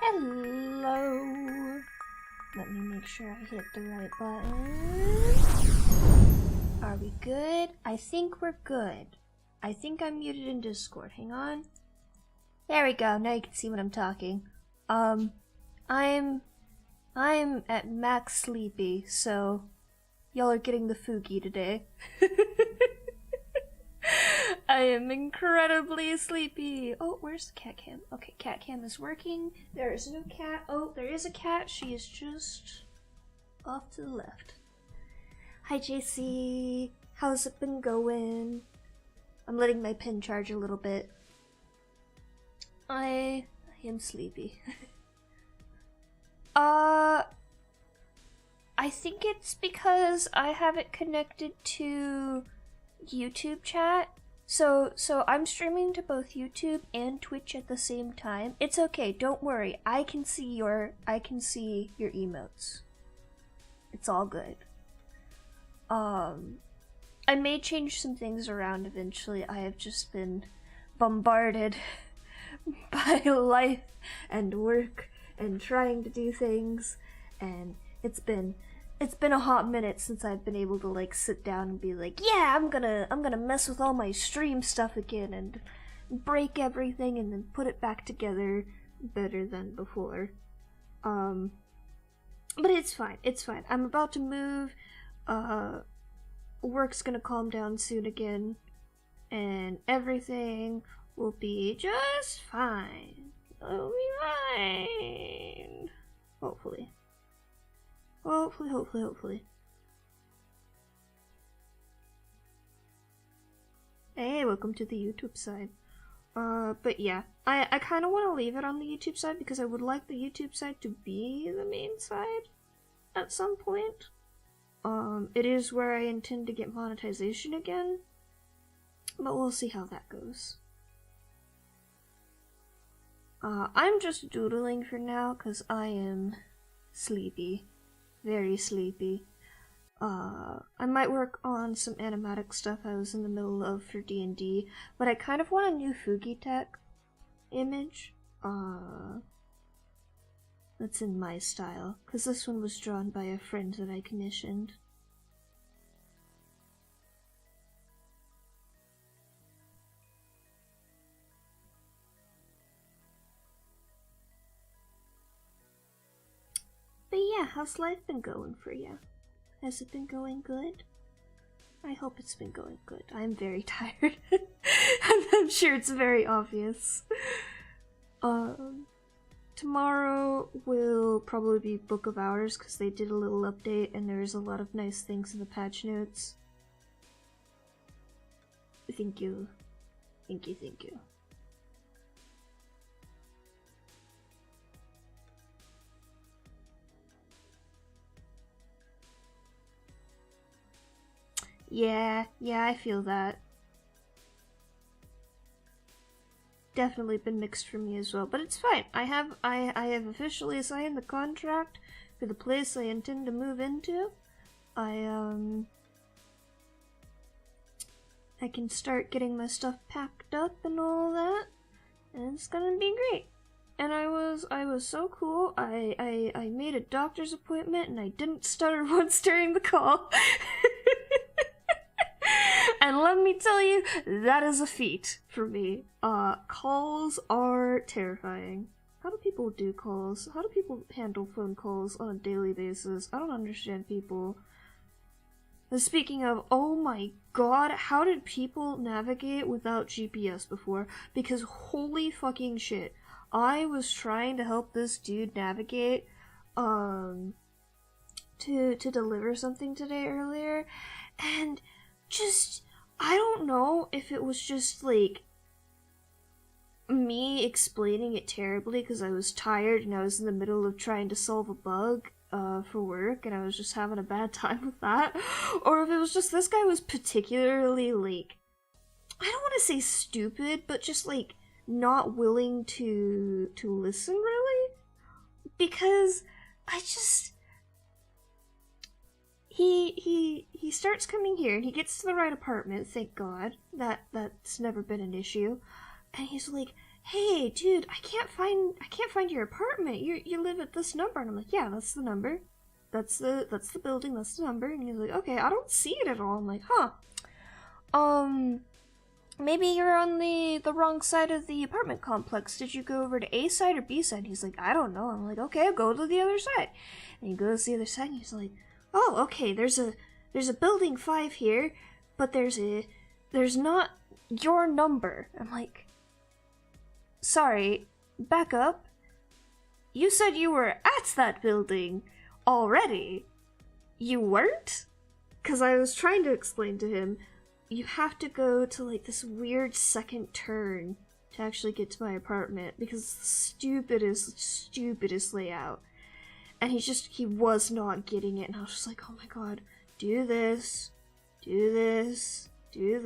Hello. Let me make sure I hit the right button. Are we good? I think we're good. I think I'm muted in Discord. Hang on. There we go. Now you can see when I'm talking. I'm at max sleepy, so y'all are getting the Fugi today. I am incredibly sleepy. Oh, where's the cat cam? Okay, cat cam is working. There is no cat. Oh, there is a cat. She is just off to the left. Hi, JC. How's it been going? I'm letting my pen charge a little bit. I am sleepy. I think it's because I have it connected to YouTube chat. So I'm streaming to both YouTube and Twitch at the same time. It's okay, don't worry. I can see your emotes. It's all good. I may change some things around eventually. I have just been bombarded by life and work and trying to do things, and it's been a hot minute since I've been able to like sit down and be like, yeah, I'm gonna mess with all my stream stuff again and break everything and then put it back together better than before. But it's fine. I'm about to move. Work's gonna calm down soon again, and everything We'll be just fine. We'll be fine. Hopefully. Hopefully. Hey, welcome to the YouTube side. But yeah, I kind of want to leave it on the YouTube side because I would like the YouTube side to be the main side at some point. It is where I intend to get monetization again, but we'll see how that goes. I'm just doodling for now because I am sleepy. Very sleepy. I might work on some animatic stuff I was in the middle of for D&D, but I kind of want a new Fugitech image. That's in my style, because this one was drawn by a friend that I commissioned. But yeah, how's life been going for you? Has it been going good? I hope it's been going good. I'm very tired. I'm sure it's very obvious. Tomorrow will probably be Book of Hours because they did a little update and there's a lot of nice things in the patch notes. Thank you. Thank you. Yeah, I feel that. Definitely been mixed for me as well, but it's fine. I have officially signed the contract for the place I intend to move into. I can start getting my stuff packed up and all that, and it's gonna be great. And I was so cool. I made a doctor's appointment and I didn't stutter once during the call. And let me tell you, that is a feat for me. Calls are terrifying. How do people do calls? How do people handle phone calls on a daily basis? I don't understand people. And speaking of, oh my god, how did people navigate without GPS before? Because holy fucking shit. I was trying to help this dude navigate, to deliver something today earlier, and just, I don't know if it was just, like, me explaining it terribly because I was tired and I was in the middle of trying to solve a bug, for work, and I was just having a bad time with that, or if it was just this guy was particularly, like, I don't want to say stupid, but just, like, not willing to listen, really, because I just... He starts coming here and he gets to the right apartment, thank God. That's never been an issue. And he's like, "Hey, dude, I can't find your apartment. You live at this number." And I'm like, "Yeah, that's the number. That's the building, that's the number." And he's like, "Okay, I don't see it at all." I'm like, "Huh. Maybe you're on the wrong side of the apartment complex. Did you go over to A side or B side?" He's like, "I don't know." I'm like, "Okay, I'll go to the other side." And he goes to the other side and he's like, "Oh, okay, there's a building 5 here, but there's not your number." I'm like, "Sorry, back up. You said you were at that building already. You weren't?" Because I was trying to explain to him, you have to go to, like, this weird second turn to actually get to my apartment, because it's the stupidest layout. And he was not getting it, and I was just like, oh my god, do this, and you're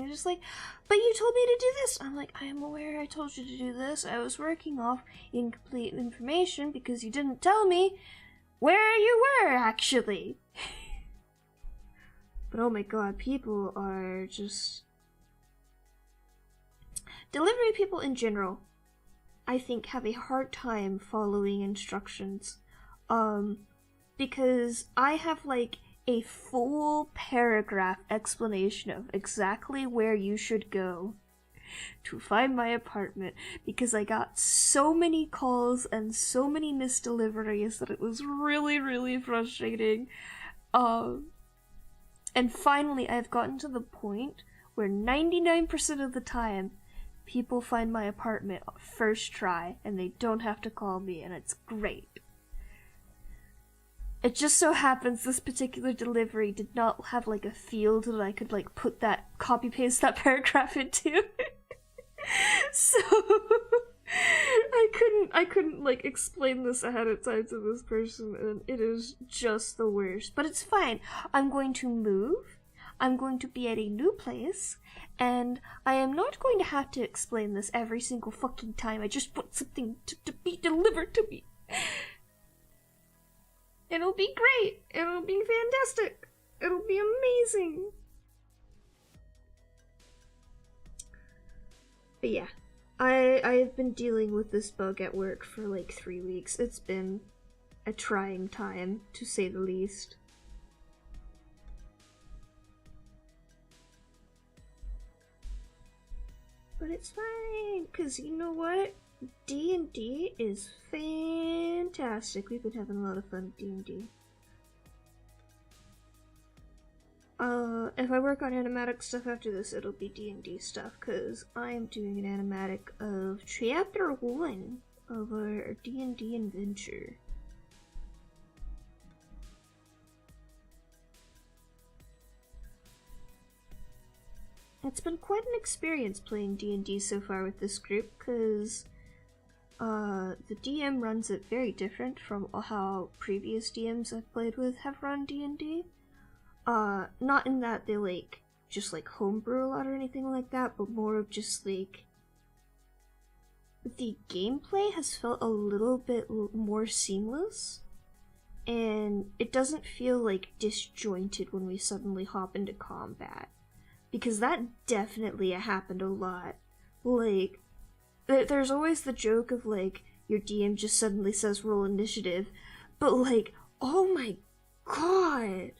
just like, "But you told me to do this." I'm like, "I am aware I told you to do this. I was working off incomplete information because you didn't tell me where you were, actually." But oh my god, people are just... Delivery people in general, I think, have a hard time following instructions. Because I have, like, a full paragraph explanation of exactly where you should go to find my apartment, because I got so many calls and so many missed deliveries that it was really, really frustrating. And finally, I've gotten to the point where 99% of the time, people find my apartment first try, and they don't have to call me, and it's great. It just so happens this particular delivery did not have, like, a field that I could, like, put that, copy-paste that paragraph into. So, I couldn't, like, explain this ahead of time to this person, and it is just the worst. But it's fine. I'm going to move. I'm going to be at a new place, and I am not going to have to explain this every single fucking time I just want something to be delivered to me. It'll be great. It'll be fantastic. It'll be amazing. But yeah, I've been dealing with this bug at work for like 3 weeks. It's been a trying time, to say the least. But it's fine, because you know what? D&D is fantastic. We've been having a lot of fun with D&D. If I work on animatic stuff after this, it'll be D&D stuff, because I'm doing an animatic of Chapter 1 of our D&D adventure. It's been quite an experience playing D&D so far with this group, because the DM runs it very different from how previous DMs I've played with have run D&D. Not in that they, like, just, like, homebrew a lot or anything like that, but more of just, like, the gameplay has felt a little bit more seamless, and it doesn't feel, like, disjointed when we suddenly hop into combat. Because that definitely happened a lot. Like, there's always the joke of, like, your DM just suddenly says roll initiative, but, like, oh my god!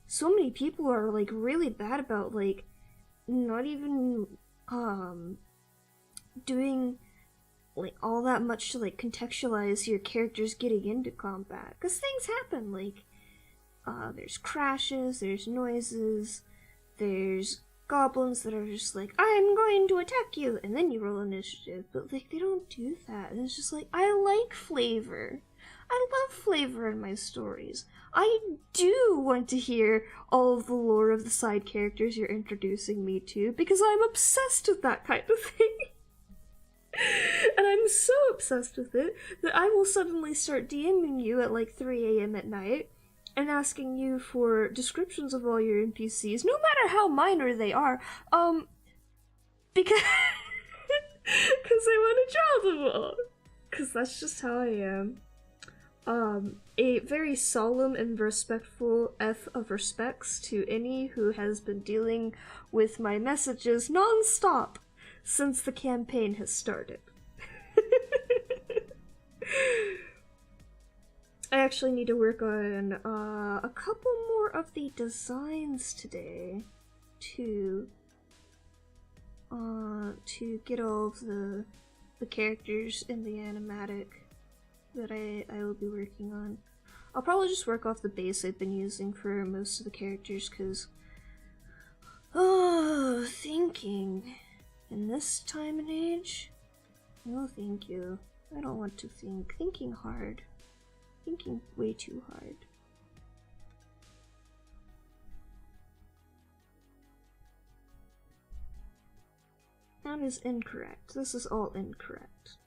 So many people are, like, really bad about, like, not even, doing, like, all that much to, like, contextualize your characters getting into combat. Because things happen, like, there's crashes, there's noises, there's goblins that are just like, I'm going to attack you, and then you roll initiative, but, like, they don't do that, and it's just like, I like flavor. I love flavor in my stories. I do want to hear all of the lore of the side characters you're introducing me to, because I'm obsessed with that kind of thing. And I'm so obsessed with it that I will suddenly start DMing you at like 3 a.m. at night and asking you for descriptions of all your NPCs, no matter how minor they are, because I want to draw them all. Because that's just how I am. A very solemn and respectful F of respects to any who has been dealing with my messages non-stop since the campaign has started. I actually need to work on a couple more of the designs today to get all of the characters in the animatic that I will be working on. I'll probably just work off the base I've been using for most of the characters, because thinking in this time and age? No, thank you. I don't want to think. Thinking hard. Thinking way too hard. That is incorrect. This is all incorrect.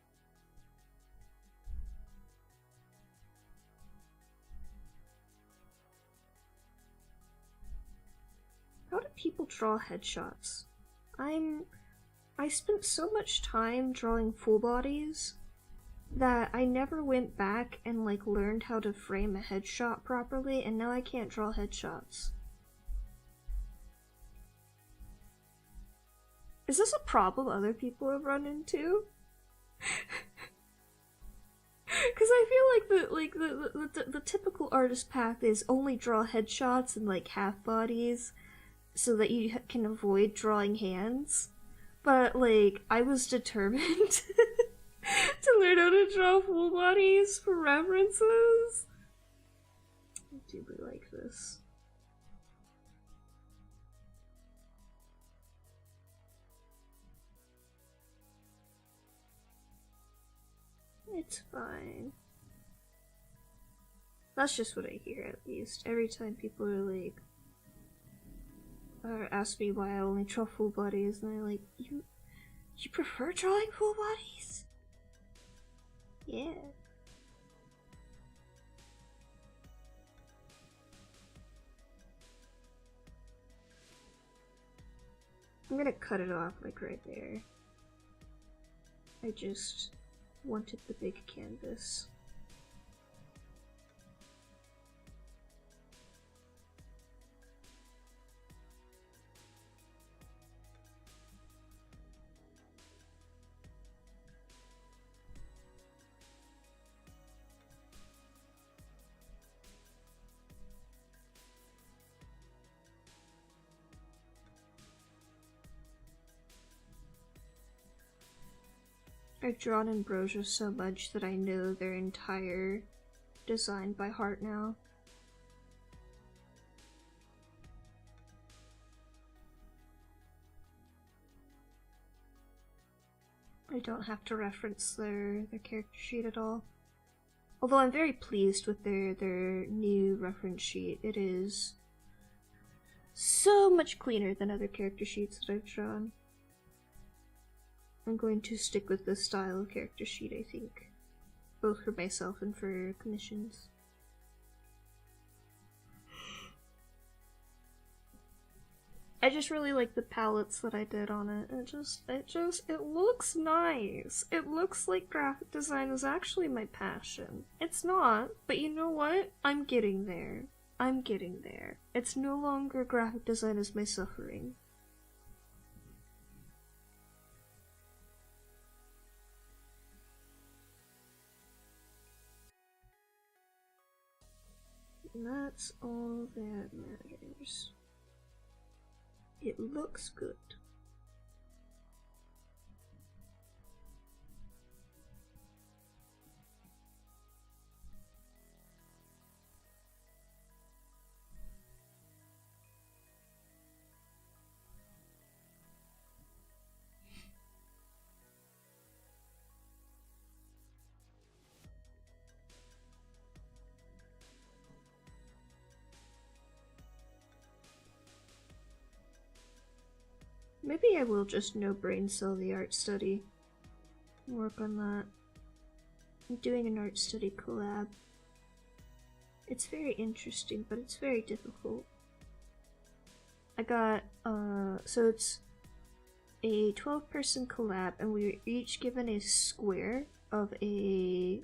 How do people draw headshots? I spent so much time drawing full bodies that I never went back and like learned how to frame a headshot properly, and now I can't draw headshots. Is this a problem other people have run into? Because I feel like the typical artist path is only draw headshots and like half bodies so that you can avoid drawing hands. But like I was determined to learn how to draw full bodies for references. I do like this. It's fine. That's just what I hear, at least. Every time people are like, or ask me why I only draw full bodies, and they're like, you prefer drawing full bodies? Yeah. I'm gonna cut it off, like, right there. I just wanted the big canvas. I've drawn Ambrosia so much that I know their entire design by heart now. I don't have to reference their character sheet at all. Although I'm very pleased with their new reference sheet. It is so much cleaner than other character sheets that I've drawn. I'm going to stick with this style of character sheet, I think. Both for myself and for commissions. I just really like the palettes that I did on it. It looks nice. It looks like graphic design is actually my passion. It's not, but you know what? I'm getting there. I'm getting there. It's no longer graphic design is my suffering. And that's all that matters. It looks good. Maybe I will just no-brain sell the art study. Work on that. I'm doing an art study collab. It's very interesting, but it's very difficult. I got, so it's a 12-person collab, and we were each given a square of a,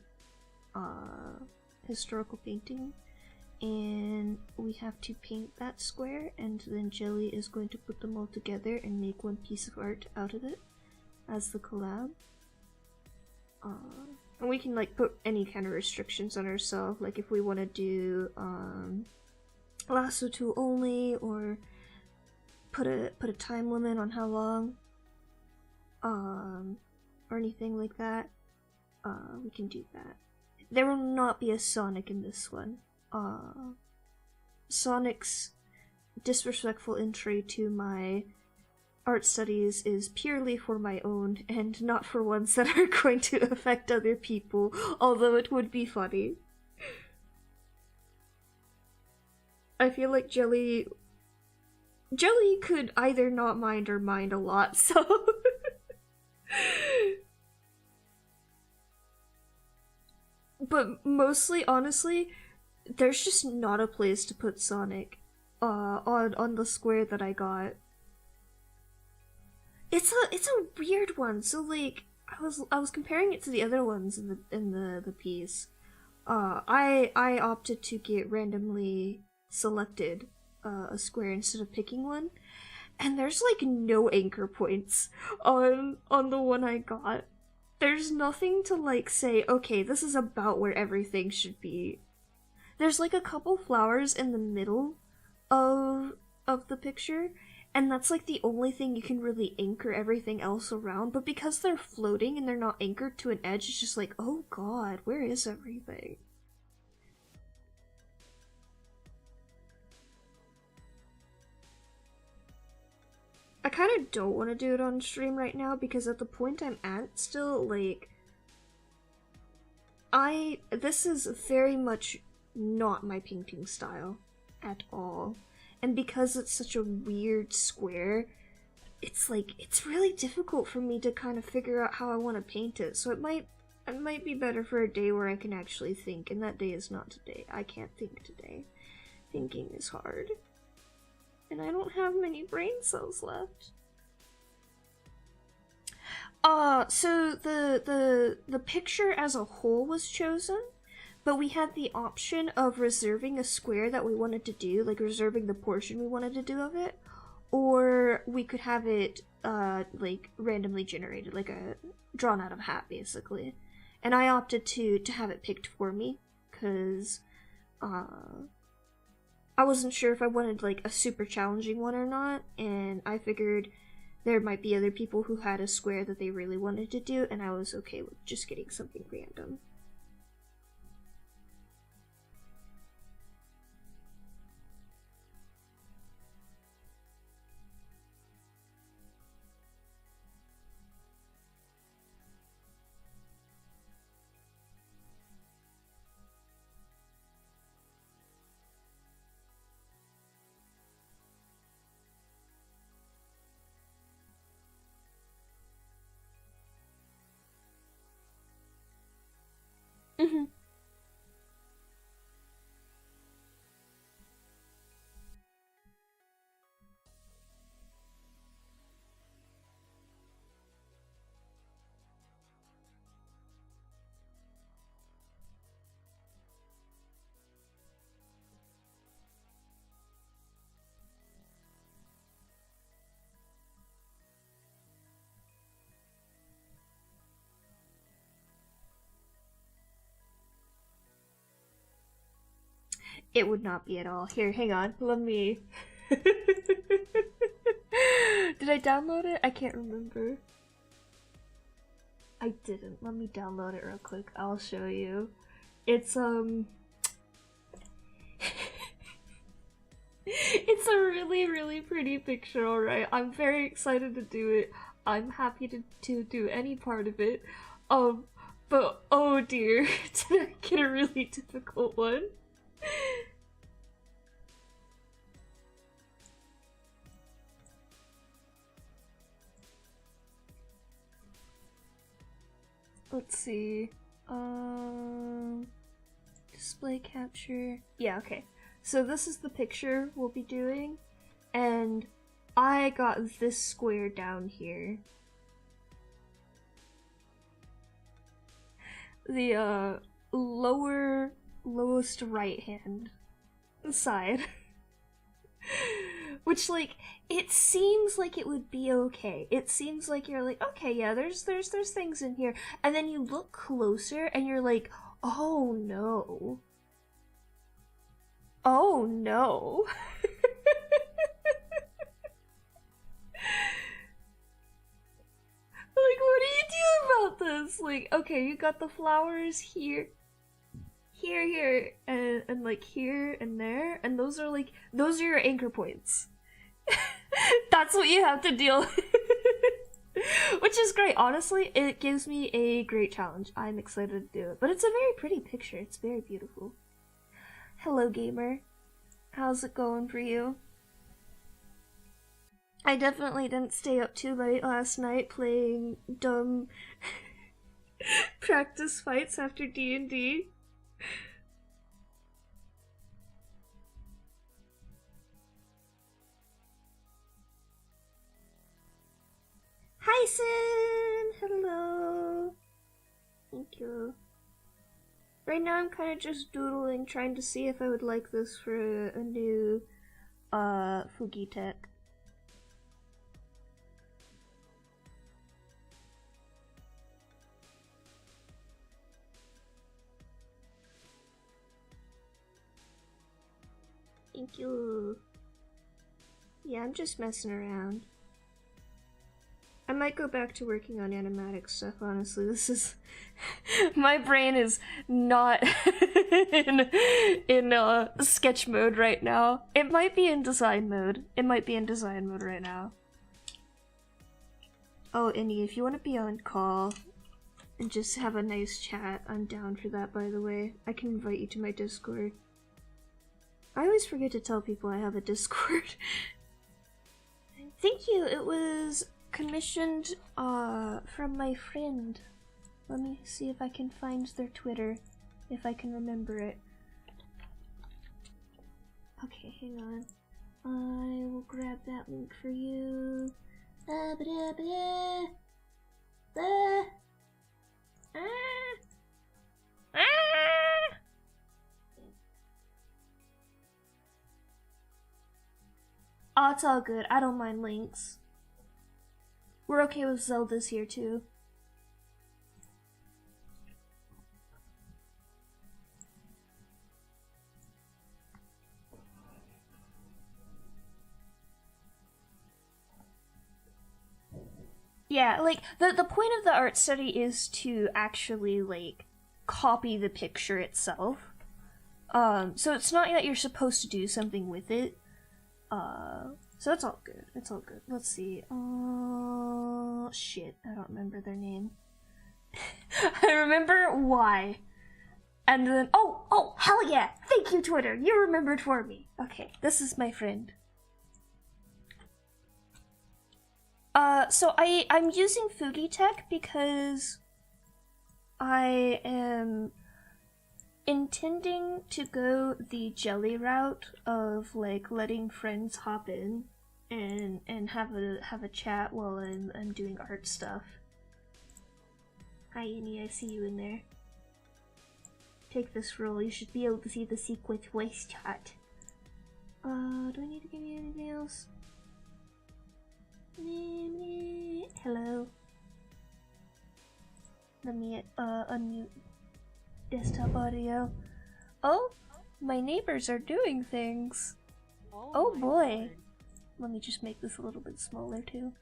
historical painting. And we have to paint that square, and then Jelly is going to put them all together and make one piece of art out of it as the collab. And we can like put any kind of restrictions on ourselves, like if we want to do lasso tool only, or put a time limit on how long, or anything like that. We can do that. There will not be a Sonic in this one. Sonic's disrespectful entry to my art studies is purely for my own and not for ones that are going to affect other people, although it would be funny. I feel like Jelly could either not mind or mind a lot, so but mostly, honestly, there's just not a place to put Sonic on the square that I got. It's a weird one. So like I was comparing it to the other ones in the piece. I opted to get randomly selected a square instead of picking one, and there's like no anchor points on the one I got. There's nothing to like say, okay, this is about where everything should be. There's like a couple flowers in the middle of the picture, and that's like the only thing you can really anchor everything else around, but because they're floating and they're not anchored to an edge, it's just like, oh god, where is everything? I kind of don't want to do it on stream right now, because at the point I'm at still, like, this is very much not my painting style at all. And because it's such a weird square, it's like, it's really difficult for me to kind of figure out how I want to paint it. So it might be better for a day where I can actually think, and that day is not today. I can't think today. Thinking is hard. And I don't have many brain cells left. So the picture as a whole was chosen, but we had the option of reserving a square that we wanted to do, like reserving the portion we wanted to do of it, or we could have it, like, randomly generated, like a drawn out of a hat, basically. And I opted to have it picked for me, because, I wasn't sure if I wanted, like, a super challenging one or not, and I figured there might be other people who had a square that they really wanted to do, and I was okay with just getting something random. Mm-hmm. It would not be at all. Here, hang on. Let me... Did I download it? I can't remember. I didn't. Let me download it real quick. I'll show you. It's, It's a really, really pretty picture, alright? I'm very excited to do it. I'm happy to do any part of it. But oh dear, did I get a really difficult one? Let's see. Display capture. Yeah, okay. So this is the picture we'll be doing, and I got this square down here. The lowest right hand side. Which, like, it seems like it would be okay. It seems like you're like, okay, yeah, there's things in here. And then you look closer and you're like, oh no. Oh no. Like, what do you do about this? Like, okay, you got the flowers here, and like here and there, and those are your anchor points. That's what you have to deal with. Which is great, honestly. It gives me a great challenge. I'm excited to do it. But it's a very pretty picture. It's very beautiful. Hello, gamer. How's it going for you? I definitely didn't stay up too late last night playing dumb practice fights after D&D. Hi, Sin! Hello! Thank you. Right now I'm kind of just doodling, trying to see if I would like this for a new, Fugitech. Thank you. Yeah, I'm just messing around. I might go back to working on animatic stuff, honestly. This is... my brain is not in sketch mode right now. It might be in design mode. It might be in design mode right now. Oh, Indy, if you want to be on call and just have a nice chat. I'm down for that, by the way. I can invite you to my Discord. I always forget to tell people I have a Discord. Thank you, it was commissioned from my friend. Let me see if I can find their Twitter, if I can remember it. Okay, hang on. I will grab that link for you. Oh, it's all good. I don't mind links. We're okay with Zelda's here too. Yeah, like, the point of the art study is to actually, like, copy the picture itself. So it's not that you're supposed to do something with it. So it's all good. It's all good. Let's see. Shit, I don't remember their name. I remember why. And then, oh, hell yeah! Thank you, Twitter! You remembered for me! Okay, this is my friend. So I'm using Fugi Tech because I am intending to go the jelly route of like letting friends hop in and have a chat while I'm doing art stuff. Hi Innie, I see you in there. Take this role, you should be able to see the secret voice chat. Do I need to give you anything else? Hello. Let me unmute desktop audio. Oh, my neighbors are doing things. Oh boy. Let me just make this a little bit smaller too.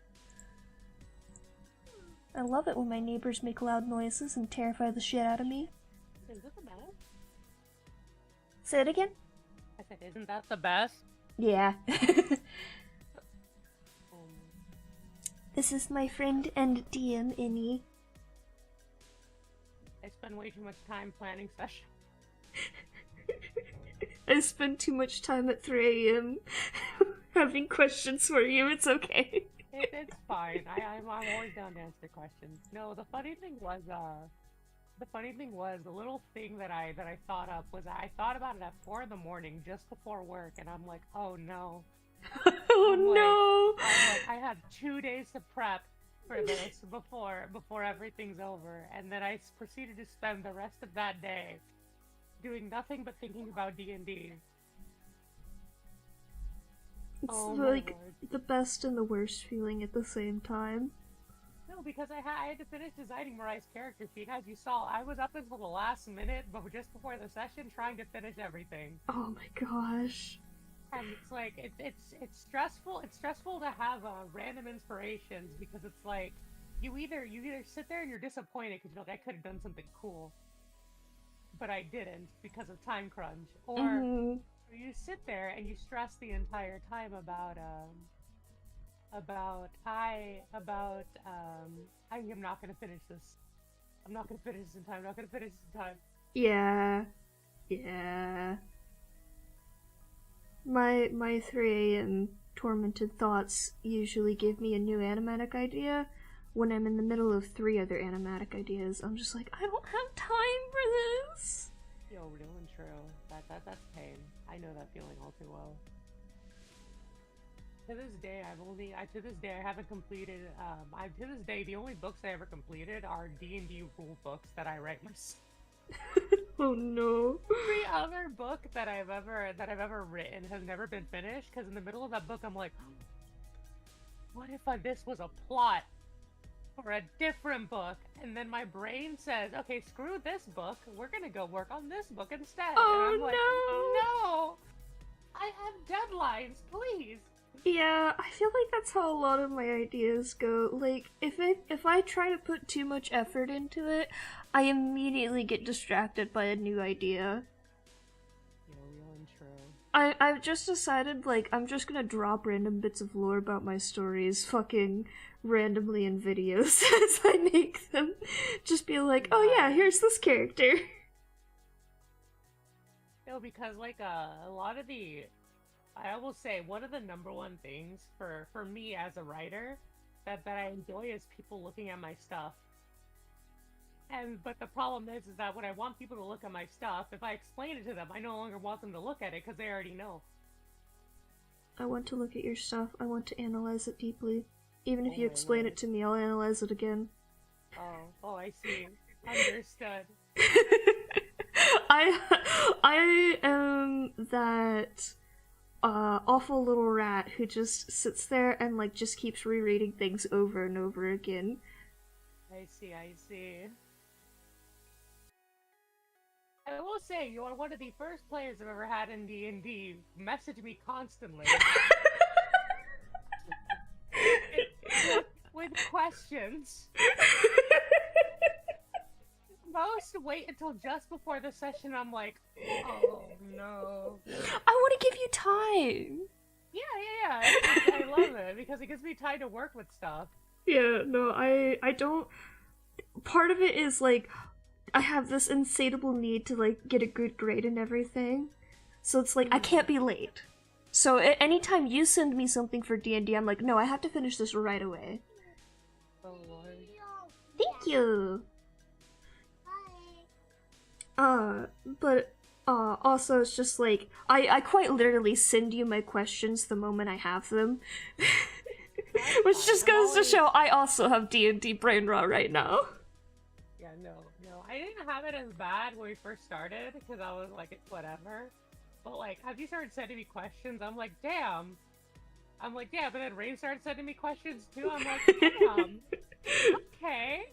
I love it when my neighbors make loud noises and terrify the shit out of me. Is this the best? Say it again? I said, isn't that the best? Yeah. This is my friend and DM, Innie. I spend way too much time planning sessions. I spend too much time at 3 AM having questions for you, it's okay. It's fine. I'm always down to answer questions. No, the funny thing was, the little thing that I thought up was I thought about it at 4 in the morning just before work, and I'm like, oh no. Oh no! I'm like, I had 2 days to prep for this before everything's over, and then I proceeded to spend the rest of that day doing nothing but thinking about D&D. It's like the best and the worst feeling at the same time. No, because I had to finish designing Mariah's character sheet. As you saw, I was up until the last minute, but just before the session, trying to finish everything. Oh my gosh. And it's like, it's stressful. It's stressful to have random inspirations because it's like, you either sit there and you're disappointed because you're like, I could have done something cool, but I didn't because of time crunch. Or you sit there and you stress the entire time about I am not gonna finish this. I'm not gonna finish this in time. I'm not gonna finish this in time. Yeah. Yeah. My 3 AM tormented thoughts usually give me a new animatic idea. When I'm in the middle of 3 other animatic ideas, I'm just like, I don't have time for this. Yo, real and true. That's pain. I know that feeling all too well. To this day, I haven't completed. To this day, the only books I ever completed are D&D rule books that I write myself. Oh no! Every other book that I've ever written has never been finished because in the middle of that book, I'm like, what if this was a plot for a different book? And then my brain says, okay, screw this book. We're gonna go work on this book instead. Oh, and I'm like, no! I have deadlines, please. Yeah, I feel like that's how a lot of my ideas go. Like, if I try to put too much effort into it, I immediately get distracted by a new idea. Yeah, real and true. I've just decided, like, I'm just gonna drop random bits of lore about my stories fucking randomly in videos as I make them. Just be like, oh yeah, here's this character. No, because like a lot of the, I will say one of the number one things for me as a writer that I enjoy is people looking at my stuff. But the problem is that when I want people to look at my stuff, if I explain it to them, I no longer want them to look at it because they already know. I want to look at your stuff. I want to analyze it deeply. Even if Oh you my explain Lord. it to me, I'll analyze it again. Oh, I see. Understood. I am that awful little rat who just sits there and like just keeps rereading things over and over again. I see, I see. I will say, you are one of the first players I've ever had in D&D message me constantly with questions. Most wait until just before the session. I'm like, oh no. I want to give you time. Yeah. I love it because it gives me time to work with stuff. Yeah, no, I don't. Part of it is like I have this insatiable need to like get a good grade and everything, so it's like I can't be late. So anytime you send me something for D&D, I'm like, no, I have to finish this right away. Oh Lord. Thank you. But also it's just like I quite literally send you my questions the moment I have them. Which just goes to show I also have D&D brain rot right now. Yeah, no. I didn't have it as bad when we first started because I was like, it's whatever. But like, as you started sending me questions, I'm like, damn. But then Rain started sending me questions too. I'm like, damn. Okay.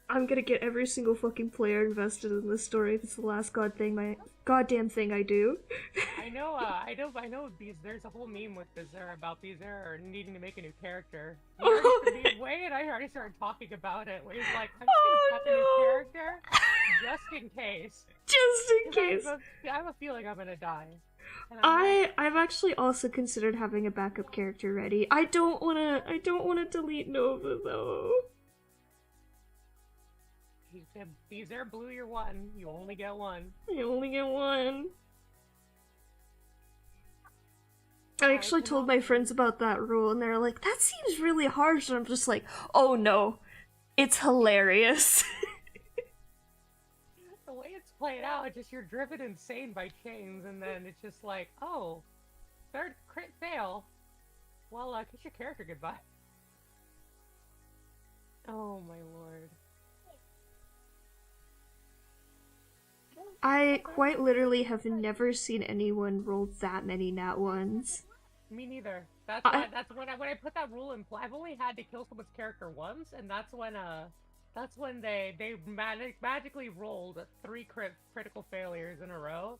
I'm gonna get every single fucking player invested in this story if it's the last goddamn thing I do. I know, there's a whole meme with Bezer about Bezer needing to make a new character. Way and I already started talking about it, where he's like, I'm just gonna prep a new character, just in case. Just in case. I have a feeling I'm gonna die. I've actually also considered having a backup character ready. I don't wanna delete Nova though. Bezer blew your one. You only get one. You only get one. I actually told my friends about that rule, and they're like, that seems really harsh, and I'm just like, oh no, it's hilarious. The way it's played out, just you're driven insane by chains, and then it's just like, oh, third crit fail. Well, kiss your character goodbye. Oh my lord. I quite literally have never seen anyone roll that many nat ones. Me neither. That's when I put that rule in play. I've only had to kill someone's character once, and that's when they magically rolled 3 critical failures in a row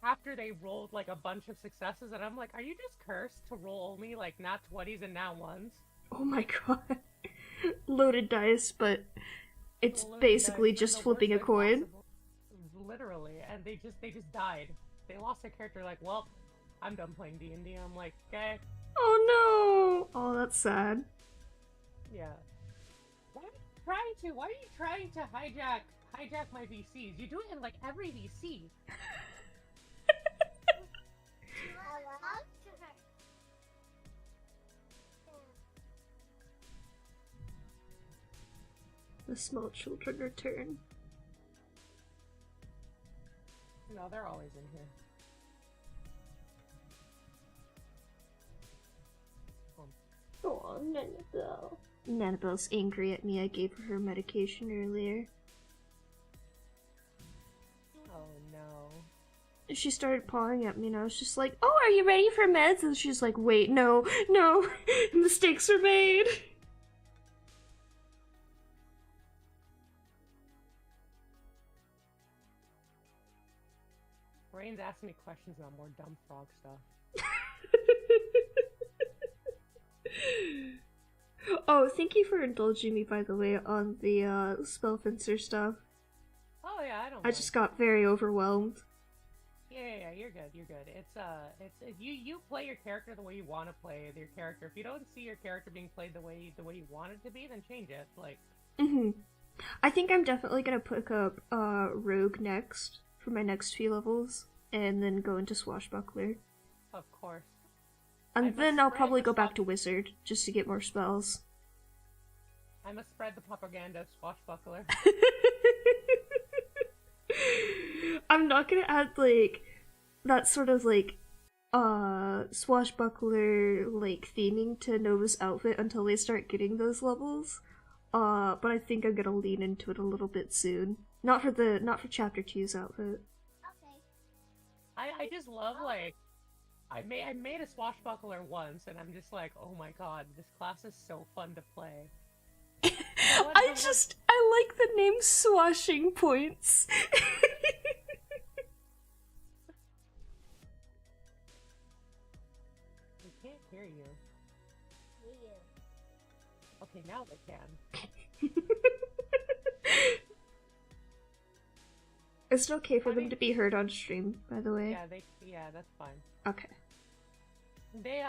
after they rolled like a bunch of successes, and I'm like, are you just cursed to roll only like nat 20s and nat 1s? Oh my god. Loaded dice, but it's basically just flipping a coin. Possible. Literally, and they just died. They lost their character. Like, well, I'm done playing D&D. I'm like, okay. Oh no! Oh, that's sad. Yeah. Why are you trying to hijack my VCs? You do it in like every VC. The small children return. No, they're always in here. Oh, Nanabelle. Nanabelle's angry at me. I gave her medication earlier. Oh no. She started pawing at me and I was just like, oh, are you ready for meds? And she's like, wait, no, mistakes were made. Rain's asking me questions about more dumb frog stuff. Oh, thank you for indulging me, by the way, on the spell fencer stuff. Oh yeah, I don't I just got very overwhelmed. Yeah, you're good. You're good. You play your character the way you want to play your character. If you don't see your character being played the way you want it to be, then change it. Like, Mm-hmm. I think I'm definitely gonna pick up Rogue next for my next few levels, and then go into Swashbuckler. of course. And then I'll probably go back to Wizard, just to get more spells. I must spread the propaganda of Swashbuckler. I'm not gonna add, like, that sort of, like, swashbuckler, like, theming to Nova's outfit until they start getting those levels. But I think I'm gonna lean into it a little bit soon. Not for Chapter 2's outfit. I just love, like, I made a swashbuckler once, and I'm just like, oh my god, this class is so fun to play. I like the name Swashing Points. They can't hear you. Okay, now they can. Is it okay for them to be heard on stream, by the way? Yeah, that's fine. Okay. They,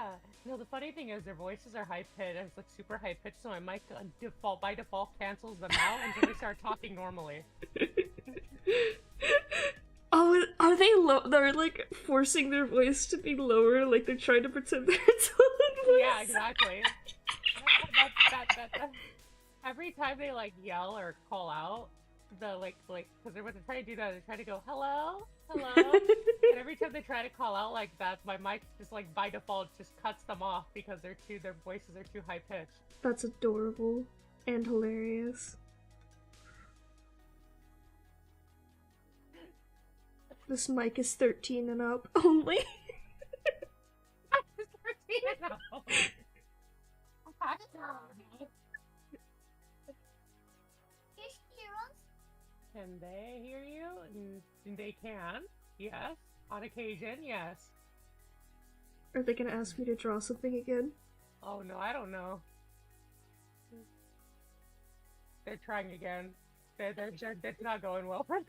no, the funny thing is their voices are high-pitched, it's like super high-pitched, so my mic by default cancels them out until they start talking normally. Oh, are they low? They're like forcing their voice to be lower, like they're trying to pretend they're its own voice. Yeah, exactly. Every time they like yell or call out, because they're trying to do that, they're trying to go hello, and every time they try to call out like that, my mic just like by default just cuts them off because their voices are too high pitched. That's adorable and hilarious. This mic is 13 and up only. 13 and up. Can they hear you? They can. Yes. On occasion, yes. Are they gonna ask me to draw something again? Oh no, I don't know. They're trying again. It's not going well for them.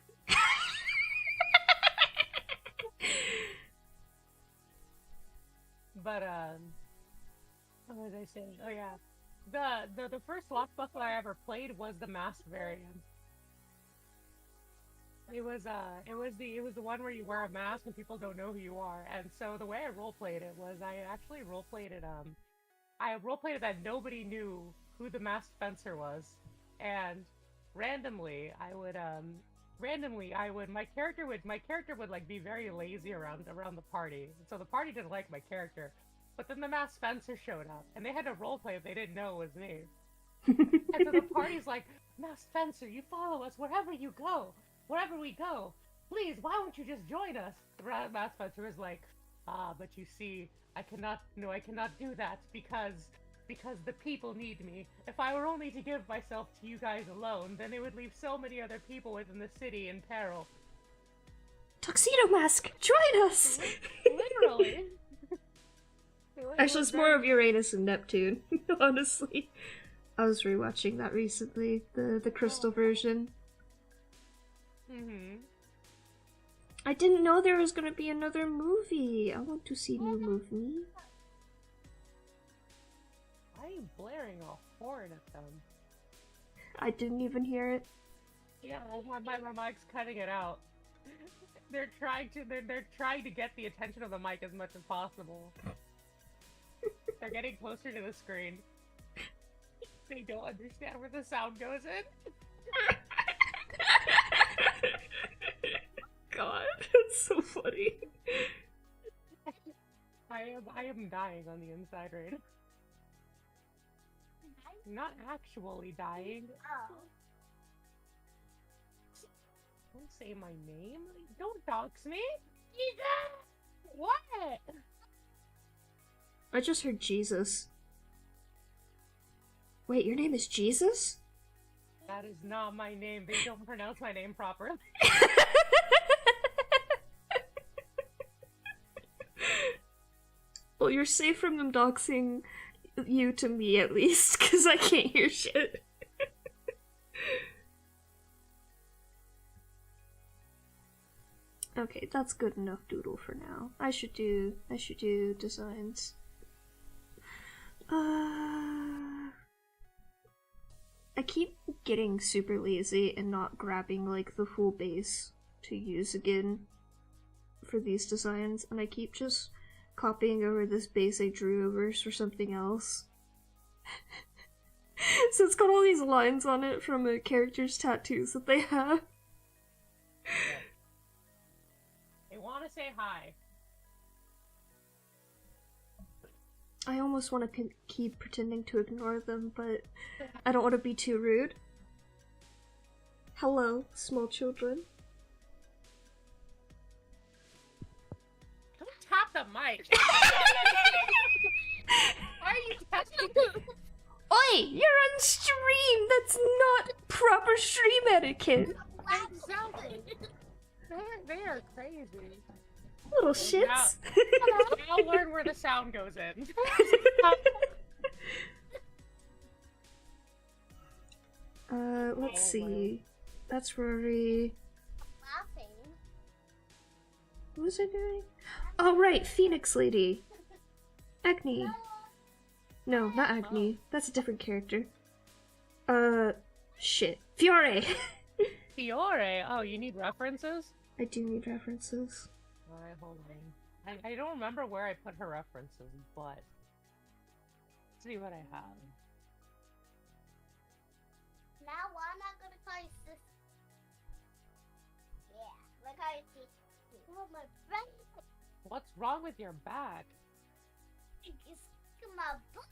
But what was I saying? Oh yeah, the first swashbuckler I ever played was the masked variant. It was the one where you wear a mask and people don't know who you are. And so the way I roleplayed it was I actually roleplayed it that nobody knew who the masked fencer was, and randomly my character would like be very lazy around the party. So the party didn't like my character. But then the masked fencer showed up and they had to roleplay if they didn't know his name. And so the party's like, "Masked fencer, you follow us wherever you go. Wherever we go, please, why won't you just join us?" The masked fencer is like, but you see, I cannot do that because the people need me. If I were only to give myself to you guys alone, then it would leave so many other people within the city in peril. Tuxedo Mask, join us! Literally. Actually, it's more of Uranus and Neptune, honestly. I was rewatching that recently, the crystal version. Mm-hmm. I didn't know there was gonna be another movie. I want to see new movie. Why are you blaring a horn at them? I didn't even hear it. Yeah, my mic's cutting it out. They're trying to get the attention of the mic as much as possible. They're getting closer to the screen. They don't understand where the sound goes in. God, that's so funny. I am dying on the inside right now. Not actually dying. Don't say my name. Don't dox me. What? I just heard Jesus. Wait, your name is Jesus? That is not my name. They don't pronounce my name properly. Well, you're safe from them doxing you to me, at least, because I can't hear shit. Okay, that's good enough doodle for now. I should do designs. I keep getting super lazy and not grabbing like the full base to use again for these designs, and I keep just copying over this base I drew over for something else. So it's got all these lines on it from a character's tattoos that they have. They want to say hi. I almost want to keep pretending to ignore them, but I don't want to be too rude. Hello, small children. Don't tap the mic. Why are you touching me? Oi, you're on stream! That's not proper stream etiquette! Exactly. They are crazy. Little shits. I'll learn where the sound goes in. Let's see. That's Rory. Laughing. What was I doing? Oh, right, Phoenix Lady. Agni. No, not Agni. That's a different character. Shit. Fiore! Fiore? Oh, you need references? I do need references. Alright, hold on. I don't remember where I put her references, but... Let's see what I have. Now I'm not gonna call you sis. Yeah, like I see. Oh, my friend. What's wrong with your back? It's my butt.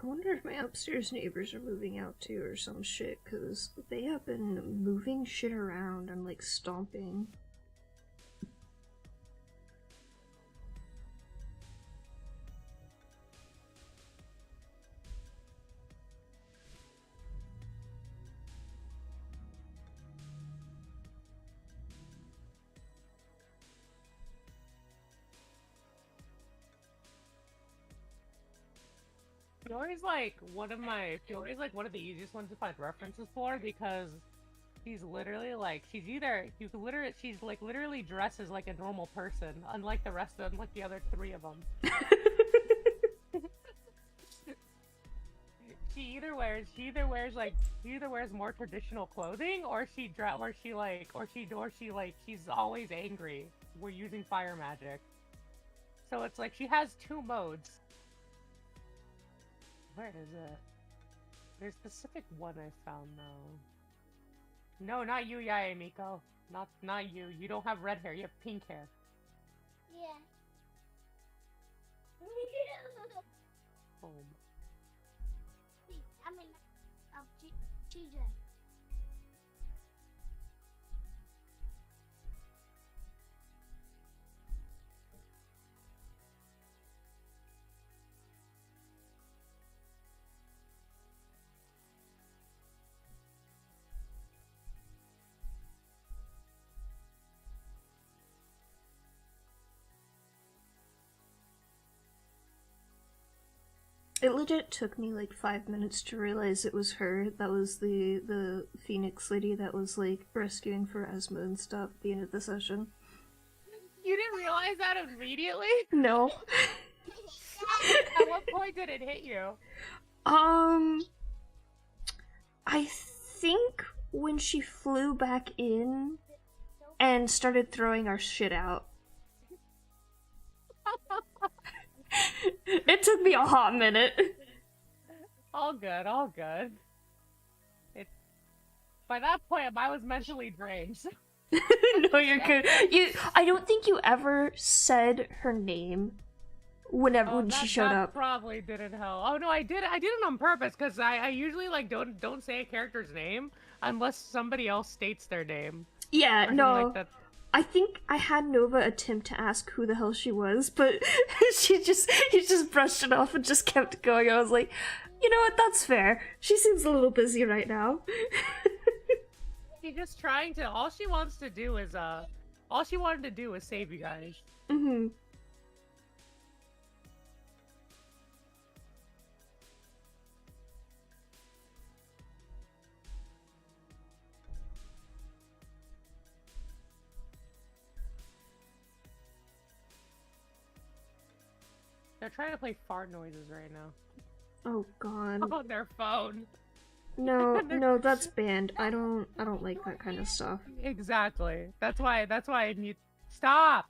I wonder if my upstairs neighbors are moving out too or some shit, because they have been moving shit around and like stomping. Fiore's like one of the easiest ones to find references for, because she's literally like, she's like literally dresses like a normal person, unlike the rest of them, like the other three of them. She either wears more traditional clothing, or she's always angry. We're using fire magic. So it's like she has two modes. Where is it? There's a specific one I found though. No, not you, Yae Miko. Not you. You don't have red hair, you have pink hair. Yeah. Oh. I mean, TJ. It legit took me like 5 minutes to realize it was her. That was the Phoenix lady that was like rescuing for Esma and stuff at the end of the session. You didn't realize that immediately? No. At what point did it hit you? I think when she flew back in and started throwing our shit out. It took me a hot minute. All good, all good. By that point, I was mentally drained. No, you're good. I don't think you ever said her name when she showed that up. Probably didn't help. Oh no, I did it on purpose because I usually like don't say a character's name unless somebody else states their name. Yeah, no. Like that. I think I had Nova attempt to ask who the hell she was, but he just brushed it off and just kept going. I was like, you know what, that's fair. She seems a little busy right now. She's just trying to. All she wanted to do is save you guys. Mm-hmm. They're trying to play fart noises right now. Oh god. On their phone. No, no, that's banned. I don't like that kind of stuff. Exactly. That's why I need. Stop.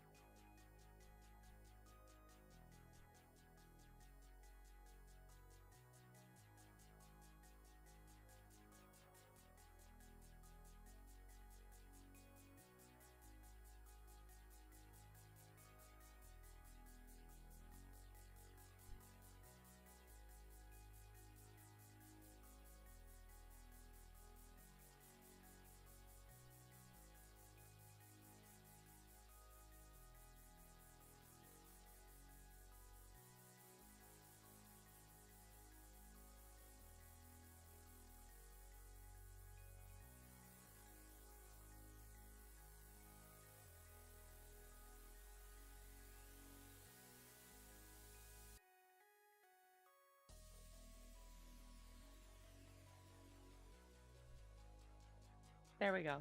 There we go.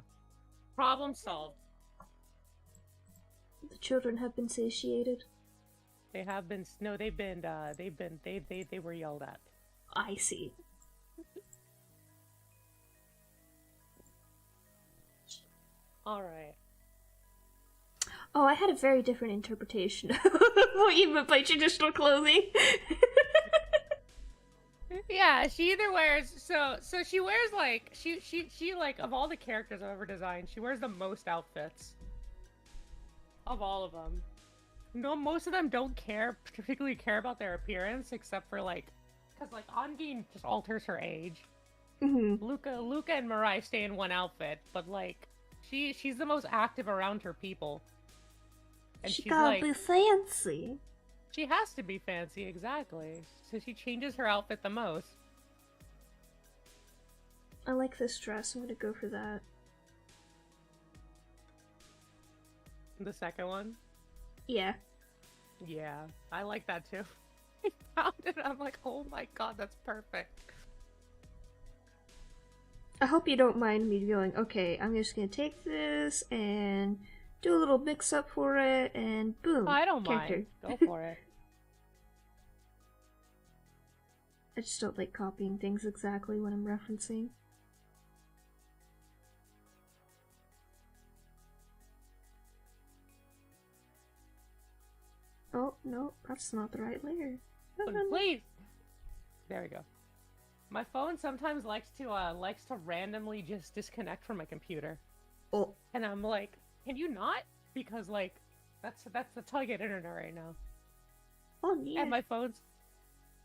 Problem solved. The children have been satiated. They have been. No, they were yelled at. I see. All right. Oh, I had a very different interpretation of what you meant by traditional clothing. Yeah, she either wears so she wears like she like of all the characters I've ever designed, she wears the most outfits of all of them. No, most of them don't particularly care about their appearance, except for like, because like Ongin just alters her age. Mm-hmm. Luca and Mirai stay in one outfit, but like she's the most active around her people. And she she's gotta like, be fancy. She has to be fancy, exactly. So she changes her outfit the most. I like this dress. I'm gonna go for that. The second one? Yeah. Yeah, I like that too. I found it. I'm like, oh my god, that's perfect. I hope you don't mind me going, okay, I'm just gonna take this and do a little mix up for it, and boom. I don't character. mind. Go for it. I just don't like copying things exactly when I'm referencing. Oh, no, that's not the right layer. Please! There we go. My phone sometimes likes to randomly just disconnect from my computer. Oh. And I'm like, can you not? Because like, that's how I get internet right now. Oh, yeah. And my phone's...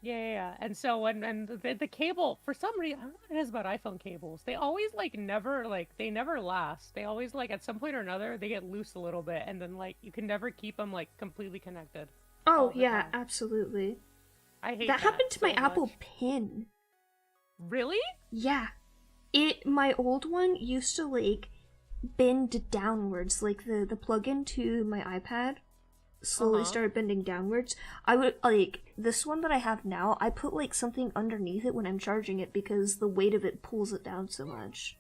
Yeah. And so when the cable, for some reason, I don't know what it is about iPhone cables. They always they never last. They always like at some point or another they get loose a little bit, and then like you can never keep them like completely connected. Oh yeah, absolutely. I hate that happened to so my Apple much. Pin. Really? Yeah. My old one used to like bend downwards, like the plug-in to my iPad slowly started bending downwards. I would like this one that I have now, I put like something underneath it when I'm charging it because the weight of it pulls it down so much.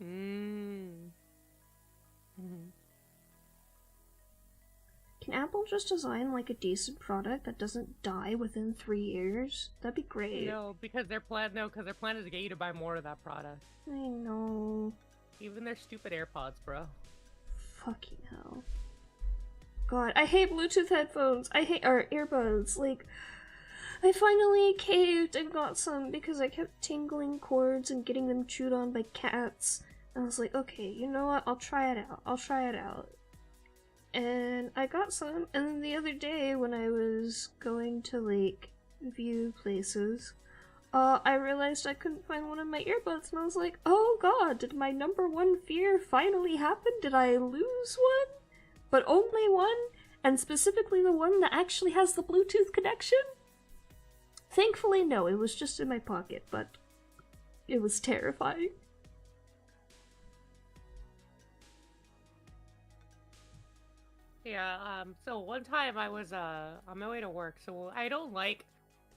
Mm-hmm. Can Apple just design like a decent product that doesn't die within 3 years? That'd be great. No, because their plan is to get you to buy more of that product. I know. Even their stupid AirPods, bro. Fucking hell. God, I hate Bluetooth headphones. I hate earbuds. Like, I finally caved and got some because I kept tingling cords and getting them chewed on by cats. And I was like, okay, you know what? I'll try it out. And I got some, and then the other day when I was going to, like, view places, I realized I couldn't find one of my earbuds, and I was like, oh god, did my number one fear finally happen? Did I lose one? But only one? And specifically the one that actually has the Bluetooth connection? Thankfully, no, it was just in my pocket, but it was terrifying. Yeah, so one time I was, on my way to work, so I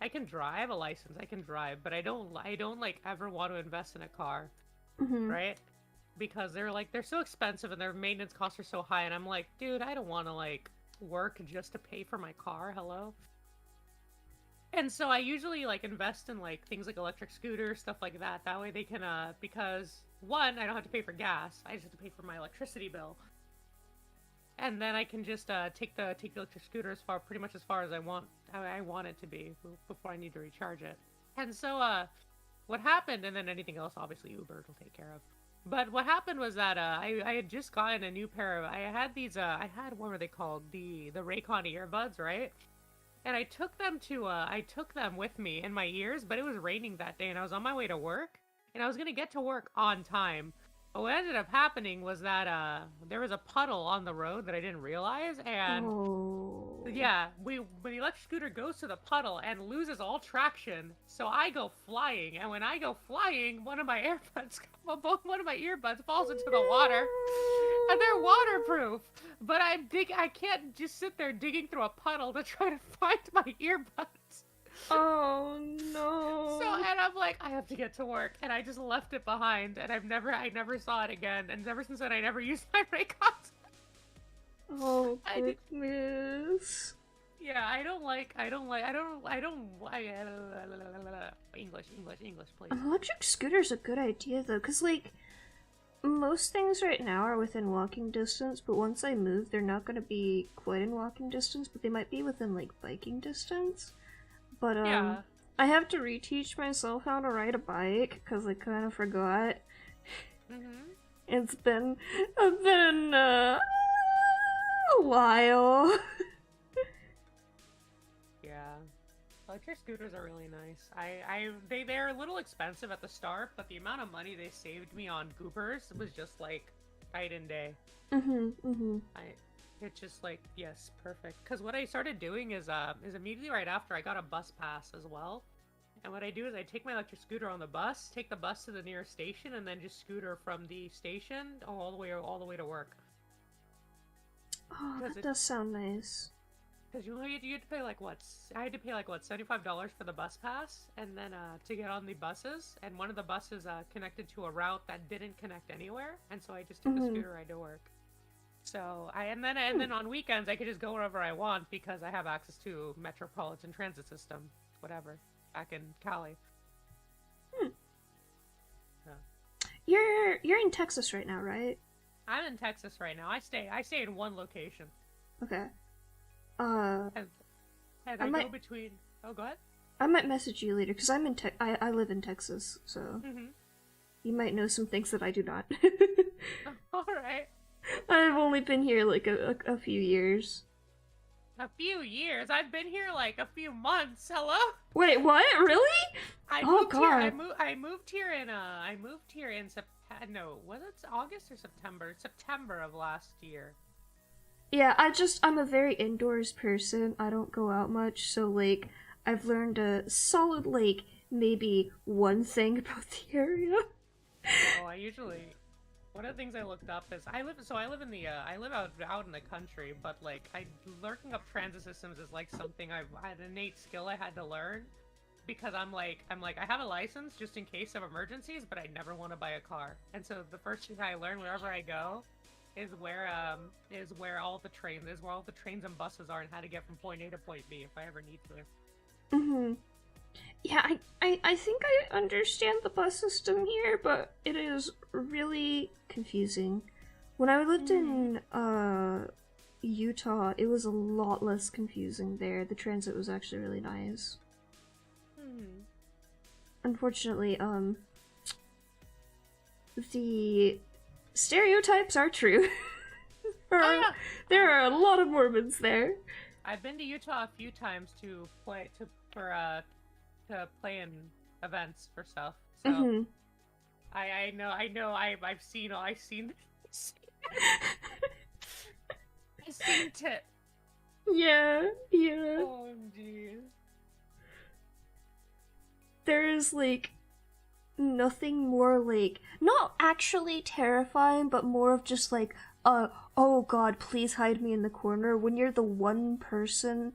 can drive, I have a license, I can drive, but I don't, like, ever want to invest in a car, right? Because they're so expensive and their maintenance costs are so high, and I'm like, dude, I don't want to, like, work just to pay for my car, hello? And so I usually, like, invest in, like, things like electric scooters, stuff like that, that way they can, because, one, I don't have to pay for gas, I just have to pay for my electricity bill. And then I can just take the electric scooter pretty much as far as I want it to be before I need to recharge it. And so what happened, and then anything else obviously Uber will take care of. But what happened was that I had just gotten a new pair of I had what were they called, the Raycon earbuds, right? And I took them with me in my ears, but it was raining that day and I was on my way to work and I was gonna get to work on time. But what ended up happening was that there was a puddle on the road that I didn't realize, and yeah, when the electric scooter goes to the puddle and loses all traction, so I go flying, and when I go flying, one of my earbuds falls into the water, and they're waterproof. But I can't just sit there digging through a puddle to try to find my earbuds. Oh no. So, and I'm like, I have to get to work, and I just left it behind, and I never saw it again, and ever since then I never used my Raycons. Oh goodness. Yeah, English, please. An electric scooter's a good idea though, cause like, most things right now are within walking distance, but once I move, they're not gonna be quite in walking distance, but they might be within like biking distance. But, yeah. I have to reteach myself how to ride a bike, because I kind of forgot. It's been a while. Yeah. Electric scooters are really nice. They're a little expensive at the start, but the amount of money they saved me on goopers was just, like, night and day. It's just like, yes, perfect. Because what I started doing is immediately right after I got a bus pass as well. And what I do is I take my electric scooter on the bus, take the bus to the nearest station, and then just scooter from the station all the way to work. Oh, that does sound nice. Because you had to pay like what? I had to pay like what, $75 for the bus pass, and then to get on the buses. And one of the buses connected to a route that didn't connect anywhere, and so I just took the scooter ride to work. So and then on weekends I could just go wherever I want because I have access to metropolitan transit system, whatever, back in Cali. You're in Texas right now, right? I'm in Texas right now. I stay in one location. Okay. And I go between. Oh, go ahead. I might message you later because I live in Texas, so you might know some things that I do not. All right. I've only been here like a few years. A few years? I've been here like a few months. Hello? Wait, what? Really? I moved here in September. No, was it August or September? September of last year. Yeah, I'm a very indoors person. I don't go out much, so like I've learned a solid like maybe one thing about the area. One of the things I looked up is I live out in the country, but like looking up transit systems is like something I had an innate skill I had to learn because I'm like I have a license just in case of emergencies, but I never want to buy a car. And so the first thing I learn wherever I go is where all the trains and buses are and how to get from point A to point B if I ever need to. Yeah, I think I understand the bus system here, but it is really confusing. When I lived in Utah, it was a lot less confusing there. The transit was actually really nice. unfortunately, the stereotypes are true. There are a lot of Mormons there. I've been to Utah a few times to play in events for stuff. So I know I've seen I've seen tit. Yeah. Oh jeez. There's like nothing more like not actually terrifying, but more of just like oh god, please hide me in the corner when you're the one person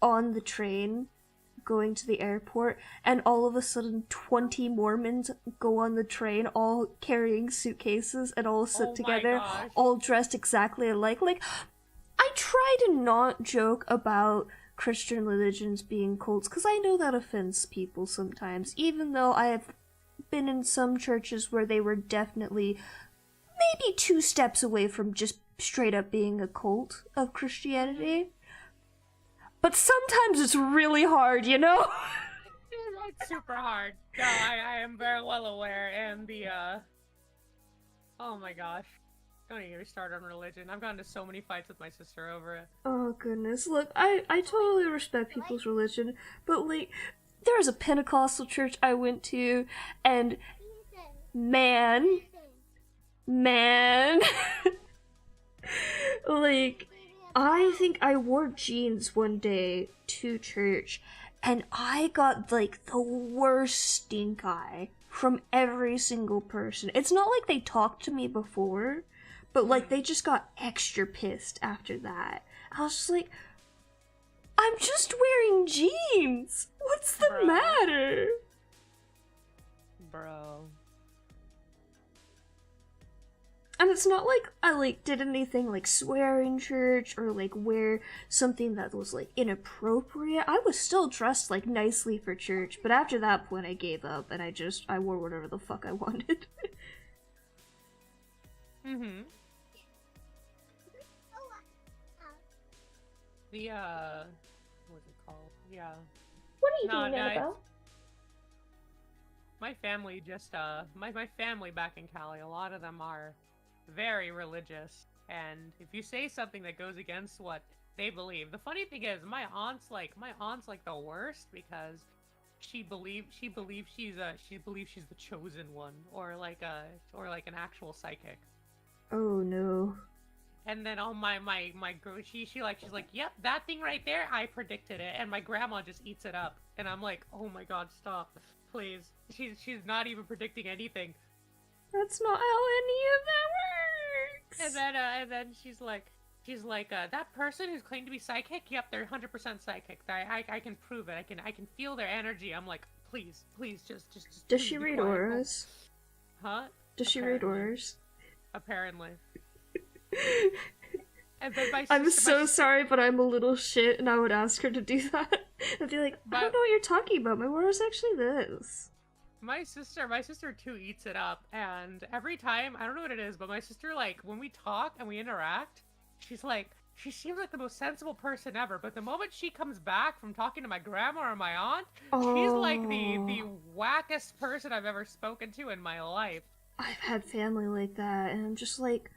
on the train going to the airport and all of a sudden 20 Mormons go on the train all carrying suitcases and all sit together, all dressed exactly alike. Like, I try to not joke about Christian religions being cults because I know that offends people sometimes, even though I have been in some churches where they were definitely maybe 2 steps away from just straight up being a cult of Christianity. But sometimes it's really hard, you know? It's super hard. No, I am very well aware, and oh my gosh. Don't even get me started on religion. I've gotten into so many fights with my sister over it. Oh goodness, look, I totally respect people's religion, but like, there was a Pentecostal church I went to, and man, like, I think I wore jeans one day to church, and I got, like, the worst stink eye from every single person. It's not like they talked to me before, but, like, they just got extra pissed after that. I was just like, I'm just wearing jeans! What's the matter? Bro. And it's not like I, like, did anything, like, swear in church or, like, wear something that was, like, inappropriate. I was still dressed, like, nicely for church, but after that point I gave up and I wore whatever the fuck I wanted. What's it called? Yeah. What are you doing, Annabelle? My family just, my family back in Cali, a lot of them are very religious, and if you say something that goes against what they believe, the funny thing is, my aunt's like the worst because she believes she's the chosen one, or like an actual psychic. Oh no. And then she's like, yep, that thing right there, I predicted it, and my grandma just eats it up, and I'm like, oh my god, stop, please. She's not even predicting anything. That's not how any of that works. And then she's like, that person who's claimed to be psychic, yep, they're 100% psychic. I can prove it. I can feel their energy. I'm like, please, just. Does she read auras? Huh? Does she read auras? Apparently. And then I'm so sorry, but I'm a little shit, and I would ask her to do that. I'd be like, I don't know what you're talking about. My aura's actually this. My sister too eats it up, and every time, I don't know what it is, but my sister, like, when we talk and we interact, she's like, she seems like the most sensible person ever, but the moment she comes back from talking to my grandma or my aunt, she's like the wackest person I've ever spoken to in my life. I've had family like that, and I'm just like,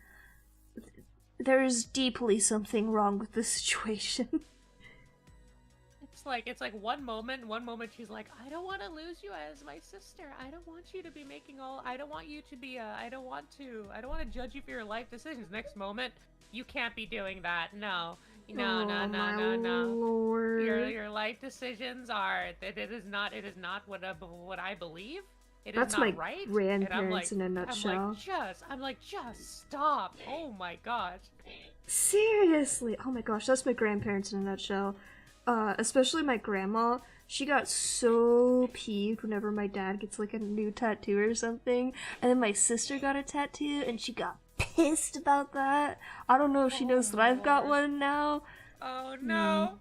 there's deeply something wrong with this situation. It's like one moment she's like, I don't want to lose you as my sister. I don't want you to be making I don't want you to be I don't want to judge you for your life decisions. Next moment, you can't be doing that. No. Lord. Your life decisions are it is not what I believe. It That's is not my right. grandparents in a nutshell. I'm like, just stop. Oh my gosh. Seriously. Oh my gosh, that's my grandparents in a nutshell. Especially my grandma. She got so peeved whenever my dad gets like a new tattoo or something. And then my sister got a tattoo and she got pissed about that. I don't know if she knows that I've got one now. Oh no.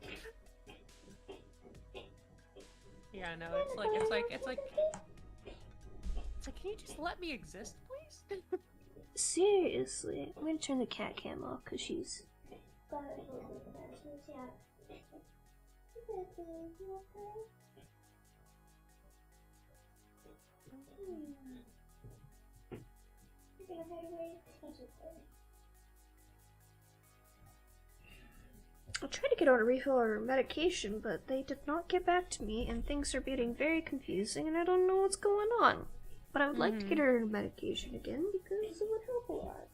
Yeah, no, it's like can you just let me exist, please? Seriously. I'm gonna turn the cat cam off because she's You're gonna hide away? That's okay. I tried to get her to refill her medication, but they did not get back to me, and things are getting very confusing, and I don't know what's going on. But I would like to get her medication again, because it would help a lot.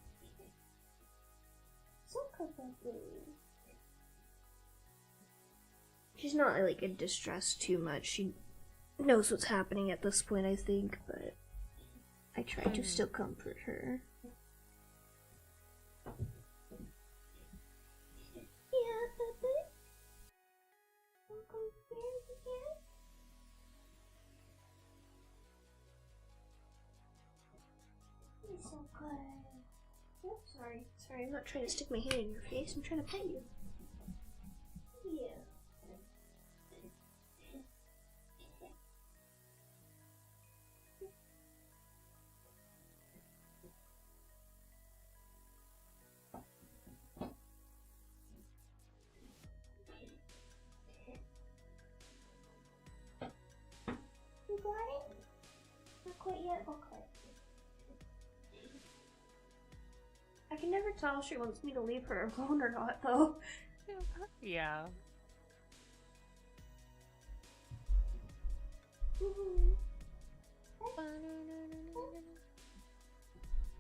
So she's not, like, in distress too much. She knows what's happening at this point, I think, but I try to still comfort her. Yeah, baby. Welcome again. It's okay. Oh, sorry. Sorry, I'm not trying to stick my hand in your face. I'm trying to pet you. Yeah. You got it? Not quite yet? Okay. I can never tell if she wants me to leave her alone or not, though. Yeah.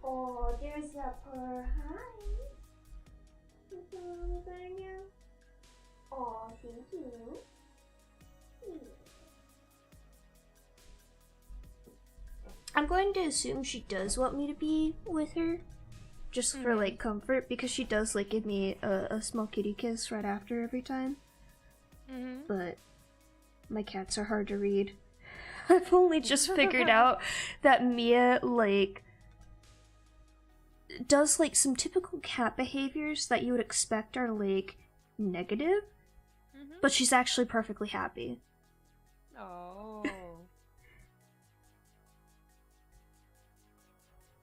Oh, there's a purr. Hi. Oh, thank you. I'm going to assume she does want me to be with her, just for, like, comfort, because she does, like, give me a small kitty kiss right after every time. But my cats are hard to read. I've only just figured out that Mia, like, does, like, some typical cat behaviors that you would expect are, like, negative, but she's actually perfectly happy. Oh.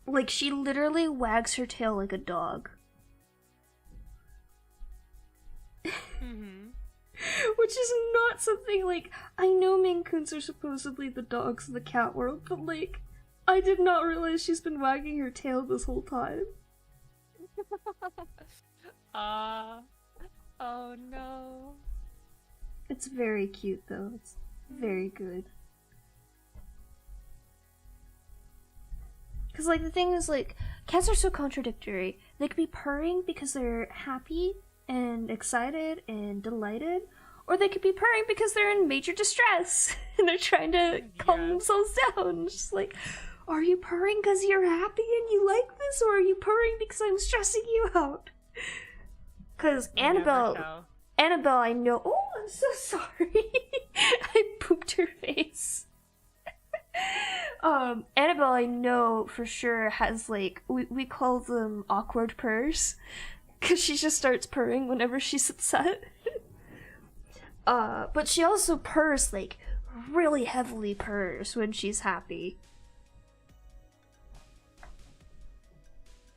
Like, she literally wags her tail like a dog. Which is not something, like, I know Maine Coons are supposedly the dogs of the cat world, but, like, I did not realize she's been wagging her tail this whole time. Oh no. It's very cute, though. It's very good. Because, like, the thing is, like, cats are so contradictory. They could be purring because they're happy and excited and delighted, or they could be purring because they're in major distress and they're trying to calm themselves down. It's just like, are you purring because you're happy and you like this, or are you purring because I'm stressing you out? Because Annabelle, I know. Oh, I'm so sorry. I pooped her face. Annabelle, I know for sure has, like, we call them awkward purrs, because she just starts purring whenever she's upset. But she also purrs, like, really heavily purrs when she's happy.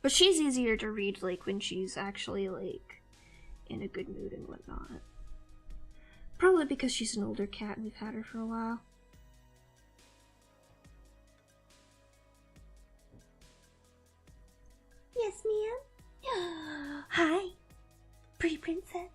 But she's easier to read, like, when she's actually, like, in a good mood and whatnot. Probably because she's an older cat and we've had her for a while. Yes, ma'am. Hi, pretty princess.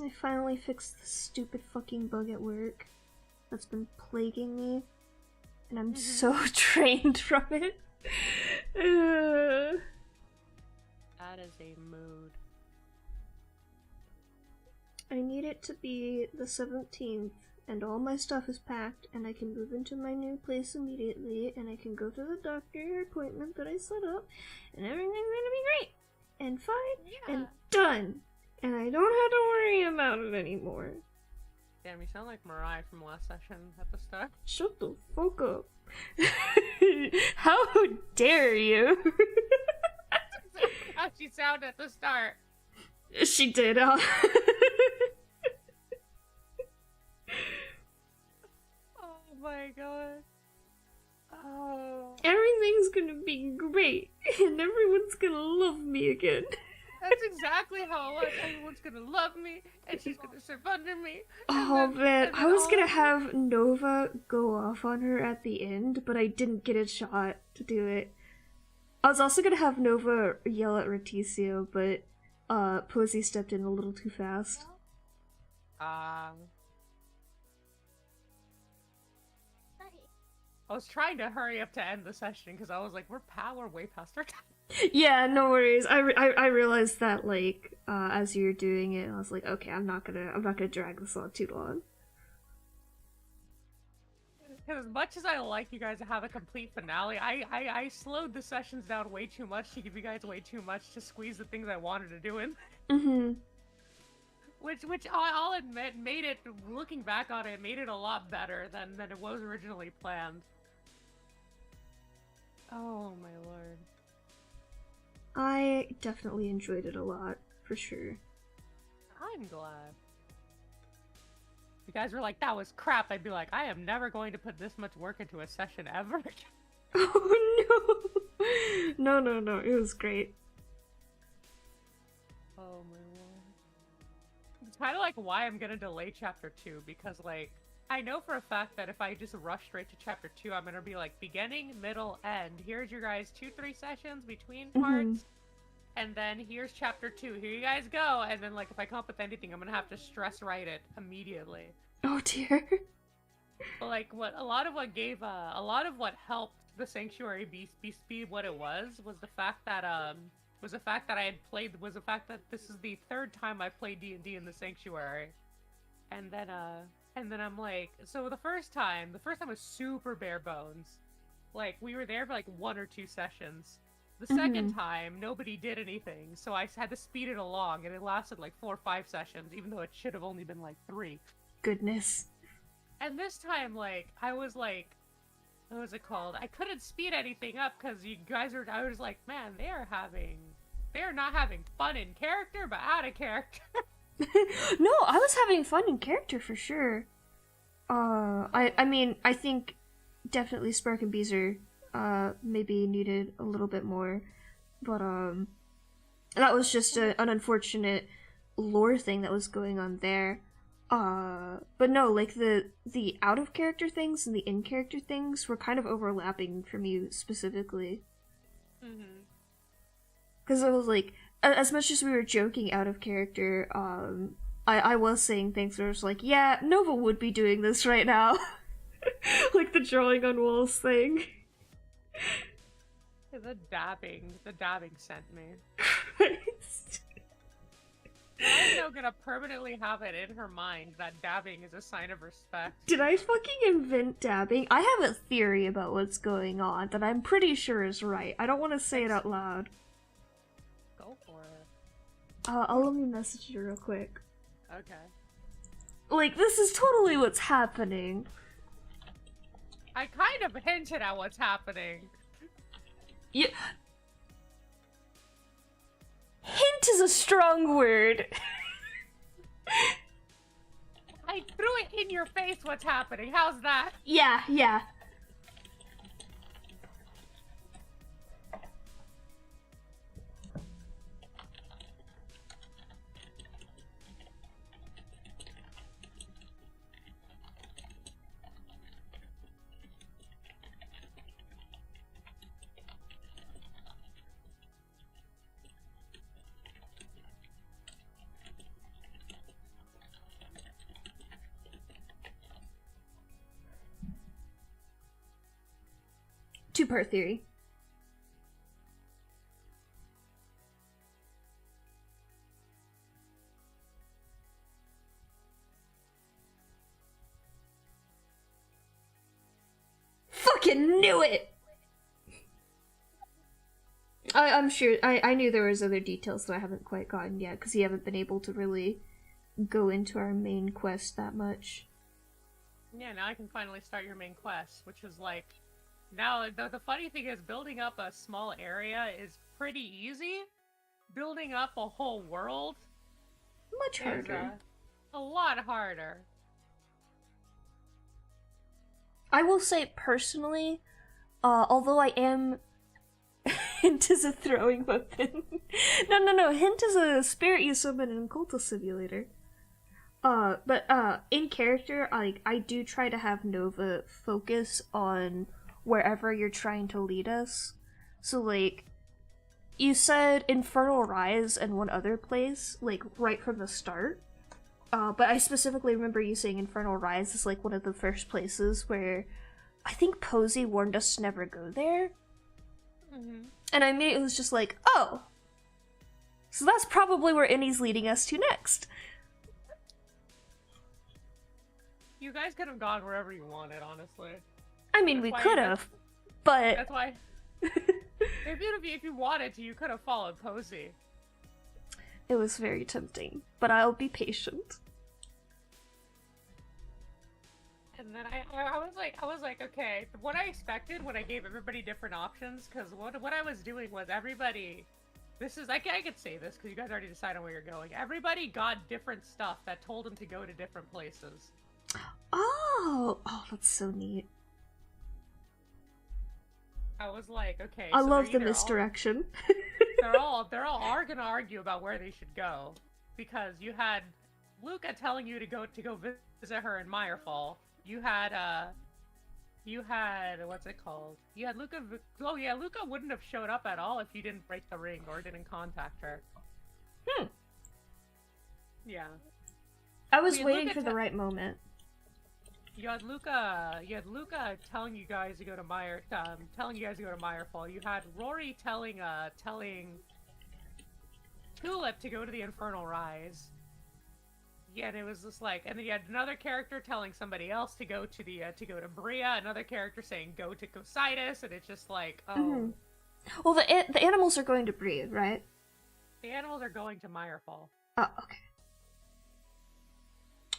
I finally fixed the stupid fucking bug at work that's been plaguing me, and I'm so drained from it. That is a mood. I need it to be the 17th, and all my stuff is packed, and I can move into my new place immediately, and I can go to the doctor appointment that I set up, and everything's gonna be great, and fine, and done, and I don't have to worry about it anymore. Damn, you sound like Mariah from last session at the start. Shut the fuck up. How dare you? How she sounded at the start. She did, huh? Oh my god. Oh everything's gonna be great, and everyone's gonna love me again. That's exactly how it was. Everyone's gonna love me, and she's gonna serve under me. Oh man, I was gonna have Nova go off on her at the end, but I didn't get a shot to do it. I was also gonna have Nova yell at Reticio, but Posey stepped in a little too fast. I was trying to hurry up to end the session because I was like, we're way past our time. Yeah, no worries. I realized that like as you were doing it, I was like, okay, I'm not gonna drag this on too long. As much as I like you guys to have a complete finale, I slowed the sessions down way too much to give you guys way too much to squeeze the things I wanted to do in. Mm-hmm. Which I'll admit made it, looking back on it, made it a lot better than it was originally planned. Oh my lord. I definitely enjoyed it a lot, for sure. I'm glad. If you guys were like, that was crap, I'd be like, I am never going to put this much work into a session ever again. Oh no! No, it was great. Oh my lord. It's kind of like why I'm gonna delay chapter 2, because like, I know for a fact that if I just rush straight to chapter 2, I'm gonna be like, beginning, middle, end. Here's your guys' 2-3 sessions between parts. And then here's chapter 2. Here you guys go. And then, like, if I come up with anything, I'm gonna have to stress write it immediately. Oh dear. But like, a lot of what helped the Sanctuary be what it was the fact that this is the third time I've played D&D in the Sanctuary, and then I'm like, so the first time was super bare bones. Like, we were there for like 1 or 2 sessions. The second time, nobody did anything, so I had to speed it along, and it lasted like 4 or 5 sessions, even though it should have only been like 3. Goodness. And this time, like, I was like, what was it called? I couldn't speed anything up because you guys were, I was like, man, they are not having fun in character, but out of character. No, I was having fun in character for sure. I mean, I think definitely Spark and Beezer maybe needed a little bit more, but that was just an unfortunate lore thing that was going on there. But no, like the out of character things and the in character things were kind of overlapping for me specifically. Because I was like, as much as we were joking out of character, I was saying things where I was like, yeah, Nova would be doing this right now. Like the drawing on walls thing. The dabbing sent me. Christ. I'm now gonna permanently have it in her mind that dabbing is a sign of respect. Did I fucking invent dabbing? I have a theory about what's going on that I'm pretty sure is right. I don't want to say it out loud. Go for it. I'll let me message you real quick. Okay. Like, this is totally what's happening. I kind of hinted at what's happening. Yeah. Hint is a strong word. I threw it in your face what's happening. How's that? Yeah. Two-part theory. Fucking knew it! I'm sure, I knew there was other details that I haven't quite gotten yet, because you haven't been able to really go into our main quest that much. Yeah, now I can finally start your main quest, which is like... Now, the funny thing is, building up a small area is pretty easy. Building up a whole world... Much harder. A lot harder. I will say, personally, although I am Hint is a throwing weapon. No. Hint is a spirit you summon in Cultist Simulator. But in character, I do try to have Nova focus on wherever you're trying to lead us. So, like, you said Infernal Rise and one other place, like, right from the start. But I specifically remember you saying Infernal Rise is, like, one of the first places where I think Posey warned us to never go there. Mm-hmm. And I immediately was just like, oh! So that's probably where Innie's leading us to next. You guys could have gone wherever you wanted, honestly. I mean, we could have, but... That's why... if you wanted to, you could have followed Posey. It was very tempting, but I'll be patient. And then I was like, okay, what I expected when I gave everybody different options, because what I was doing was everybody, this is, I could say this, because you guys already decided where you're going. Everybody got different stuff that told them to go to different places. Oh, that's so neat. I was like, okay. I so love the misdirection. They're all are gonna argue about where they should go, because you had Luca telling you to go visit her in Meyerfall. You had what's it called? You had Luca. Oh yeah, Luca wouldn't have showed up at all if you didn't break the ring or didn't contact her. Yeah. I was waiting for the right moment. You had Luca telling you guys to go to Meyerfall. You had Rory telling Tulip to go to the Infernal Rise. Yeah, and it was just like, and then you had another character telling somebody else to go to Bria, another character saying go to Cocytus, and it's just like, oh. Mm-hmm. Well, the animals are going to Bria, right? The animals are going to Meyerfall. Oh, okay.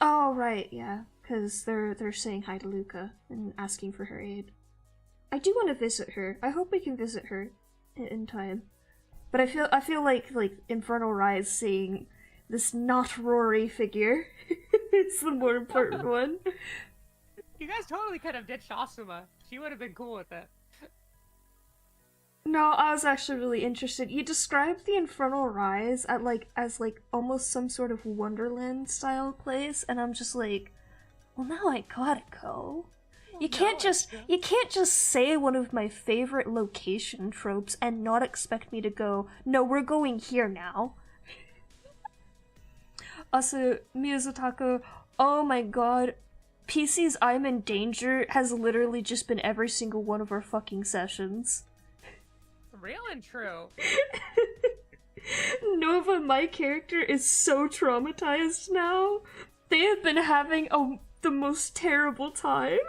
Oh, right, yeah. Because they're saying hi to Luca and asking for her aid. I do want to visit her. I hope we can visit her in time. But I feel like Infernal Rise seeing this not Rory figure is the more important one. You guys totally could have ditched Asuma. She would have been cool with it. No, I was actually really interested. You described the Infernal Rise as almost some sort of Wonderland style place, and I'm just like, well, now I gotta go. You can't just say one of my favorite location tropes and not expect me to go, no, we're going here now. Also, Miyazutaka, oh my god, PC's I'm in Danger has literally just been every single one of our fucking sessions. Real and true. Nova, my character, is so traumatized now. They have been having the most terrible time.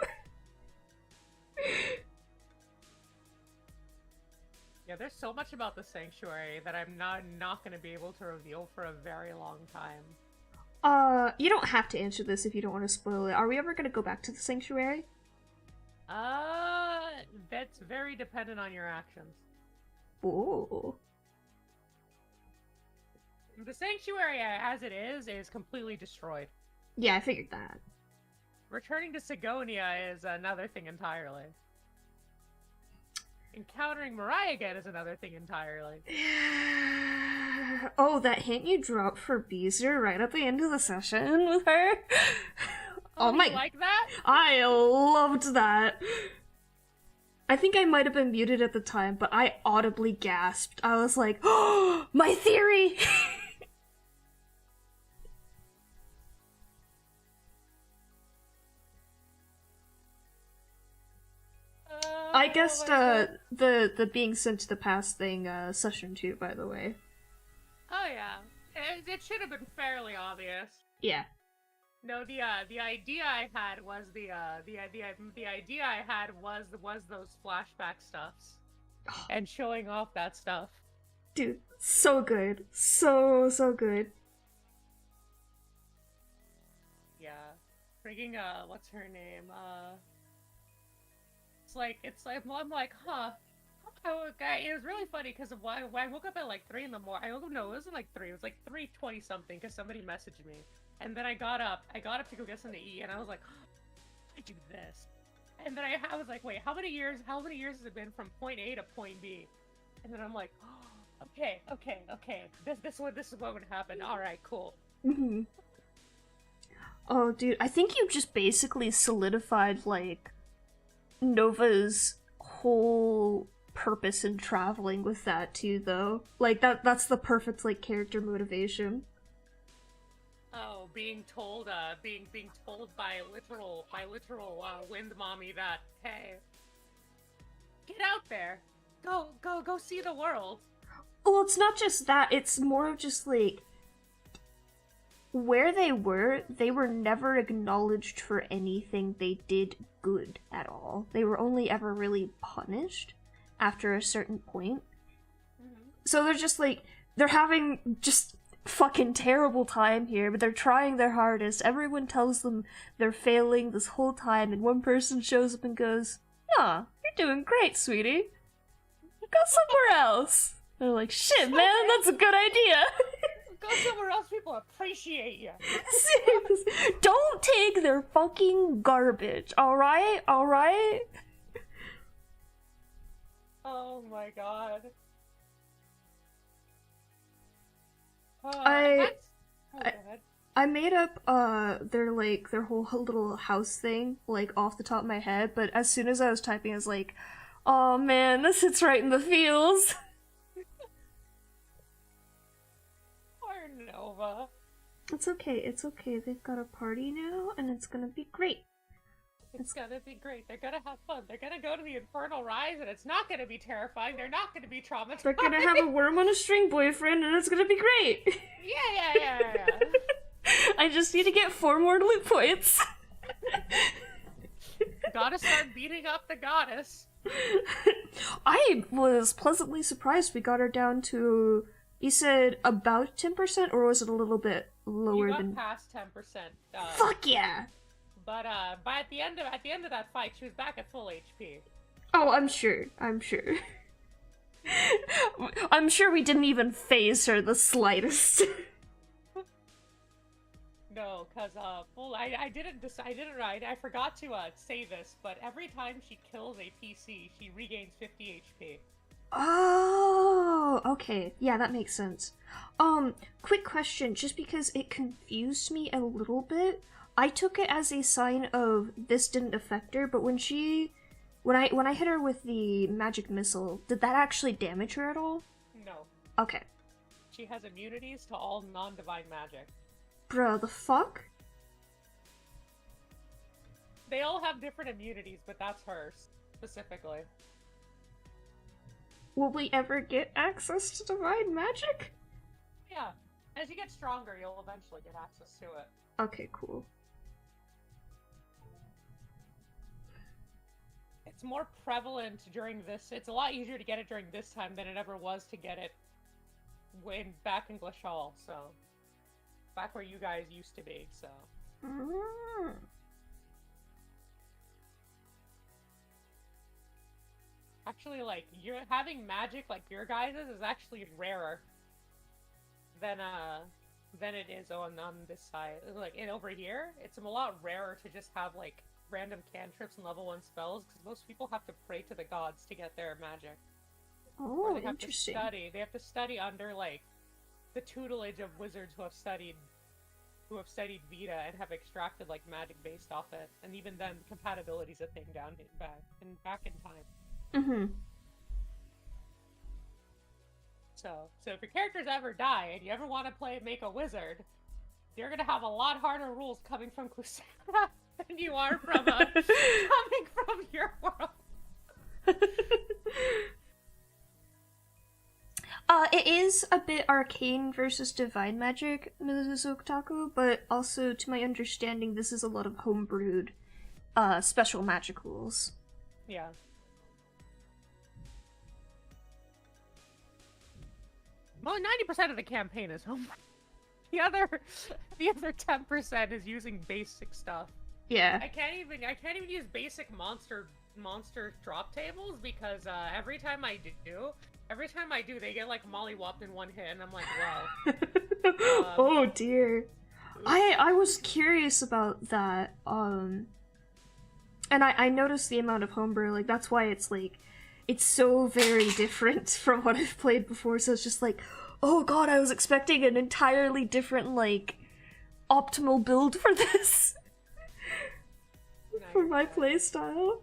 Yeah, there's so much about the Sanctuary that I'm not gonna be able to reveal for a very long time. You don't have to answer this if you don't want to spoil it. Are we ever gonna go back to the Sanctuary? That's very dependent on your actions. Ooh. The Sanctuary, as it is completely destroyed. Yeah, I figured that. Returning to Sigonia is another thing entirely. Encountering Mariah again is another thing entirely. Oh, that hint you dropped for Beezer right at the end of the session with her? Oh my! You like that? I loved that. I think I might have been muted at the time, but I audibly gasped. I was like, oh, my theory! I guessed the being sent to the past thing, session 2, by the way. Oh yeah. It should have been fairly obvious. Yeah. No, the idea I had was the idea I had was those flashback stuffs. And showing off that stuff. Dude, so good. So good. Yeah. Freaking, what's her name? It's like, I'm like, huh. It was really funny because when I woke up at like 3 in the morning. No, it wasn't like 3. It was like 3:20 something because somebody messaged me. And then I got up to go get something to eat, and I was like, I do this. And then I was like, wait, how many years has it been from point A to point B? And then I'm like, oh, okay. This is what would happen. All right, cool. Mm-hmm. Oh, dude, I think you just basically solidified, like, Nova's whole purpose in traveling with that, too, though. Like, that's the perfect, like, character motivation. Oh, being told by literal wind mommy that, hey, get out there, go see the world. Well, it's not just that, it's more of just, like, where they were never acknowledged for anything they did good at all. They were only ever really punished after a certain point. Mm-hmm. So they're just like, they're having just fucking terrible time here, but they're trying their hardest. Everyone tells them they're failing this whole time, and one person shows up and goes, "Nah, you're doing great, sweetie. Go somewhere else." They're like, "Shit, man, that's a good idea." Go somewhere else, people appreciate you. Don't take their fucking garbage, alright? Alright? Oh my god. I made up their whole little house thing, like, off the top of my head, but as soon as I was typing, I was like, oh man, this hits right in the feels. Nova. It's okay. They've got a party now, and it's gonna be great. It's gonna be great. They're gonna have fun. They're gonna go to the Infernal Rise, and it's not gonna be terrifying. They're not gonna be traumatized. They're gonna have a worm on a string boyfriend, and it's gonna be great. Yeah. I just need to get 4 more loot points. Gotta start beating up the goddess. I was pleasantly surprised we got her down to... You said about 10%, or was it a little bit lower you got than... past 10%. Fuck yeah! But at the end of that fight, she was back at full HP. Oh, I'm sure. I'm sure we didn't even phase her the slightest. No, cause I forgot to say this, but every time she kills a PC, she regains 50 HP. Oh, okay. Yeah, that makes sense. Quick question, just because it confused me a little bit. I took it as a sign of this didn't affect her, but when I hit her with the magic missile, did that actually damage her at all? No. Okay. She has immunities to all non-divine magic. Bruh, the fuck? They all have different immunities, but that's hers, specifically. Will we ever get access to divine magic? Yeah. As you get stronger, you'll eventually get access to it. Okay, cool. It's more prevalent during this. It's a lot easier to get it during this time than it ever was to get it back in Glashal, so... Back where you guys used to be, so... Mm. Actually, like, you're having magic like your guys' is actually rarer than it is on this side. Like, over here, it's a lot rarer to just have, like, random cantrips and level 1 spells, because most people have to pray to the gods to get their magic. Oh, or they have interesting. They have to study under, like, the tutelage of wizards who have studied Vita and have extracted, like, magic based off it. And even then, compatibility's a thing back in time. Mm-hmm. So if your characters ever die and you ever want to make a wizard, you're gonna have a lot harder rules coming from Clusara than you are from coming from your world. It is a bit arcane versus divine magic, Mrs. Oktaku, but also, to my understanding, this is a lot of homebrewed, special magic rules. Yeah. Well, 90% of the campaign is home. The other 10% is using basic stuff. Yeah. I can't even use basic monster drop tables because every time I do, they get like mollywopped in one hit, and I'm like, wow. Oh dear. I was curious about that. And I noticed the amount of homebrew. Like, that's why it's like, it's so very different from what I've played before, so it's just like, oh god, I was expecting an entirely different, like, optimal build for this. For my playstyle.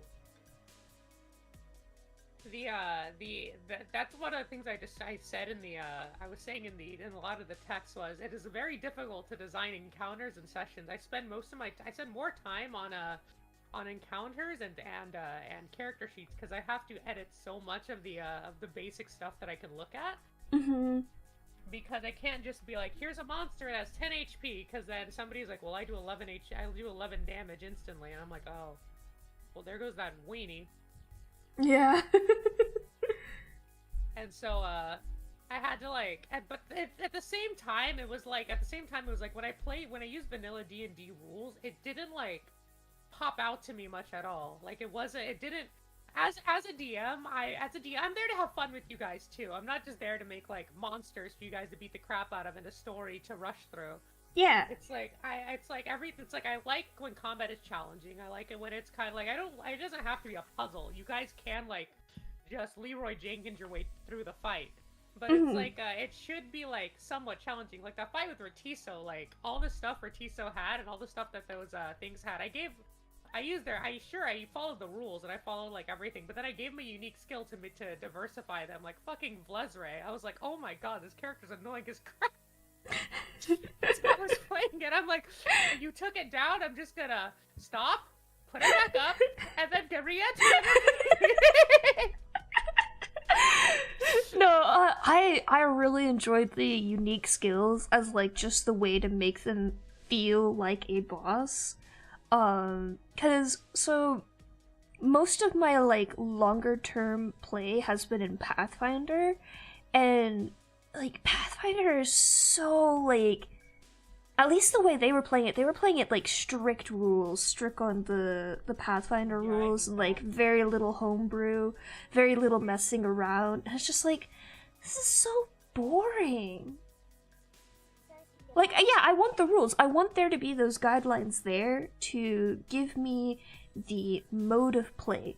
That's one of the things I said in the I was saying in a lot of the text was it is very difficult to design encounters and sessions. I spend more time on encounters and character sheets because I have to edit so much of the basic stuff that I can look at. Mm-hmm. Because I can't just be like, here's a monster that has 10 HP, because then somebody's like, well, I do 11 damage instantly, and I'm like, oh, well, there goes that weenie. Yeah. And so, I had to, like, but at the same time, it was like, when I used vanilla D&D rules, it didn't, like, pop out to me much at all. Like, it didn't, as a DM, I'm there to have fun with you guys too. I'm not just there to make like monsters for you guys to beat the crap out of and a story to rush through. Yeah. It's like I like when combat is challenging. I like it when it's kind of like it doesn't have to be a puzzle. You guys can like just Leroy Jenkins your way through the fight. But it's like it should be like somewhat challenging. Like that fight with Retiso, like all the stuff Retiso had and all the stuff that those things had. I followed the rules and I followed like everything, but then I gave him a unique skill to diversify them, like fucking Blezre. I was like, oh my god, this character's annoying as crap. So I was playing it, I'm like, you took it down, I'm just gonna stop, put it back up, and then re-enter it. No, I really enjoyed the unique skills as like just the way to make them feel like a boss. Cause, so, most of my, like, longer-term play has been in Pathfinder, and, like, Pathfinder is so, like, at least the way they were playing it, like, strict rules, strict on the Pathfinder rules, and, like, very little homebrew, very little messing around, and it's just like, this is so boring. Like, yeah, I want the rules. I want there to be those guidelines there to give me the mode of play.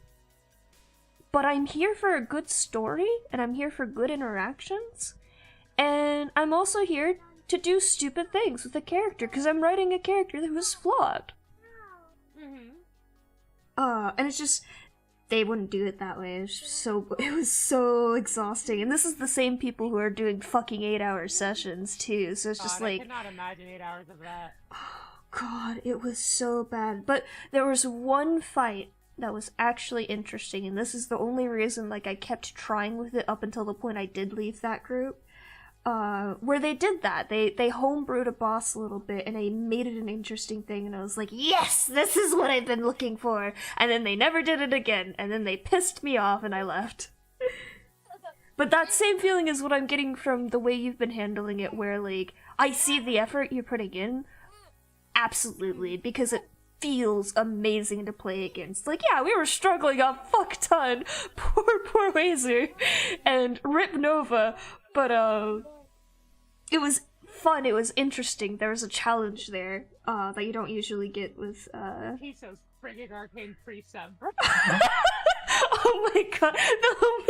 But I'm here for a good story, and I'm here for good interactions, and I'm also here to do stupid things with a character, because I'm writing a character that was flawed. Mm-hmm. And it's just, they wouldn't do it that way. It was so exhausting. And this is the same people who are doing fucking 8-hour sessions too. So it's just like, I cannot imagine 8 hours of that. Oh god, it was so bad. But there was one fight that was actually interesting, and this is the only reason like I kept trying with it up until the point I did leave that group. Where they did that. They homebrewed a boss a little bit, and they made it an interesting thing, and I was like, yes, this is what I've been looking for! And then they never did it again, and then they pissed me off, and I left. But that same feeling is what I'm getting from the way you've been handling it, where, like, I see the effort you're putting in, absolutely, because it feels amazing to play against. Like, yeah, we were struggling a fuck ton, poor Wazer, and Rip Nova, but, it was fun, it was interesting, there was a challenge there, that you don't usually get with, Tiso's friggin' arcane precept. Oh my god, the moment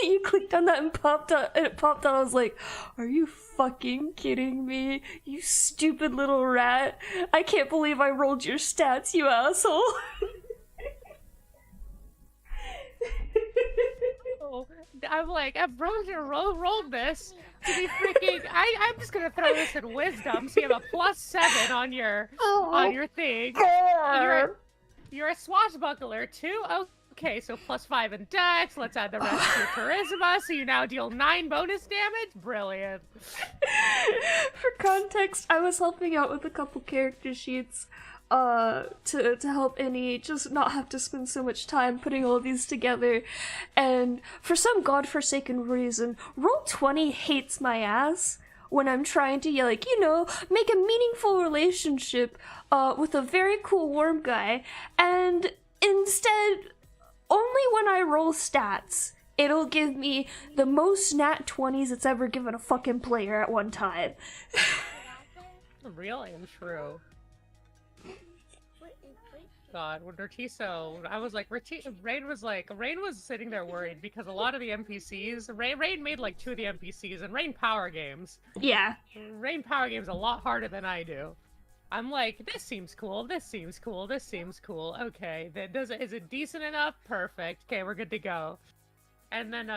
you clicked on that and it popped out, I was like, are you fucking kidding me? You stupid little rat. I can't believe I rolled your stats, you asshole. I'm like, Ambrosia rolled this to be freaking. I'm just gonna throw this in wisdom. So you have a +7 on your thing. You're a swashbuckler too. Okay, so +5 in Dex. Let's add the rest to your charisma. So you now deal 9 bonus damage. Brilliant. For context, I was helping out with a couple character sheets. To help Annie just not have to spend so much time putting all these together, and for some godforsaken reason, Roll20 hates my ass when I'm trying to, like, you know, make a meaningful relationship, with a very cool worm guy, and instead, only when I roll stats, it'll give me the most nat 20s it's ever given a fucking player at one time. Really and true. God, when Retiso, I was like, Rain was sitting there worried because a lot of the NPCs, Rain made like 2 of the NPCs, and Rain Power Games. Yeah. Rain Power Games a lot harder than I do. I'm like, this seems cool, this seems cool, this seems cool. Okay, is it decent enough? Perfect. Okay, we're good to go. And then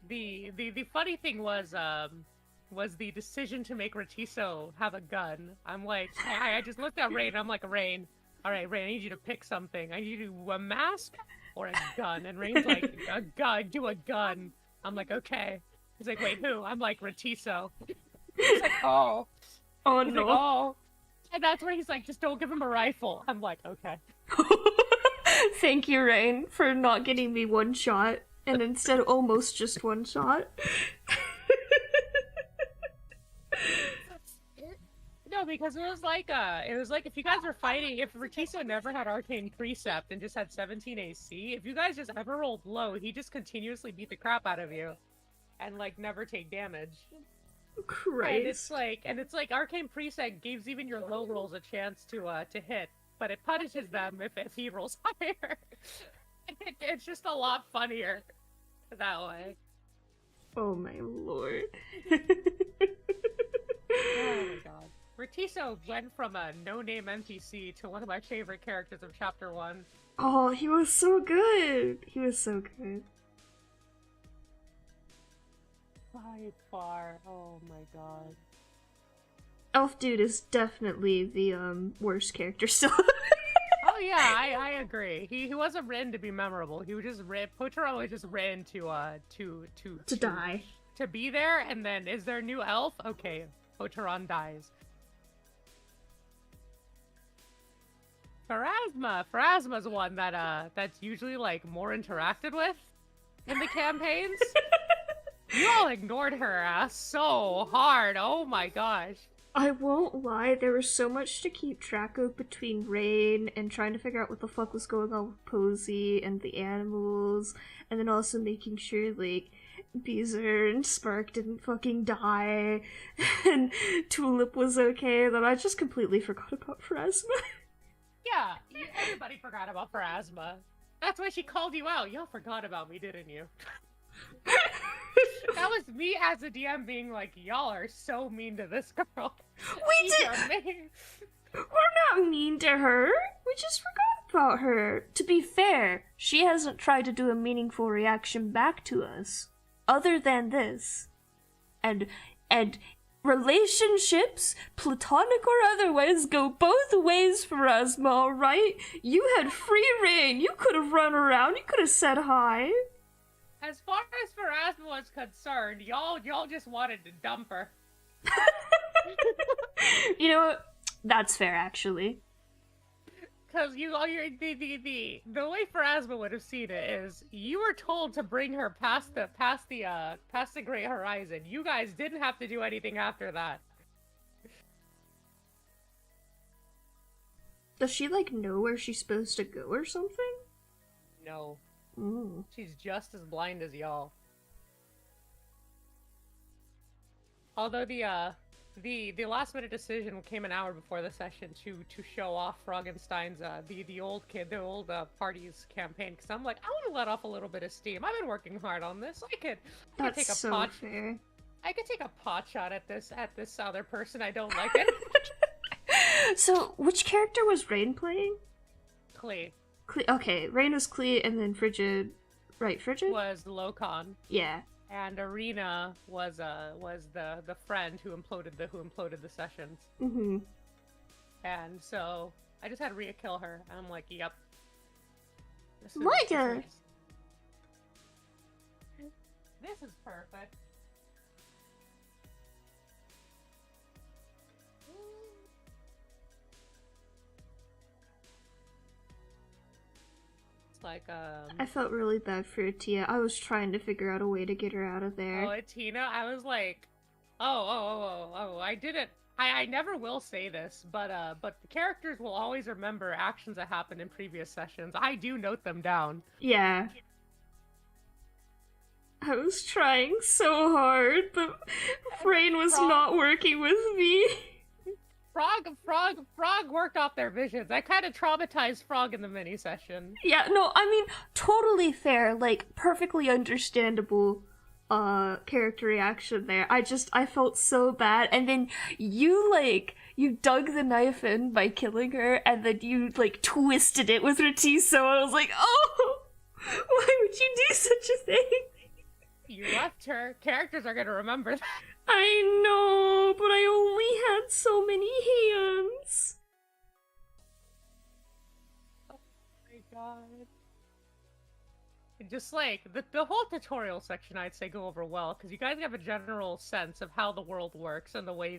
the funny thing was the decision to make Retiso have a gun. I'm like, I just looked at Rain. I'm like, Rain, all right, Rain, I need you to pick something. I need you to do a mask or a gun. And Rain's like, a gun, do a gun. I'm like, okay. He's like, wait, who? I'm like, Retiso. He's like, oh. Oh He's no. like, oh. And that's where he's like, just don't give him a rifle. I'm like, okay. Thank you, Rain, for not getting me one shot, and instead almost just one shot. No, because it was like if you guys were fighting, if Retiso never had Arcane Precept and just had 17 AC, if you guys just ever rolled low, he just continuously beat the crap out of you, and like never take damage. Christ. And it's like Arcane Precept gives even your low rolls a chance to hit, but it punishes them if he rolls higher. It's just a lot funnier that way. Oh my lord. Oh my god. Retiso went from a no-name NPC to one of my favorite characters of Chapter 1. Oh, he was so good. He was so good. By far. Oh my god. Elf Dude is definitely the worst character still. Oh yeah, I agree. He wasn't written to be memorable. He was just Pocharon was just written to die. To be there, and then is there a new elf? Okay, Pocharon dies. Pharasma's one that's usually like more interacted with in the campaigns. You all ignored her ass so hard. Oh my gosh. I won't lie, there was so much to keep track of between Rain and trying to figure out what the fuck was going on with Posey and the animals, and then also making sure, like, Beezer and Spark didn't fucking die, and Tulip was okay, that I just completely forgot about Pharasma. Yeah, everybody forgot about Pharasma. That's why she called you out. Y'all forgot about me, didn't you? That was me as a DM being like, y'all are so mean to this girl. We did. We're not mean to her. We just forgot about her. To be fair, she hasn't tried to do a meaningful reaction back to us, other than this. And relationships, platonic or otherwise, go both ways for us, alright? You had free reign. You could have run around. You could have said hi. As far as Pharasma was concerned, y'all just wanted to dump her. You know what? That's fair, actually. Because the way Pharasma would have seen it is, you were told to bring her past the Great Horizon. You guys didn't have to do anything after that. Does she, like, know where she's supposed to go or something? No. Ooh. She's just as blind as y'all. Although the last minute decision came an hour before the session to show off Froggenstein's the old party's campaign, because I'm like, I want to let off a little bit of steam. I've been working hard on this. I could take a so pot. fair. I could take a pot shot at this other person I don't like it. So, which character was Rain playing? Klee. Okay, Rain was Klee, and then Frigid, right? Frigid was Lokon. Yeah. And Arena was the friend who imploded the sessions. Mm-hmm. And so I just had Rhea kill her, and I'm like, yep. This is perfect. It's like I felt really bad for Tia. I was trying to figure out a way to get her out of there. Oh, Tina, I was like, I didn't. I never will say this, but the characters will always remember actions that happened in previous sessions. I do note them down. Yeah. I was trying so hard, but Rain was not working with me. Frog worked off their visions. I kind of traumatized Frog in the mini session. Yeah, no, I mean, totally fair, like, perfectly understandable, character reaction there. I felt so bad, and then you dug the knife in by killing her, and then you, like, twisted it with Ratiso, I was like, oh! Why would you do such a thing? You left her. Characters are gonna remember that. I know, but I only had so many hands. Oh my god. Just like, the whole tutorial section I'd say go over well, because you guys have a general sense of how the world works and the way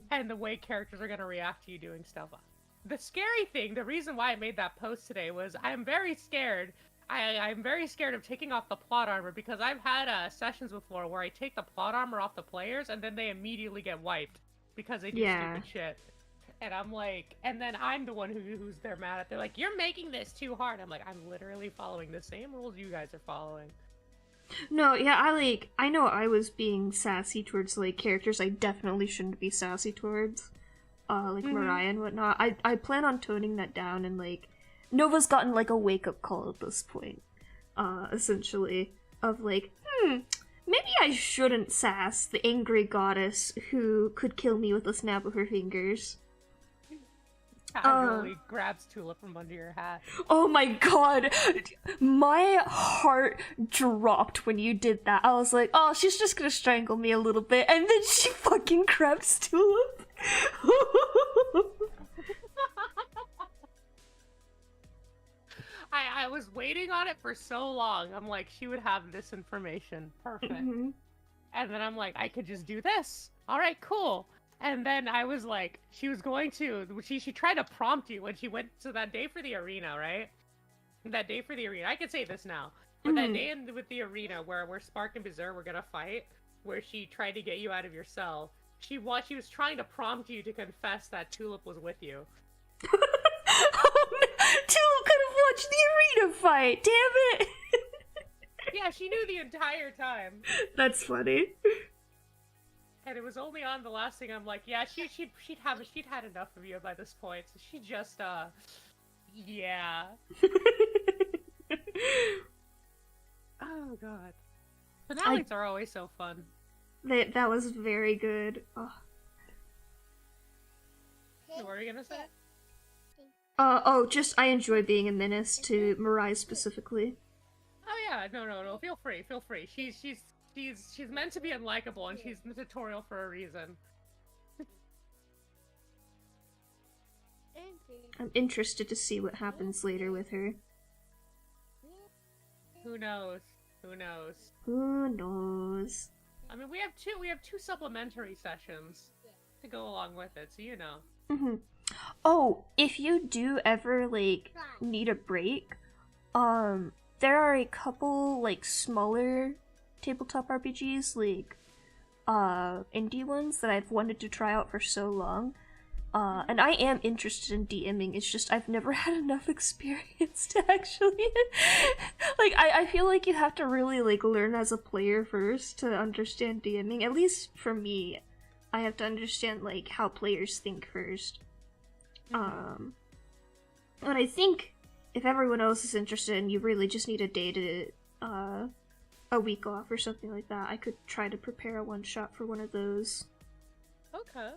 and the way characters are gonna react to you doing stuff. The scary thing, the reason why I made that post today was I'm very scared. I'm very scared of taking off the plot armor because I've had sessions before where I take the plot armor off the players and then they immediately get wiped because they do stupid shit. And I'm like, and then I'm the one who's they're mad at. They're like, you're making this too hard. I'm like, I'm literally following the same rules you guys are following. No, yeah, I know I was being sassy towards, like, characters I definitely shouldn't be sassy towards. Like Mariah and whatnot. I plan on toning that down, and, like, Nova's gotten, like, a wake-up call at this point, essentially, of, like, maybe I shouldn't sass the angry goddess who could kill me with a snap of her fingers. Casually grabs Tulip from under your hat. Oh my god! My heart dropped when you did that. I was like, oh, she's just gonna strangle me a little bit, and then she fucking grabs Tulip. I was waiting on it for so long. I'm like, she would have this information. Perfect. And then I'm like, I could just do this. Alright, cool. And then I was like, she was going to, she tried to prompt you when she went to that day for the arena, right? That day for the arena. I can say this now. But that day with the arena where Spark and Bizarre were gonna fight, where she tried to get you out of your cell, she was trying to prompt you to confess that Tulip was with you. Oh, no. Tulip could have watched the arena fight, damn it! Yeah, she knew the entire time. That's funny. And it was only on the last thing I'm like, yeah, she'd had enough of you by this point, so she just yeah. Oh god. Finales are always so fun. That was very good. Oh. What were you gonna say? Just I enjoy being a menace to Mirai specifically. Oh yeah, no, feel free. She's meant to be unlikable, and she's in the tutorial for a reason. I'm interested to see what happens later with her. Who knows? Who knows? I mean, we have two supplementary sessions to go along with it, so you know. Oh, if you do ever, like, need a break, there are a couple, like, smaller tabletop RPGs, like, indie ones that I've wanted to try out for so long. And I am interested in DMing, it's just I've never had enough experience to actually... like, I feel like you have to really, like, learn as a player first to understand DMing. At least for me, I have to understand, like, how players think first. And I think if everyone else is interested and you really just need a day to, a week off or something like that, I could try to prepare a one-shot for one of those. Okay.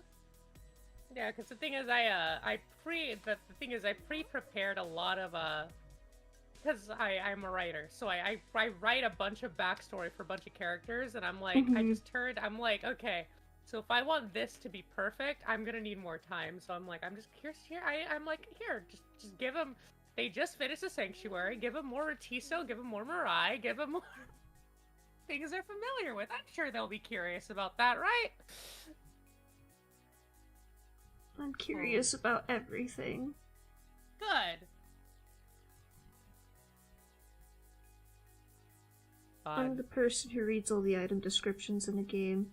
Yeah, because the thing is, I pre-prepared a lot of, because I'm a writer, so I write a bunch of backstory for a bunch of characters, and I'm like, I'm like, okay, so if I want this to be perfect, I'm gonna need more time, so I'm like, I'm like, just give them, they just finished the Sanctuary, give them more Ratiso, give them more Mirai, give them more things they're familiar with. I'm sure they'll be curious about that, right? I'm curious about everything. Good. I'm the person who reads all the item descriptions in a game.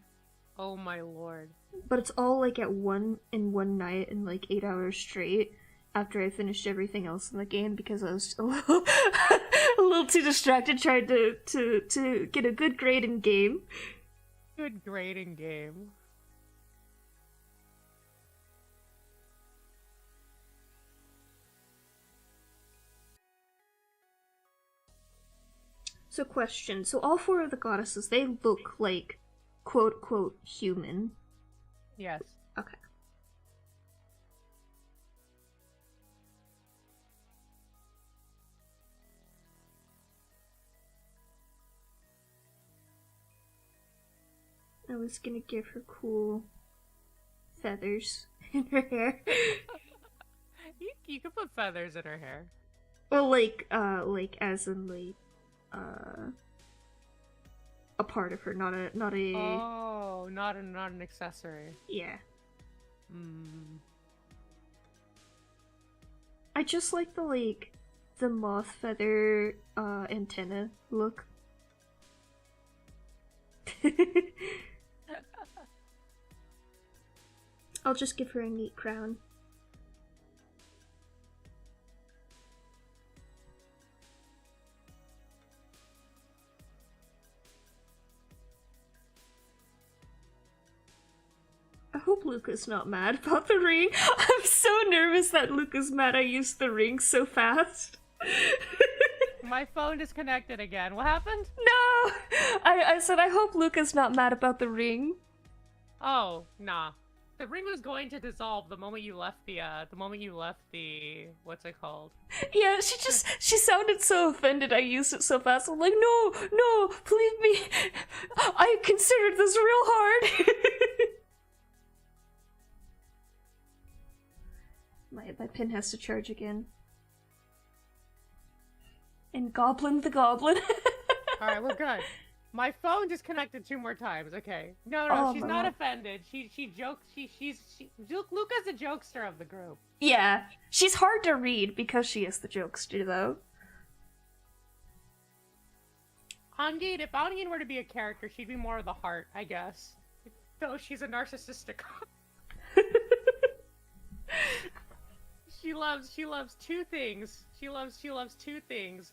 Oh my lord. But it's all like in one night in like 8 hours straight after I finished everything else in the game because I was a little too distracted trying to get a good grade in game. Good grade in game. So question, so all four of the goddesses, they look like quote-quote human. Yes. Okay. I was gonna give her cool feathers in her hair. You could put feathers in her hair. Well, like as in, like, a part of her, not a... Oh, not an accessory. Yeah. Hmm. I just like the moth feather, antenna look. I'll just give her a neat crown. I hope Luca's not mad about the ring. I'm so nervous that Luca's mad I used the ring so fast. My phone disconnected again. What happened? No! I said I hope Luca's not mad about the ring. Oh, nah. The ring was going to dissolve the moment you left the, what's it called? Yeah, she sounded so offended I used it so fast. I'm like, no, please me. I considered this real hard. My pin has to charge again. And Goblin the Goblin. Alright, we're good. My phone disconnected 2 more times. Okay. No, Oh, she's my not God. offended. She jokes. Luca's the jokester of the group. Yeah, she's hard to read because she is the jokester, though. Ongin, if Ongin were to be a character, she'd be more of the heart, I guess. Though she's a narcissistic. She loves 2 things. She loves 2 things.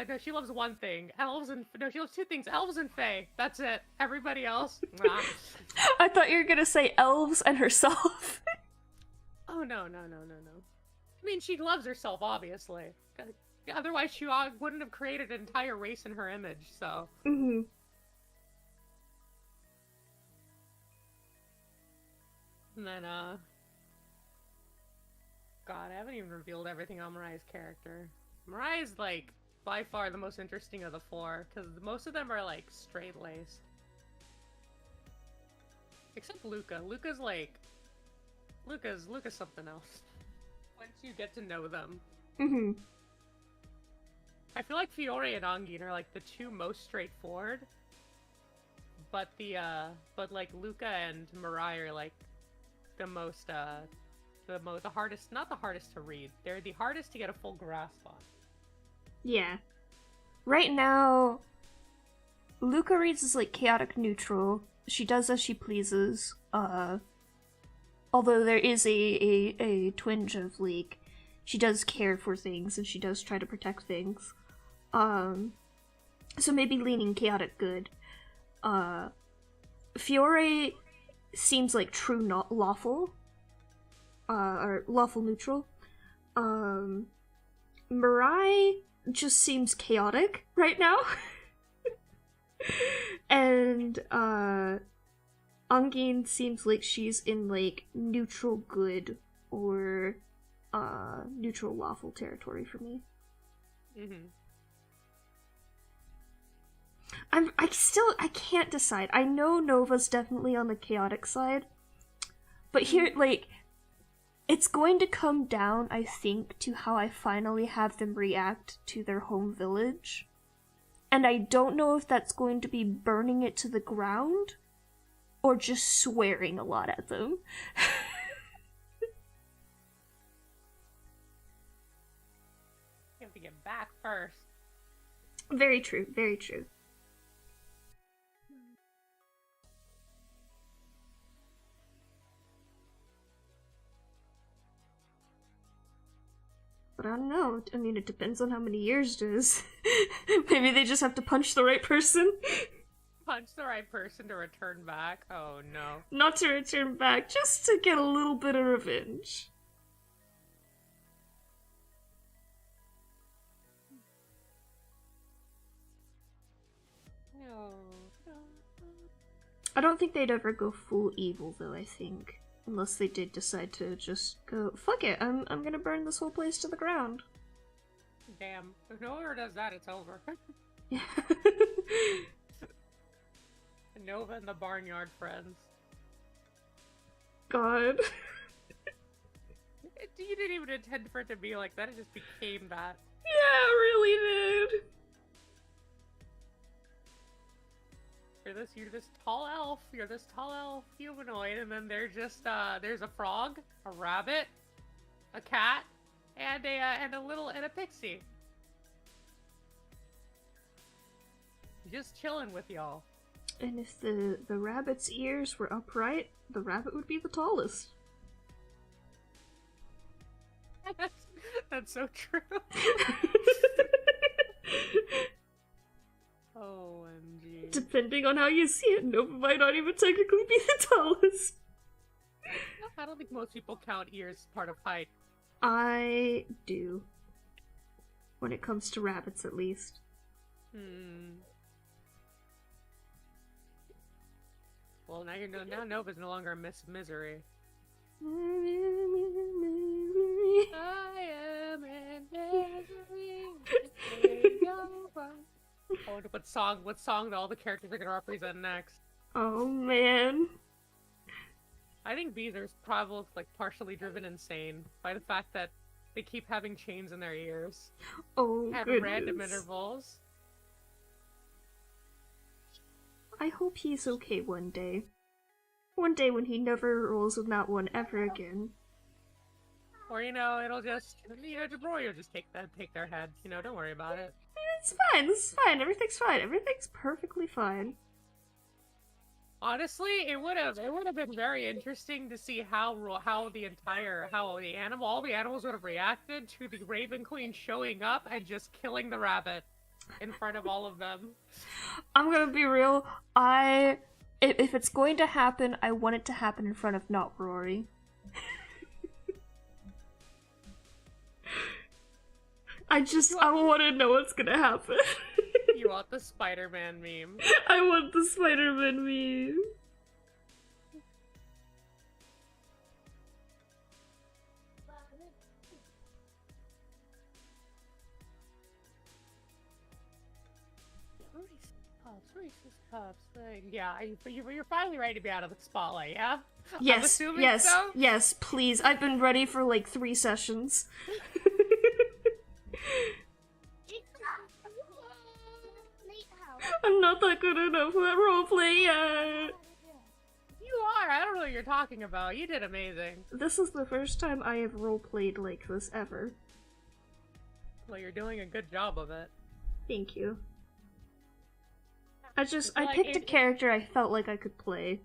No, she loves 1 thing. She loves 2 things. Elves and fae. That's it. Everybody else. Nah. I thought you were gonna say elves and herself. Oh, no. I mean, she loves herself, obviously. Otherwise, she wouldn't have created an entire race in her image, so. Mm-hmm. And then, God, I haven't even revealed everything on Mariah's character. Mariah's, like, by far the most interesting of the 4, because most of them are, like, straight-laced. Except Luca. Luca's something else. Once you get to know them. Mm-hmm. I feel like Fiore and Ongin are, like, the 2 most straightforward. But like, Luca and Mariah are, like, the most, the hardest, not the hardest to read. They're the hardest to get a full grasp on. Yeah. Right now, Luca reads as, like, chaotic neutral. She does as she pleases. Although there is a twinge of, like, she does care for things and she does try to protect things. So maybe leaning chaotic good. Fiore seems like true not lawful. Or lawful neutral. Mirai just seems chaotic right now. And Ongin seems like she's in, like, neutral good or neutral lawful territory for me. Mm-hmm. I can't decide. I know Nova's definitely on the chaotic side, but here, like, it's going to come down, I think, to how I finally have them react to their home village. And I don't know if that's going to be burning it to the ground or just swearing a lot at them. You have to get back first. Very true, very true. But I don't know. I mean, it depends on how many years it is. Maybe they just have to punch the right person. Punch the right person to return back? Oh no. Not to return back, just to get a little bit of revenge. I don't think they'd ever go full evil, though, I think. Unless they did decide to just go, fuck it, I'm gonna burn this whole place to the ground. Damn. If Nova does that, it's over. Yeah. Nova and the Barnyard Friends. God. You didn't even intend for it to be like that, it just became that. Yeah, it really did. You're this tall elf, humanoid, and then there's a frog, a rabbit, a cat, and a pixie. Just chilling with y'all. And if the rabbit's ears were upright, the rabbit would be the tallest. That's so true. OMG. Depending on how you see it, Nova might not even technically be the tallest. I don't think most people count ears as part of height. I do. When it comes to rabbits, at least. Well, now Nova's no longer a Miss Misery. I am in misery. Oh, what song all the characters are gonna represent next? Oh man. I think Beezer's probably like partially driven insane by the fact that they keep having chains in their ears. Oh, at goodness. Random intervals. I hope he's okay one day. One day when he never rolls with that one ever again. Or, it'll just, Ambrosia will just take their head. Don't worry about it. It's fine, this is fine, everything's fine, everything's perfectly fine. Honestly, it would have been very interesting to see how all the animals would have reacted to the Raven Queen showing up and just killing the rabbit in front of all of them. I'm gonna be real, if it's going to happen, I want it to happen in front of not Rory. I want to know what's gonna happen. You want the Spider-Man meme. I want the Spider-Man meme. Reese's Puffs. Yeah, you're finally ready to be out of the spotlight, yeah? Yes, I'm assuming yes, so? yes, please. I've been ready for like 3 sessions. I'm not that good enough at roleplay yet. You are. I don't know what you're talking about. You did amazing. This is the first time I have roleplayed like this ever. Well, you're doing a good job of it. Thank you. I picked a character I felt like I could play.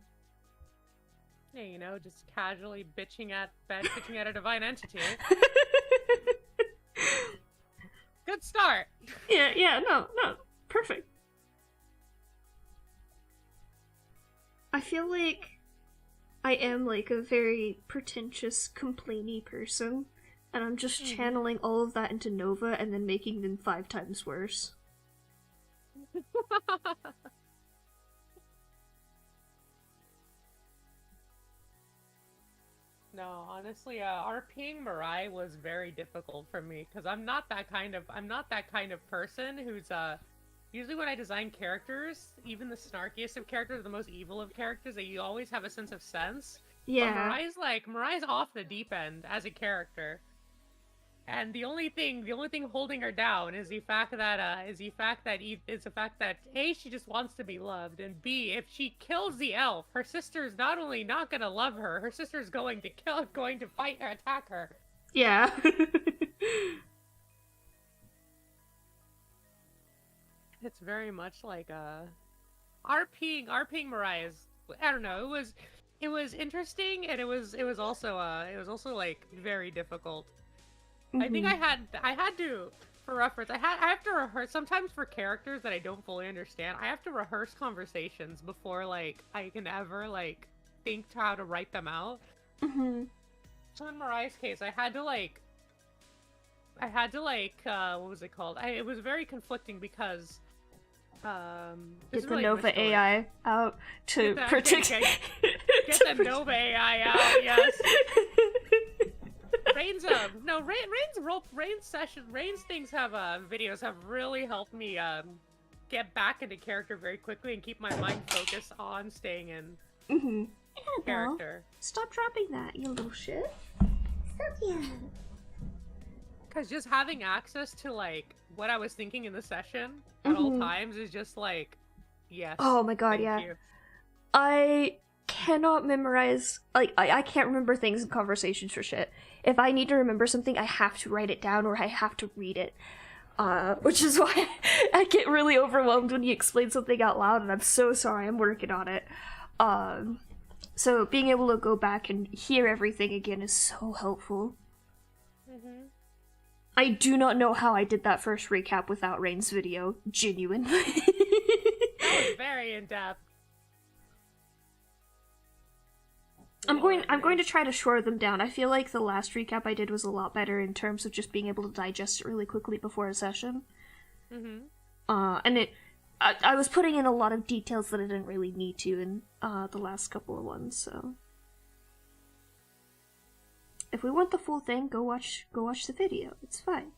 Yeah, just casually bitching at a divine entity. Good start. Yeah, no, perfect. I feel like I am like a very pretentious, complainy person, and I'm just channeling all of that into Nova and then making them 5 times worse. No, honestly, RPing Mirai was very difficult for me because I'm not that kind of person who's usually when I design characters, even the snarkiest of characters, the most evil of characters, you always have a sense of sense. Yeah. But Mirai's off the deep end as a character. And the only thing holding her down is the fact that A, she just wants to be loved, and B, if she kills the elf, her sister's not only not gonna love her, her sister's going to fight or attack her. Yeah. It's very much like RPing Mirai is, I don't know, it was interesting, and it was also like very difficult. I think I had to, for reference, I have to rehearse, sometimes for characters that I don't fully understand, I have to rehearse conversations before, like, I can ever, like, think how to write them out. Mm-hmm. So in Mirai's case, I had to, what was it called? It was very conflicting because This Get is the really Nova my story. AI out to Get protect. Get the Nova AI out, yes. Rain's Rain's things have videos have really helped me get back into character very quickly and keep my mind focused on staying in Mm-hmm. Yeah, no. character. Stop dropping that, you little shit. Stop yeah. Cause just having access to like what I was thinking in the session at all times is just like, yes. Oh my god, thank yeah. you. I cannot memorize, like, I can't remember things in conversations for shit. If I need to remember something, I have to write it down or I have to read it. Which is why I get really overwhelmed when you explain something out loud, and I'm so sorry, I'm working on it. So being able to go back and hear everything again is so helpful. Mm-hmm. I do not know how I did that first recap without Rain's video, genuinely. That was very in-depth. I'm going to try to shore them down. I feel like the last recap I did was a lot better in terms of just being able to digest it really quickly before a session. Mm-hmm. And I was putting in a lot of details that I didn't really need to in the last couple of ones, so if we want the full thing, go watch the video. It's fine.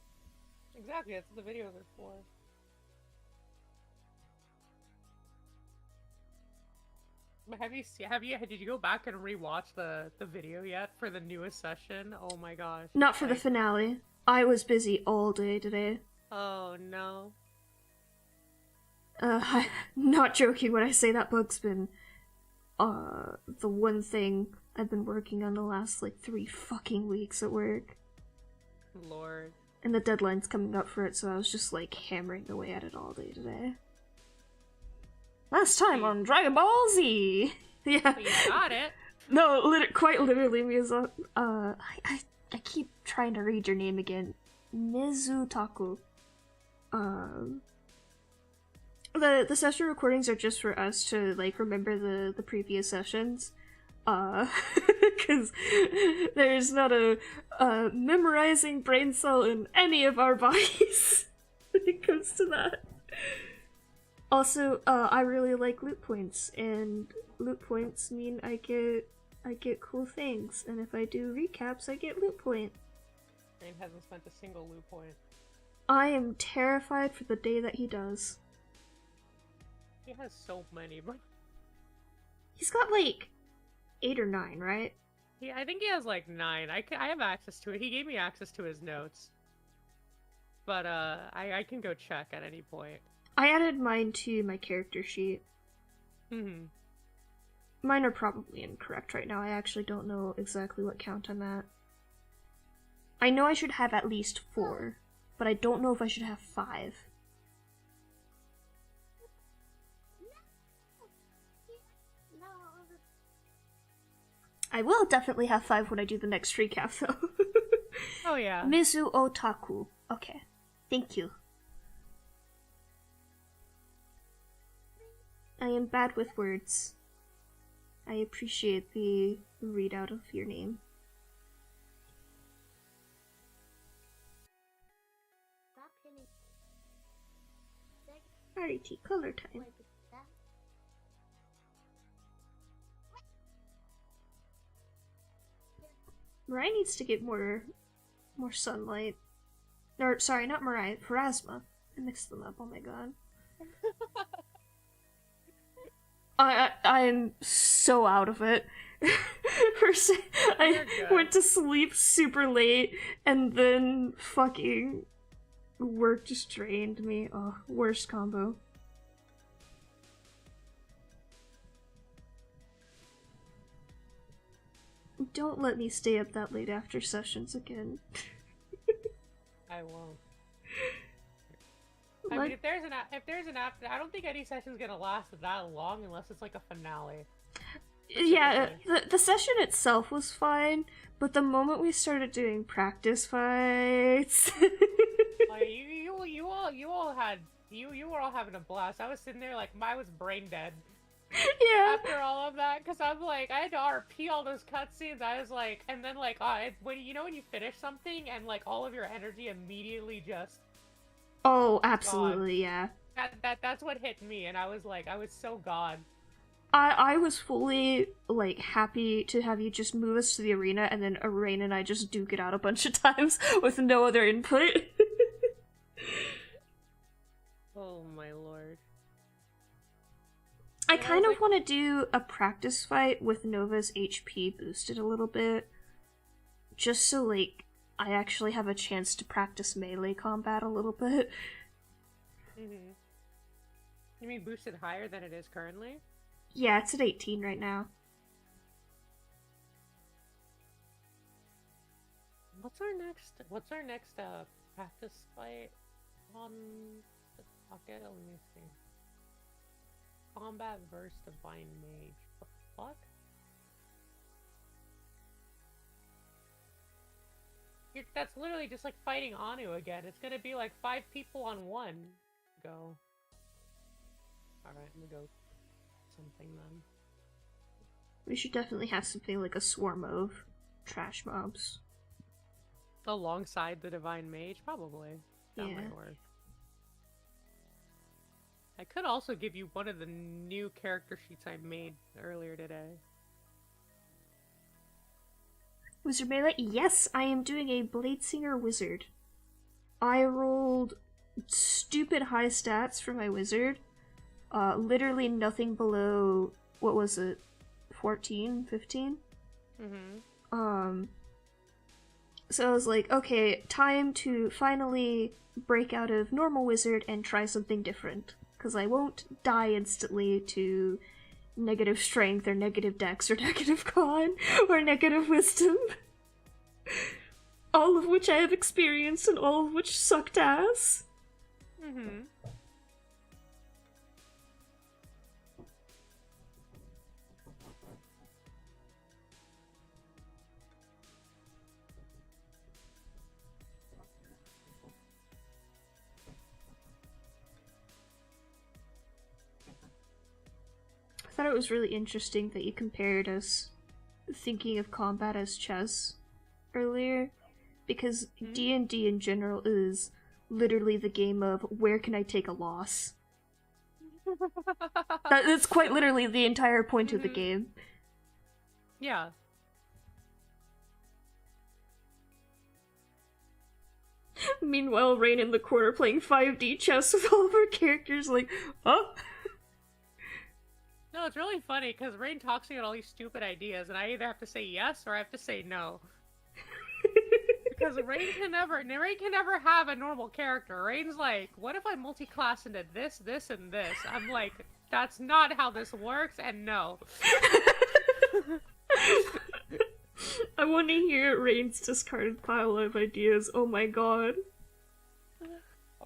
Exactly, that's what the videos are for. Did you go back and rewatch the video yet for the newest session? Oh my gosh. Not for the finale. I was busy all day today. Oh no. I'm not joking when I say that book's been the one thing I've been working on the last like 3 fucking weeks at work. Lord. And the deadline's coming up for it, so I was just like hammering away at it all day today. Last time on Dragon Ball Z! Yeah. But you got it. No, quite literally, Miyazawa. I keep trying to read your name again. Mizutaku. The session recordings are just for us to, like, remember the previous sessions. Because there's not a memorizing brain cell in any of our bodies when it comes to that. Also, I really like loot points, and loot points mean I get cool things, and if I do recaps, I get loot point. Rain hasn't spent a single loot point. I am terrified for the day that he does. He has so many, bro. He's got like 8 or 9, right? Yeah, I think he has like 9. I have access to it. He gave me access to his notes. But I can go check at any point. I added mine to my character sheet. Mm-hmm. Mine are probably incorrect right now. I actually don't know exactly what count I'm at. I know I should have at least 4, but I don't know if I should have 5. I will definitely have 5 when I do the next recap, though. Oh yeah. Mizu Otaku. Okay. Thank you. I am bad with words. I appreciate the readout of your name. Rarity, color time. Mariah needs to get more sunlight. Or, sorry, not Mariah, Pharasma. I mixed them up, oh my god. I'm so out of it. First, I went to sleep super late, and then fucking work just drained me. Oh, worst combo. Don't let me stay up that late after sessions again. I won't. I mean, if there's an after, I don't think any session's gonna last that long unless it's like a finale. Yeah, the session itself was fine, but the moment we started doing practice fights, like you were all having a blast. I was sitting there like I was brain dead. Yeah. After all of that, because I'm like, I had to RP all those cutscenes. I was like, and then like, when you finish something and like all of your energy immediately just. Oh, absolutely, yeah. That's what hit me, and I was like, I was so gone. I was fully, like, happy to have you just move us to the arena, and then Rain and I just duke it out a bunch of times with no other input. Oh my lord. I And I kind was of like- want to do a practice fight with Nova's HP boosted a little bit. Just so, like, I actually have a chance to practice melee combat a little bit. Mhm. You mean boosted higher than it is currently? Yeah, it's at 18 right now. What's our next practice fight on the pocket? Let me see. Combat versus Divine Mage. The fuck? That's literally just like fighting Anu again. It's gonna be like 5 people on one go. Alright, I'm gonna go something then. We should definitely have something like a swarm of trash mobs. Alongside the Divine Mage? Probably. That Yeah. might work. I could also give you one of the new character sheets I made earlier today. Wizard melee? Yes, I am doing a Bladesinger wizard. I rolled stupid high stats for my wizard. Literally nothing below, what was it, 14, 15? Mm-hmm. So I was like, okay, time to finally break out of normal wizard and try something different. Because I won't die instantly to negative strength or negative dex or negative con or negative wisdom. All of which I have experienced and all of which sucked ass. Mm-hmm. I thought it was really interesting that you compared us thinking of combat as chess earlier, because D&D in general is literally the game of where can I take a loss. That's quite literally the entire point of the game. Yeah. Meanwhile, Rain in the corner playing 5D chess with all of her characters like, oh. No, it's really funny because Rain talks to me about all these stupid ideas, and I either have to say yes or I have to say no. Because Rain can never have a normal character. Rain's like, what if I multi-class into this, this, and this? I'm like, that's not how this works, and no. I want to hear Rain's discarded pile of ideas. Oh my god.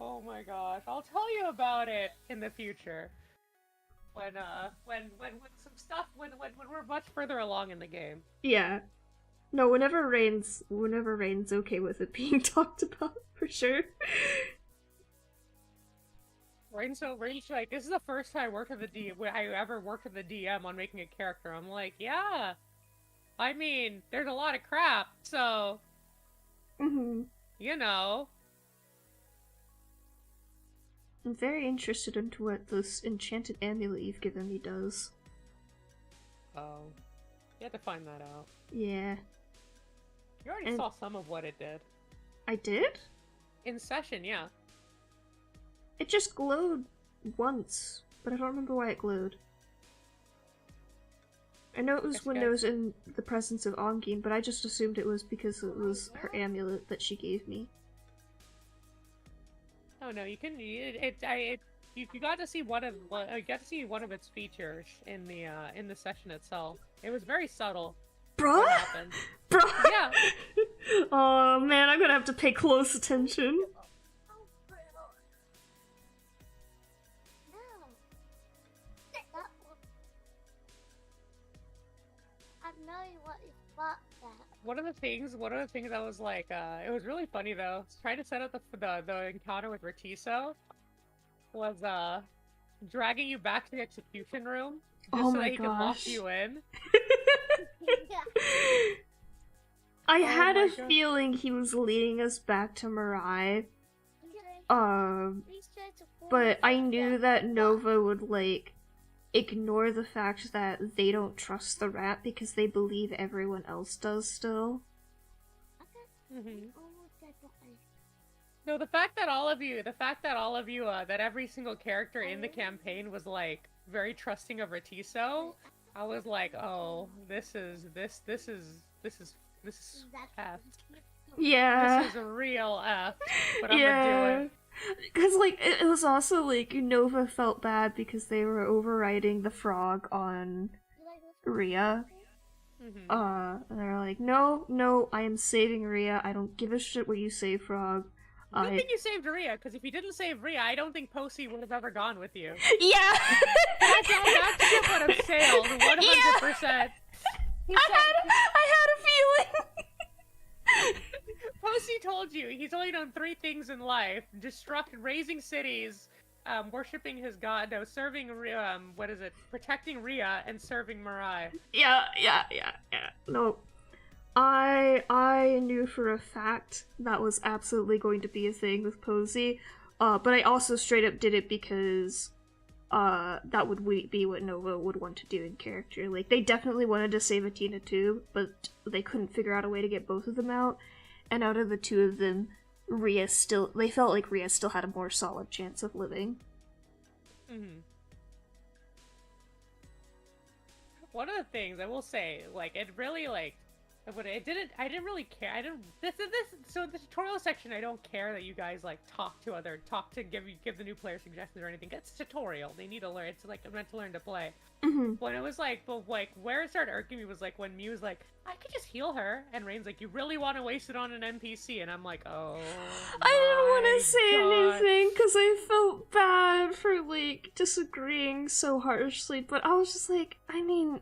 Oh my gosh, I'll tell you about it in the future. When some stuff, when we're much further along in the game. Yeah. No, whenever Rain's okay with it being talked about, for sure. Rain's like, this is the first time I ever worked with the DM on making a character. I'm like, yeah. I mean, there's a lot of crap, so you know. I'm very interested into what this enchanted amulet you've given me does. Oh. You have to find that out. Yeah. You already saw some of what it did. I did? In session, yeah. It just glowed once, but I don't remember why it glowed. I know it was when it was in the presence of Ongin, but I just assumed it was because it was her amulet that she gave me. Oh no, you can. You got to see one of its features in the session itself. It was very subtle. Bruh? What happened? Bruh? Yeah. Oh man, I'm gonna have to pay close attention. One of the things I was like, it was really funny though. Trying to set up the encounter with Retiso was dragging you back to the execution room just so that he could lock you in. I had a feeling he was leading us back to Mirai. Please try but I knew that Nova would, like, ignore the fact that they don't trust the rat because they believe everyone else does still. Mm-hmm. No, the fact that all of you, that every single character in the campaign was, like, very trusting of Ratiso, I was like, oh, this is F. Yeah. This is a real F, but I'm gonna do it. Because, like, it was also, like, Nova felt bad because they were overriding the frog on Rhea. Mm-hmm. And they're like, no, I am saving Rhea. I don't give a shit what you say, frog. Good thing you saved Rhea, because if you didn't save Rhea, I don't think Posey would have ever gone with you. Yeah! that ship would have sailed 100%. Yeah. I had a feeling! Posey told you he's only done 3 things in life: raising cities, worshipping his god, no, serving protecting Rhea, and serving Mirai. Yeah. No. I knew for a fact that was absolutely going to be a thing with Posey, but I also straight up did it because that would be what Nova would want to do in character. Like, they definitely wanted to save Athena too, but they couldn't figure out a way to get both of them out, and out of the 2 of them, they felt like Rhea still had a more solid chance of living. Mm-hmm. One of the things I will say, like, it really, like, I didn't really care. So the tutorial section, I don't care that you guys, like, give the new player suggestions or anything. It's a tutorial. They need to learn. It's, like, meant to learn to play. Mm-hmm. When it was, like, where it started irking me was, like, when Mew was like, I could just heal her, and Rain's like, you really want to waste it on an NPC? And I'm like, oh, I didn't want to say God. anything, because I felt bad for, like, disagreeing so harshly, but I was just like, I mean,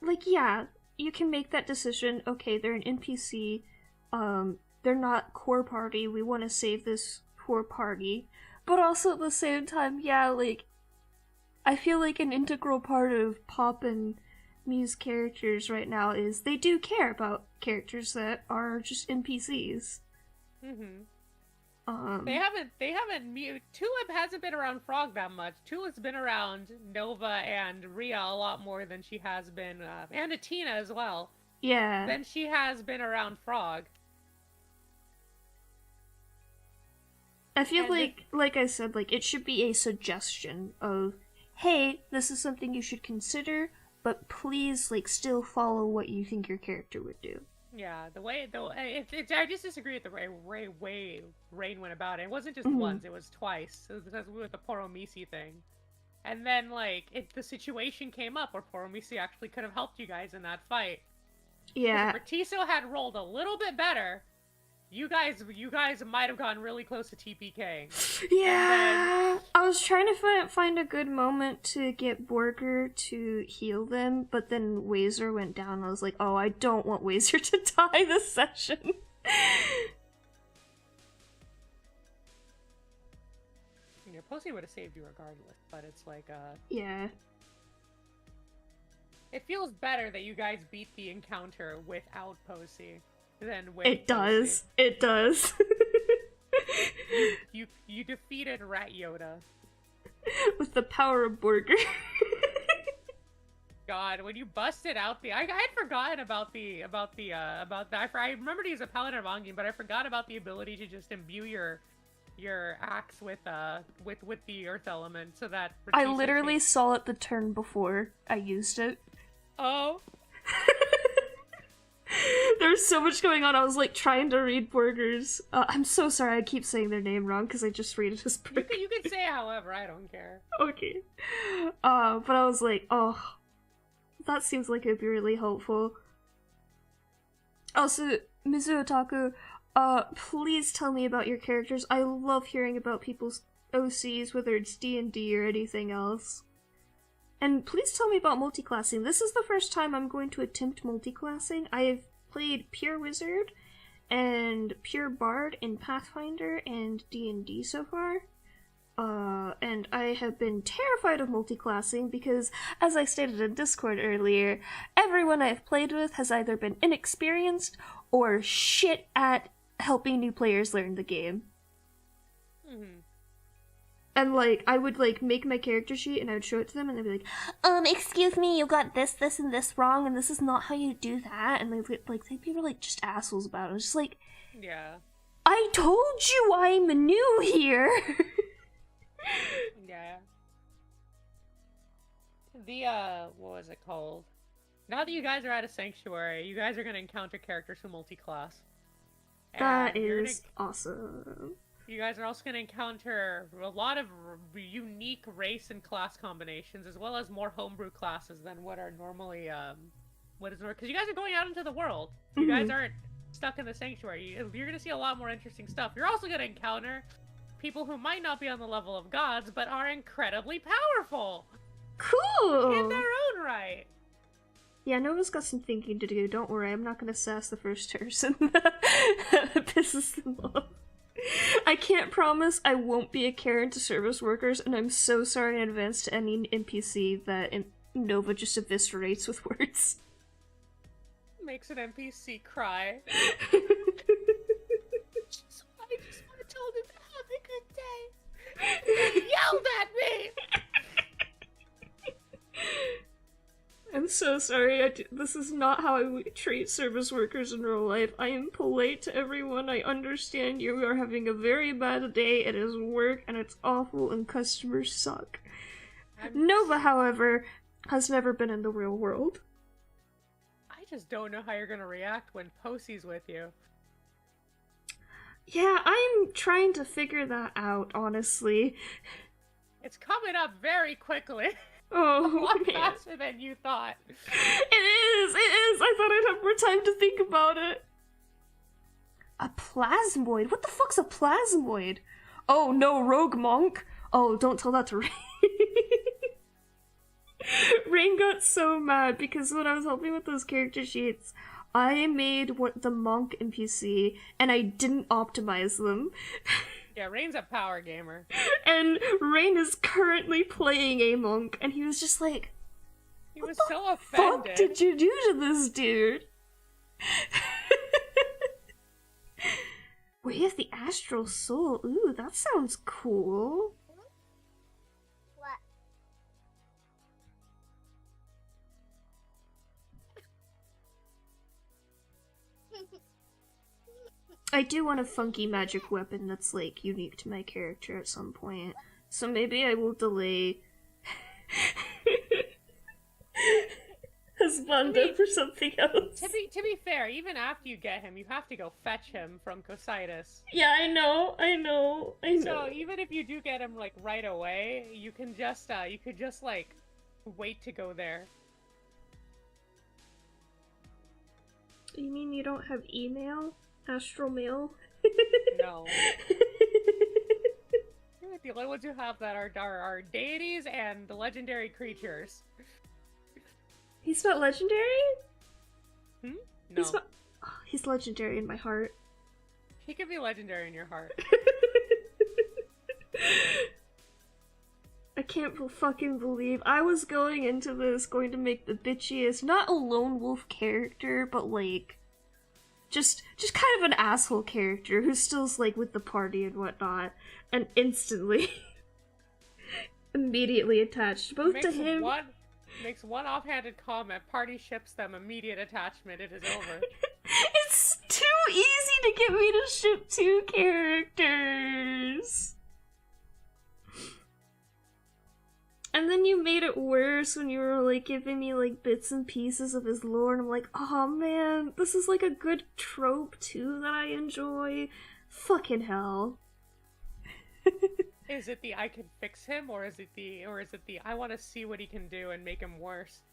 like, yeah, you can make that decision. Okay, they're an NPC. They're not core party. We want to save this core party. But also at the same time, yeah, like, I feel like an integral part of Pop and Mew's characters right now is they do care about characters that are just NPCs. Mm-hmm. They haven't Tulip hasn't been around Frog that much. Tulip's been around Nova and Rhea a lot more than she has been, and Athena as well. Yeah. Than she has been around Frog. I feel like I said, like, it should be a suggestion of, hey, this is something you should consider, but please, like, still follow what you think your character would do. Yeah, I just disagree with the way Rain went about it. It wasn't just once, it was twice. It was with the Poromisi thing. And then, like, the situation came up where Poromisi actually could have helped you guys in that fight. Yeah. If Ratiso had rolled a little bit better, you guys might have gotten really close to TPKing. Yeah, I was trying to find a good moment to get Borger to heal them, but then Wazer went down. I was like, oh, I don't want Wazer to die this session. Yeah, Posey would have saved you regardless, but it's like, yeah. It feels better that you guys beat the encounter without Posey. It does. It does. You defeated Rat Yoda with the power of Borger. God, when you busted out I had forgotten about that. I remembered he's a paladin of Angin, but I forgot about the ability to just imbue your axe with the earth element, so that I literally saw it the turn before I used it. Oh. There's so much going on. I was like trying to read Borger's. I'm so sorry. I keep saying their name wrong because I just read it as book. You can say it however. I don't care. Okay. But I was like, oh, that seems like it'd be really helpful. Also, Mizu Otaku, please tell me about your characters. I love hearing about people's OCs, whether it's D&D or anything else. And please tell me about multiclassing. This is the first time I'm going to attempt multiclassing. I've played Pure Wizard and Pure Bard in Pathfinder and D&D so far. And I have been terrified of multiclassing because, as I stated in Discord earlier, everyone I've played with has either been inexperienced or shit at helping new players learn the game. Mm-hmm. And, like, I would, like, make my character sheet and I would show it to them and they'd be like, excuse me, you got this, this, and this wrong, and this is not how you do that. And they'd be like, just assholes about it. It's just like, Yeah. I told you I'm new here! Yeah. The, what was it called? Now that you guys are at a sanctuary, you guys are gonna encounter characters who multi-class. That is awesome. You guys are also going to encounter a lot of unique race and class combinations, as well as more homebrew classes than what are normally, because you guys are going out into the world. You guys aren't stuck in the sanctuary. You're going to see a lot more interesting stuff. You're also going to encounter people who might not be on the level of gods, but are incredibly powerful. Cool! In their own right. Yeah, Nova's got some thinking to do. Don't worry, I'm not going to sass the first person that pisses them off. I can't promise I won't be a Karen to service workers, and I'm so sorry in advance to any NPC that Nova just eviscerates with words. Makes an NPC cry. I just want to tell them to have a good day. They yelled at me! I'm so sorry, this is not how I would treat service workers in real life. I am polite to everyone, I understand you are having a very bad day, it is work, and it's awful, and customers suck. Nova, however, has never been in the real world. I just don't know how you're gonna react when Posey's with you. Yeah, I'm trying to figure that out, honestly. It's coming up very quickly. Oh, a lot man. faster than you thought. It is! I thought I'd have more time to think about it. A plasmoid? What the fuck's a plasmoid? Oh no, rogue monk? Oh, don't tell that to Rain. Rain got so mad because when I was helping with those character sheets, I made the monk NPC and I didn't optimize them. Yeah, Rain's a power gamer. And Rain is currently playing a monk, and he was just like, he was so what offended. the fuck did you do to this dude? Way of the Astral Soul. Ooh, that sounds cool. What? I do want a funky magic weapon that's, like, unique to my character at some point. So maybe I will delay Husbanda for something else. To be fair, even after you get him, you have to go fetch him from Cositus. Yeah, I know. So even if you do get him, like, right away, you can just, like, wait to go there. You mean you don't have email? Astral mail? No. The only ones who have that are deities and the legendary creatures. He's not legendary? Hmm? No. He's legendary in my heart. He can be legendary in your heart. I can't fucking believe I was going into this going to make the bitchiest, not a lone wolf character, but like just kind of an asshole character who still's like with the party and whatnot, and instantly immediately attached both to him. Makes one offhanded comment, party ships them, immediate attachment, it is over. It's too easy to get me to ship two characters. And then you made it worse when you were, like, giving me, like, bits and pieces of his lore, and I'm like, oh man, this is, like, a good trope, too, that I enjoy. Fucking hell. Is it the I can fix him, or is it the I want to see what he can do and make him worse?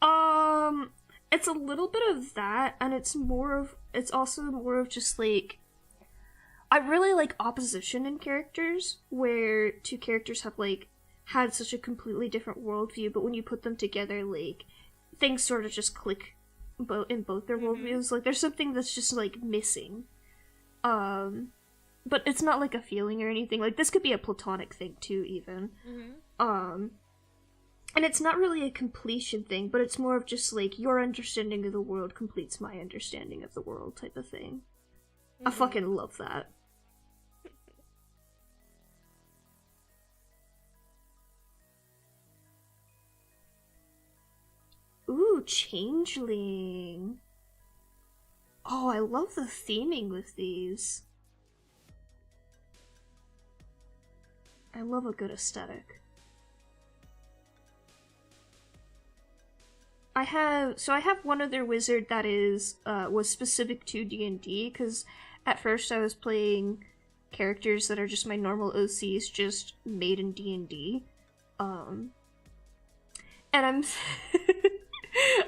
It's a little bit of that, and it's also more of just, like, I really like opposition in characters, where two characters have, like, had such a completely different worldview, but when you put them together, like, things sort of just click in both their worldviews. Like, there's something that's just, like, missing. But it's not, like, a feeling or anything. Like, this could be a platonic thing, too, even. And it's not really a completion thing, but it's more of just, like, your understanding of the world completes my understanding of the world type of thing. I fucking love that. Changeling. Oh, I love the theming with these. I love a good aesthetic. I have one other wizard that is was specific to D&D, because at first I was playing characters that are just my normal OCs, just made in D&D. And I'm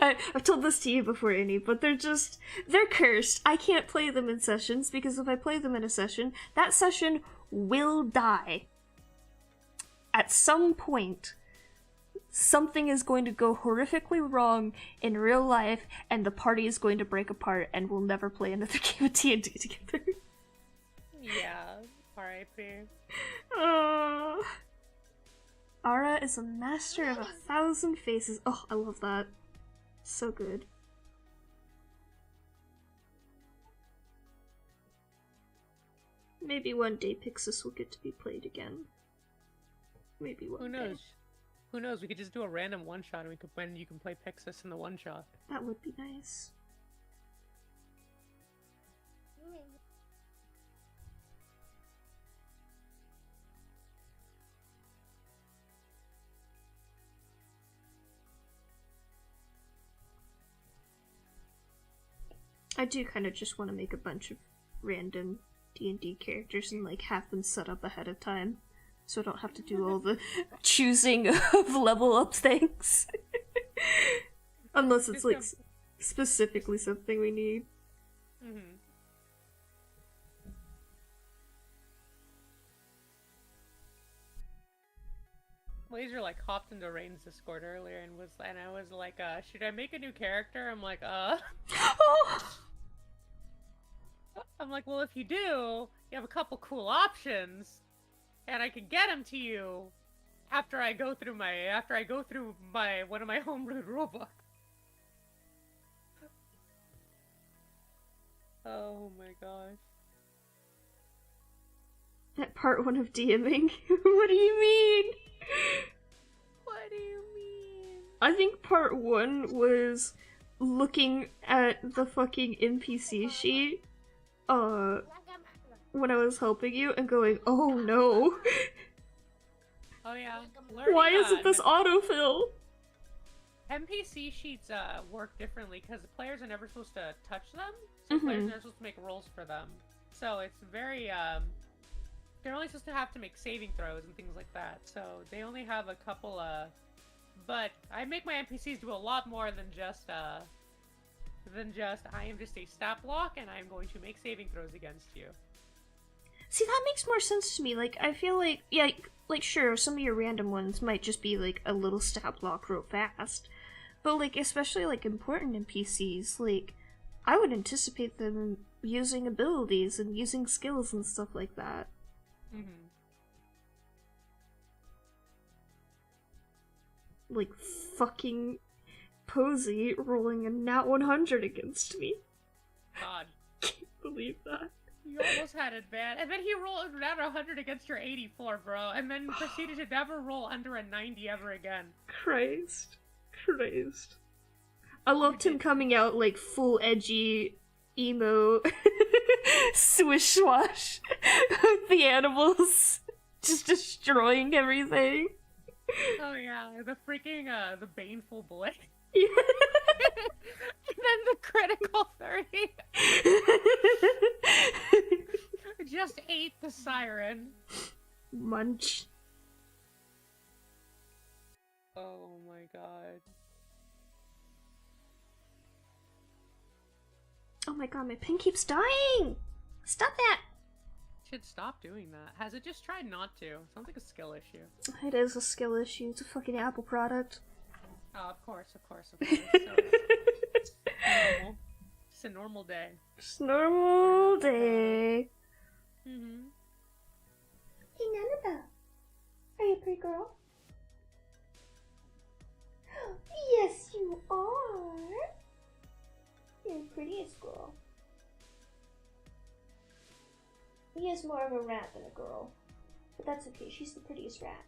I've told this to you before, Annie, but they're cursed. I can't play them in sessions, because if I play them in a session, that session will die. At some point, something is going to go horrifically wrong in real life, and the party is going to break apart, and we'll never play another game of D&D together. Yeah, R.I.P. Ara is a master of 1,000 faces. Oh, I love that. So good. Maybe one day Pixis will get to be played again. Maybe one Who knows? day. Who knows? We could just do a random one-shot, and you can play Pixis in the one-shot. That would be nice. I do kind of just want to make a bunch of random D&D characters and like have them set up ahead of time, so I don't have to do all the choosing of level up things. Unless it's like specifically something we need. Mm-hmm. Laser like hopped into Rain's Discord earlier and I was like, should I make a new character? I'm like, I'm like, well, if you do, you have a couple cool options, and I can get them to you after I go through one of my homebrewed rulebook. Oh my gosh. At part 1 of DMing? What do you mean? What do you mean? I think part 1 was looking at the fucking NPC sheet, when I was helping you and going, oh no. Oh yeah. Why isn't this autofill? NPC sheets work differently because the players are never supposed to touch them, so players are never supposed to make rolls for them. So it's very, they're only supposed to have to make saving throws and things like that, so they only have a couple, but I make my NPCs do a lot more than just I am just a stat block and I am going to make saving throws against you. See, that makes more sense to me. Like, I feel like, yeah, like, sure, some of your random ones might just be, like, a little stat block real fast. But, like, especially, like, important NPCs, like, I would anticipate them using abilities and using skills and stuff like that. Mm-hmm. Like, fucking Posey rolling a nat 100 against me. God. Can't believe that. You almost had it bad. And then he rolled out 100 against your 84, bro. And then proceeded to never roll under a 90 ever again. Christ. I loved him coming out like full edgy emo swish swash with the animals just destroying everything. Oh yeah, the freaking the baneful blade. Yeah. And then the critical 30. Just ate the siren. Munch. Oh my god. Oh my god, my pen keeps dying! Stop that! Should stop doing that. Has it just tried not to? Sounds like a skill issue. It is a skill issue. It's a fucking Apple product. Oh, of course. So it's normal. Just a normal day. Just a normal day. Mm-hmm. Hey, Nanaba. Are you a pretty girl? Yes, you are. You're the prettiest girl. He is more of a rat than a girl. But that's okay, she's the prettiest rat.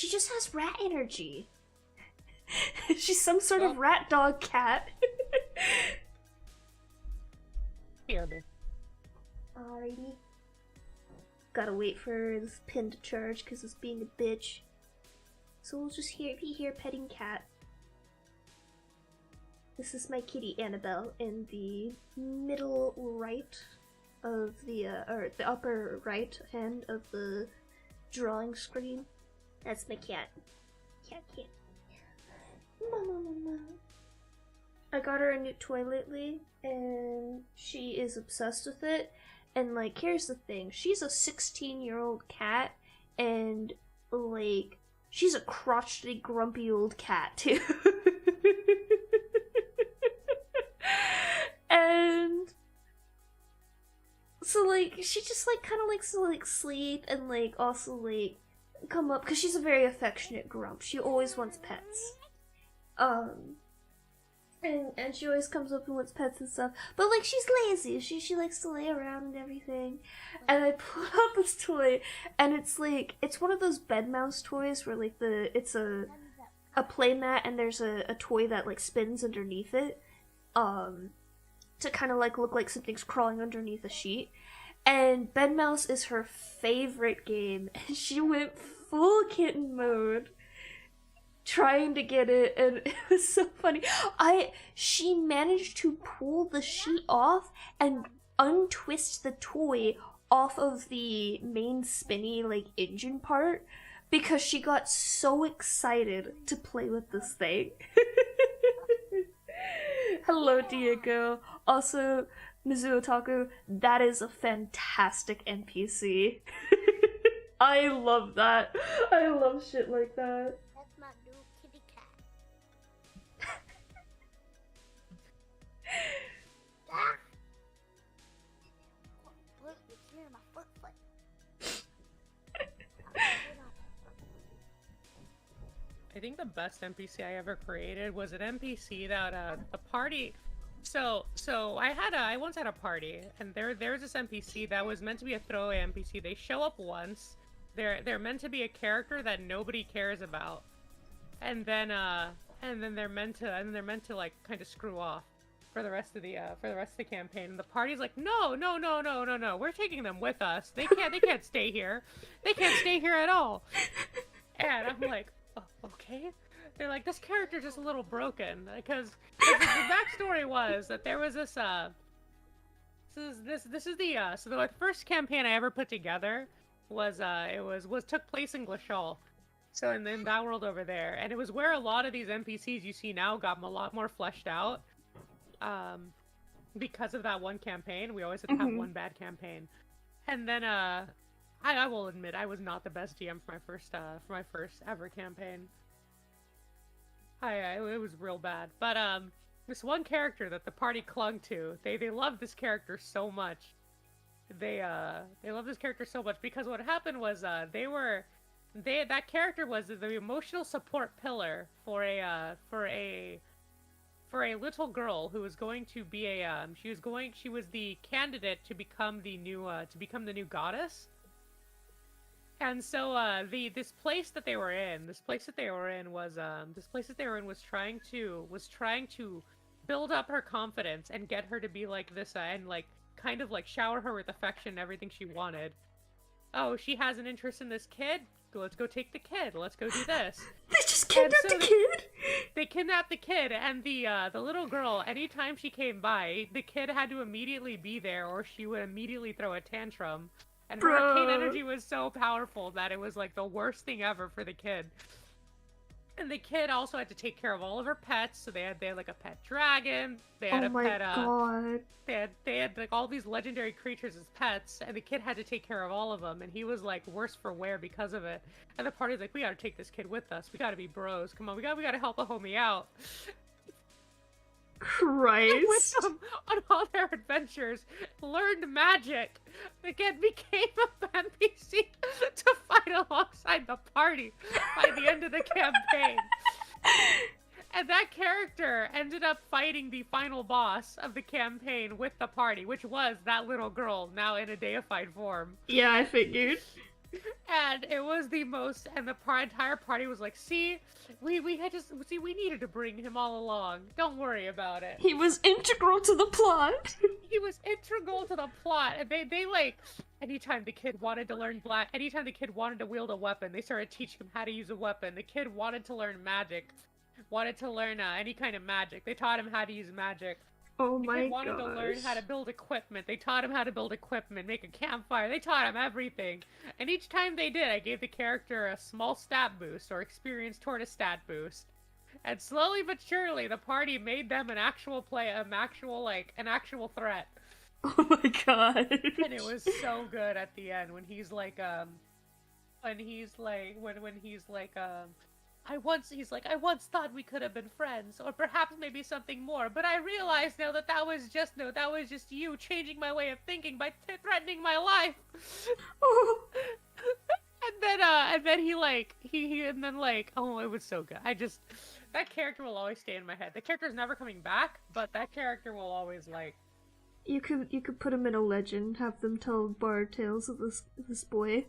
She just has rat energy. She's some sort of rat dog cat. Here, babe. Alrighty. Gotta wait for this pin to charge because it's being a bitch. So we'll just be here petting cat. This is my kitty Annabelle in the middle right of the, or the upper right hand of the drawing screen. That's my cat. Cat. I got her a new toy lately, and she is obsessed with it. And, like, here's the thing. She's a 16-year-old cat, and, like, she's a crotchety, grumpy old cat, too. And so, like, she just, like, kind of likes to, like, sleep and, like, also, like, come up, because she's a very affectionate grump. She always wants pets. And she always comes up and wants pets and stuff. But, like, she's lazy. She likes to lay around and everything. And I pulled out this toy, and it's, like, it's one of those bed mouse toys where, like, it's a play mat and there's a toy that, like, spins underneath it. To kind of, like, look like something's crawling underneath a sheet. And bed mouse is her favorite game. And she went full kitten mode trying to get it, and it was so funny. She managed to pull the sheet off and untwist the toy off of the main spinny, like, engine part because she got so excited to play with this thing. Hello, Diego. Also, Mizuo Otaku, that is a fantastic NPC. I love that. I love shit like that. That's my new kitty cat. Ah! Look, it's near my foot. I think the best NPC I ever created was an NPC that a party. So I once had a party, and there's this NPC that was meant to be a throwaway NPC. They show up once. They're meant to be a character that nobody cares about, and then they're meant to like kind of screw off for the rest of the campaign. And the party's like, no, we're taking them with us. They can't stay here. They can't stay here at all. And I'm like, oh, okay. They're like, this character's just a little broken because the backstory was that there was this so the first campaign I ever put together was took place in Glacial, so in that world over there, and it was where a lot of these NPCs you see now got a lot more fleshed out, because of that one campaign. We always had to have one bad campaign, and then I will admit I was not the best GM for my first ever campaign. It was real bad, but this one character that the party clung to, they loved this character so much. They loved this character so much because what happened was that character was the emotional support pillar for a little girl who was going to be she was the candidate to become the new goddess. And so this place that they were in was trying to build up her confidence and get her to be like this, and like kind of like shower her with affection and everything she wanted. Oh, she has an interest in this kid? Let's go take the kid. Let's go do this. They just kidnapped the kid? They kidnapped the kid, and the little girl, anytime she came by, the kid had to immediately be there or she would immediately throw a tantrum. And her arcane energy was so powerful that it was like the worst thing ever for the kid. And the kid also had to take care of all of her pets, so they had like a pet dragon, they had God. They had like all these legendary creatures as pets, and the kid had to take care of all of them, and he was like worse for wear because of it. And the party's like, we gotta take this kid with us. We gotta be bros. Come on, we gotta help a homie out. Christ. With them on all their adventures, learned magic. The kid became a NPC to fight alongside the party by the end of the campaign. And that character ended up fighting the final boss of the campaign with the party, which was that little girl, now in a deified form. Yeah, I figured. And it was the most, and the entire party was like, see, we had just, see, we needed to bring him all along. Don't worry about it. He was integral to the plot. He was integral to the plot, and they like, anytime the kid wanted to learn anytime the kid wanted to wield a weapon, they started teaching him how to use a weapon. The kid wanted to learn magic, wanted to learn any kind of magic. They taught him how to use magic. Oh The my kid wanted to learn how to gosh. build equipment. They taught him how to build equipment, make a campfire. They taught him everything. And each time they did, I gave the character a small stat boost or experience toward a stat boost. And slowly but surely, the party made them an actual an actual threat. Oh my god. And it was so good at the end when he's like, I once thought we could have been friends, or perhaps maybe something more, but I realize now that that was just you changing my way of thinking by threatening my life. Oh. And then oh, it was so good. That character will always stay in my head. The character's never coming back, but that character will always like. You could put him in a legend, have them tell bard tales of this boy.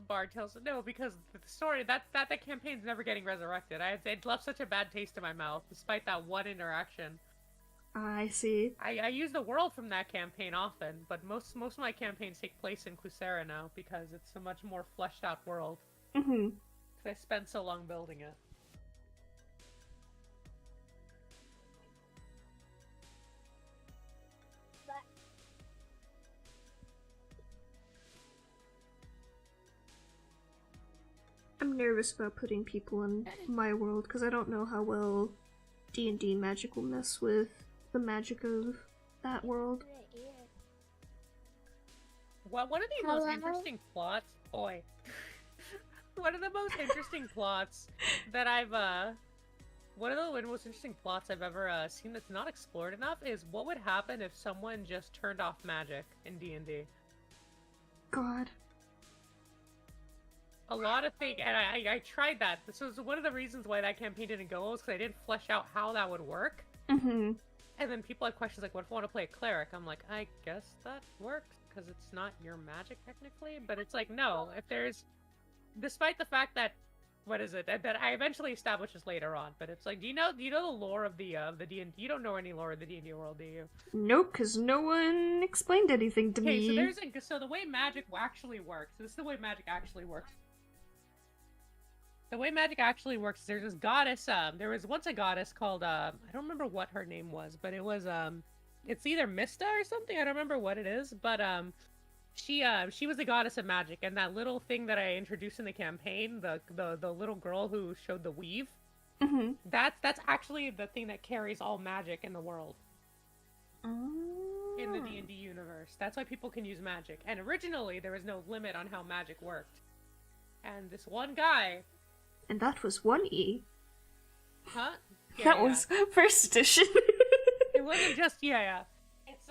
Bard tells no, because the story that campaign's never getting resurrected. It left such a bad taste in my mouth, despite that one interaction. I see. I use the world from that campaign often, but most of my campaigns take place in Clusera now because it's a much more fleshed out world. Mm-hmm. I spent so long building it. I'm nervous about putting people in my world because I don't know how well D&D magic will mess with the magic of that world. Well, one of the most interesting plots, one of the most interesting plots that one of the most interesting plots I've ever seen that's not explored enough is what would happen if someone just turned off magic in D&D. God. A lot of things, and I tried that. This was one of the reasons why that campaign didn't go well, was because I didn't flesh out how that would work. Mm-hmm. And then people had questions like, what if I want to play a cleric? I'm like, I guess that works, because it's not your magic technically. But it's like, no, if there's, despite the fact that, what is it, that I eventually established this later on, but it's like, do you know the lore of the D&D? You don't know any lore of the D&D world, do you? Nope, because no one explained anything to me. Okay, so the way magic actually works, this is the way magic actually works. The way magic actually works is there's this goddess, there was once a goddess called, I don't remember what her name was, but it was, it's either Mista or something, I don't remember what it is, but, she was the goddess of magic, and that little thing that I introduced in the campaign, the little girl who showed the weave, Mm-hmm. that's actually the thing that carries all magic in the world. In the D&D universe. That's why people can use magic. And originally, there was no limit on how magic worked. And this one guy... And that was 1E. Huh? Yeah, That was first edition. It wasn't just... Yeah. It's,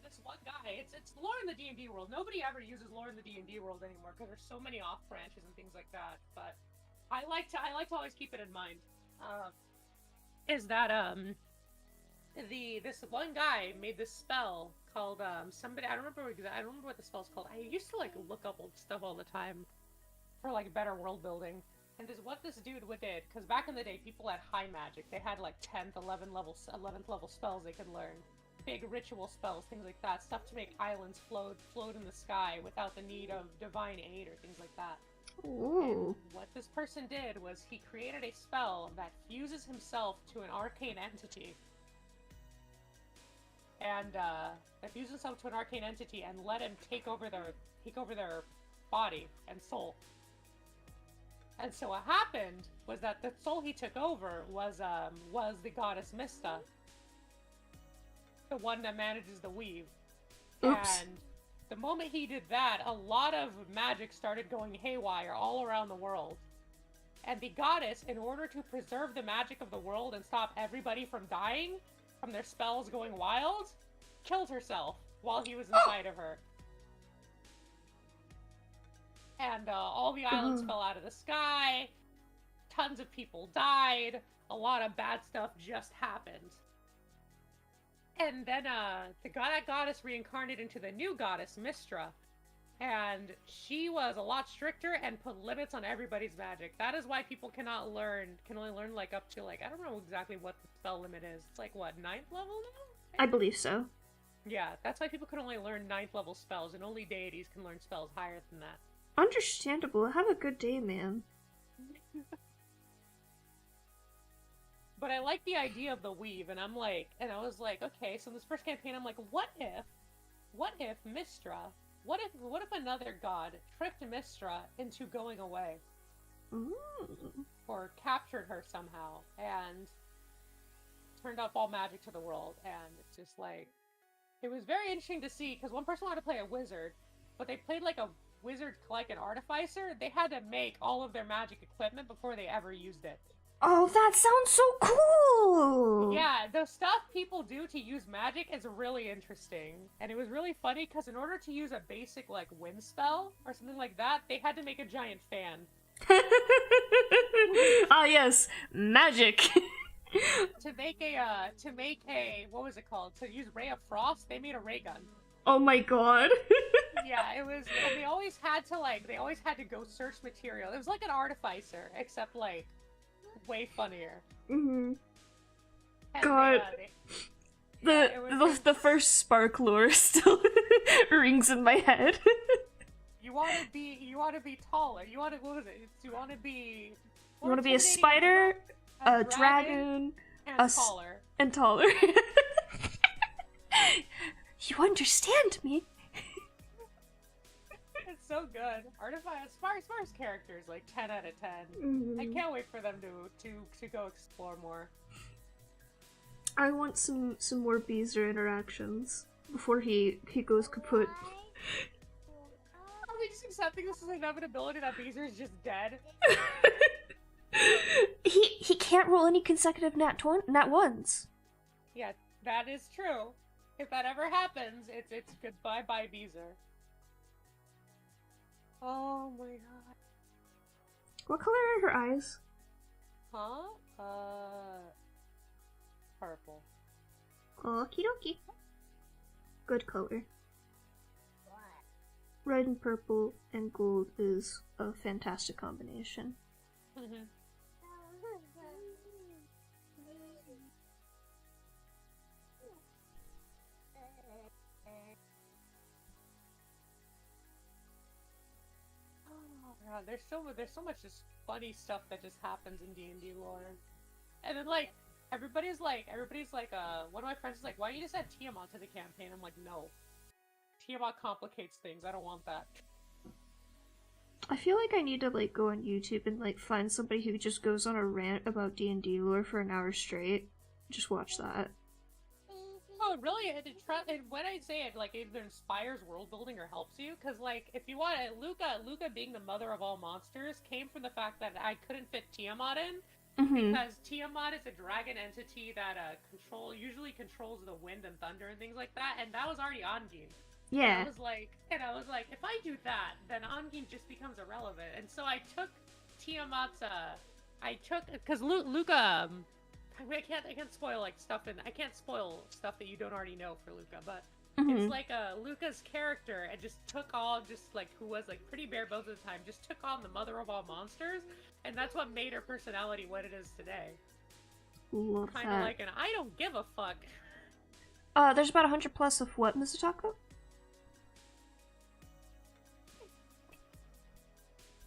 this one guy, it's lore in the D&D world. Nobody ever uses lore in the D&D world anymore, because there's so many off-branches and things like that. But I like to always keep it in mind. Is that, this one guy made this spell called somebody, I don't remember what the spell's called. I used to like look up old stuff all the time for like better world building. And what this dude did, because back in the day people had high magic. They had like 10th, 11th level spells they could learn. Big ritual spells, things like that. Stuff to make islands float in the sky without the need of divine aid or things like that. Ooh. And what this person did was he created a spell that fuses himself to an arcane entity. And that fuses himself to an arcane entity and let him take over their body and soul. And so what happened was that the soul he took over was the goddess Mista, the one that manages the weave. Oops. And the moment he did that, a lot of magic started going haywire all around the world. And the goddess, in order to preserve the magic of the world and stop everybody from dying, from their spells going wild, killed herself while he was inside of her. And all the islands fell out of the sky, tons of people died, a lot of bad stuff just happened. And then that goddess reincarnated into the new goddess, Mistra. and she was a lot stricter and put limits on everybody's magic. That is why people can only learn like up to like, I don't know exactly what the spell limit is. It's like what, 9th level now? I believe so. Yeah, that's why people can only learn 9th level spells, and only deities can learn spells higher than that. Understandable. Have a good day, man. But I like the idea of the weave, and I was like, okay, so in this first campaign, I'm like, what if Mistra, what if another god tricked Mistra into going away? Ooh. Or captured her somehow, and turned off all magic to the world, and it's just like, it was very interesting to see, because one person wanted to play a wizard, but they played like a wizard, like an artificer. They had to make all of their magic equipment before they ever used it. Oh, that sounds so cool! Yeah, the stuff people do to use magic is really interesting. And it was really funny because in order to use a basic, like, wind spell or something like that, they had to make a giant fan. Ah, yes, magic! to make a, what was it called? To use Ray of Frost, they made a ray gun. Oh my god. Yeah, it was, and they always had to go search material. It was like an artificer, except, like, way funnier. Mm-hmm. And God. The first spark lore still rings in my head. You want to be taller. What was it? You want to be a spider, a dragon, and taller. And taller. You understand me. It's so good. Artifice, Spar's characters like 10 out of 10. Mm-hmm. I can't wait for them to go explore more. I want some more Beezer interactions before he goes kaput. Are we just accepting this as an inevitability that Beezer is just dead? He can't roll any consecutive nat ones. Yeah, that is true. If that ever happens, it's goodbye bye Beezer. Oh my god. What color are her eyes? Huh? Purple. Okie dokie. Good color. Red and purple and gold is a fantastic combination. Mm-hmm. Oh god, there's so much just funny stuff that just happens in D&D lore. And then like everybody's like one of my friends is like, why don't you just add Tiamat to the campaign? I'm like, no. Tiamat complicates things. I don't want that. I feel like I need to like go on YouTube and like find somebody who just goes on a rant about D&D lore for an hour straight. Just watch that. Oh, really? And when I say it, like, it either inspires world building or helps you, because, like, if you want it, Luca being the mother of all monsters came from the fact that I couldn't fit Tiamat in, because Tiamat is a dragon entity that usually controls the wind and thunder and things like that, and that was already Ongin. Yeah. And I was like, if I do that, then Ongin just becomes irrelevant. And so I took Tiamat's, because Luca, I can't spoil like stuff, and I can't spoil stuff that you don't already know for Luca, but it's like Luca's character, and just took on who was like pretty bare bones at the time, just took on the mother of all monsters, and that's what made her personality what it is today. Love Kind of like an I don't give a fuck. There's about 100 plus of what, Mr. Taco?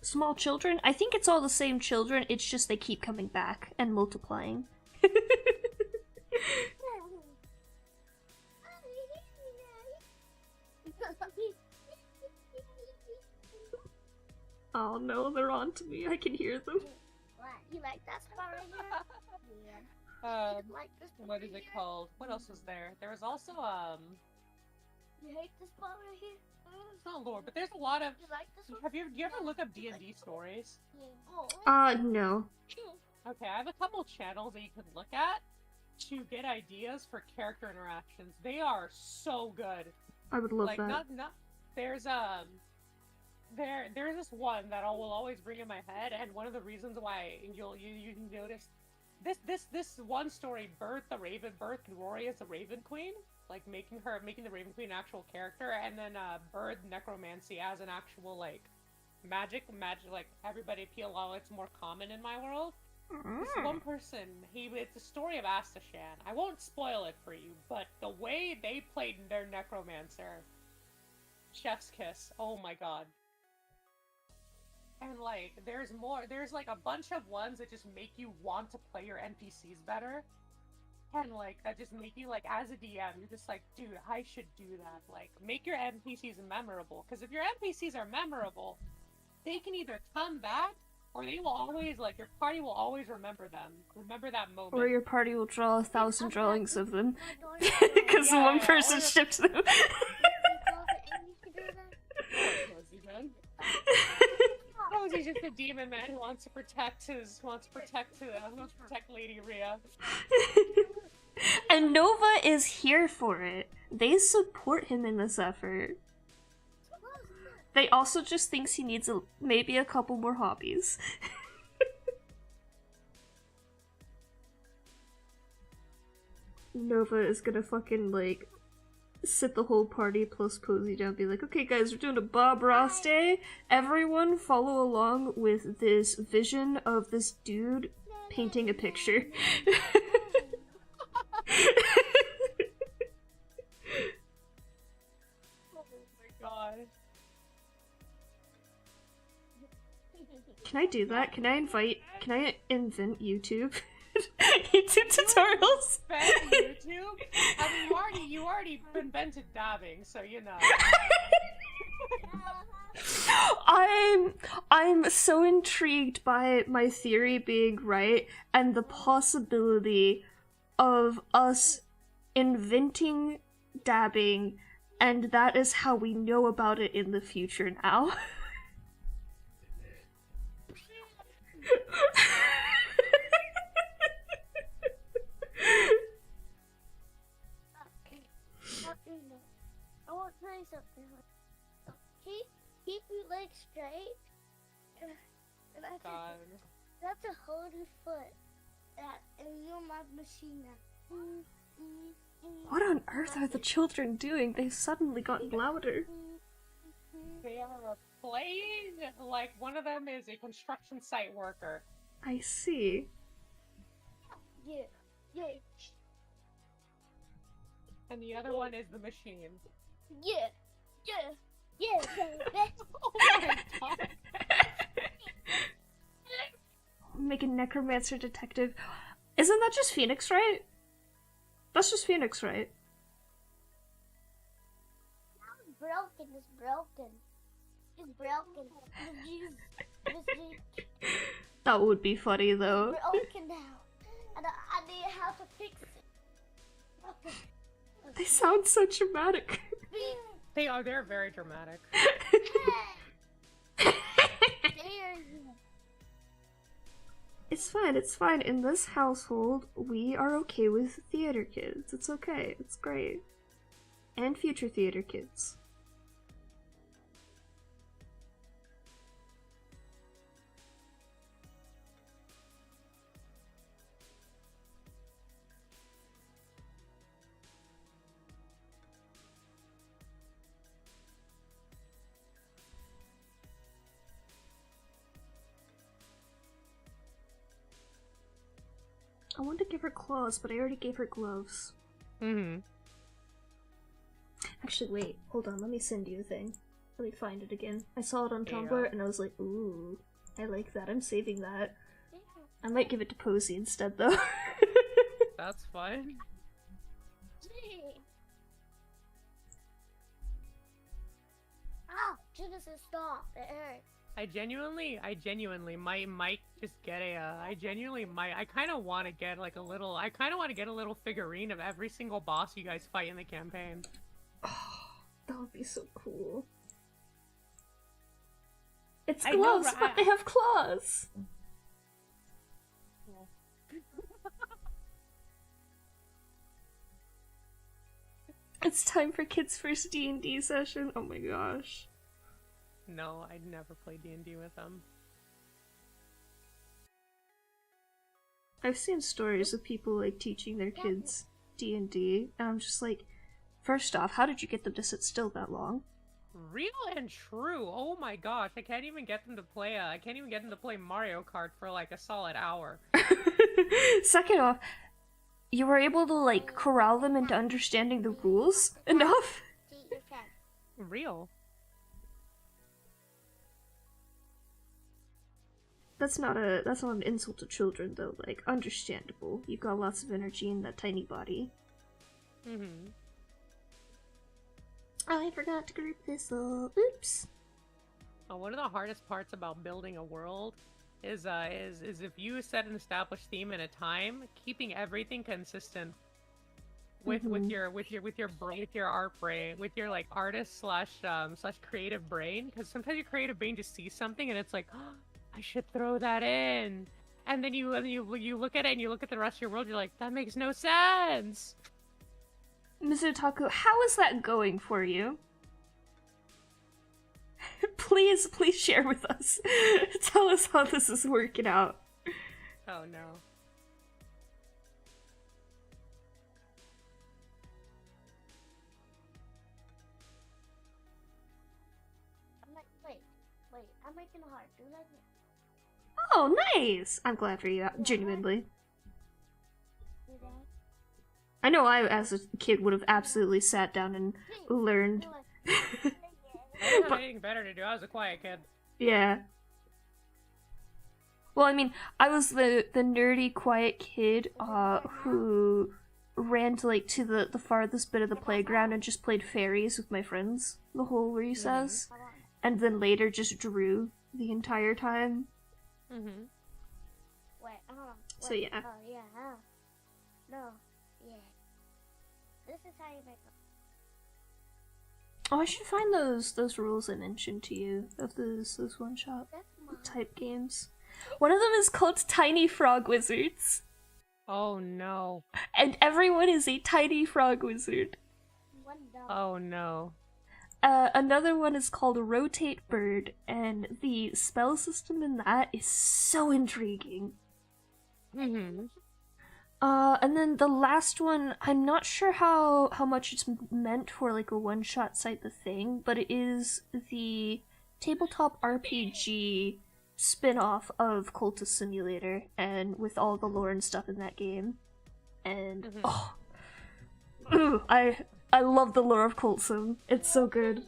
Small children? I think it's all the same children, it's just they keep coming back and multiplying. Oh no, they're on to me. I can hear them. What? You like that spot right here? Yeah. Like this spot What is right it here? called? What else was there? There was also You hate this spot right here? it's not lore, but there's a lot of. You like this one? Have you ever look up D&D stories? Oh. No. Okay, I have a couple channels that you can look at to get ideas for character interactions. They are so good. I would love Like that. not there's there's this one that I will always bring in my head, and one of the reasons why you notice this one story birthed Rory as the Raven Queen. like making the Raven Queen an actual character, and then Bird Necromancy as an actual like magic, like everybody PLL. It's more common in my world. This one person, it's a story of Astashan. I won't spoil it for you, but the way they played their Necromancer, chef's kiss. Oh my god. And like, there's like a bunch of ones that just make you want to play your NPCs better. And like, that just make you like, as a DM, you're just like, dude, I should do that. Like, make your NPCs memorable. Because if your NPCs are memorable, they can either come back, or they will always, like, your party will always remember them. Remember that moment. Or your party will draw 1,000 drawings of them. Because one person shipped them. He's just a demon man who wants to protect Lady Rhea. And Nova is here for it. They support him in this effort. They also just thinks he needs maybe a couple more hobbies. Nova is gonna fucking, like, sit the whole party plus Posey down and be like, okay guys, we're doing a Bob Ross day. Everyone follow along with this vision of this dude painting a picture. Oh my god. Can I do that? Can I invent YouTube? YouTube tutorials? YouTube? I mean, you already invented dabbing, so you know. I'm so intrigued by my theory being right and the possibility of us inventing dabbing, and that is how we know about it in the future now. I want to tell you something. Keep your legs straight, and that's a whole new foot. And you're my machine now. What on earth are the children doing? They've suddenly gotten louder. They are playing, like, one of them is a construction site worker. I see. Yeah. And the other one is the machine. Yeah. Oh my god. Make a necromancer detective. Isn't that just Phoenix, right? That's just Phoenix, right? It's broken. That would be funny, though. Broken now. And I need how to fix it. They sound so dramatic. They're very dramatic. It's fine. In this household, we are okay with theater kids. It's okay. It's great. And future theater kids. I wanted to give her claws, but I already gave her gloves. Actually, wait. Hold on. Let me send you a thing. Let me find it again. I saw it on Tumblr, and I was like, ooh, I like that. I'm saving that. I might give it to Posey instead, though. That's fine. Oh, Genesis, stop. It hurts. I genuinely might just get I kind of want to get like a little figurine of every single boss you guys fight in the campaign. Oh, that would be so cool. It's gloves, but they have claws! It's time for kids' first D&D session. Oh my gosh. No, I'd never play D&D with them. I've seen stories of people, like, teaching their kids D&D, and I'm just like, First off, how did you get them to sit still that long? Real and true. Oh my gosh, I can't even get them to play. I can't even get them to play Mario Kart for like a solid hour. Second off, you were able to like corral them into understanding the rules enough. Real. That's not an insult to children though. Like, understandable. You got lots of energy in that tiny body. Mm-hmm. I forgot to group this up. Oops. One of the hardest parts about building a world is if you set an established theme and a time, keeping everything consistent with your art brain, with your like artist slash creative brain, because sometimes your creative brain just sees something and it's like, oh, I should throw that in, and then you look at it and you look at the rest of your world, you're like, that makes no sense. Mr. Taku, how is that going for you? Please share with us. Tell us how this is working out. Oh no. Wait, I'm making a heart. Do like it. Oh, nice! I'm glad for you, genuinely. I know I, as a kid, would have absolutely sat down and learned. I didn't have anything better to do. I was a quiet kid. Yeah. Well, I mean, I was the nerdy, quiet kid who ran to like to the farthest bit of the playground and just played fairies with my friends the whole recess, and then later just drew the entire time. Mm-hmm. Wait. So yeah. Oh yeah. No. Yeah. This is how you make them. Oh, I should find those rules I mentioned to you of those one-shot type games. One of them is called Tiny Frog Wizards. Oh no. And everyone is a tiny frog wizard. Oh no. Another one is called Rotate Bird, and the spell system in that is so intriguing. Mm-hmm. And then the last one, I'm not sure how much it's meant for like a one-shot type of thing, but it is the tabletop RPG spin-off of Cultist Simulator, and with all the lore and stuff in that game. And I love the lore of Cult Sim. It's so good.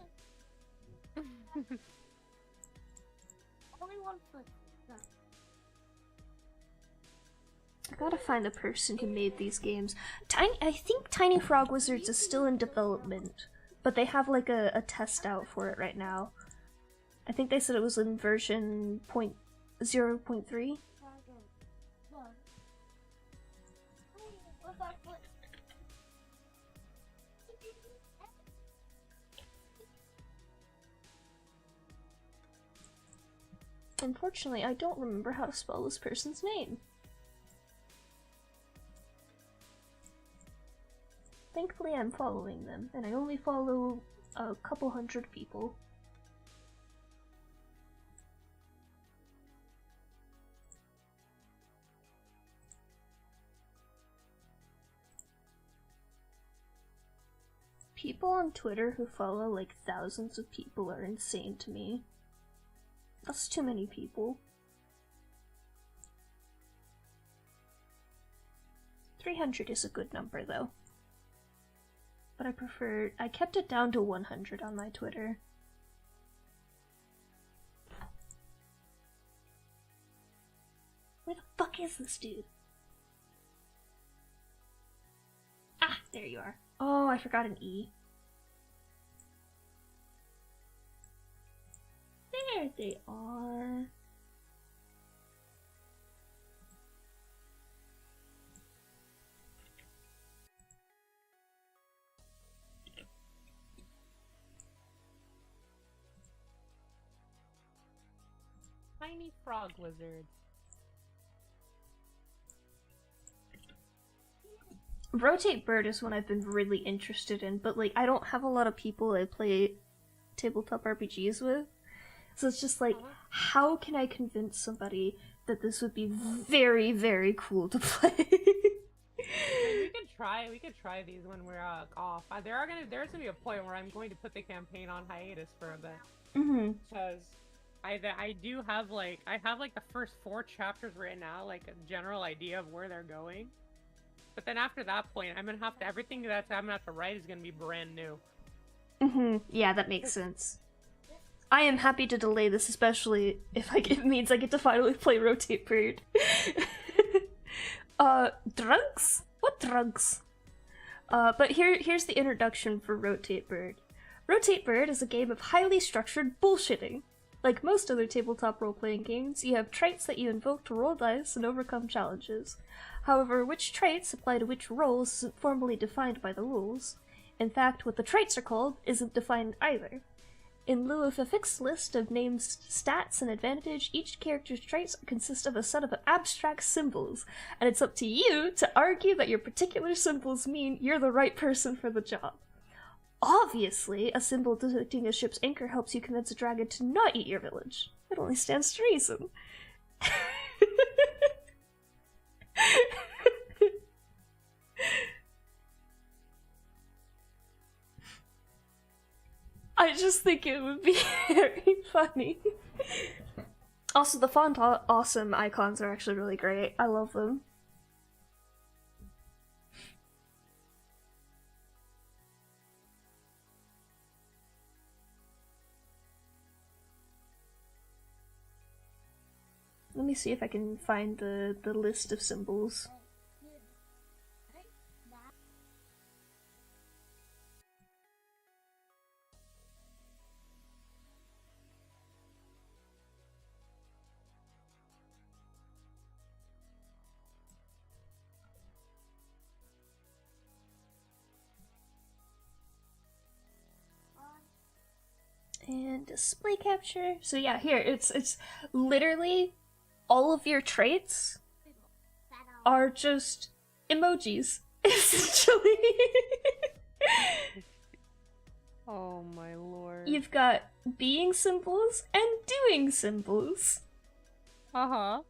I gotta find the person who made these games. I think Tiny Frog Wizards is still in development, but they have like a test out for it right now. I think they said it was in version 0.3. Unfortunately, I don't remember how to spell this person's name. Thankfully, I'm following them, and I only follow a couple hundred people. People on Twitter who follow like thousands of people are insane to me. That's too many people. 300 is a good number though. But I kept it down to 100 on my Twitter. Where the fuck is this dude? Ah, there you are. Oh, I forgot an E. There they are. Tiny Frog Wizards. Rotate Bird is one I've been really interested in, but like I don't have a lot of people I play tabletop RPGs with. So it's just like, how can I convince somebody that this would be very, very cool to play? We could try these when we're off. There's gonna be a point where I'm going to put the campaign on hiatus for a bit. Mm-hmm. Because I do have like the first 4 chapters written out, like a general idea of where they're going. But then after that point, I'm gonna have to everything that I'm gonna have to write is gonna be brand new. Mm-hmm. Yeah, that makes sense. I am happy to delay this, especially if it means I get to finally play Rotate Bird. Drugs? What drugs? But here's the introduction for Rotate Bird. Rotate Bird is a game of highly structured bullshitting. Like most other tabletop role-playing games, you have traits that you invoke to roll dice and overcome challenges. However, which traits apply to which roles isn't formally defined by the rules. In fact, what the traits are called isn't defined either. In lieu of a fixed list of named stats and advantage, each character's traits consist of a set of abstract symbols, and it's up to you to argue that your particular symbols mean you're the right person for the job. Obviously, a symbol depicting a ship's anchor helps you convince a dragon to not eat your village. It only stands to reason. I just think it would be very funny. Also, the font awesome icons are actually really great. I love them. Let me see if I can find the list of symbols. And display capture. So yeah, here it's literally all of your traits are just emojis, essentially. Oh my lord. You've got being symbols and doing symbols. Uh-huh.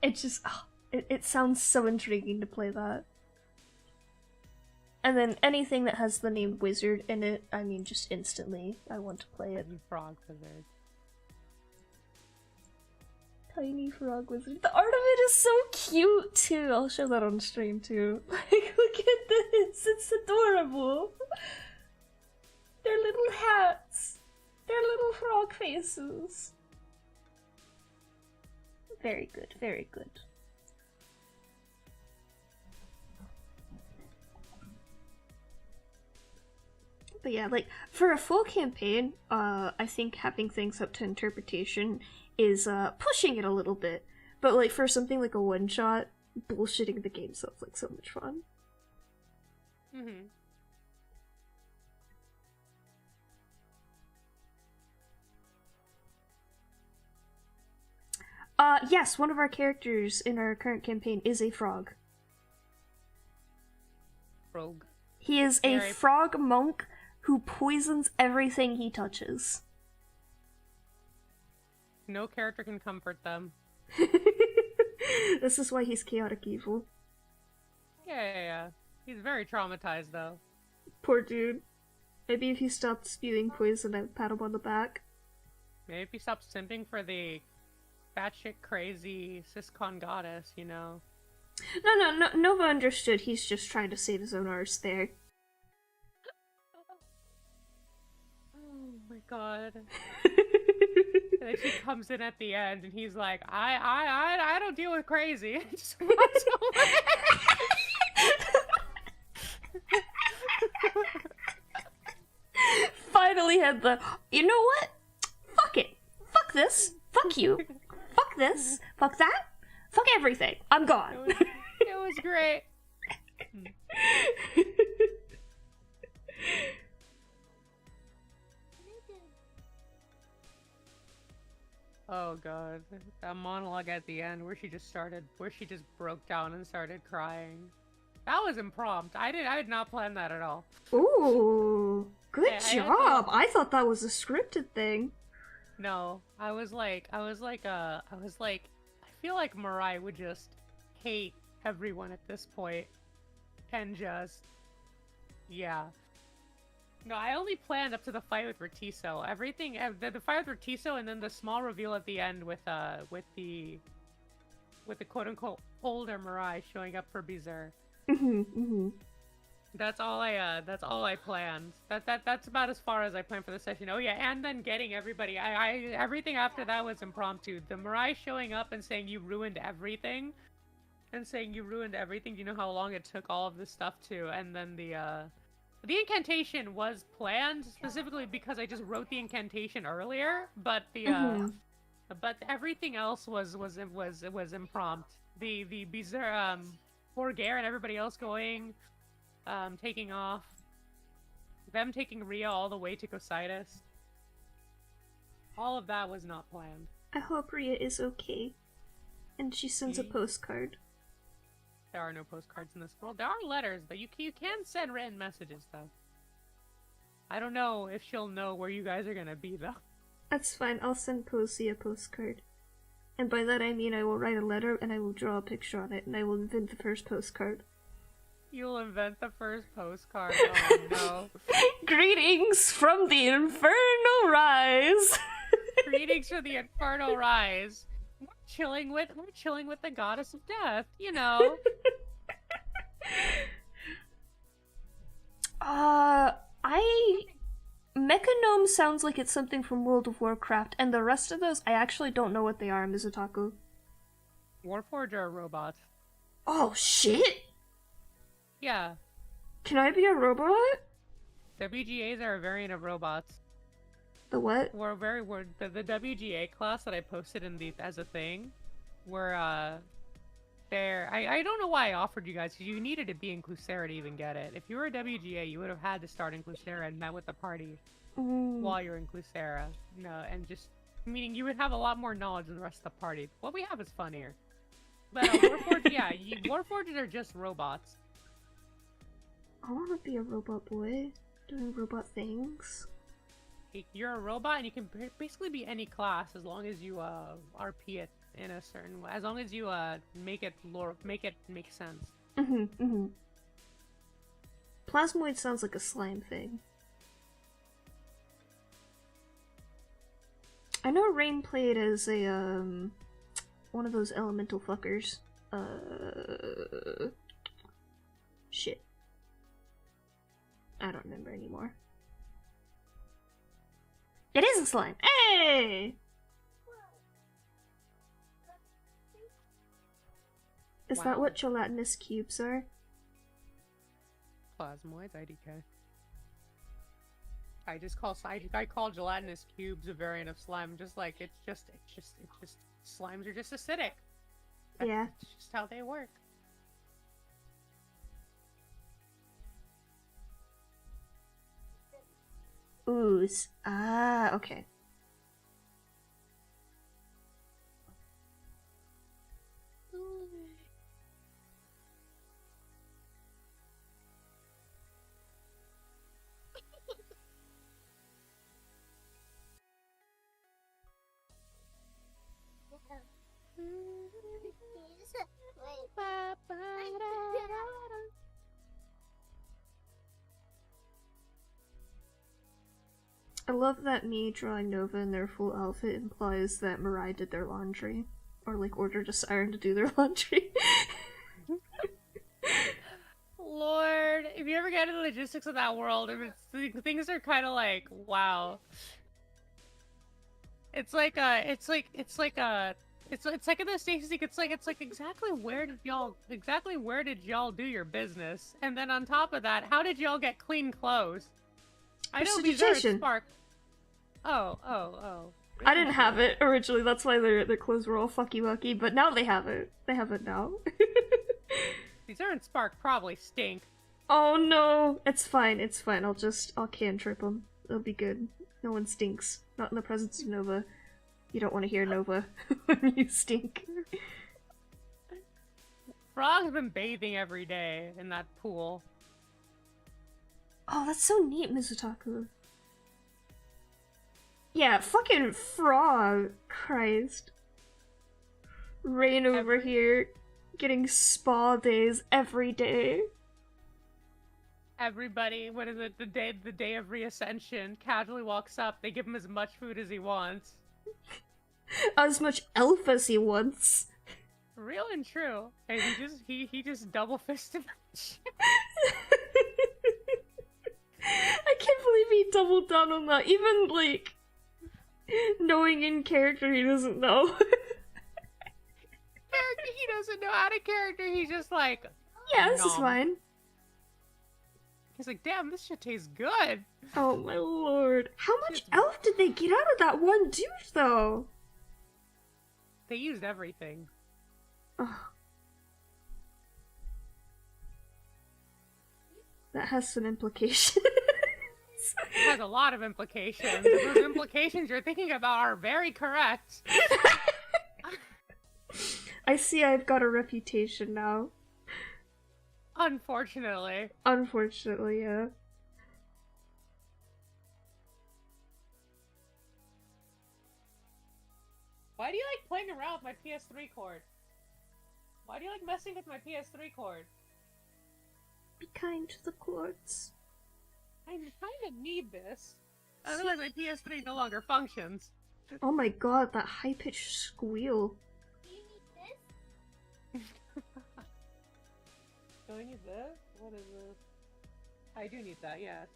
It just it sounds so intriguing to play that. And then anything that has the name wizard in it, I mean, just instantly, I want to play it. Tiny frog wizard. Tiny frog wizard. The art of it is so cute, too. I'll show that on stream, too. Like, look at this. It's adorable. Their little hats. Their little frog faces. Very good, very good. But yeah, like, for a full campaign, I think having things up to interpretation is, pushing it a little bit. But, like, for something like a one-shot, bullshitting the game sounds like so much fun. Mm-hmm. Yes, one of our characters in our current campaign is a frog. Frog. He is a frog monk who poisons everything he touches. No character can comfort them. This is why he's chaotic evil. Yeah. He's very traumatized, though. Poor dude. Maybe if he stopped spewing poison, I'd pat him on the back. Maybe if he stopped simping for the batshit crazy Siscon goddess, you know? No, Nova understood. He's just trying to save his own arse there. Oh my god. And then she comes in at the end and he's like, I don't deal with crazy. Just walks away. Finally had the, you know what? Fuck it. Fuck this. Fuck you. Fuck this. Fuck that. Fuck everything. I'm gone. It was great. Oh god, that monologue at the end where she just broke down and started crying. That was impromptu. I did not plan that at all. Ooh, good job. I thought that was a scripted thing. No, I was like, I feel like Mirai would just hate everyone at this point, and just, yeah. No, I only planned up to the fight with Retiso. Everything, the fight with Retiso, and then the small reveal at the end with the quote-unquote older Mirai showing up for Beezer. That's all I planned. That's about as far as I planned for the session. Oh yeah, and then getting everybody. Everything after that was impromptu. The Mirai showing up and saying you ruined everything. Do you know how long it took all of this stuff to? And then the incantation was planned specifically because I just wrote the incantation earlier, but but everything else was impromptu. The Beezer, Borgare and everybody else going, taking off, them taking Ria all the way to Cocytus. All of that was not planned. I hope Ria is okay, and she sends a postcard. There are no postcards in this world. There are letters, but you can send written messages, though. I don't know if she'll know where you guys are gonna be, though. That's fine, I'll send Posey a postcard. And by that I mean I will write a letter and I will draw a picture on it and I will invent the first postcard. You'll invent the first postcard, oh no. Greetings from the Infernal Rise! Greetings from the Infernal Rise. We're chilling with the goddess of death, you know. Mechanome sounds like it's something from World of Warcraft, and the rest of those I actually don't know what they are, Mizutaku. Warforged are a robot. Oh shit! Yeah. Can I be a robot? WGAs are a variant of robots. The what? The WGA class that I posted in as a thing, where I don't know why I offered you guys, because you needed to be in Clucera to even get it. If you were a WGA, you would have had to start in Clucera and met with the party while you're in Clucera. No, and just meaning you would have a lot more knowledge than the rest of the party. What we have is fun here. But Warforged, yeah, Warforged are just robots. I want to be a robot boy, doing robot things. You're a robot, and you can basically be any class as long as you RP it in a certain way. As long as you make it make sense. Plasmoid sounds like a slime thing. I know Rain played as a one of those elemental fuckers. Shit. I don't remember anymore. It is a slime! Hey! Is that what gelatinous cubes are? Plasmoids, IDK. I call gelatinous cubes a variant of slime, just like it's just slimes are just acidic. Yeah. It's just how they work. Ooze. Ah, okay. I love that me drawing Nova in their full outfit implies that Mirai did their laundry. Or, like, ordered a siren to do their laundry. Lord, if you ever get into the logistics of that world, things are kind of like, wow. It's like in the Stasis, it's like exactly where did y'all do your business? And then on top of that, how did y'all get clean clothes? I know these are Spark. Oh. I didn't have it originally, that's why their clothes were all fucky-wucky, but now they have it. They have it now. These aren't Spark probably stink. Oh no! It's fine, I'll cantrip them. It'll be good. No one stinks. Not in the presence of Nova. You don't want to hear Nova when you stink. Frog's been bathing every day in that pool. Oh, that's so neat, Mizutaku. Yeah, fucking Frog. Christ. Rain over here, getting spa days every day. Everybody, what is it? The day of reascension, casually walks up. They give him as much food as he wants. As much elf as he wants. Real and true. And he just double fisted. I can't believe he doubled down on that. Even like knowing in character he doesn't know. He doesn't know out of character. He's just like, yeah, this is nom. fine. He's like, damn, this shit tastes good. Oh my lord. How much elf did they get out of that one dude, though? They used everything. Ugh. That has some implications. It has a lot of implications. Those implications you're thinking about are very correct. I see I've got a reputation now. Unfortunately. Unfortunately, yeah. Why do you like playing around with my PS3 cord? Why do you like messing with my PS3 cord? Be kind to the cords. I kind of need this. Otherwise my PS3 no longer functions. Oh my god, that high-pitched squeal. Do you need this? Do I need this? What is this? I do need that, yes.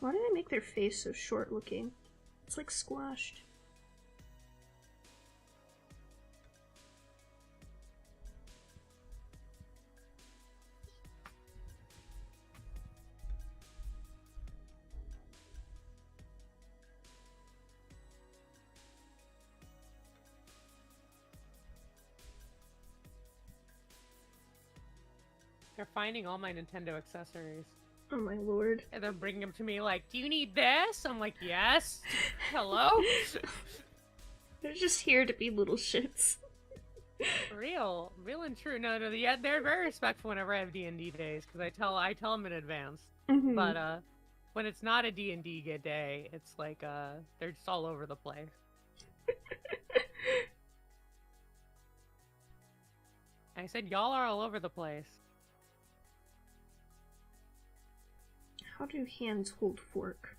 Why did they make their face so short looking? It's like squashed. They're finding all my Nintendo accessories. Oh my lord. And they're bringing them to me like, do you need this? I'm like, yes. Hello? They're just here to be little shits. Real and true. No, yeah, they're very respectful whenever I have D&D days, because I tell them in advance. Mm-hmm. But, when it's not a D&D good day, it's like, they're just all over the place. I said, y'all are all over the place. How do hands hold fork?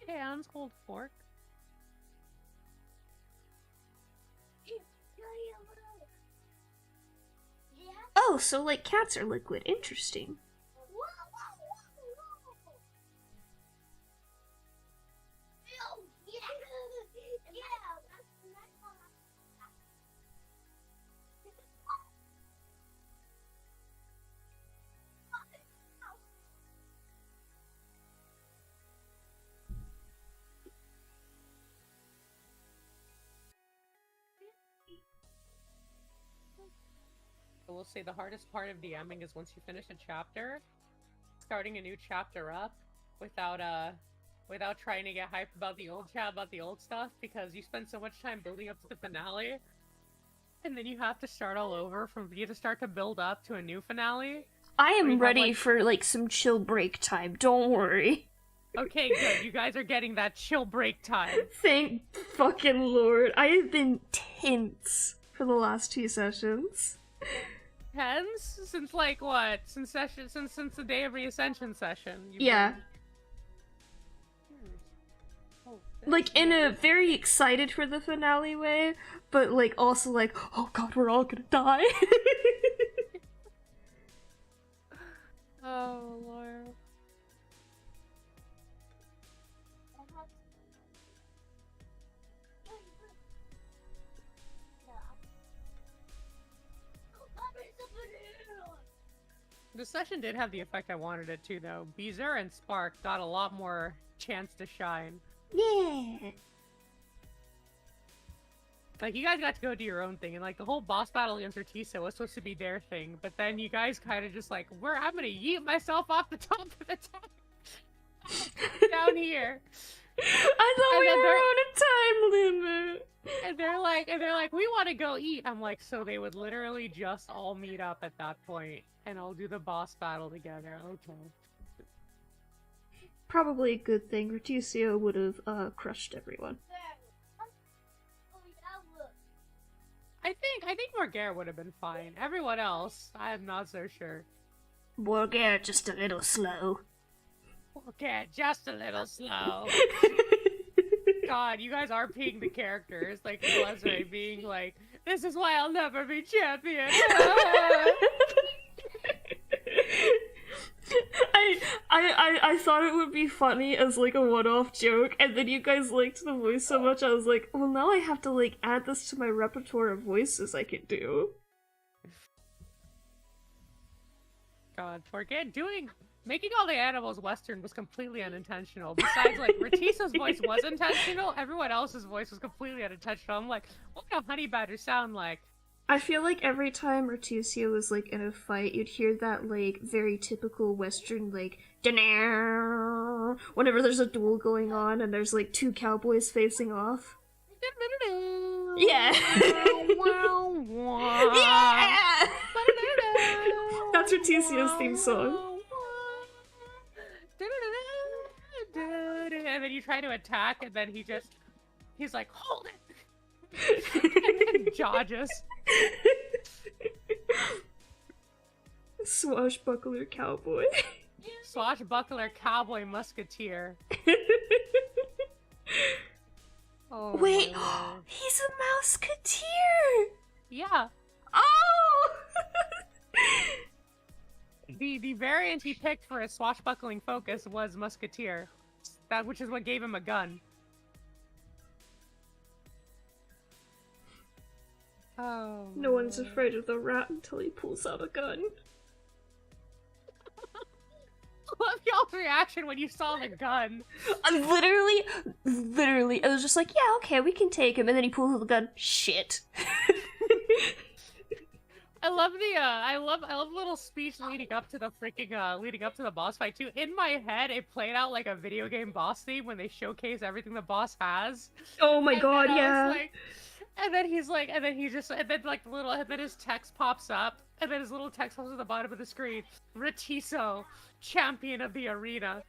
Hands hold fork. Yeah. Oh, so like cats are liquid. Interesting. I will say the hardest part of DMing is once you finish a chapter, starting a new chapter up without trying to get hyped about the old stuff, because you spend so much time building up to the finale, and then you have to start all over you have to start to build up to a new finale. I am ready for like some chill break time. Don't worry. Okay, good. You guys are getting that chill break time. Thank fucking lord. I have been tense for the last 2 sessions. Tense? Since like what? Since the day of reascension session. Yeah. Been... Oh, like in a very excited for the finale way, but like also like, oh god, we're all gonna die. Oh lord. The session did have the effect I wanted it to, though. Beezer and Spark got a lot more chance to shine. Yeah. Like, you guys got to go do your own thing, and like, the whole boss battle against Ortiza was supposed to be their thing, but then you guys kind of just like, I'm gonna yeet myself off the top of the top down here. I thought we were on a time limit. And they're like, we want to go eat. I'm like, so they would literally just all meet up at that point, and all do the boss battle together. Okay. Probably a good thing. Retucio would have crushed everyone. I think Morgare would have been fine. Everyone else, I am not so sure. Morgare just a little slow. Okay, just a little slow. God, you guys are peeing the characters. Like, Leslie being like, this is why I'll never be champion. I thought it would be funny as like a one-off joke, and then you guys liked the voice so much I was like, well, now I have to like add this to my repertoire of voices I can do. God, making all the animals Western was completely unintentional. Besides, like, Ratisa's voice was intentional, everyone else's voice was completely unintentional. I'm like, what would a honey badger sound like? I feel like every time Ratusio was like in a fight, you'd hear that like very typical Western like da-na whenever there's a duel going on and there's like two cowboys facing off. Yeah. Yeah. That's Ratusio's theme song. And then you try to attack, and then he's like, hold it! And dodges. Swashbuckler cowboy. Swashbuckler cowboy musketeer. Oh, wait, he's a mouseketeer! Yeah. Oh! The variant he picked for his swashbuckling focus was musketeer. Which is what gave him a gun. Oh. No one's afraid of the rat until he pulls out a gun. Love y'all's reaction when you saw the gun. Literally, I was just like, yeah, okay, we can take him, and then he pulls out the gun. Shit. I love the little speech leading up to the boss fight too. In my head, it played out like a video game boss theme when they showcase everything the boss has. Oh my god, yeah. And then his text pops up, and then his little text pops at the bottom of the screen. Ratiso, champion of the arena.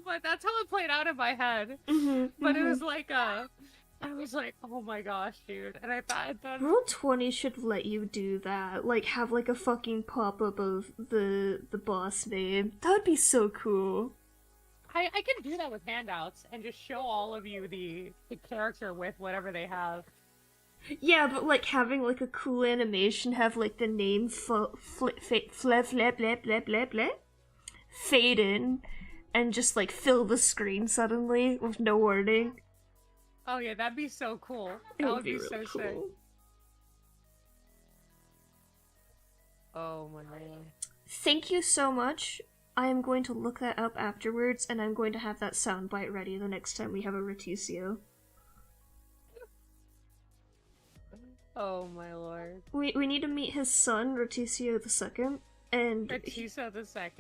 But that's how it played out in my head. But it was like I was like, oh my gosh, dude. And I thought Roll20 should let you do that. Like, have like a fucking pop-up of the boss name. That would be so cool. I can do that with handouts and just show all of you the character with whatever they have. Yeah, but like having like a cool animation, have like the name fade in, and just like fill the screen suddenly with no warning. Oh yeah, that'd be so cool. That would be so cool. Sick. Oh my god. Thank you so much. I am going to look that up afterwards, and I'm going to have that soundbite ready the next time we have a Ratusio. Oh my lord. We need to meet his son, Ratusio II, and... Ratusio II.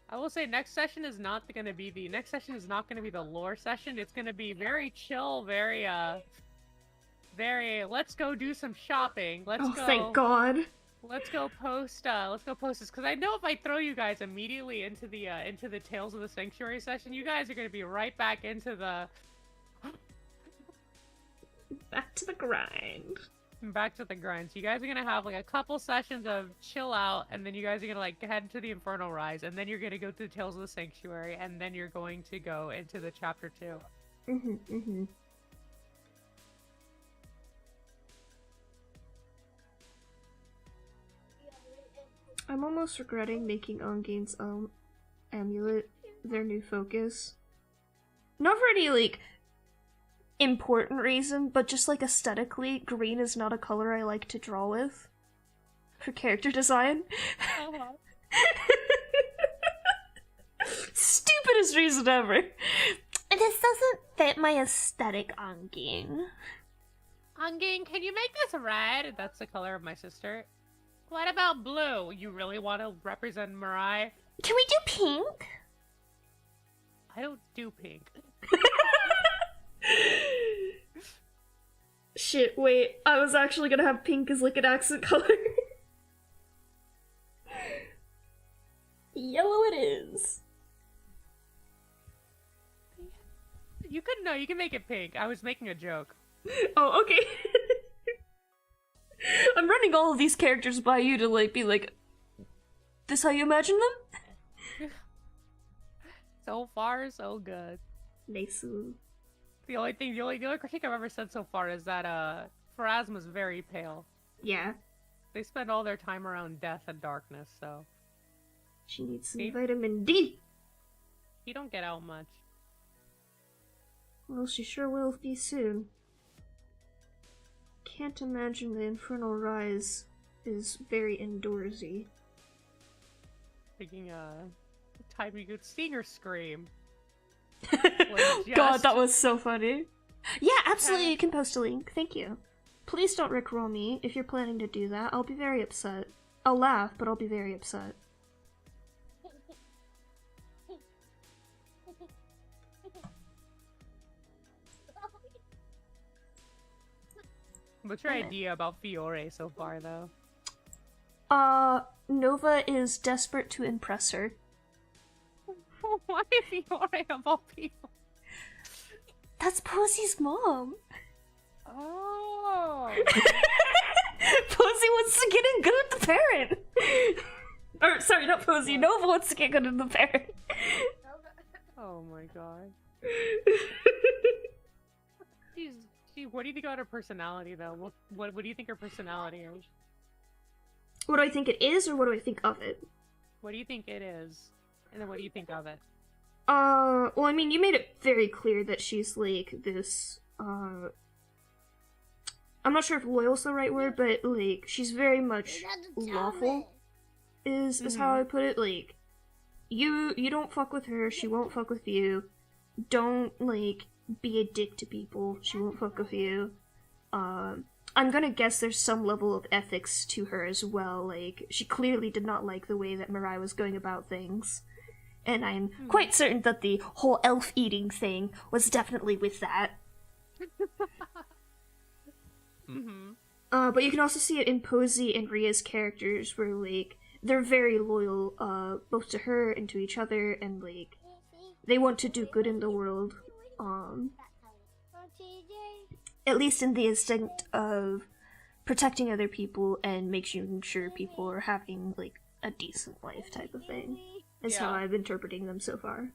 I will say next session is not gonna be the lore session. It's gonna be very chill, very let's go do some shopping. Let's go. Thank God. Let's go post this, because I know if I throw you guys immediately into the Tales of the Sanctuary session, you guys are gonna be right back into the back to the grind. Back to the grind. So you guys are gonna have like a couple sessions of chill out, and then you guys are gonna like head into the Infernal Rise, and then you're gonna go to the Tales of the Sanctuary, and then you're going to go into the Chapter 2. I'm almost regretting making Ongain's amulet their new focus. Not for any, like, important reason, but just, like, aesthetically, green is not a color I like to draw with. For character design. Stupidest reason ever. This doesn't fit my aesthetic, Ongain. Ongain, can you make this red? That's the color of my sister. What about blue? You really want to represent Mirai? Can we do pink? I don't do pink. Shit, wait. I was actually gonna have pink as like an accent color. Yellow it is. You can make it pink. I was making a joke. Oh, okay. I'm running all of these characters by you to like be like, this how you imagine them? So far, so good. Nice. The only critique I've ever said so far is that Pharasma's very pale. Yeah. They spend all their time around death and darkness, so She needs some vitamin D. you don't get out much. Well, she sure will be soon. Can't imagine the Infernal Rise is very indoorsy. Thinking, time you could see her scream. God, that was so funny. Yeah, absolutely, you can post a link. Thank you. Please don't rickroll me if you're planning to do that. I'll be very upset. I'll laugh, but I'll be very upset. What's your idea about Fiore so far, though? Nova is desperate to impress her. Why Fiore of all people? That's Posey's mom. Oh. Posey wants to get in good at the parent. Or, sorry, not Posey. Nova wants to get good at the parent. Oh my god. What do you think about her personality, though? What do you think her personality is? What do I think it is, or what do I think of it? What do you think it is? And then what do you think of it? Well, I mean, you made it very clear that she's, like, this, I'm not sure if loyal's the right word, but, like, she's very much lawful, is how I put it. Like, you don't fuck with her, she won't fuck with you. Don't, like, be a dick to people, she won't fuck with you. I'm gonna guess there's some level of ethics to her as well. Like, she clearly did not like the way that Mirai was going about things. And I'm quite certain that the whole elf-eating thing was definitely with that. But you can also see it in Posey and Ria's characters, where, like, they're very loyal, both to her and to each other, and, like, they want to do good in the world. At least in the instinct of protecting other people and making sure people are having, like, a decent life type of thing. Is how I'm interpreting them so far.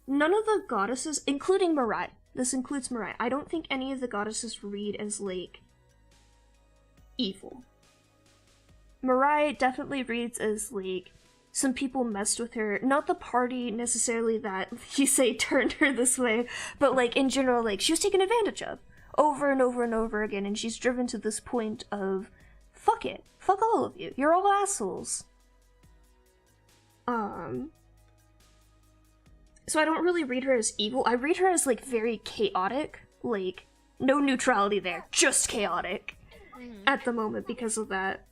None of the goddesses, including Mirai, this includes Mirai, I don't think any of the goddesses read as, like, evil. Mirai definitely reads as, like, some people messed with her. Not the party necessarily that you say turned her this way, but, like, in general, like, she was taken advantage of over and over and over again, and she's driven to this point of, fuck it. Fuck all of you. You're all assholes. So I don't really read her as evil. I read her as, like, very chaotic. Like, no neutrality there. Just chaotic. At the moment because of that.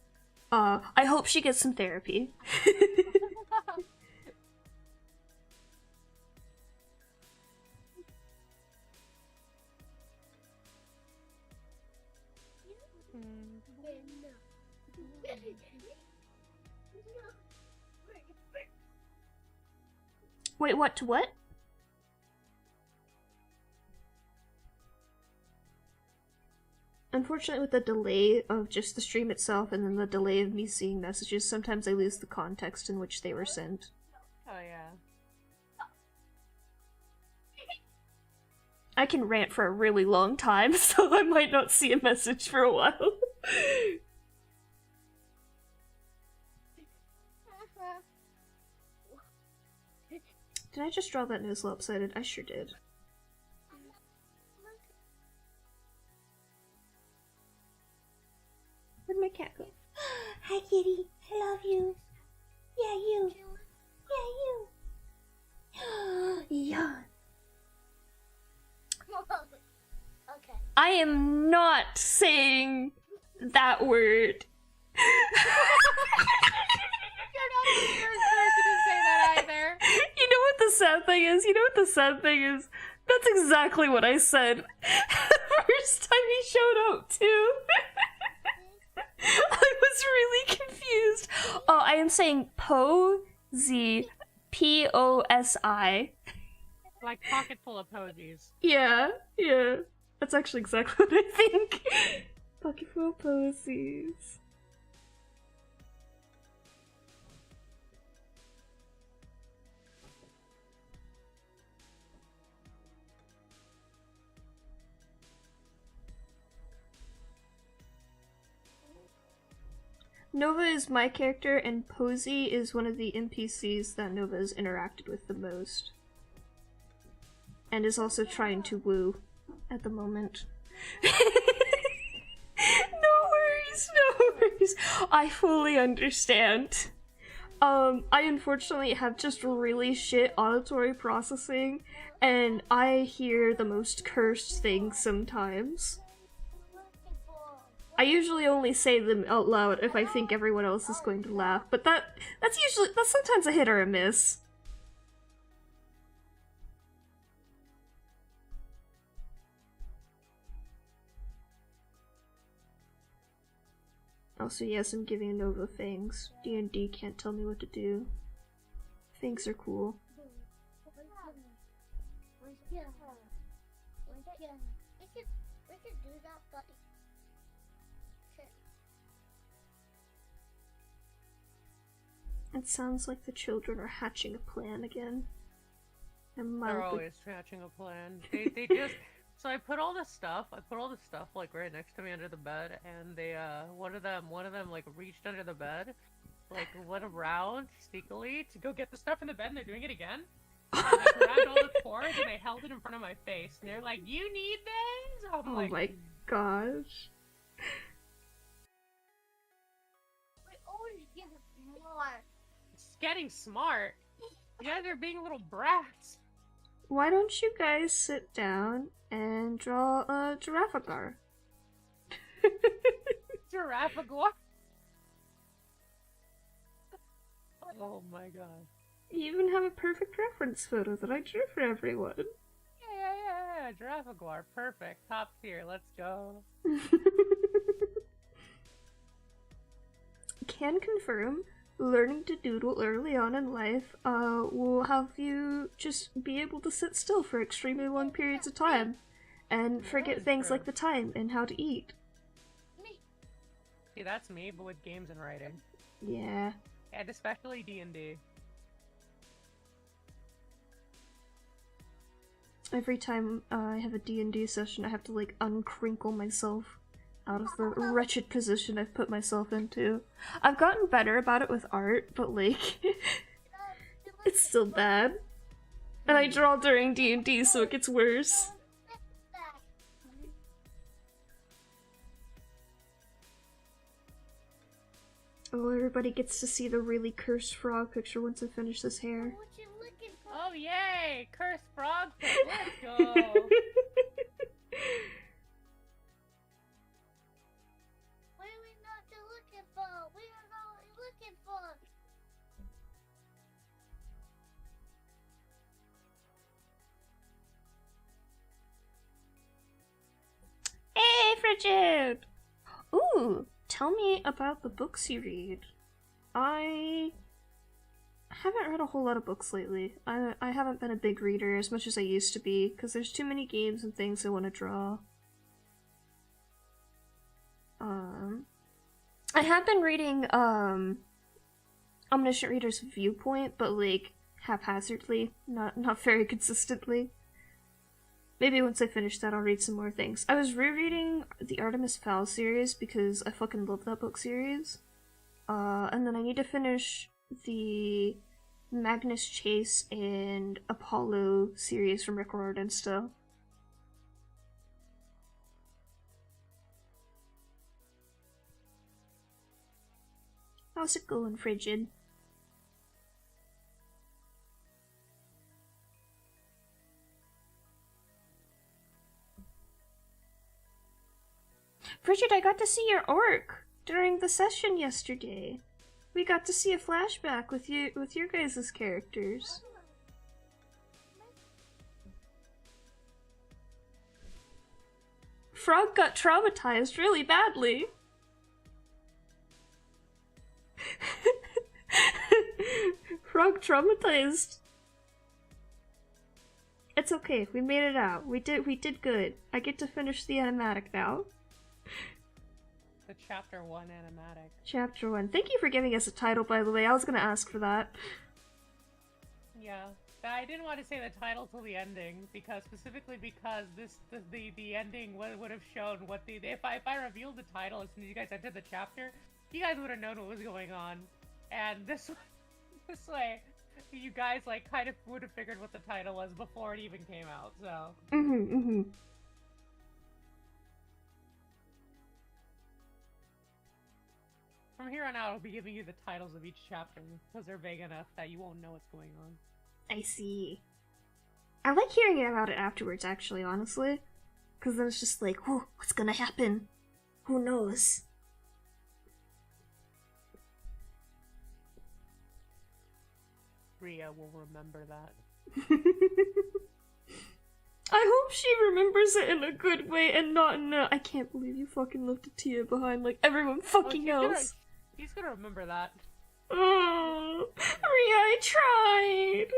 I hope she gets some therapy. Wait, what to what? Unfortunately, with the delay of just the stream itself and then the delay of me seeing messages, sometimes I lose the context in which they were sent. Oh, yeah. I can rant for a really long time, so I might not see a message for a while. Did I just draw that nose lopsided? I sure did. Where'd my cat go? Hi, kitty. I love you. Yeah, you. Yeah, you. Yeah. Okay. I am not saying that word. You're not the first person to say that either. You know what the sad thing is? That's exactly what I said the first time he showed up, too. I was really confused. I am saying Z POSI. Like pocket full of posies. Yeah. That's actually exactly what I think. Pocket full of posies. Nova is my character, and Posey is one of the NPCs that Nova has interacted with the most. And is also trying to woo at the moment. No worries. I fully understand. I unfortunately have just really shit auditory processing, and I hear the most cursed things sometimes. I usually only say them out loud if I think everyone else is going to laugh, but that's sometimes a hit or a miss. Also, yes, I'm giving Nova fangs. D&D can't tell me what to do. Fangs are cool. We could do that, but It sounds like the children are hatching a plan again. They're always hatching a plan. They just... So I put all the stuff like right next to me under the bed, and they one of them like reached under the bed, like went around sneakily to go get the stuff in the bed, and they're doing it again. And they grabbed all the cords and they held it in front of my face, and they're like, "You need this?" I'm like, my gosh. we always get more. It's getting smart. You guys are being little brats. Why don't you guys sit down and draw a Giraffagar? Giraffagar. Oh my god. You even have a perfect reference photo that I drew for everyone. Yeah. Giraffagar. Perfect. Top tier. Let's go. Can confirm, learning to doodle early on in life will have you just be able to sit still for extremely long periods of time and forget things like the time and how to eat. See, that's me, but with games and writing. Yeah. And especially D&D. Every time I have a D&D session, I have to, like, uncrinkle myself out of the wretched position I've put myself into. I've gotten better about it with art, but, like, it's still bad. And I draw during D&D, so it gets worse. Oh, everybody gets to see the really cursed frog picture once I finish this hair. What you looking for? Oh yay! Cursed frog pic, let's go! What are we not looking for? We are not looking for. Hey, Frigid! Ooh, tell me about the books you read. I haven't read a whole lot of books lately. I haven't been a big reader as much as I used to be, because there's too many games and things I want to draw. I have been reading, Omniscient Reader's Viewpoint, but, like, haphazardly, not very consistently. Maybe once I finish that, I'll read some more things. I was rereading the Artemis Fowl series because I fucking love that book series. And then I need to finish the Magnus Chase and Apollo series from Rick Riordan still. How's it going, Frigid? Frigid, I got to see your orc during the session yesterday. We got to see a flashback with your guys' characters. Frog got traumatized really badly. Frog traumatized. It's okay. We made it out. We did good. I get to finish the animatic now. The Chapter 1 animatic. Chapter 1. Thank you for giving us a title, by the way. I was gonna ask for that. Yeah. I didn't want to say the title till the ending, specifically because the ending would have shown what if I revealed the title as soon as you guys entered the chapter, you guys would have known what was going on, and this way, you guys like kind of would have figured what the title was before it even came out. So. From here on out, I'll be giving you the titles of each chapter because they're vague enough that you won't know what's going on. I see. I like hearing about it afterwards, actually, honestly. Because then it's just like, whoa, what's gonna happen? Who knows? Rhea will remember that. I hope she remembers it in a good way and not in a I can't believe you fucking left a Tia behind like everyone fucking else. He's gonna remember that. Oh, Rhea, I tried.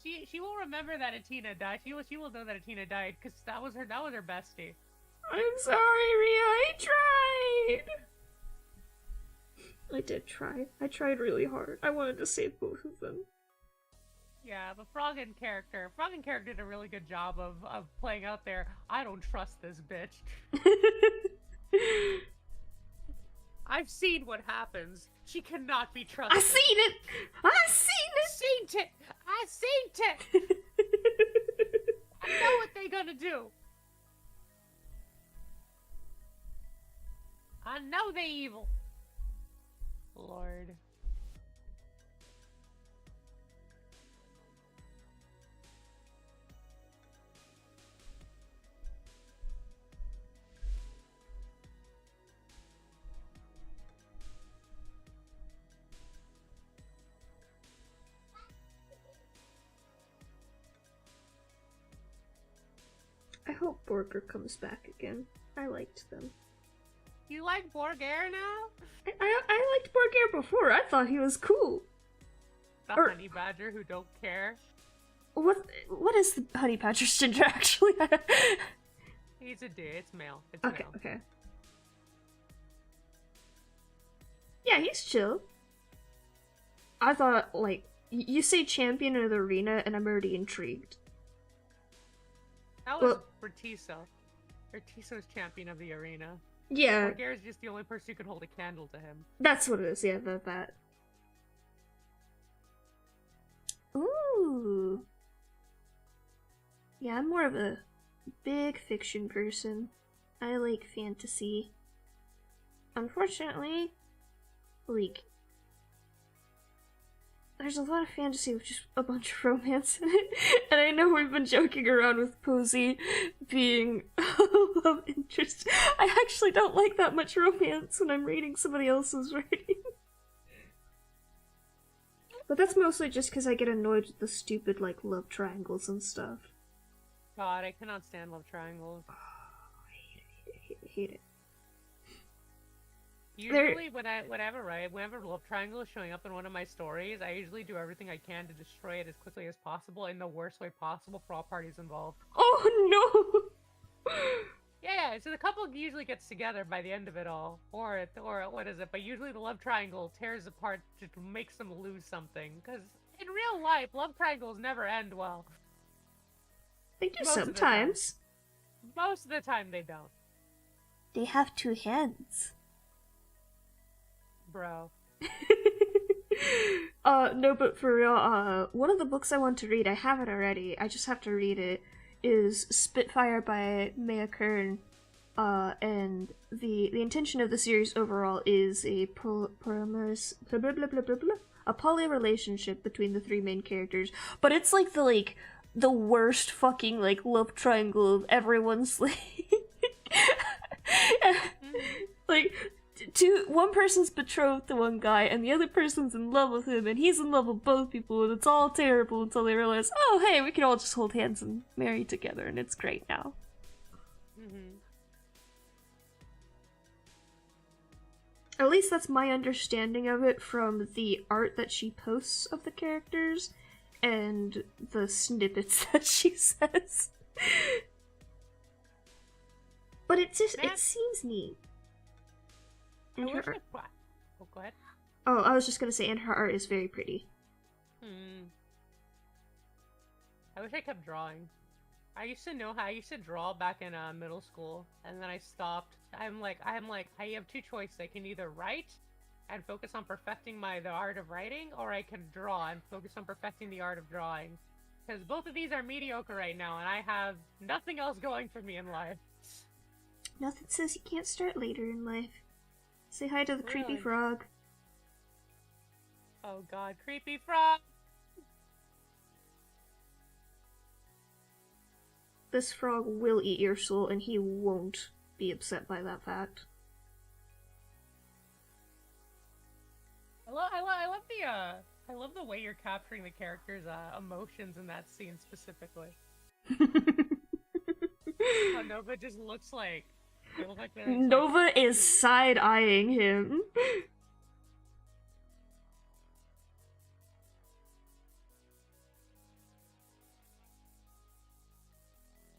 She will remember that Atina died. She will know that Atina died because that was her bestie. I'm sorry, Rhea. I tried. I did try. I tried really hard. I wanted to save both of them. Yeah, the Froggen character did a really good job of playing out there. I don't trust this bitch. I've seen what happens. She cannot be trusted. I seen it. I seen it. I seen it. I know what they gonna do. I know they evil. Lord. I hope Borger comes back again. I liked them. You like Borger now? I liked Borger before. I thought he was cool. The honey badger who don't care. What is the honey badger's gender actually? He's a dude. It's male. It's okay, male. okay. Yeah, he's chill. I thought, like, you say champion of the arena, and I'm already intrigued. That was Bertiso. Bertiso's champion of the arena. Yeah. Borger is just the only person who can hold a candle to him. That's what it is, yeah, that. Ooh. Yeah, I'm more of a big fiction person. I like fantasy. Unfortunately, like, there's a lot of fantasy with just a bunch of romance in it. And I know we've been joking around with Posey being a love interest. I actually don't like that much romance when I'm reading somebody else's writing. But that's mostly just because I get annoyed with the stupid, like, love triangles and stuff. God, I cannot stand love triangles. Oh, I hate it. Usually, whenever love triangle is showing up in one of my stories, I usually do everything I can to destroy it as quickly as possible in the worst way possible for all parties involved. Oh no! Yeah, so the couple usually gets together by the end of it all, or what is it? But usually the love triangle tears apart to makes them lose something. Because in real life, love triangles never end well. They do sometimes. Most of the time, they don't. They have two hands. Bro. No, but for real, one of the books I want to read, I have it already, I just have to read it, is Spitfire by Maya Kern, and the intention of the series overall is a poly relationship between the three main characters, but it's like the worst fucking, like, love triangle of everyone's, like, one person's betrothed to one guy, and the other person's in love with him, and he's in love with both people, and it's all terrible until they realize, oh, hey, we can all just hold hands and marry together, and it's great now. At least that's my understanding of it from the art that she posts of the characters and the snippets that she says. But it just, it seems neat. And I her wish art... Oh, go ahead. Oh, I was just gonna say, and her art is very pretty. I wish I kept drawing. I used to know how I used to draw back in middle school, and then I stopped. I'm like, I have two choices. I can either write and focus on perfecting the art of writing, or I can draw and focus on perfecting the art of drawing. Because both of these are mediocre right now, and I have nothing else going for me in life. Nothing says you can't start later in life. Say hi to the creepy frog. Oh god, creepy frog! This frog will eat your soul, and he won't be upset by that fact. I love the way you're capturing the characters' emotions in that scene specifically. How Nova just looks like... Nova is side-eyeing him.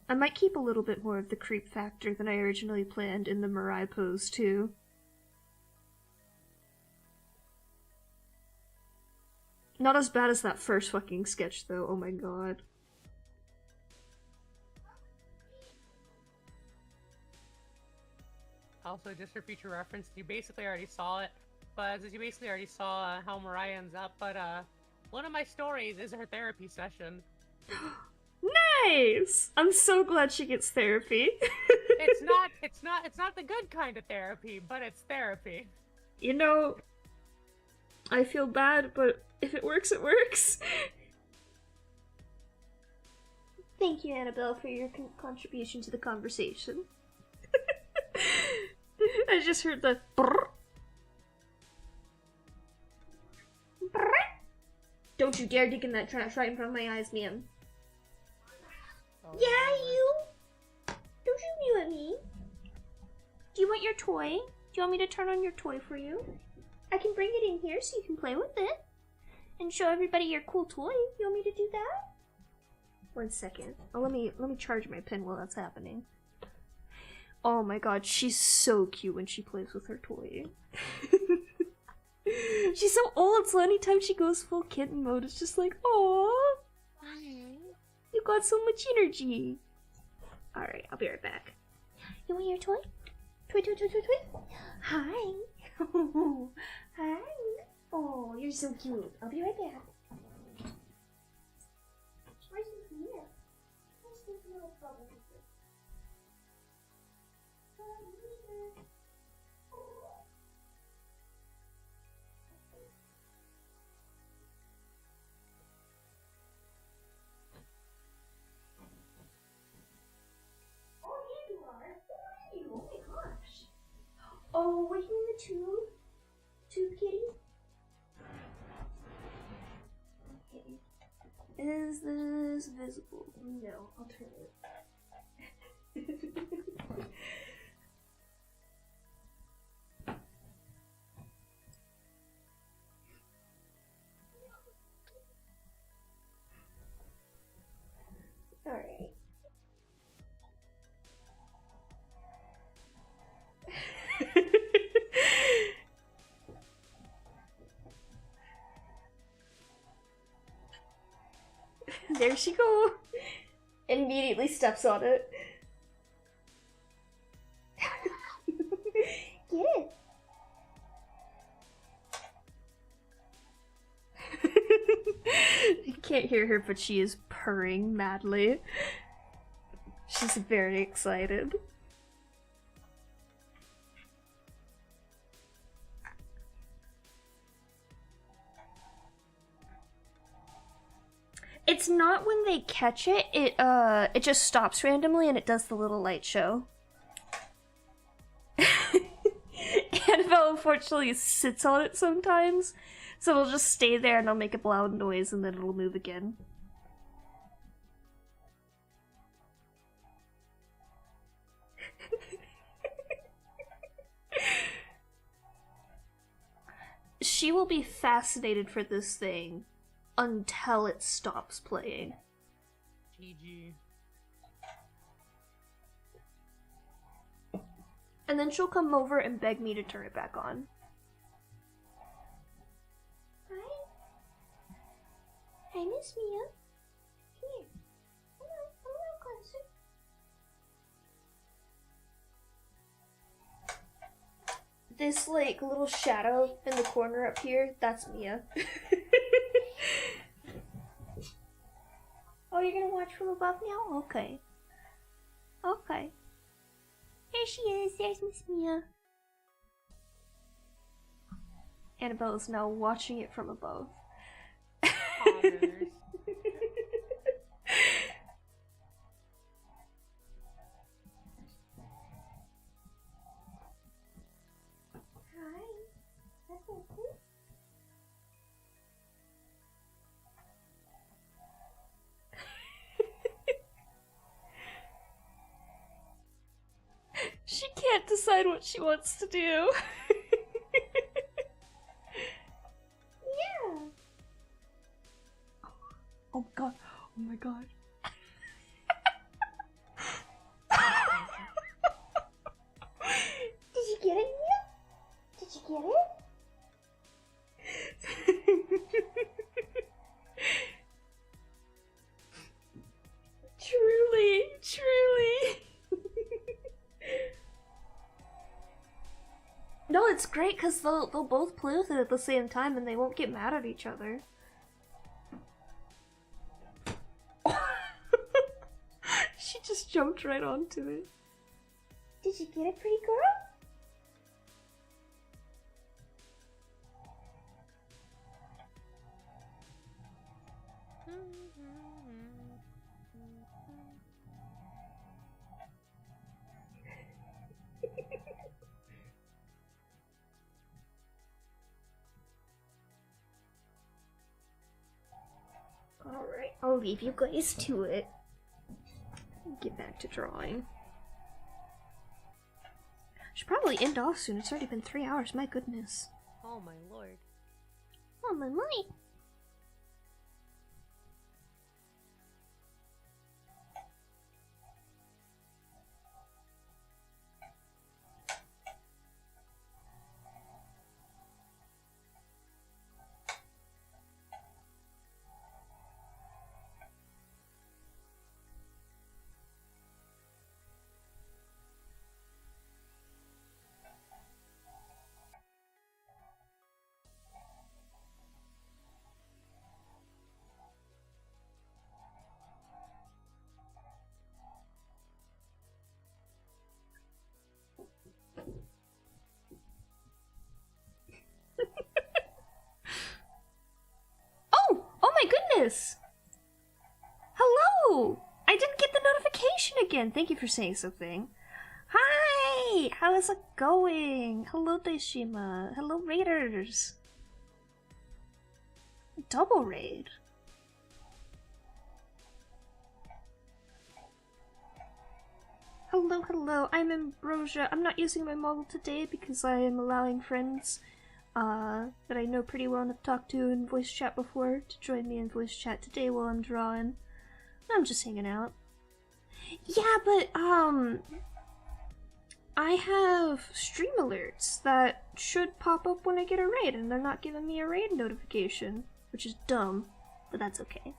I might keep a little bit more of the creep factor than I originally planned in the Mirai pose, too. Not as bad as that first fucking sketch, though, oh my god. Also, just for future reference, you basically already saw it, but you basically already saw how Mariah ends up, but one of my stories is her therapy session. Nice! I'm so glad she gets therapy. It's not the good kind of therapy, but it's therapy. You know, I feel bad, but if it works, it works. Thank you, Annabelle, for your contribution to the conversation. I just heard the brrr. Brrr. Don't you dare dig in that trash right in front of my eyes, ma'am. Oh, yeah, you! Don't you mew at me. Do you want your toy? Do you want me to turn on your toy for you? I can bring it in here so you can play with it. And show everybody your cool toy. You want me to do that? 1 second. Oh, let me charge my pen while that's happening. Oh my god, she's so cute when she plays with her toy. She's so old, so anytime she goes full kitten mode, it's just like, aww. You got so much energy. Alright, I'll be right back. You want your toy? Toy, toy, toy, toy, toy? Hi. Hi. Oh, you're so cute. I'll be right back. Where's the mirror? Where's the little bubble? Oh, were you in the tube? Tube kitty? Okay. Is this visible? No, I'll turn it. Alright. There she go. Immediately steps on it. Get it. You can't hear her, but she is purring madly. She's very excited. It's not when they catch it, it just stops randomly and it does the little light show. Annabelle unfortunately sits on it sometimes, so it'll just stay there and it'll make a loud noise and then it'll move again. she will be fascinated for this thing until it stops playing. GG. And then she'll come over and beg me to turn it back on. Hi. Hi, Miss Mia. Come here. Come on, a little closer. This, like, little shadow in the corner up here, that's Mia. Oh, you're gonna watch from above now? Okay. Okay. There she is. There's Miss Mia. Annabelle is now watching it from above. Poggers. Hi. That's okay. She can't decide what she wants to do. Yeah. Oh my god. Oh my god. Did you get it, Mia? Did you get it? Truly, truly. No, it's great because they'll both play with it at the same time and they won't get mad at each other. She just jumped right onto it. Did you get it, pretty girl? Alright, I'll leave you guys to it. Get back to drawing. Should probably end off soon. It's already been 3 hours, my goodness. Oh my lord. Oh my my. Oh my goodness! Hello! I didn't get the notification again. Thank you for saying something. Hi! How is it going? Hello, Daishima. Hello, Raiders. Double raid. Hello, hello. I'm Ambrosia. I'm not using my model today because I am allowing friends that I know pretty well and have talked to in voice chat before to join me in voice chat today while I'm drawing. I'm just hanging out. Yeah, but, I have stream alerts that should pop up when I get a raid, and they're not giving me a raid notification, which is dumb, but that's okay.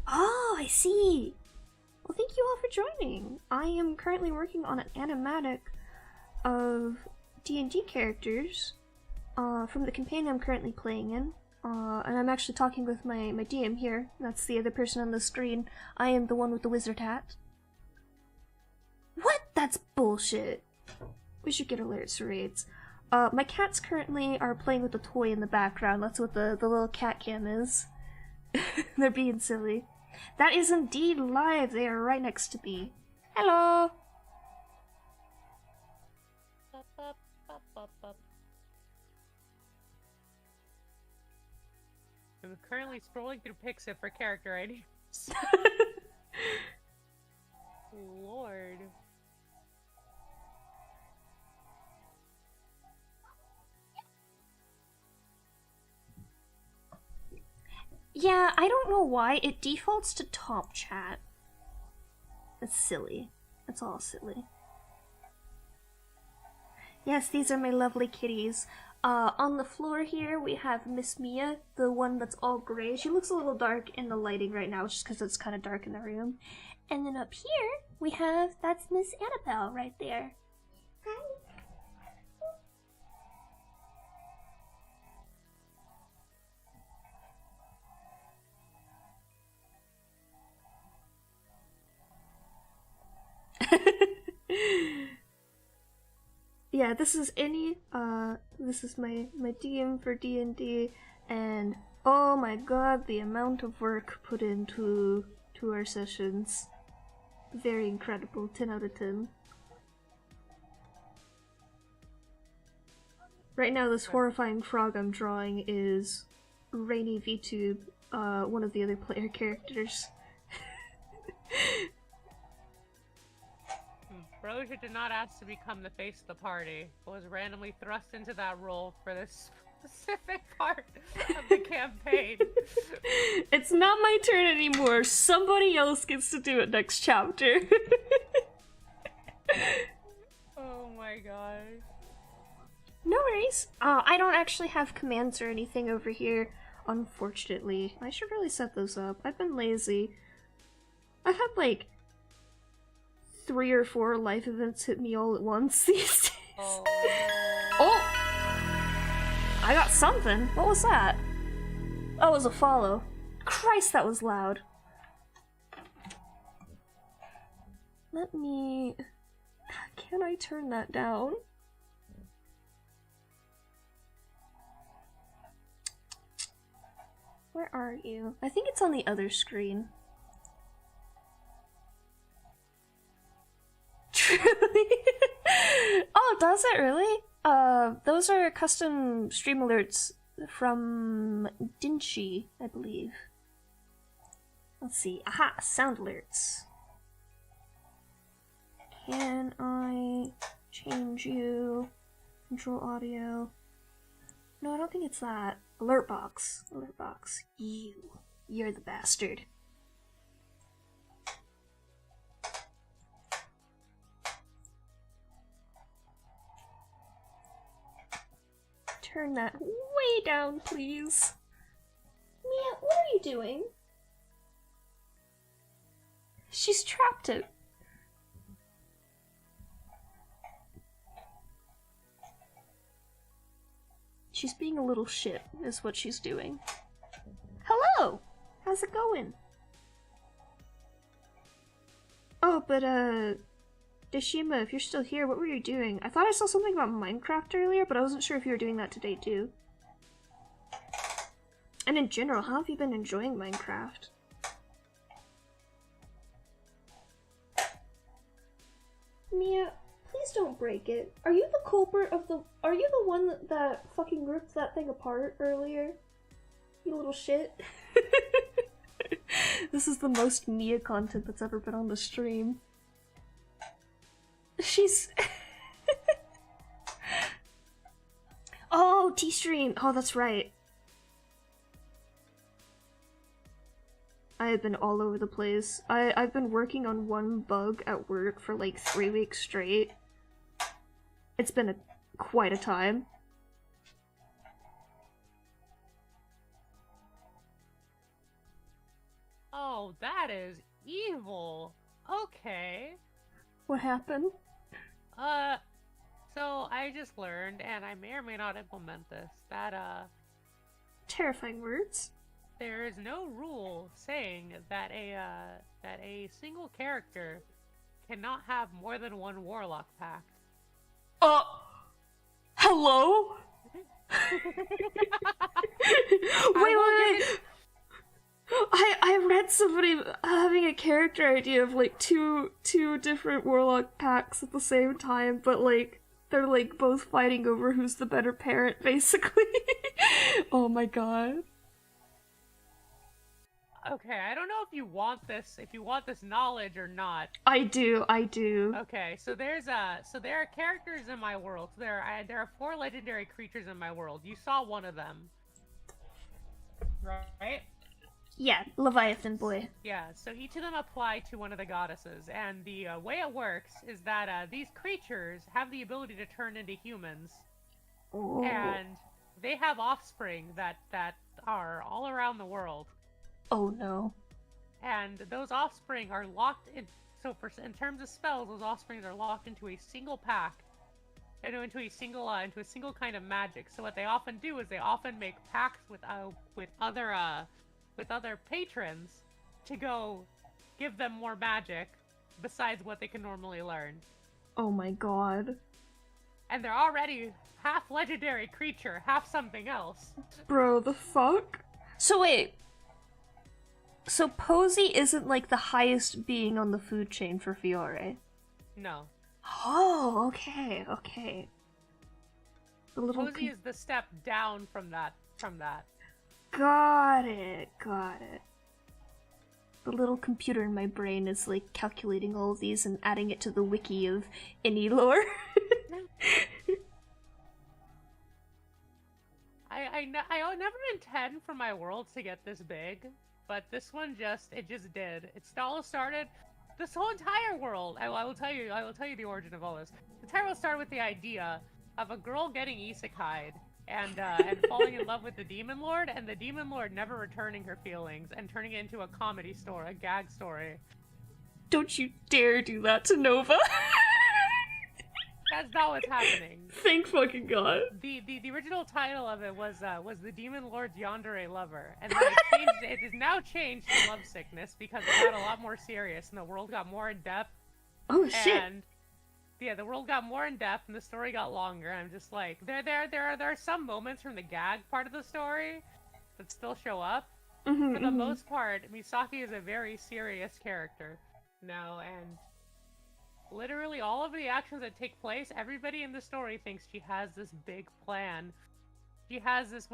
Oh, I see! Well, thank you all for joining. I am currently working on an animatic of D&D characters from the campaign I'm currently playing in. And I'm actually talking with my DM here. That's the other person on the screen. I am the one with the wizard hat. What? That's bullshit. We should get alerts for raids. My cats currently are playing with a toy in the background. That's what the little cat cam is. They're being silly. That is indeed live. They are right next to me. Hello! I'm currently scrolling through Pixar for character IDs. Lord. Yeah, I don't know why. It defaults to top chat. It's silly. It's all silly. Yes, these are my lovely kitties. On the floor here, we have Miss Mia, the one that's all gray. She looks a little dark in the lighting right now, just because it's kind of dark in the room. And then up here, we have, that's Miss Annabelle right there. Yeah, this is Annie. This is my DM for D&D, and oh my god, the amount of work put into our sessions. Very incredible. 10 out of 10. Right now, this horrifying frog I'm drawing is Rainy VTube, one of the other player characters. Ambrosia did not ask to become the face of the party, but was randomly thrust into that role for this specific part of the campaign. It's not my turn anymore. Somebody else gets to do it next chapter. Oh my gosh. No worries. I don't actually have commands or anything over here, unfortunately. I should really set those up. I've been lazy. I've had like 3 or 4 life events hit me all at once these days. Oh. Oh! I got something. What was that? Oh, it was a follow. Christ, that was loud. Let me... Can I turn that down? Where are you? I think it's on the other screen. Truly? Oh, does it really? Those are custom stream alerts from Dinchi, I believe. Let's see. Aha! Sound alerts. Can I change you? Control audio. No, I don't think it's that. Alert box. Alert box. You're the bastard. Turn that way down, please. Mia, what are you doing? She's trapped it. She's being a little shit, is what she's doing. Hello! How's it going? Oh, but, Deshima, if you're still here, what were you doing? I thought I saw something about Minecraft earlier, but I wasn't sure if you were doing that today, too. And in general, how have you been enjoying Minecraft? Mia, please don't break it. Are you the culprit of the- Are you the one that fucking ripped that thing apart earlier? You little shit. This is the most Mia content that's ever been on the stream. She's... Oh, T-Stream! Oh, that's right. I have been all over the place. I've been working on one bug at work for like 3 weeks straight. It's been quite a time. Oh, that is evil. Okay. What happened? So I just learned, and I may or may not implement this, that, Terrifying words. there is no rule saying that a single character cannot have more than one warlock pact. Hello? wait. I read somebody having a character idea of like two different warlock packs at the same time, but like they're like both fighting over who's the better parent, basically. Oh my god. Okay, I don't know if you want this knowledge or not. I do. Okay, so there are characters in my world. So there are 4 legendary creatures in my world. You saw one of them, right? Yeah, Leviathan boy. Yeah, so each of them apply to one of the goddesses, and the way it works is that these creatures have the ability to turn into humans, Oh. and they have offspring that are all around the world. Oh no. And those offspring are locked in. So, in terms of spells, those offspring are locked into a single pack, into a single kind of magic. So what they often do is they often make pacts with other patrons to go give them more magic besides what they can normally learn. Oh my god. And they're already half legendary creature, half something else. Bro, the fuck? So wait. So Posey isn't like the highest being on the food chain for Fiore? No. Oh, okay, okay. The little Posey is the step down from that. Got it. The little computer in my brain is like calculating all of these and adding it to the wiki of any lore. I never intend for my world to get this big, but this one just did. It all started. This whole entire world. I will tell you the origin of all this. The entire world started with the idea of a girl getting isekai'd and falling in love with the demon lord, and the demon lord never returning her feelings and turning it into a comedy story, a gag story. Don't you dare do that to Nova. That's not what's happening. Thank fucking god. The original title of it was the Demon Lord's Yandere Lover, and then it is now changed to Love Sickness because it got a lot more serious and the world got more in depth. Oh shit. And yeah, the world got more in depth and the story got longer. I'm just like, there are some moments from the gag part of the story that still show up. For the most part, Misaki is a very serious character now, and literally all of the actions that take place, everybody in the story thinks she has this big plan. She has this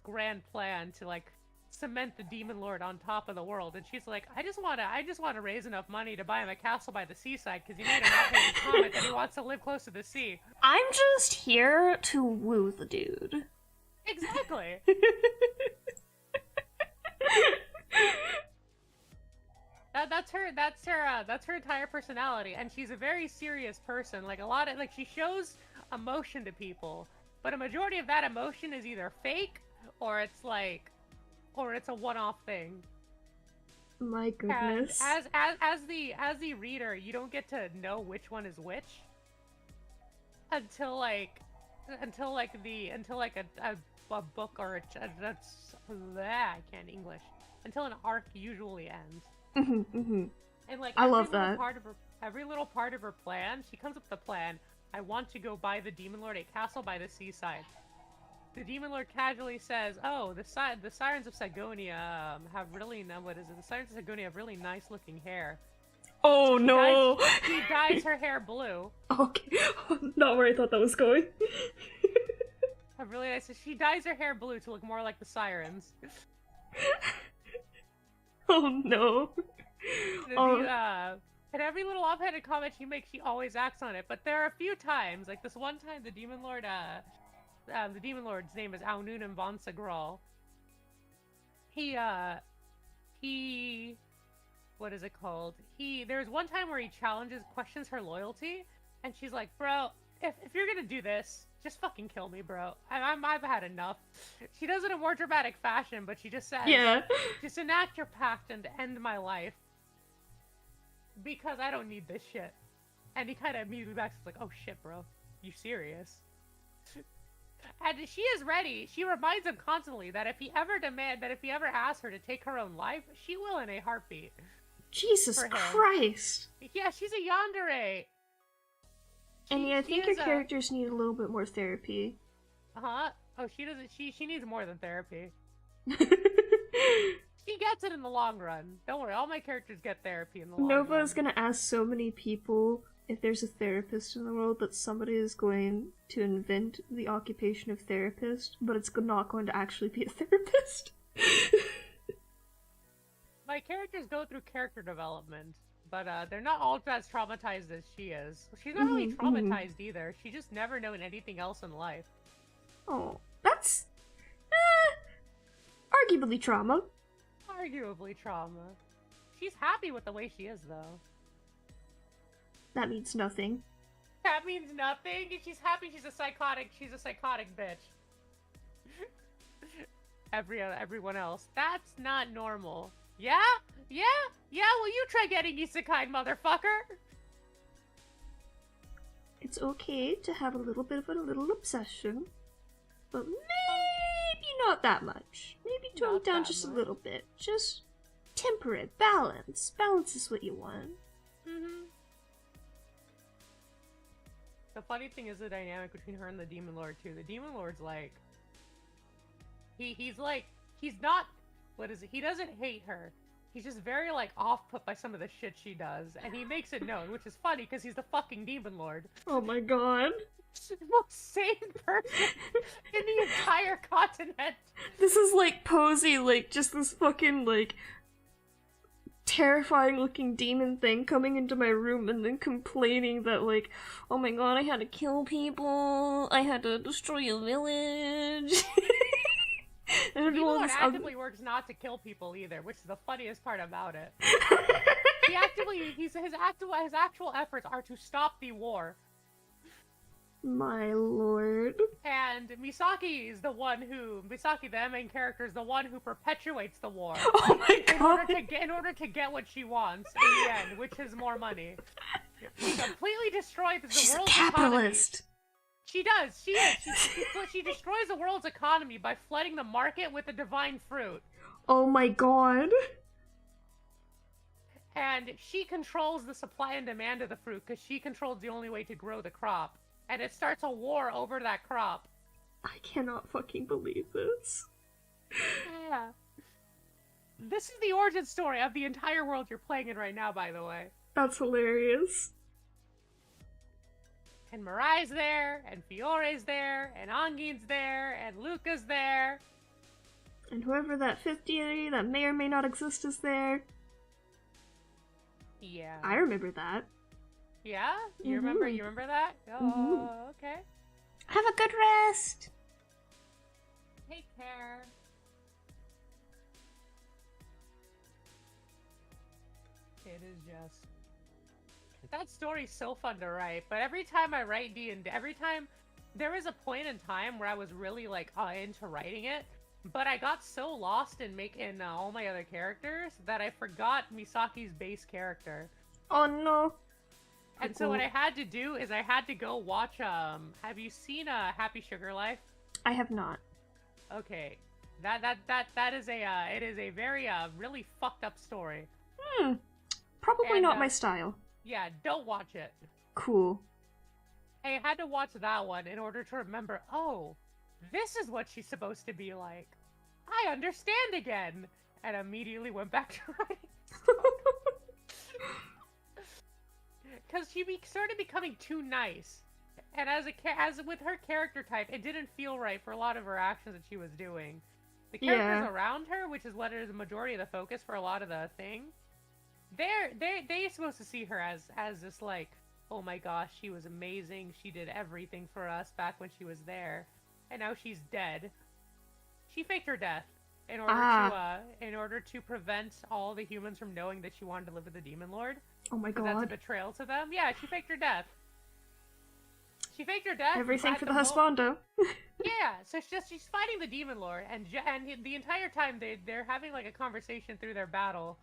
grand plan to like cement the demon lord on top of the world, and she's like, I just want to raise enough money to buy him a castle by the seaside because he made a marketing comment that he wants to live close to the sea. I'm just here to woo the dude. Exactly. That's her entire personality, and she's a very serious person. Like she shows emotion to people, but a majority of that emotion is either fake or it's a one-off thing. My goodness. And as the reader, you don't get to know which one is which until a book or I can't English, until an arc usually ends. And like I love that. Every little part of her plan, she comes up with a plan. I want to go buy the demon lord a castle by the seaside. The demon lord casually says, "Oh, the sirens of Sagonia have really The sirens of Sagonia have really nice looking hair." Oh no! She dyes her hair blue. Okay, not where I thought that was going. Really nice. She dyes her hair blue to look more like the sirens. Oh no. And every little offhanded comment she makes, she always acts on it. But there are a few times, like this one time, the demon lord's name is Aununum von Sagral. What is it called? There's one time where he questions her loyalty, and she's like, bro, if you're gonna do this, just fucking kill me, bro. I've had enough. She does it in more dramatic fashion, but she just says, yeah, just enact your pact and end my life. Because I don't need this shit. And he kind of immediately backs, like, oh shit, bro. You serious? And she is ready. She reminds him constantly that if he ever asks her to take her own life, she will in a heartbeat. Jesus Christ. Yeah, she's a yandere. And yeah, I think your characters need a little bit more therapy. Uh-huh. Oh, she doesn't. She needs more than therapy. She gets it in the long run. Don't worry, all my characters get therapy in the long run. Nova is gonna ask so many people if there's a therapist in the world that somebody is going to invent the occupation of therapist, but it's not going to actually be a therapist. My characters go through character development, but they're not all as traumatized as she is. She's not really traumatized either. She's just never known anything else in life. Oh, that's arguably trauma. Arguably trauma. She's happy with the way she is, though. That means nothing. That means nothing. She's happy. She's a psychotic bitch. Everyone else. That's not normal. Yeah? Yeah? Yeah? Well, you try getting isekai, motherfucker. It's okay to have a little bit of a little obsession, but maybe not that much. Maybe tone it down just a little bit. Just temper it. Balance. Balance is what you want. Mm-hmm. The funny thing is the dynamic between her and the Demon Lord, too. The Demon Lord's like... He's not... What is it? He doesn't hate her. He's just very, like, off-put by some of the shit she does. And he makes it known, which is funny, because he's the fucking Demon Lord. Oh my god. The most sane person in the entire continent. This is like Posey, like, just this fucking, like... terrifying looking demon thing coming into my room and then complaining that, like, oh my god, I had to kill people, I had to destroy a village. And Demon actively works not to kill people either, which is the funniest part about it. His actual efforts are to stop the war. My lord. And Misaki, the main character, is the one who perpetuates the war. Oh my god! In order to get what she wants in the end, which is more money. She completely destroys the She's world's a capitalist. economy. She does. She is. She destroys the world's economy by flooding the market with the divine fruit. Oh my god. And she controls the supply and demand of the fruit because she controls the only way to grow the crop. And it starts a war over that crop. I cannot fucking believe this. Yeah. This is the origin story of the entire world you're playing in right now, by the way. That's hilarious. And Mirai's there, and Fiore's there, and Angin's there, and Luca's there. And whoever that 50 that may or may not exist is there. Yeah. I remember that. Yeah? You remember that? Oh, okay. Have a good rest! Take care. It is just... That story's so fun to write, but every time I write D&D, there was a point in time where I was really, like, into writing it, but I got so lost in making all my other characters that I forgot Misaki's base character. Oh no. And so what I had to do is I had to go watch, have you seen Happy Sugar Life? I have not. Okay. That is it is a very, really fucked up story. Probably not my style. Yeah, don't watch it. Cool. I had to watch that one in order to remember, oh, this is what she's supposed to be like. I understand again! And immediately went back to writing. Because she started becoming too nice. And as with her character type, it didn't feel right for a lot of her actions that she was doing. The characters around her, which is what is the majority of the focus for a lot of the thing, they're supposed to see her as this, like, oh my gosh, she was amazing, she did everything for us back when she was there, and now she's dead. She faked her death in order to prevent all the humans from knowing that she wanted to live with the Demon Lord. Oh my god. That's a betrayal to them. Yeah, she faked her death. She faked her death. Everything for the husbando. Yeah, so she's fighting the Demon Lord, and the entire time they're having, like, a conversation through their battle.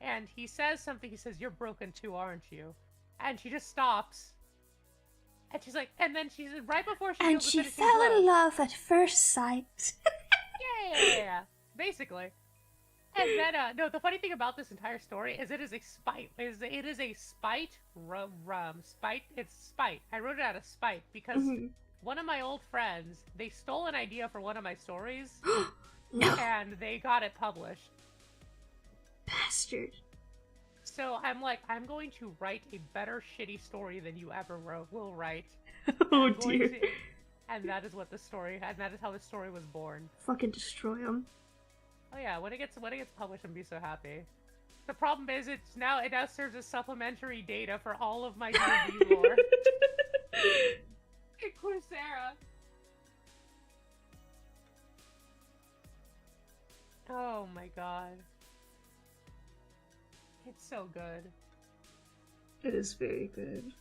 And he says something, he says, "You're broken too, aren't you?" And she just stops. And she's like, and then she's right before she and she fell in love at first sight. yeah. Basically. And then, no, the funny thing about this entire story is it is a spite. It is a spite, spite. It's spite. I wrote it out of spite because one of my old friends, they stole an idea for one of my stories. No. And they got it published. Bastard. So I'm like, I'm going to write a better shitty story than you ever will write. Oh dear. And that is what the story, and that is how the story was born. Fucking destroy him. Oh yeah, when it gets published, I'm gonna be so happy. The problem is, it now serves as supplementary data for all of my D&D lore. Coursera. Oh my god. It's so good. It is very good.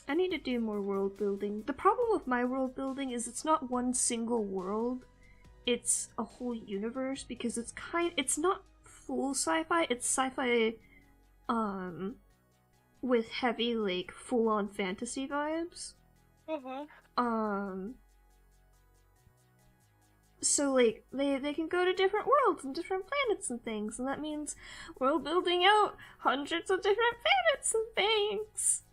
I need to do more world building. The problem with my world building is it's not one single world. It's a whole universe because it's not full sci-fi, it's sci-fi with heavy like full-on fantasy vibes. So like they can go to different worlds and different planets and things, and that means we're building out hundreds of different planets and things.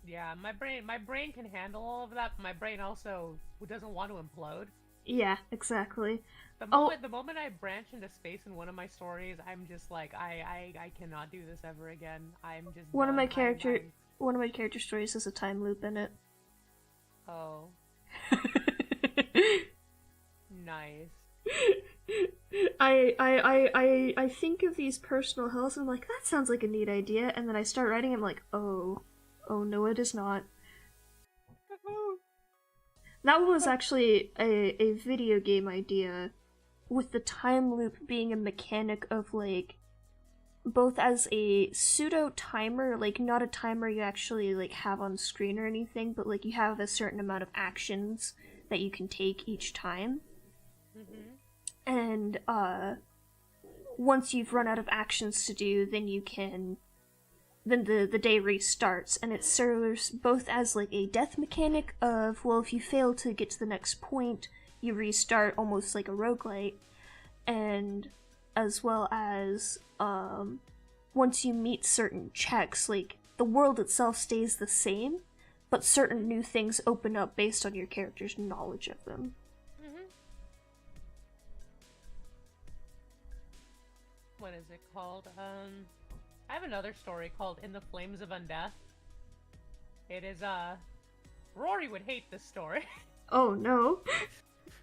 Yeah, my brain can handle all of that, but my brain also doesn't want to implode. Yeah, exactly. The moment I branch into space in one of my stories, I'm just like, I cannot do this ever again. I'm just one of my character stories has a time loop in it. Oh. Nice. I think of these personal hills and I'm like, that sounds like a neat idea, and then I start writing, I'm like, oh no, it is not. That one was actually a video game idea, with the time loop being a mechanic of like, both as a pseudo timer, like not a timer you actually like have on screen or anything, but like you have a certain amount of actions that you can take each time. Mm-hmm. And once you've run out of actions to do, then the day restarts, and it serves both as like a death mechanic of, well, if you fail to get to the next point, you restart almost like a roguelite, and as well as once you meet certain checks, like the world itself stays the same, but certain new things open up based on your character's knowledge of them. Mm-hmm. What is it called? I have another story called In the Flames of Undeath. It is, Rory would hate this story. Oh no.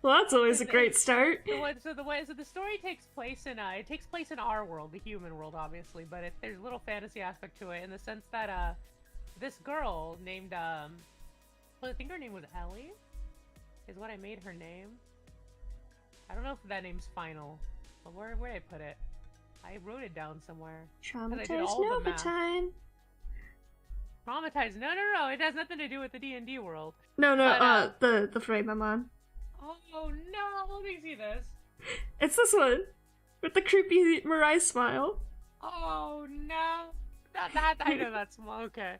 Well, that's always a great start. So the story takes place in, our world, the human world, obviously, but there's a little fantasy aspect to it in the sense that, this girl named, well, I think her name was Ellie, is what I made her name. I don't know if that name's final, but where did I put it? I wrote it down somewhere. Traumatized Nova time. Traumatized? No. It has nothing to do with the D&D world. No. But, the frame I'm on. Oh no! Let me see this. It's this one with the creepy Mirai smile. Oh no! That I know that smile. Okay.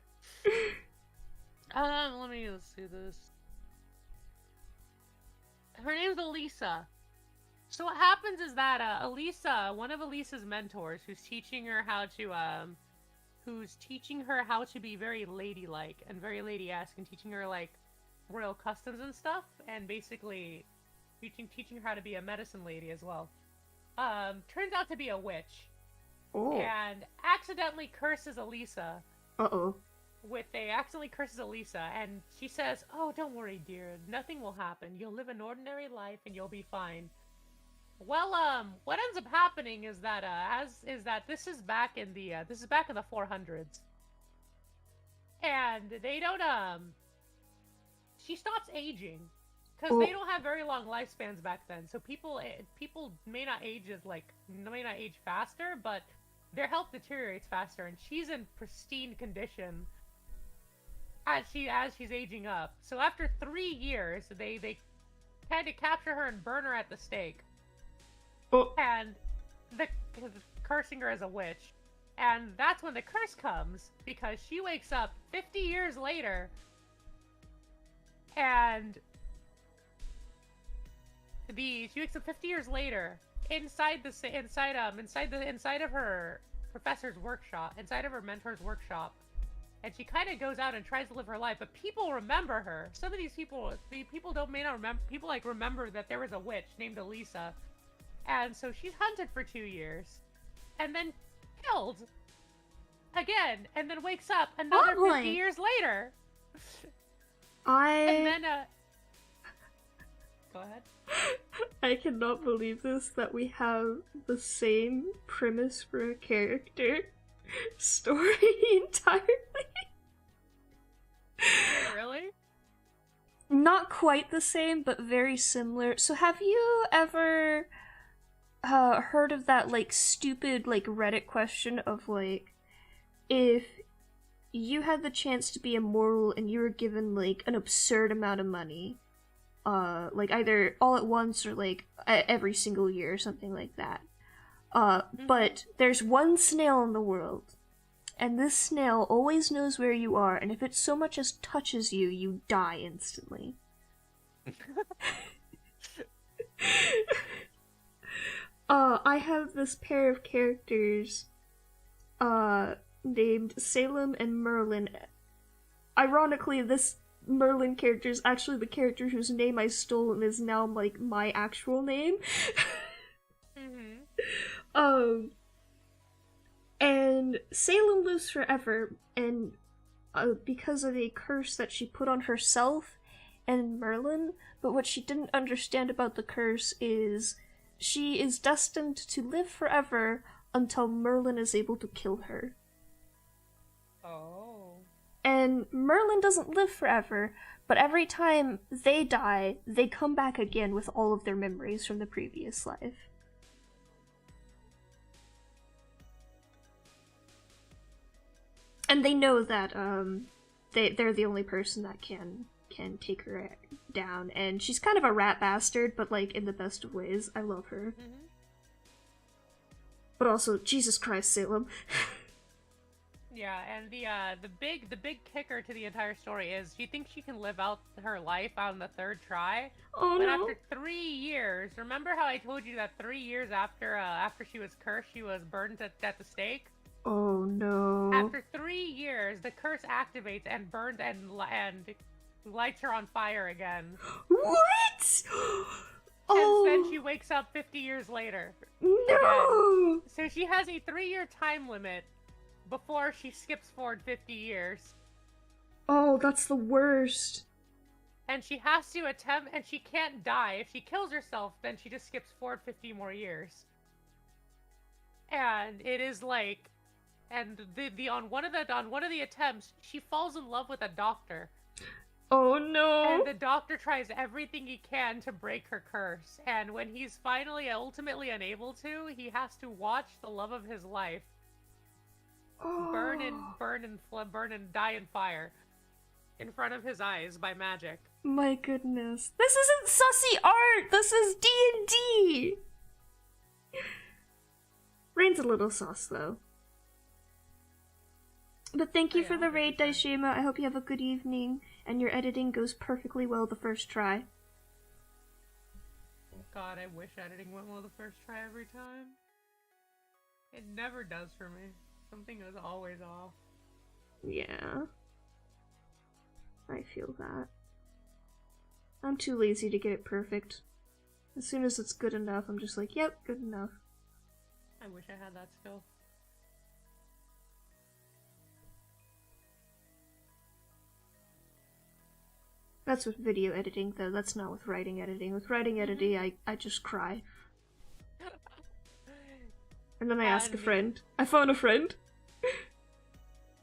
Let's do this. Her name's Elisa. So what happens is that Elisa, one of Elisa's mentors, who's teaching her how to be very ladylike and very lady-esque, and teaching her like royal customs and stuff, and basically teaching her how to be a medicine lady as well. Turns out to be a witch. Oh. And accidentally curses Elisa. Accidentally curses Elisa, and she says, "Oh, don't worry, dear. Nothing will happen. You'll live an ordinary life, and you'll be fine." Well, what ends up happening is that this is back in the 400s, and they don't she stops aging because they don't have very long lifespans back then. So people may not age faster, but their health deteriorates faster, and she's in pristine condition as she's aging up. So after 3 years, they had to capture her and burn her at the stake. And cursing her as a witch. And that's when the curse comes, because she wakes up 50 years later, and she wakes up 50 years later inside of her professor's workshop, inside of her mentor's workshop, and she kind of goes out and tries to live her life, but people remember her. Some of these people may not remember. People remember that there was a witch named Elisa. And so she's hunted for 2 years, and then killed again, and then wakes up another 50 years later. And then, go ahead. I cannot believe this, that we have the same premise for a character story entirely. Really? Not quite the same, but very similar. So have you ever heard of that, like, stupid, like, Reddit question of, like, if you had the chance to be immortal and you were given, like, an absurd amount of money, like, either all at once or, like, every single year or something like that. But there's one snail in the world, and this snail always knows where you are, and if it so much as touches you, you die instantly. I have this pair of characters, named Salem and Merlin. Ironically, this Merlin character is actually the character whose name I stole and is now, like, my actual name. And Salem lives forever, and because of a curse that she put on herself and Merlin, but what she didn't understand about the curse is she is destined to live forever until Merlin is able to kill her. Oh. And Merlin doesn't live forever, but every time they die, they come back again with all of their memories from the previous life. And they know that they're the only person that can take her down, and she's kind of a rat bastard, but, like, in the best of ways. I love her. But also, Jesus Christ, Salem. Yeah, and the big kicker to the entire story is she thinks she can live out her life on the third try. Oh, but no. after 3 years, remember how I told you that 3 years after she was cursed, she was burned at the stake? Oh, no. After 3 years, the curse activates and burns and lights her on fire again. What? And then she wakes up 50 years later. No! Again. So she has a 3-year time limit before she skips forward 50 years. Oh, that's the worst. And she has to attempt, and she can't die. If she kills herself, then she just skips forward 50 more years. And it is like, and on one of the attempts, she falls in love with a doctor. Oh no! And the doctor tries everything he can to break her curse. And when he's finally ultimately unable to, he has to watch the love of his life burn and die in fire in front of his eyes by magic. My goodness. This isn't sussy art! This is D&D! Rain's a little sus, though. But thank you for the raid, Daishima. I hope you have a good evening, and your editing goes perfectly well the first try. God, I wish editing went well the first try every time. It never does for me. Something is always off. Yeah. I feel that. I'm too lazy to get it perfect. As soon as it's good enough, I'm just like, yep, good enough. I wish I had that skill. That's with video editing, though. That's not with writing editing. With writing editing, I just cry. And then I ask a friend. I phone a friend.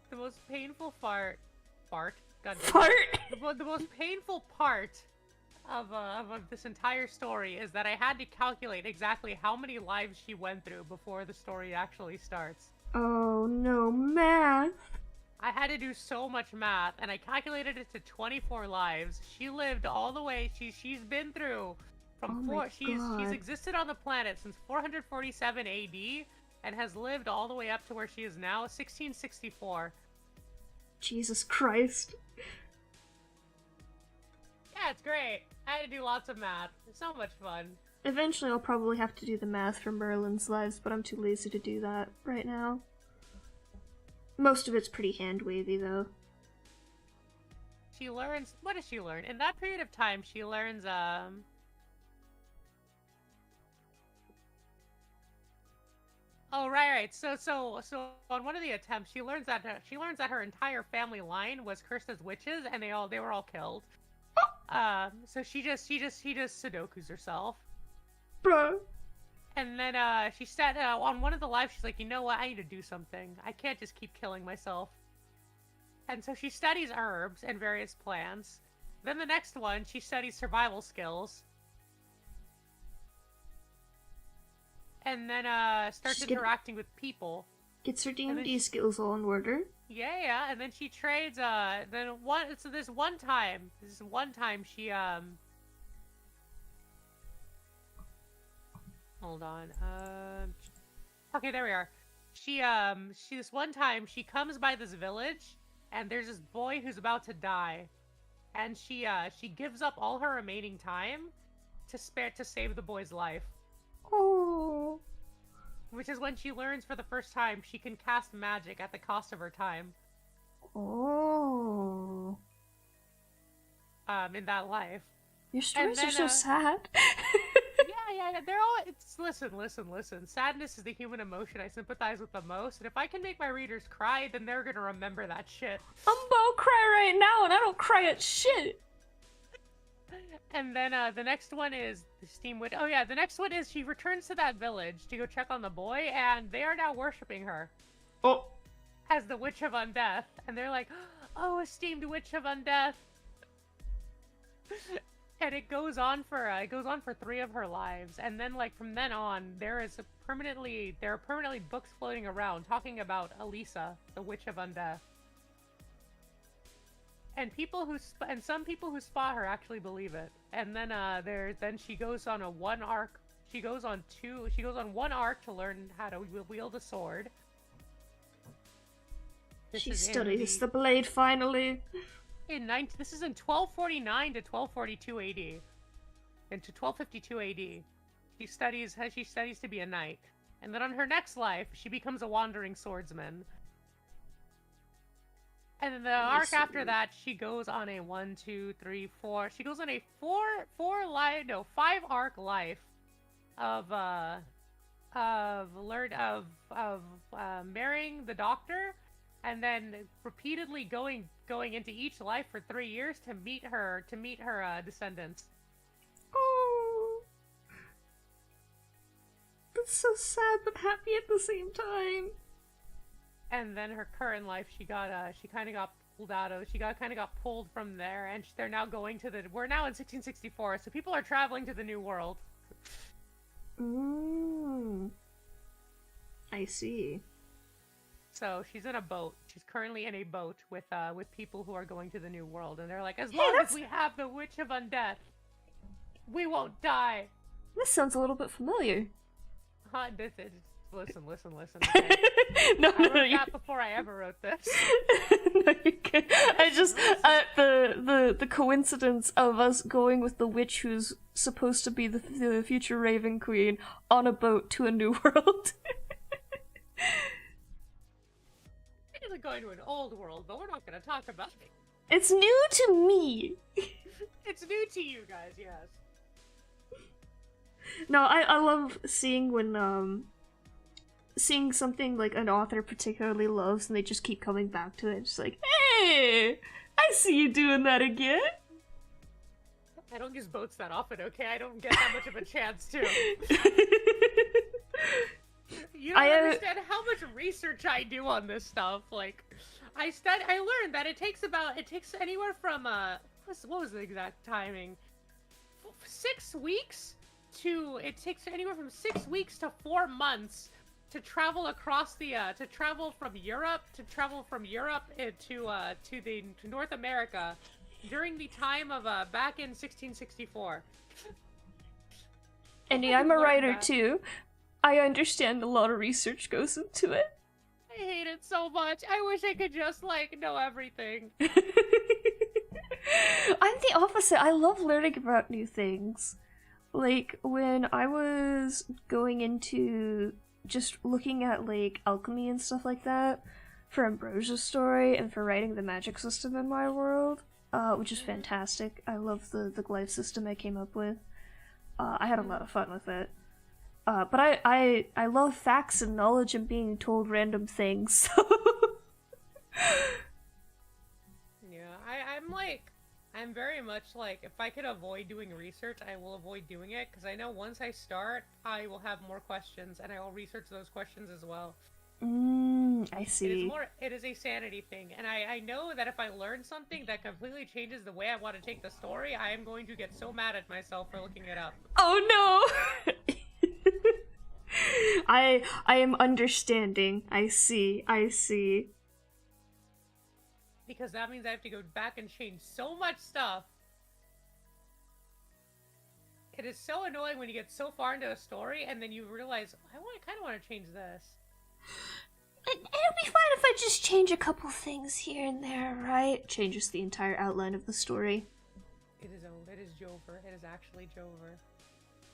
The most painful fart. God damn it. Fart? The most painful part of this entire story is that I had to calculate exactly how many lives she went through before the story actually starts. Oh no, math. I had to do so much math, and I calculated it to 24 lives. She lived all the way. She's been through from she's existed on the planet since 447 AD and has lived all the way up to where she is now, 1664. Jesus Christ. Yeah, it's great. I had to do lots of math. It's so much fun. Eventually I'll probably have to do the math for Merlin's lives, but I'm too lazy to do that right now. Most of it's pretty hand-wavy, though. She learns... What does she learn? In that period of time, she learns, Oh, right. So on one of the attempts, she learns that her entire family line was cursed as witches, and they were all killed. So she just Sudokus herself. Bruh. And then she said on one of the lives, she's like, you know what? I need to do something. I can't just keep killing myself. And so she studies herbs and various plants. Then the next one, she studies survival skills. and then starts She's interacting with people. Gets her D&D skills all in order. Yeah, and then she trades. This one time she Hold on. Okay, there we are. She this one time she comes by this village, and there's this boy who's about to die, and she gives up all her remaining time to save the boy's life. Oh. Which is when she learns for the first time she can cast magic at the cost of her time. Oh. In that life. Your stories are so sad. Yeah. They're all. Listen. Sadness is the human emotion I sympathize with the most, and if I can make my readers cry, then they're gonna remember that shit. I'm about to cry right now, and I don't cry at shit. And then the next one is the Steam Witch. Oh yeah, the next one is she returns to that village to go check on the boy, and they are now worshiping her. Oh. As the Witch of Undeath, and they're like, "Oh, esteemed Witch of Undeath." And it goes on for 3 of her lives, and then like from then on, there are permanently books floating around talking about Elisa, the Witch of Undeath. And some people who spot her actually believe it. And then then she goes on one arc to learn how to wield a sword. She studies the blade finally. This is in 1249 to 1242 AD. Into 1252 AD. She studies to be a knight. And then on her next life, she becomes a wandering swordsman. And then the arc after that, she goes on a 5 arc life of marrying the doctor, and then repeatedly going into each life for 3 years to meet her descendants. Oh, that's so sad but happy at the same time. And then her current life, she kind of got pulled from there, and they're now going to we're now in 1664, so people are traveling to the New World. I see. So she's in a boat. She's currently in a boat with people who are going to the New World, and they're like, as long as we have the Witch of Undeath, we won't die. This sounds a little bit familiar. Listen. Okay? No, I wrote that before I ever wrote this. No, you can't. I just the coincidence of us going with the witch who's supposed to be the future Raven Queen on a boat to a new world. We're going to an old world, but we're not going to talk about it. It's new to me. It's new to you guys, yes. No, I love seeing when seeing something like an author particularly loves and they just keep coming back to it. Just like, hey, I see you doing that again. I don't use boats that often, okay? I don't get that much of a chance to. You don't understand how much research I do on this stuff. Like, I learned that it takes anywhere from what was the exact timing? 6 weeks to it takes anywhere from 6 weeks to 4 months to travel across the to travel from Europe to North America during the time of back in 1664. And I'm a writer too. I understand a lot of research goes into it. I hate it so much. I wish I could just, like, know everything. I'm the opposite. I love learning about new things. Like, when I was going into just looking at, like, alchemy and stuff like that for Ambrosia's story and for writing the magic system in my world, which is fantastic. I love the glyph system I came up with. I had a lot of fun with it. But I love facts and knowledge and being told random things, so... Yeah, I'm very much like, if I could avoid doing research, I will avoid doing it, because I know once I start, I will have more questions, and I will research those questions as well. I see. It is a sanity thing, and I know that if I learn something that completely changes the way I want to take the story, I am going to get so mad at myself for looking it up. Oh no! I am understanding. I see. Because that means I have to go back and change so much stuff. It is so annoying when you get so far into a story and then you realize, I kind of want to change this. It'll be fine if I just change a couple things here and there, right? Changes the entire outline of the story. It is Jover. It is actually Jover.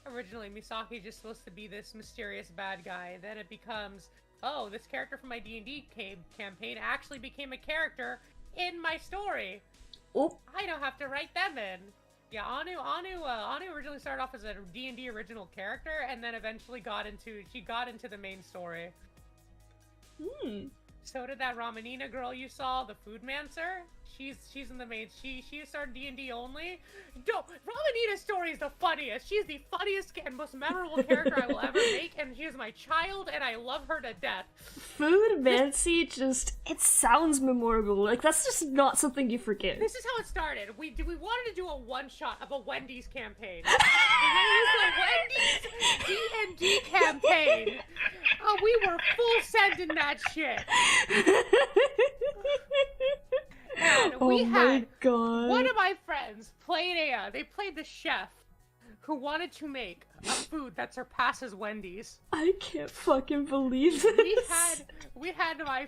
Originally, Misaki is just supposed to be this mysterious bad guy. Then it becomes, oh, this character from my D&D campaign actually became a character in my story. Oh. I don't have to write them in. Yeah, Anu originally started off as a D&D original character, and then eventually got into the main story. So did that Ramanina girl you saw, the Foodmancer. She's in the main. She started D&D only. Ramanina's story is the funniest. She's the funniest and most memorable character I will ever make, and she is my child, and I love her to death. Foodmancy it sounds memorable. Like, that's just not something you forget. This is how it started. We wanted to do a one-shot of a Wendy's campaign. It was the Wendy's D&D campaign. Oh, we were full send in that shit. And we had one of my friends they played the chef who wanted to make a food that surpasses Wendy's. I can't fucking believe this. We had my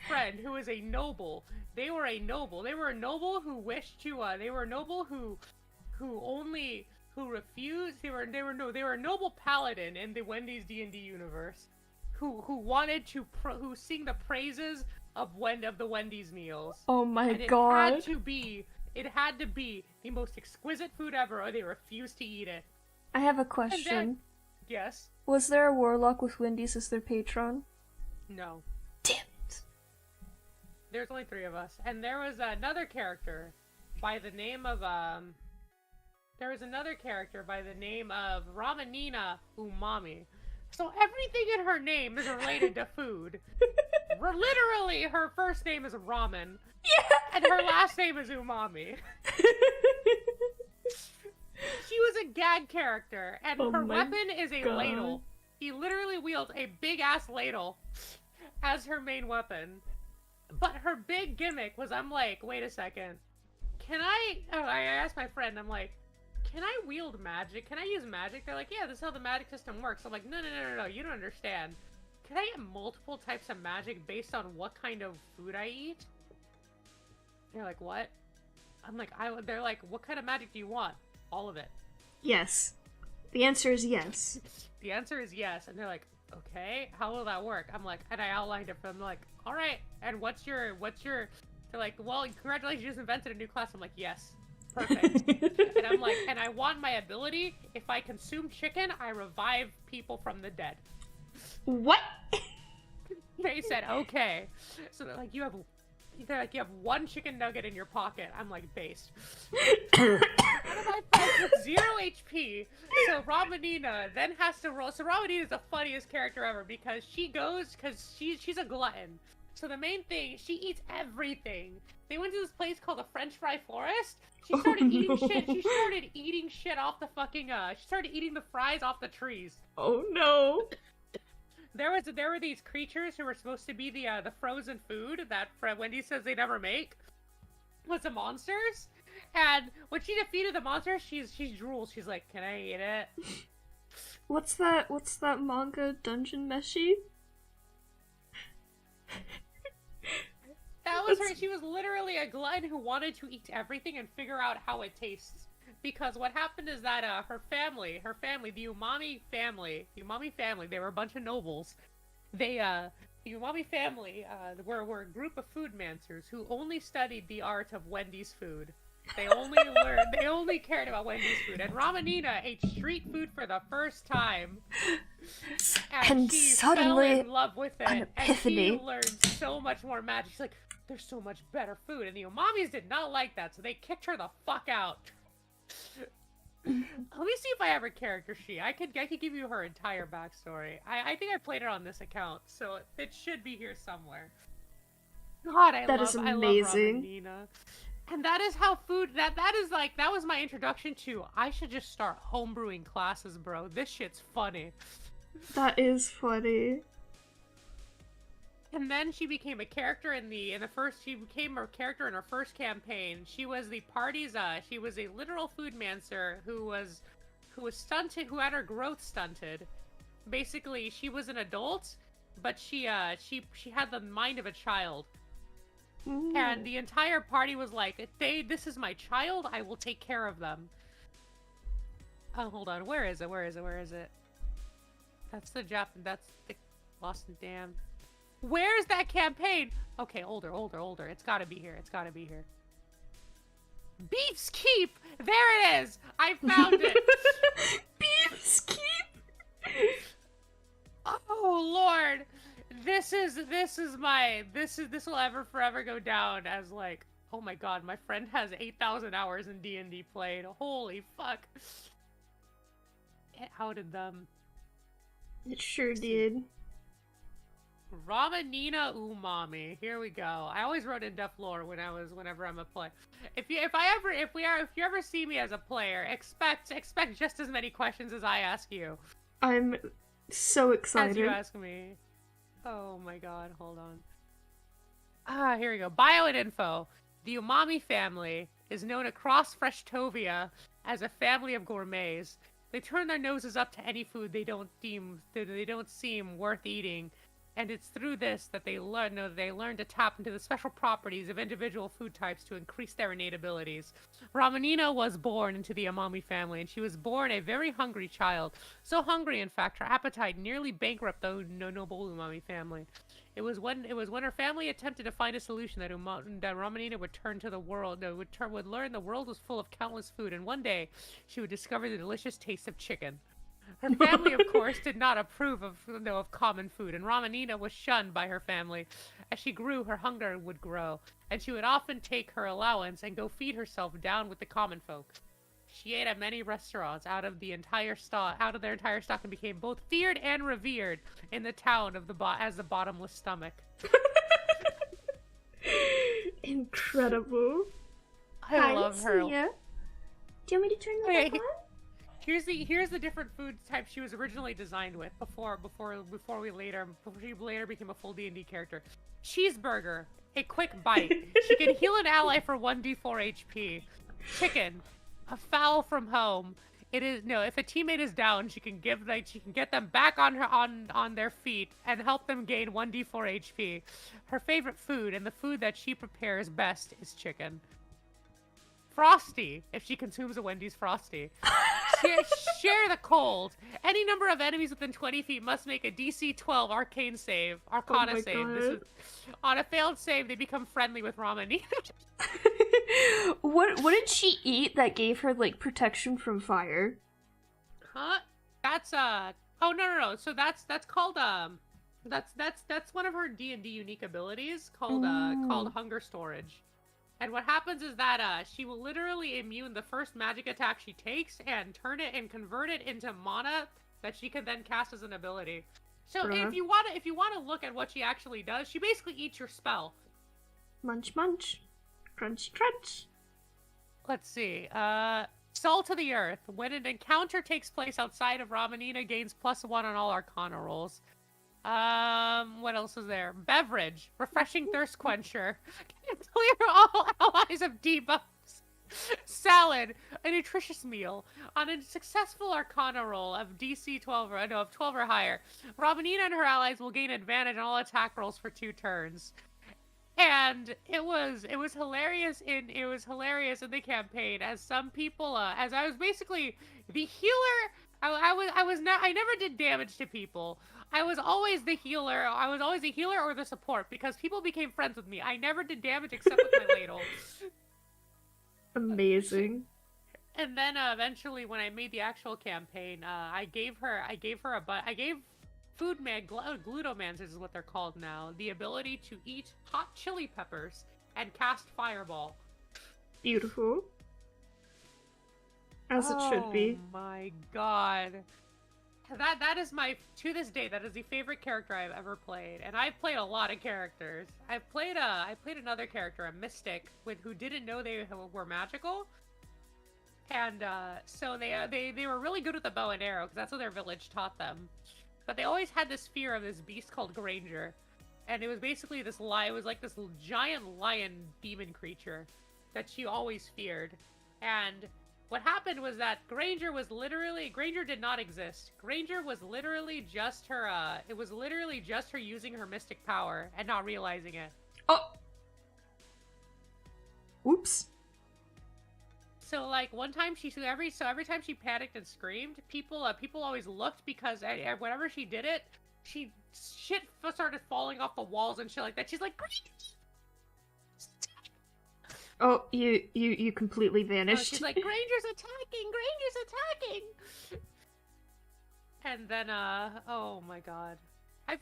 friend who was a noble. They were a noble who wished to they were a noble who refused. They were a noble paladin in the Wendy's D&D universe who wanted to who sing the praises of the Wendy's meals. Oh my god. It had to be the most exquisite food ever, or they refused to eat it. I have a question. Yes? Was there a warlock with Wendy's as their patron? No. Damn it. There's only 3 of us. And there was another character by the name of, Ramanina Umami. So everything in her name is related to food. Literally, her first name is Ramen. Yeah. And her last name is Umami. She was a gag character, and her weapon is a ladle. He literally wields a big-ass ladle as her main weapon. But her big gimmick was, I'm like, wait a second. I asked my friend, I'm like, can I wield magic? Can I use magic? They're like, yeah, this is how the magic system works. I'm like, no, you don't understand. Can I get multiple types of magic based on what kind of food I eat? They're like, what? I'm like, they're like, what kind of magic do you want? All of it. Yes. The answer is yes. The answer is yes. And they're like, okay, how will that work? I'm like, and I outlined it for them, like, all right, and what's your, they're like, well, congratulations, you just invented a new class. I'm like, yes. Perfect. And I'm like, and I want my ability, if I consume chicken, I revive people from the dead. What? They said, okay. So they're like, you have 1 chicken nugget in your pocket. I'm like, based. One of my friends with 0 HP, so Ramanina then has to roll. So Ramanina is the funniest character ever because she's a glutton. So the main thing, she eats everything. They went to this place called the French Fry Forest. She started eating shit. She started eating shit off the fucking, she started eating the fries off the trees. Oh no. There were these creatures who were supposed to be the frozen food that Wendy says they never make. Was the monsters, and when she defeated the monsters, she drools. She's like, "Can I eat it?" What's that manga, Dungeon Meshi? That was her. She was literally a glutton who wanted to eat everything and figure out how it tastes. Because what happened is that her family, the Umami family, they were a bunch of nobles. The Umami family were a group of foodmancers who only studied the art of Wendy's food. They only cared about Wendy's food. And Ramanina ate street food for the first time. And she suddenly, fell in love with it. an epiphany. And she learned so much more magic. She's like, there's so much better food. And the Umamis did not like that, so they kicked her the fuck out. Let me see if I have her character sheet. I could give you her entire backstory. I think I played it on this account, so it should be here somewhere. God, I love Ramanina. And that is how food, that was my introduction to, I should just start homebrewing classes, bro. This shit's funny. That is funny. And then she became a character in the first. She became a character in her first campaign. She was the party's. She was a literal food mancer who was stunted, who had her growth stunted. Basically, she was an adult, but she had the mind of a child. Ooh. And the entire party was like, this is my child. I will take care of them. Oh, hold on. Where is it? Where is it? Where is it? That's the That's the Lost and Damned. Where's that campaign? Okay, older. It's gotta be here. It's gotta be here. Beef's Keep! There it is! I found it! Beef's Keep! Oh, Lord! This will ever forever go down as like, oh my god, my friend has 8,000 hours in D&D played. Holy fuck. It outed them. It sure did. Ramanina Umami. Here we go. I always wrote in Def Lore whenever I'm a player. If you ever see me as a player, expect just as many questions as I ask you. I'm so excited. As you ask me. Oh my god, hold on. Here we go. Bio and info. The Umami family is known across Freshtovia as a family of gourmets. They turn their noses up to any food they don't seem worth eating, and it's through this that they learn to tap into the special properties of individual food types to increase their innate abilities. Ramanina was born into the Umami family, and she was born a very hungry child. So hungry, in fact, her appetite nearly bankrupted the noble Umami family. It was when her family attempted to find a solution that Ramanina would turn to the world, would learn the world was full of countless food, and one day she would discover the delicious taste of chicken. Her family, of course, did not approve of common food, and Ramanina was shunned by her family. As she grew, her hunger would grow, and she would often take her allowance and go feed herself down with the common folk. She ate at many restaurants out of their entire stock, and became both feared and revered in the town as the bottomless stomach. Incredible. I love her. Do you want me to turn the mic on? Here's the different food types she was originally designed with before she later became a full D&D character. Cheeseburger, a quick bite. She can heal an ally for 1d4 HP. Chicken, a fowl from home. If a teammate is down, she can get them back on their feet and help them gain 1d4 HP. Her favorite food and the food that she prepares best is chicken. Frosty, if she consumes a Wendy's Frosty. Share the cold. Any number of enemies within 20 feet must make a DC 12 Arcana save. On a failed save, they become friendly with Ramanina. What did she eat that gave her like protection from fire? Huh? That's oh no. So that's called that's one of her D&D unique abilities called Hunger Storage. And what happens is that she will literally immune the first magic attack she takes and convert it into mana that she can then cast as an ability. So if you want to look at what she actually does, she basically eats your spell. Munch munch. Crunchy crunch. Let's see. Soul to the Earth. When an encounter takes place outside of Ramanina, gains +1 on all Arcana rolls. What else is there? Beverage. Refreshing thirst quencher. Clear all allies of debuffs. Salad. A nutritious meal. On a successful Arcana roll of DC 12 of 12 or higher, Ramanina and her allies will gain advantage on all attack rolls for 2 turns. And it was hilarious in the campaign as some people as I was basically the healer. I never did damage to people. I was always the healer. I was always the healer or the support because people became friends with me. I never did damage except with my ladle. Amazing. And then eventually, when I made the actual campaign, I gave Foodman, Glutomancers is what they're called now, the ability to eat hot chili peppers and cast Fireball. Beautiful. As it should be. Oh my god. That is to this day, that is the favorite character I've ever played. And I've played a lot of characters. I played another character, a mystic, who didn't know they were magical. And so they were really good with the bow and arrow, because that's what their village taught them. but they always had this fear of this beast called Granger. And it was basically this it was like this giant lion demon creature that she always feared. And what happened was that Granger did not exist. Granger was literally just her, it was literally just her using her mystic power and not realizing it. Oh! Oops. So like one time every time she panicked and screamed, people always looked because whenever she did it, shit started falling off the walls and shit like that. She's like, oh, you completely vanished. she's like, Granger's attacking. And then oh my god, I've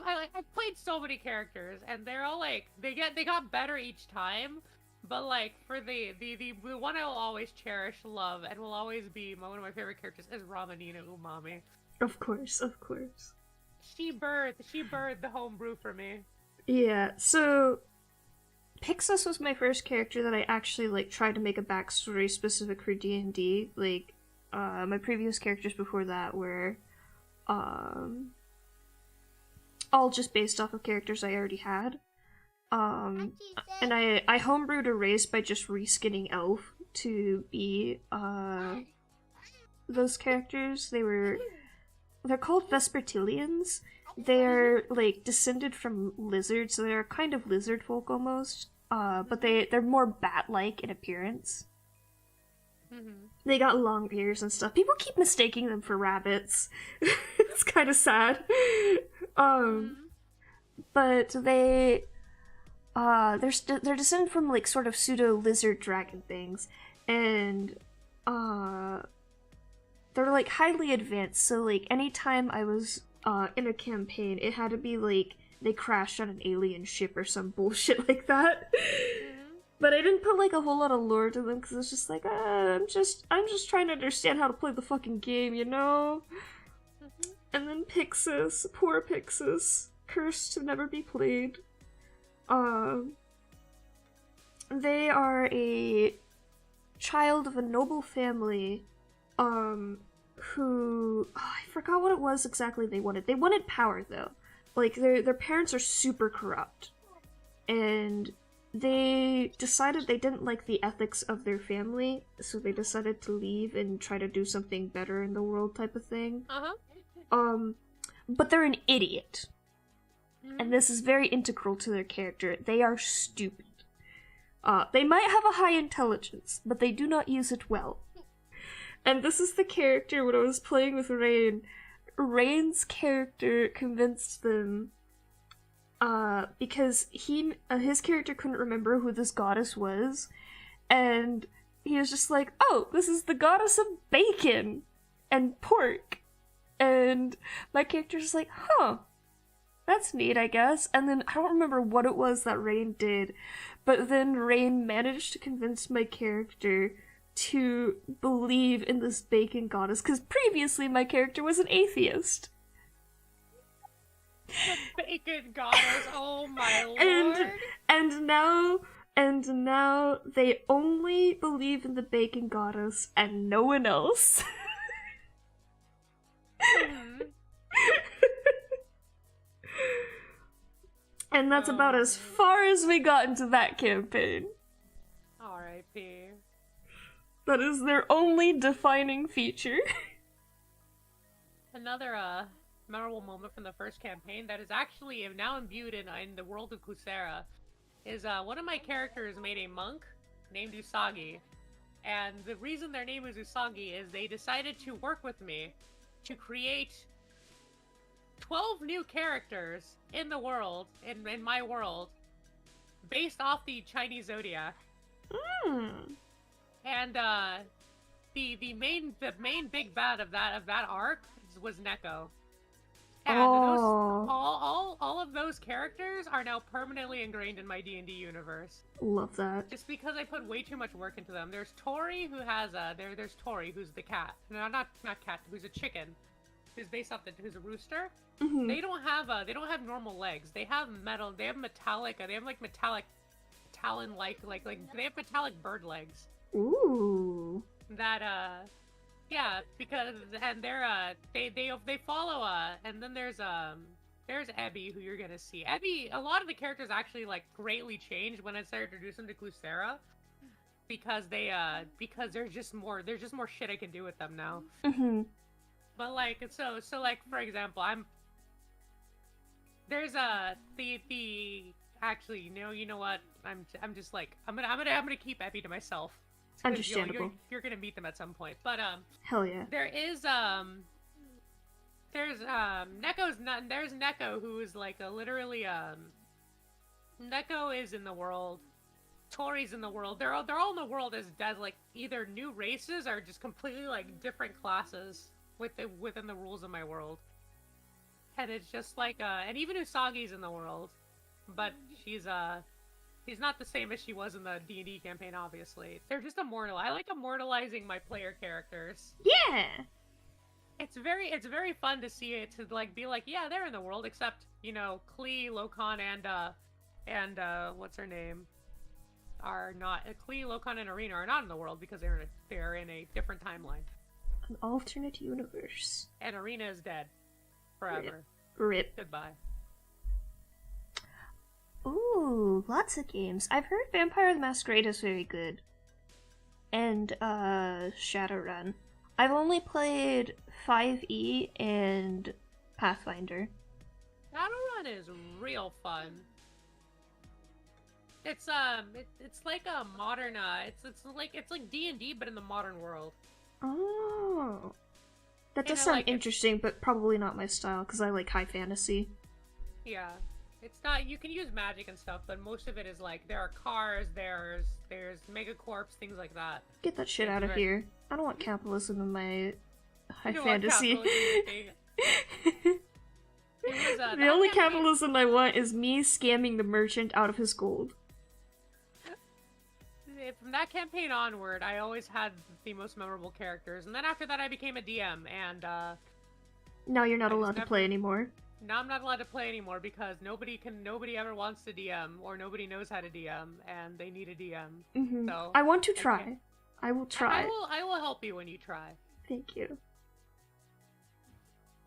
played so many characters and they're all like they got better each time. But like for the one I will always cherish, love, and will always be one of my favorite characters is Ramanina Umami. Of course. She birthed the homebrew for me. Yeah, so Pixis was my first character that I actually like tried to make a backstory specific for D&D. Like my previous characters before that were all just based off of characters I already had. And I homebrewed a race by just reskinning Elf to be those characters. They're called Vespertilians. They're like descended from lizards, so they're kind of lizard folk almost. But they're more bat-like in appearance. Mm-hmm. They got long ears and stuff. People keep mistaking them for rabbits. It's kind of sad. But they're descended from like sort of pseudo lizard dragon things, and they're like highly advanced. So like anytime I was in a campaign, it had to be like they crashed on an alien ship or some bullshit like that. But I didn't put like a whole lot of lore to them because it's just like I'm just trying to understand how to play the fucking game, you know. And then Pixis, poor Pixis, cursed to never be played. They are a child of a noble family, who I forgot what it was exactly they wanted. They wanted power though. Like their parents are super corrupt, and they decided they didn't like the ethics of their family, so they decided to leave and try to do something better in the world, type of thing. But they're an idiot. And this is very integral to their character. They are stupid. They might have a high intelligence, but they do not use it well. And this is the character when I was playing with Rain. Rain's character convinced them, because his character couldn't remember who this goddess was, and he was just like, oh, this is the goddess of bacon and pork. And my character's just like, huh. That's neat, I guess. And then I don't remember what it was that Rain did, but then Rain managed to convince my character to believe in this bacon goddess, because previously my character was an atheist. The bacon goddess, oh my lord! And now they only believe in the bacon goddess and no one else. And that's about as far as we got into that campaign. R.I.P. That is their only defining feature. Another memorable moment from the first campaign that is actually now imbued in the world of Kusera is one of my characters made a monk named Usagi. And the reason their name is Usagi is they decided to work with me to create 12 new characters in the world, in my world, based off the Chinese zodiac. And the main big bad of that arc was Neko. And all of those characters are now permanently ingrained in my D&D universe. Love that. Just because I put way too much work into them. There's Tori, who has there's Tori, who's the cat. No, not cat, who's a chicken. Who's based off who's a rooster. Mm-hmm. They don't have normal legs. They have metal. They have metallic. They have like metallic talon like they have metallic bird legs. Ooh. That Yeah, because and they follow and then there's Ebby, who you're gonna see. Ebby, a lot of the characters actually like greatly changed when I started introducing them to Clusera, because because there's just more shit I can do with them now. Mm-hmm. But like so like for example, there's the actually you know what, I'm just like I'm gonna keep Ebby to myself. Understandable. You're gonna meet them at some point, but Hell yeah. there's there's Neko, who is like a literally Neko is in the world, Tori's in the world. They're all in the world as like either new races or just completely like different classes within the rules of my world. And it's just like and even Usagi's in the world, but she's not the same as she was in the D&D campaign, obviously. They're just immortal. I like immortalizing my player characters. Yeah. It's very fun to see it, to like be like, yeah, they're in the world, except, you know, Klee, Lokan, and what's her name? Are not Klee, Lokan, and Arena are not in the world because they're in a different timeline. An alternate universe. And Arena is dead. Forever. Rip. Goodbye. Ooh, lots of games. I've heard Vampire the Masquerade is very good. And, Shadowrun. I've only played 5e and Pathfinder. Shadowrun is real fun. It's like a modern it's like D&D but in the modern world. Oh. That does I sound like it. interesting, but probably not my style, because I like high fantasy. Yeah. It's not, you can use magic and stuff, but most of it is like, there are cars, there's megacorps, things like that. Get that shit out of here. I don't want capitalism in my high You don't want fantasy. capitalism in your game. The only capitalism I want is me scamming the merchant out of his gold. From that campaign onward, I always had the most memorable characters, and then after that I became a DM, and Now you're not allowed to play anymore. now I'm not allowed to play anymore because nobody ever wants to DM, or nobody knows how to DM, and they need a DM. Mm-hmm. So I want to try. I will try. I will help you when you try. Thank you.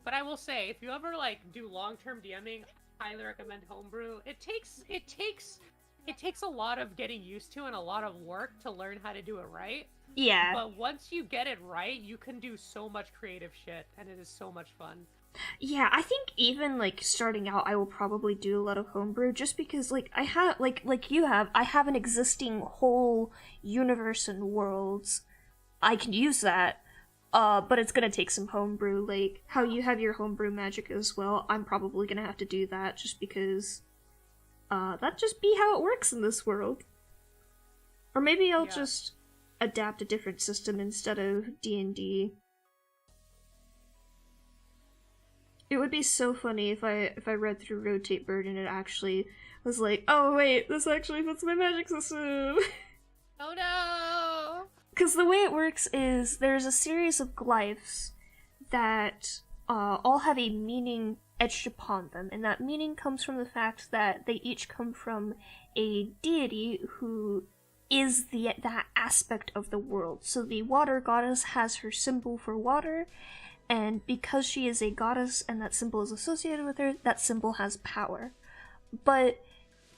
But I will say, if you ever like do long-term DMing, I highly recommend Homebrew. It takes a lot of getting used to and a lot of work to learn how to do it right. Yeah. But once you get it right, you can do so much creative shit, and it is so much fun. Yeah, I think even, like, starting out, I will probably do a lot of homebrew, just because, like, I have, like you have, I have an existing whole universe and worlds. I can use that, but it's gonna take some homebrew, like, how you have your homebrew magic as well, I'm probably gonna have to do that, just because, that'd just be how it works in this world. Or maybe I'll just adapt a different system instead of D&D. It would be so funny if I read through Rotate Bird and it actually was like, oh wait, this actually fits my magic system. Oh no! Because the way it works is there's a series of glyphs that all have a meaning etched upon them, and that meaning comes from the fact that they each come from a deity who is that aspect of the world. So the water goddess has her symbol for water, and because she is a goddess and that symbol is associated with her, that symbol has power. But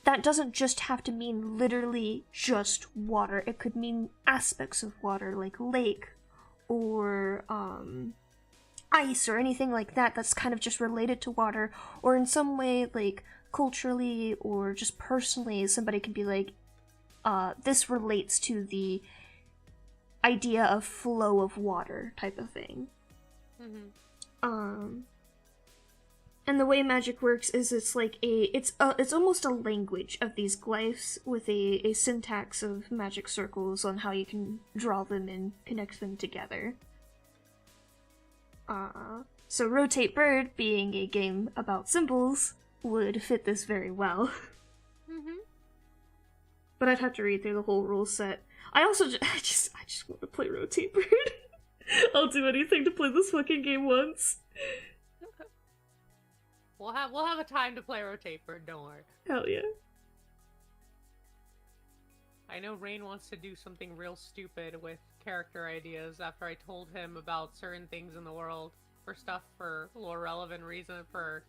that doesn't just have to mean literally just water. It could mean aspects of water, like lake, or ice, or anything like that that's kind of just related to water, or in some way, like, culturally or just personally, somebody can be like, this relates to the idea of flow of water type of thing. Mm-hmm. And the way magic works is it's like it's almost a language of these glyphs with a syntax of magic circles on how you can draw them and connect them together. So Rotate Bird, being a game about symbols, would fit this very well. Mm-hmm. But I'd have to read through the whole rule set. I also I just want to play Rotate Bird. I'll do anything to play this fucking game once. We'll have a time to play Rotate Bird, don't worry. Hell yeah. I know Rain wants to do something real stupid with character ideas after I told him about certain things in the world for stuff for lore relevant reason, for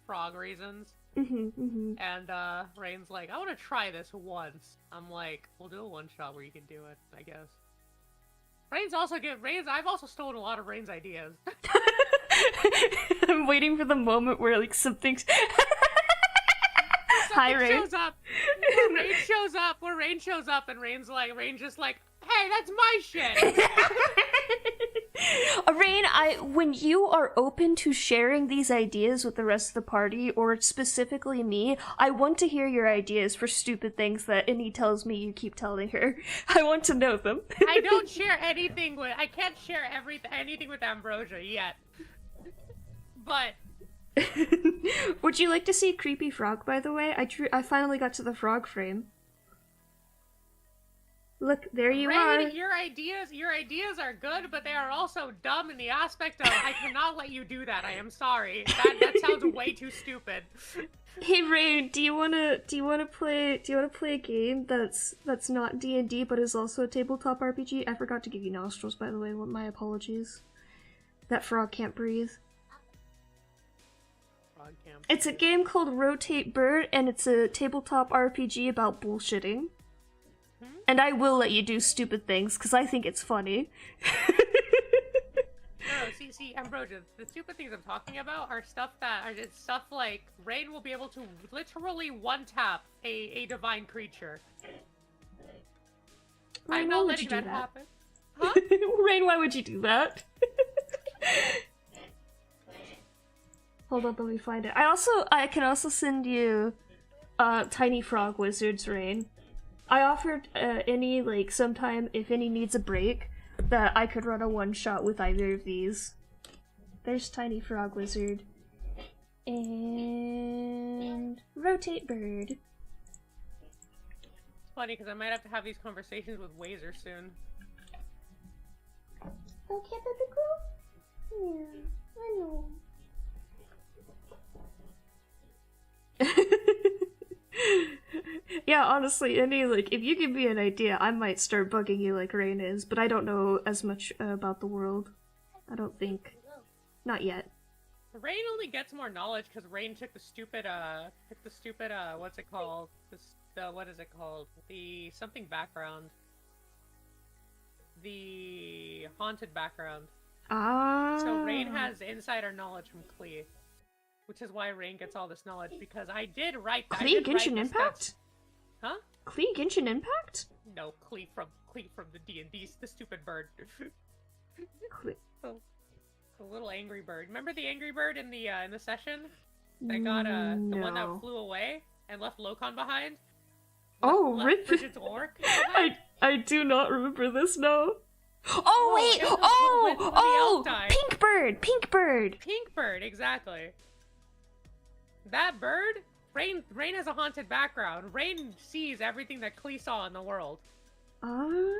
frog reasons. And Rain's like, I want to try this once. I'm like, we'll do a one shot where you can do it, I guess. I've also stolen a lot of Rain's ideas. I'm waiting for the moment where like something's Hi, Rain. Where Rain shows up and Rain's just like, hey, that's my shit. Rain, when you are open to sharing these ideas with the rest of the party, or specifically me, I want to hear your ideas for stupid things that Annie tells me you keep telling her. I want to know them. I don't share anything I can't share anything with Ambrosia yet. But would you like to see a creepy frog, by the way? I finally got to the frog frame. Look, there you are. Your ideas are good, but they are also dumb in the aspect of I cannot let you do that. I am sorry. That sounds way too stupid. Hey Rain, do you wanna play a game that's not D&D but is also a tabletop RPG? I forgot to give you nostrils, by the way. My apologies. That frog can't breathe. It's a game called Rotate Bird, and it's a tabletop RPG about bullshitting. And I will let you do stupid things, because I think it's funny. No, see, Ambrosia, the stupid things I'm talking about are stuff like Rain will be able to literally one-tap a divine creature. Rain, I'm not letting that happen. Huh? Rain, why would you do that? Hold on, let me find it. I can also send you Tiny Frog Wizards, Rain. I offered Annie, like, sometime, if Annie needs a break, that I could run a one-shot with either of these. There's Tiny Frog Wizard. And Rotate Bird. It's funny, because I might have to have these conversations with Wazer soon. Okay, baby girl? Yeah, I know. Yeah, honestly, Annie, like, if you give me an idea, I might start bugging you like Rain is, but I don't know as much about the world. I don't think. Not yet. Rain only gets more knowledge because Rain took the stupid, what's it called? What is it called? The something background. The haunted background. Ah. So Rain has insider knowledge from Klee. Which is why Rain gets all this knowledge, because I did write that. Klee Genshin Impact? Huh? Klee Genshin Impact? No, Klee from the D&D, the stupid bird. Klee. The little angry bird. Remember the angry bird in the session? That got the one that flew away and left Lokon behind? Left Frigid's orc behind? I do not remember this, no. Oh, wait! Pink bird! Pink bird! Pink bird, exactly. That bird, Rain has a haunted background. Rain sees everything that Klee saw in the world. Oh.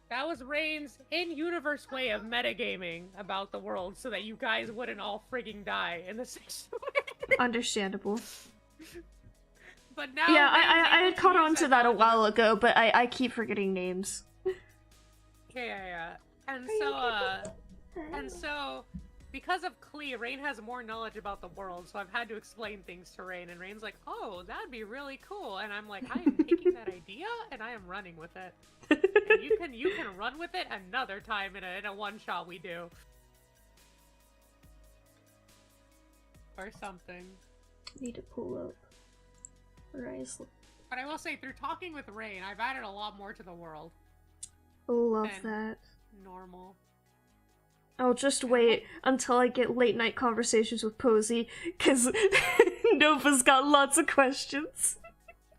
That was Rain's in-universe way of metagaming about the world so that you guys wouldn't all frigging die in the situation. Understandable. But now yeah, I had caught on to that a while ago, but I keep forgetting names. Yeah. And so, because of Klee, Rain has more knowledge about the world, so I've had to explain things to Rain, and Rain's like, oh, that'd be really cool, and I'm like, I am taking that idea, and I am running with it. And you can run with it another time in a one-shot we do. Or something. Need to pull up. But I will say, through talking with Rain, I've added a lot more to the world. Love that. Normal. I'll just wait until I get late night conversations with Posey, because Nova's got lots of questions.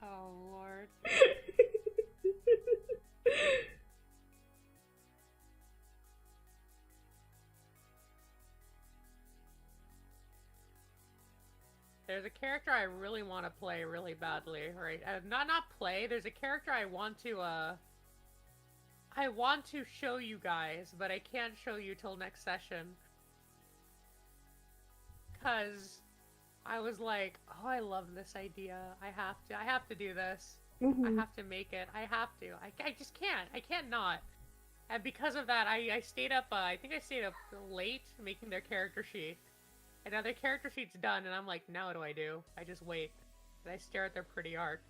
Oh, Lord. There's a character I really want to play really badly, right? Not play. There's a character I want to show you guys, but I can't show you till next session. 'Cause I was like, oh, I love this idea. I have to do this. Mm-hmm. I have to make it. I have to. I just can't. I can't not. And because of that, I stayed up, I think I stayed up late making their character sheet. And now their character sheet's done, and I'm like, now what do I do? I just wait. And I stare at their pretty art.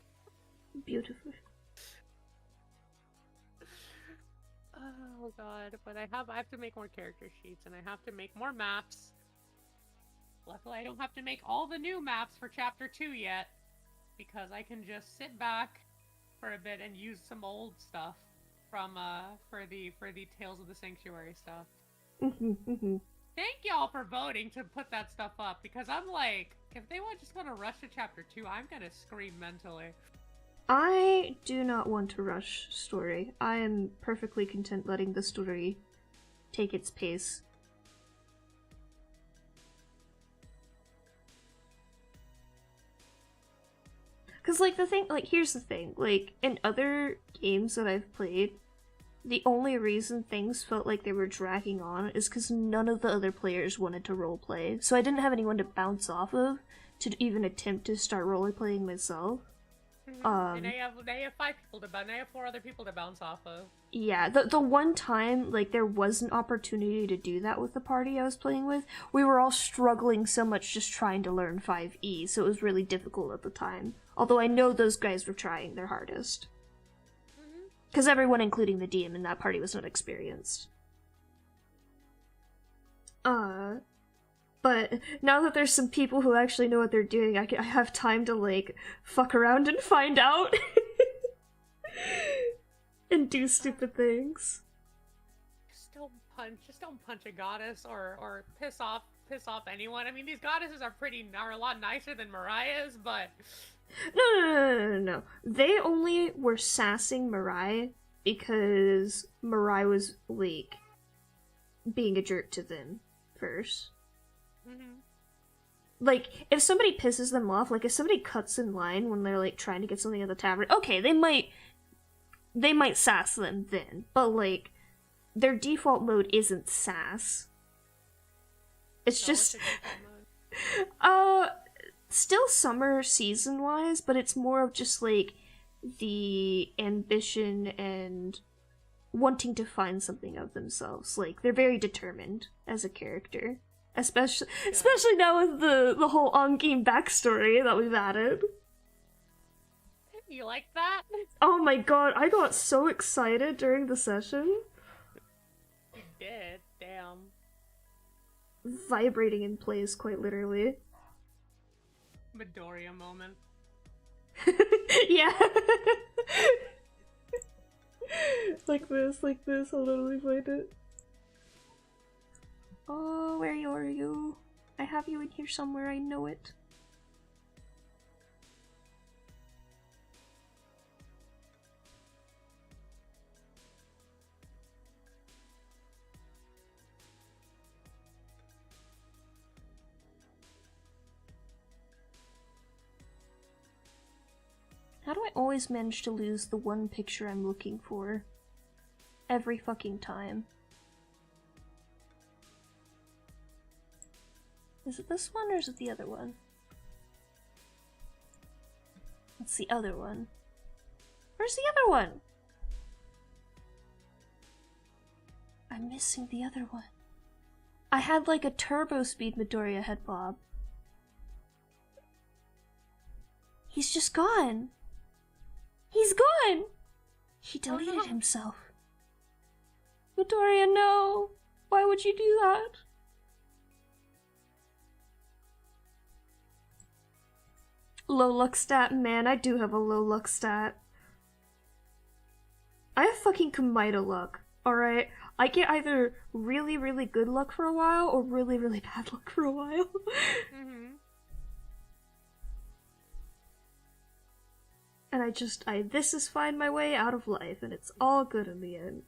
Beautiful. Oh god, but I have to make more character sheets, and I have to make more maps. Luckily, I don't have to make all the new maps for Chapter 2 yet, because I can just sit back for a bit and use some old stuff from, for the Tales of the Sanctuary stuff. Thank y'all for voting to put that stuff up, because I'm like, if they just want to rush to Chapter 2, I'm gonna scream mentally. I do not want to rush story. I am perfectly content letting the story take its pace. Cause here's the thing, like, in other games that I've played, the only reason things felt like they were dragging on is because none of the other players wanted to roleplay, so I didn't have anyone to bounce off of to even attempt to start roleplaying myself. And I have 5 people to bounce. I have 4 other people to bounce off of. Yeah, the one time, like, there was an opportunity to do that with the party I was playing with, we were all struggling so much just trying to learn 5e, so it was really difficult at the time. Although I know those guys were trying their hardest. Because everyone, including the DM in that party, was not experienced. But now that there's some people who actually know what they're doing, I have time to, like, fuck around and find out. And do stupid things. Just don't punch a goddess or piss off anyone. I mean, these goddesses are a lot nicer than Mariah's, but... No. They only were sassing Mariah because Mariah was, like, being a jerk to them first. Like, if somebody pisses them off, like, if somebody cuts in line when they're, like, trying to get something at the tavern, okay, they might sass them then, but, like, their default mode isn't sass. It's just... still summer season-wise, but it's more of just, like, the ambition and wanting to find something of themselves. Like, they're very determined as a character. Especially now with the whole on-game backstory that we've added. You like that? Oh my god, I got so excited during the session. You did, damn. Vibrating in place, quite literally. Midoriya moment. Yeah. like this, I'll literally find it. Oh, where are you? I have you in here somewhere, I know it. How do I always manage to lose the one picture I'm looking for? Every fucking time. Is it this one or is it the other one? It's the other one. Where's the other one? I'm missing the other one. I had like a turbo speed Midoriya head bob. He's just gone. He's gone! He deleted himself. Midoriya, no! Why would you do that? Low luck stat? Man, I do have a low luck stat. I have fucking Kamita luck, alright? I get either really, really good luck for a while or really, really bad luck for a while. And this is find my way out of life, and it's all good in the end.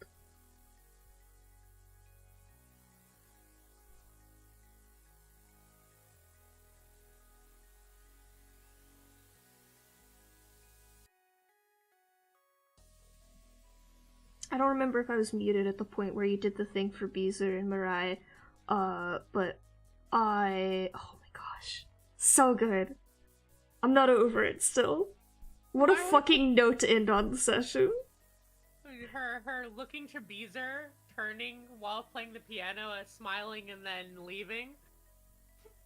I don't remember if I was muted at the point where you did the thing for Beezer and Mirai, but oh my gosh, so good. I'm not over it still. What a fucking note to end on the session. Her looking to Beezer, turning while playing the piano, smiling, and then leaving.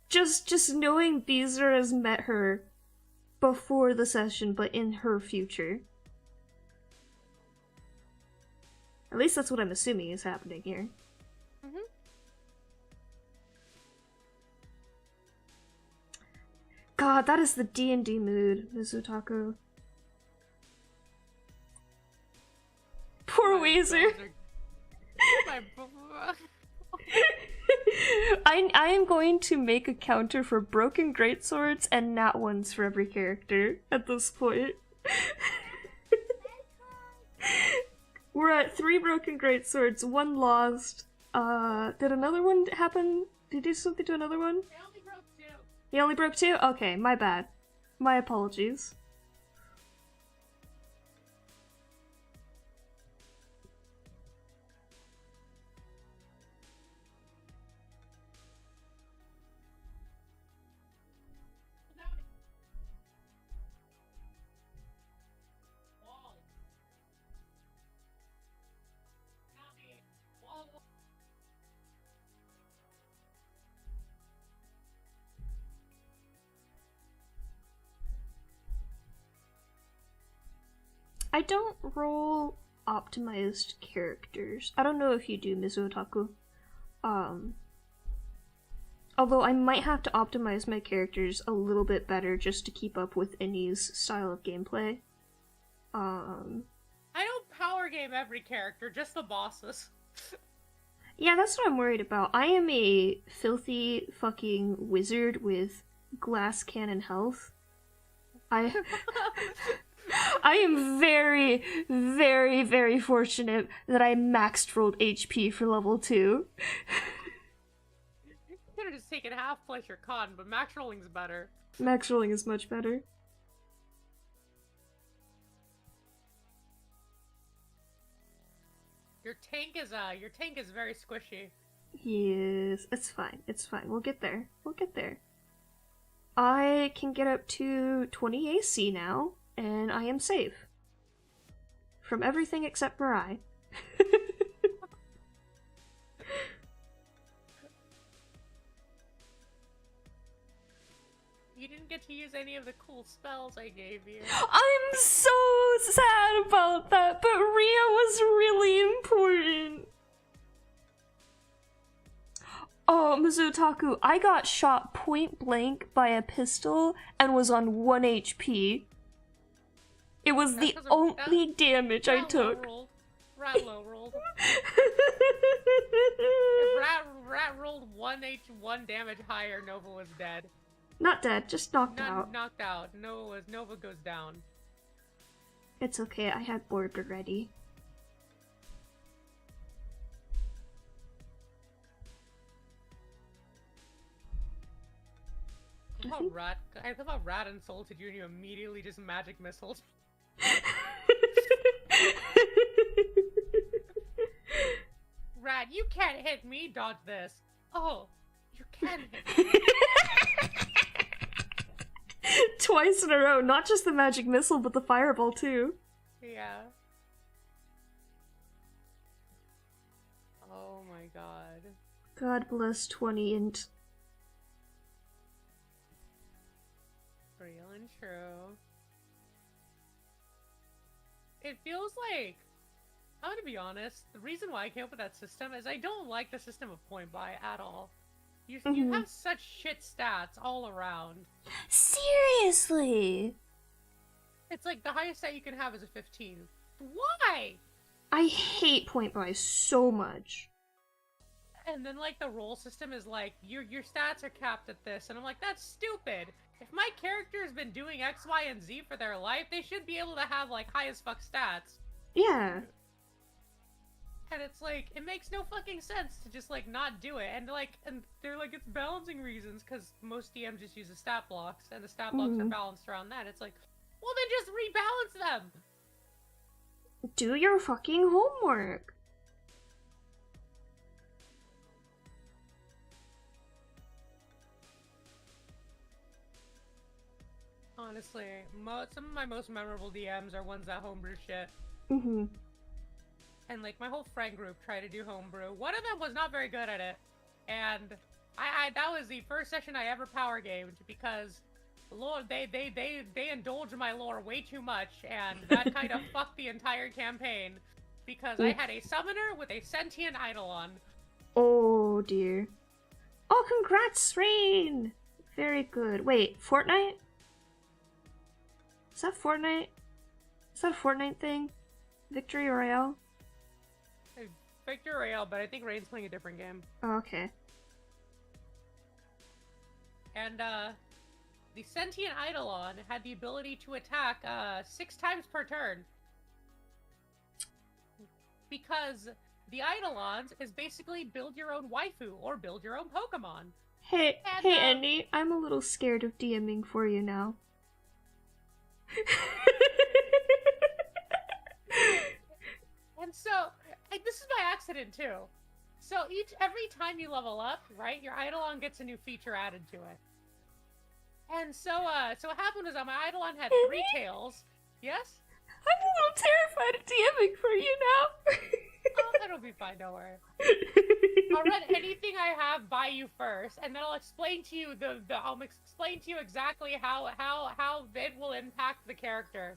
Just knowing Beezer has met her before the session, but in her future. At least that's what I'm assuming is happening here. Mm-hmm. God, that is the D&D mood, Mizutaku. Poor Weezer. I am going to make a counter for broken greatswords and nat ones for every character at this point. We're at 3 broken greatswords, 1 lost. Did another one happen? Did he do something to another one? He only broke 2. He only broke 2? Okay, my bad. My apologies. I don't roll optimized characters. I don't know if you do, Mizuotaku. Although I might have to optimize my characters a little bit better just to keep up with Innie's style of gameplay. I don't power game every character, just the bosses. Yeah, that's what I'm worried about. I am a filthy fucking wizard with glass cannon health. I am very, very, very fortunate that I maxed rolled HP for level 2. You could have just taken half plus your con, but max rolling's better. Max rolling is much better. Your tank is very squishy. Yes, it's fine. It's fine. We'll get there. We'll get there. I can get up to 20 AC now, and I am safe. From everything except Mirai. You didn't get to use any of the cool spells I gave you. I'm so sad about that, but Ria was really important. Oh, Mizutaku, I got shot point blank by a pistol and was on 1 HP. It was the only damage I took. Rat low rolled. If Rat rolled 1 damage higher, Nova was dead. Not dead, just knocked out. Knocked out. Nova goes down. It's okay, I had board already. I thought how Rat insulted you and you immediately just magic missiles. Rat, you can't hit me, dodge this. Oh, you can hit me. Twice in a row, not just the magic missile, but the fireball too. Yeah. Oh my god. God bless 20 int. Real and true. It feels like, I'm gonna be honest, the reason why I came up with that system is I don't like the system of point buy at all. You have such shit stats all around. Seriously? It's like the highest stat you can have is a 15. Why? I hate point buy so much. And then like the roll system is like, your stats are capped at this, and I'm like, that's stupid. If my character's been doing X, Y, and Z for their life, they should be able to have like high as fuck stats. Yeah. And it's like, it makes no fucking sense to just like not do it. And they're like, it's balancing reasons, because most DMs just use the stat blocks, and the stat blocks are balanced around that. It's like, well then just rebalance them! Do your fucking homework! Honestly, some of my most memorable DMs are ones that homebrew shit. Mm-hmm. And like my whole friend group tried to do homebrew. One of them was not very good at it, and I that was the first session I ever power gamed because, Lord, they indulged my lore way too much, and that kind of fucked the entire campaign because I had a summoner with a sentient eidolon. Oh dear. Oh, congrats, Rain! Very good. Wait, Fortnite? Is that Fortnite? Is that a Fortnite thing? Victory Royale? Victor Royale, but I think Rain's playing a different game. Oh, okay. And the sentient eidolon had the ability to attack 6 times per turn. Because the eidolons is basically build your own waifu or build your own Pokemon. Hey, And, hey, Andy, I'm a little scared of DMing for you now. And so, this is by accident too. So every time you level up, right, your eidolon gets a new feature added to it. And so what happened was that my eidolon had 3 tails. Yes? I'm a little terrified of DMing for you now. Oh, it'll be fine, don't worry. I'll run anything I have by you first, and then I'll explain to you I'll explain to you exactly how it will impact the character.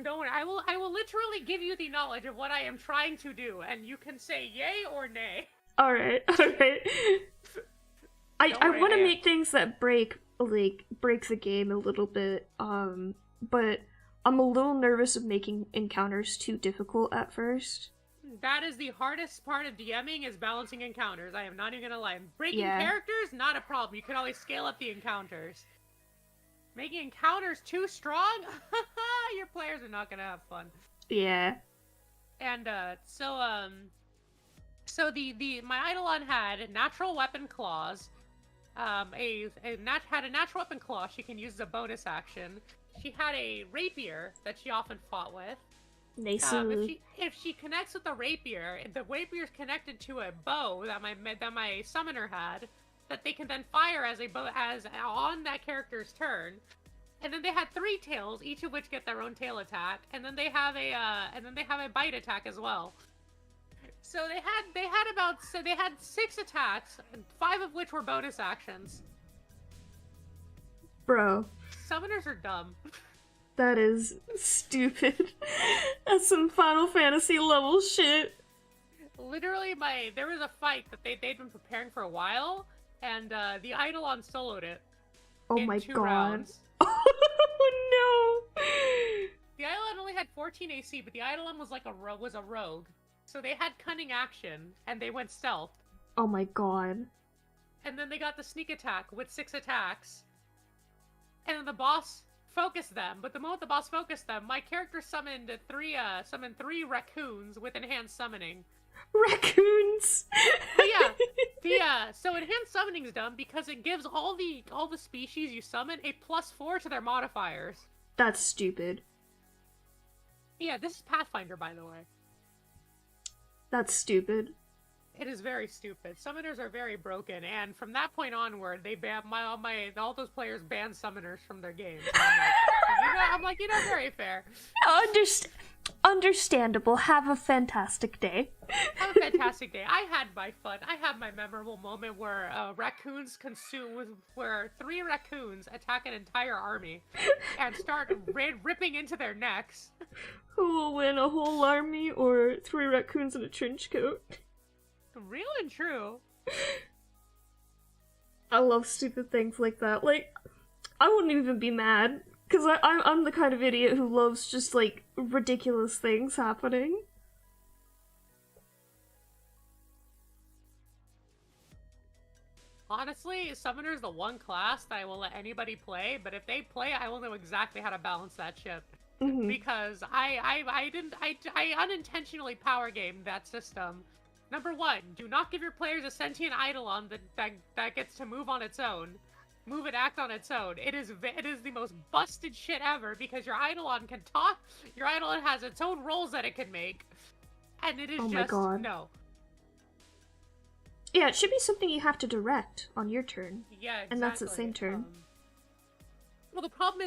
Don't worry, I will literally give you the knowledge of what I am trying to do, and you can say yay or nay. Alright. I want to make things that break the game a little bit, but I'm a little nervous of making encounters too difficult at first. That is the hardest part of DMing, is balancing encounters. I am not even gonna lie. Breaking characters, not a problem. You can always scale up the encounters. Making encounters too strong? Your players are not gonna have fun. Yeah. And, so my eidolon had natural weapon claws. Had a natural weapon claw she can use as a bonus action. She had a rapier that she often fought with. Nice. If she connects with the rapier's connected to a bow that my summoner had, that they can then fire as on that character's turn. And then they had 3 tails, each of which get their own tail attack, and then they have a bite attack as well. So they had 6 attacks, 5 of which were bonus actions. Bro. Summoners are dumb. That is stupid. That's some Final Fantasy level shit. Literally, there was a fight that they'd been preparing for a while, and the eidolon soloed it. Oh in my 2 god. rounds. Oh no! The eidolon only had 14 AC, but the eidolon was a rogue. So they had cunning action, and they went stealth. Oh my god. And then they got the sneak attack with 6 attacks. And then the boss focused them, but the moment the boss focused them, my character summoned 3 raccoons with enhanced summoning. Raccoons! But yeah, so enhanced summoning is done because it gives all the species you summon a +4 to their modifiers. That's stupid. Yeah, this is Pathfinder, by the way. That's stupid. It is very stupid. Summoners are very broken, and from that point onward, they banned all those players banned summoners from their games. I'm like, very fair. Understandable. Have a fantastic day. Have a fantastic day. I had my fun. I had my memorable moment where where 3 raccoons attack an entire army and start ripping into their necks. Who will win, a whole army or 3 raccoons in a trench coat? Real and true. I love stupid things like that. Like, I wouldn't even be mad, because I'm the kind of idiot who loves just, like, ridiculous things happening. Honestly, Summoner is the one class that I will let anybody play, but if they play, I will know exactly how to balance that shit. Mm-hmm. Because I unintentionally power gamed that system. Number 1, do not give your players a sentient eidolon that gets to move on its own. Move and act on its own. It is the most busted shit ever because your eidolon can talk, your eidolon has its own rolls that it can make. And it is no. Yeah, it should be something you have to direct on your turn. Yeah, exactly. And that's the same turn. Well, the problem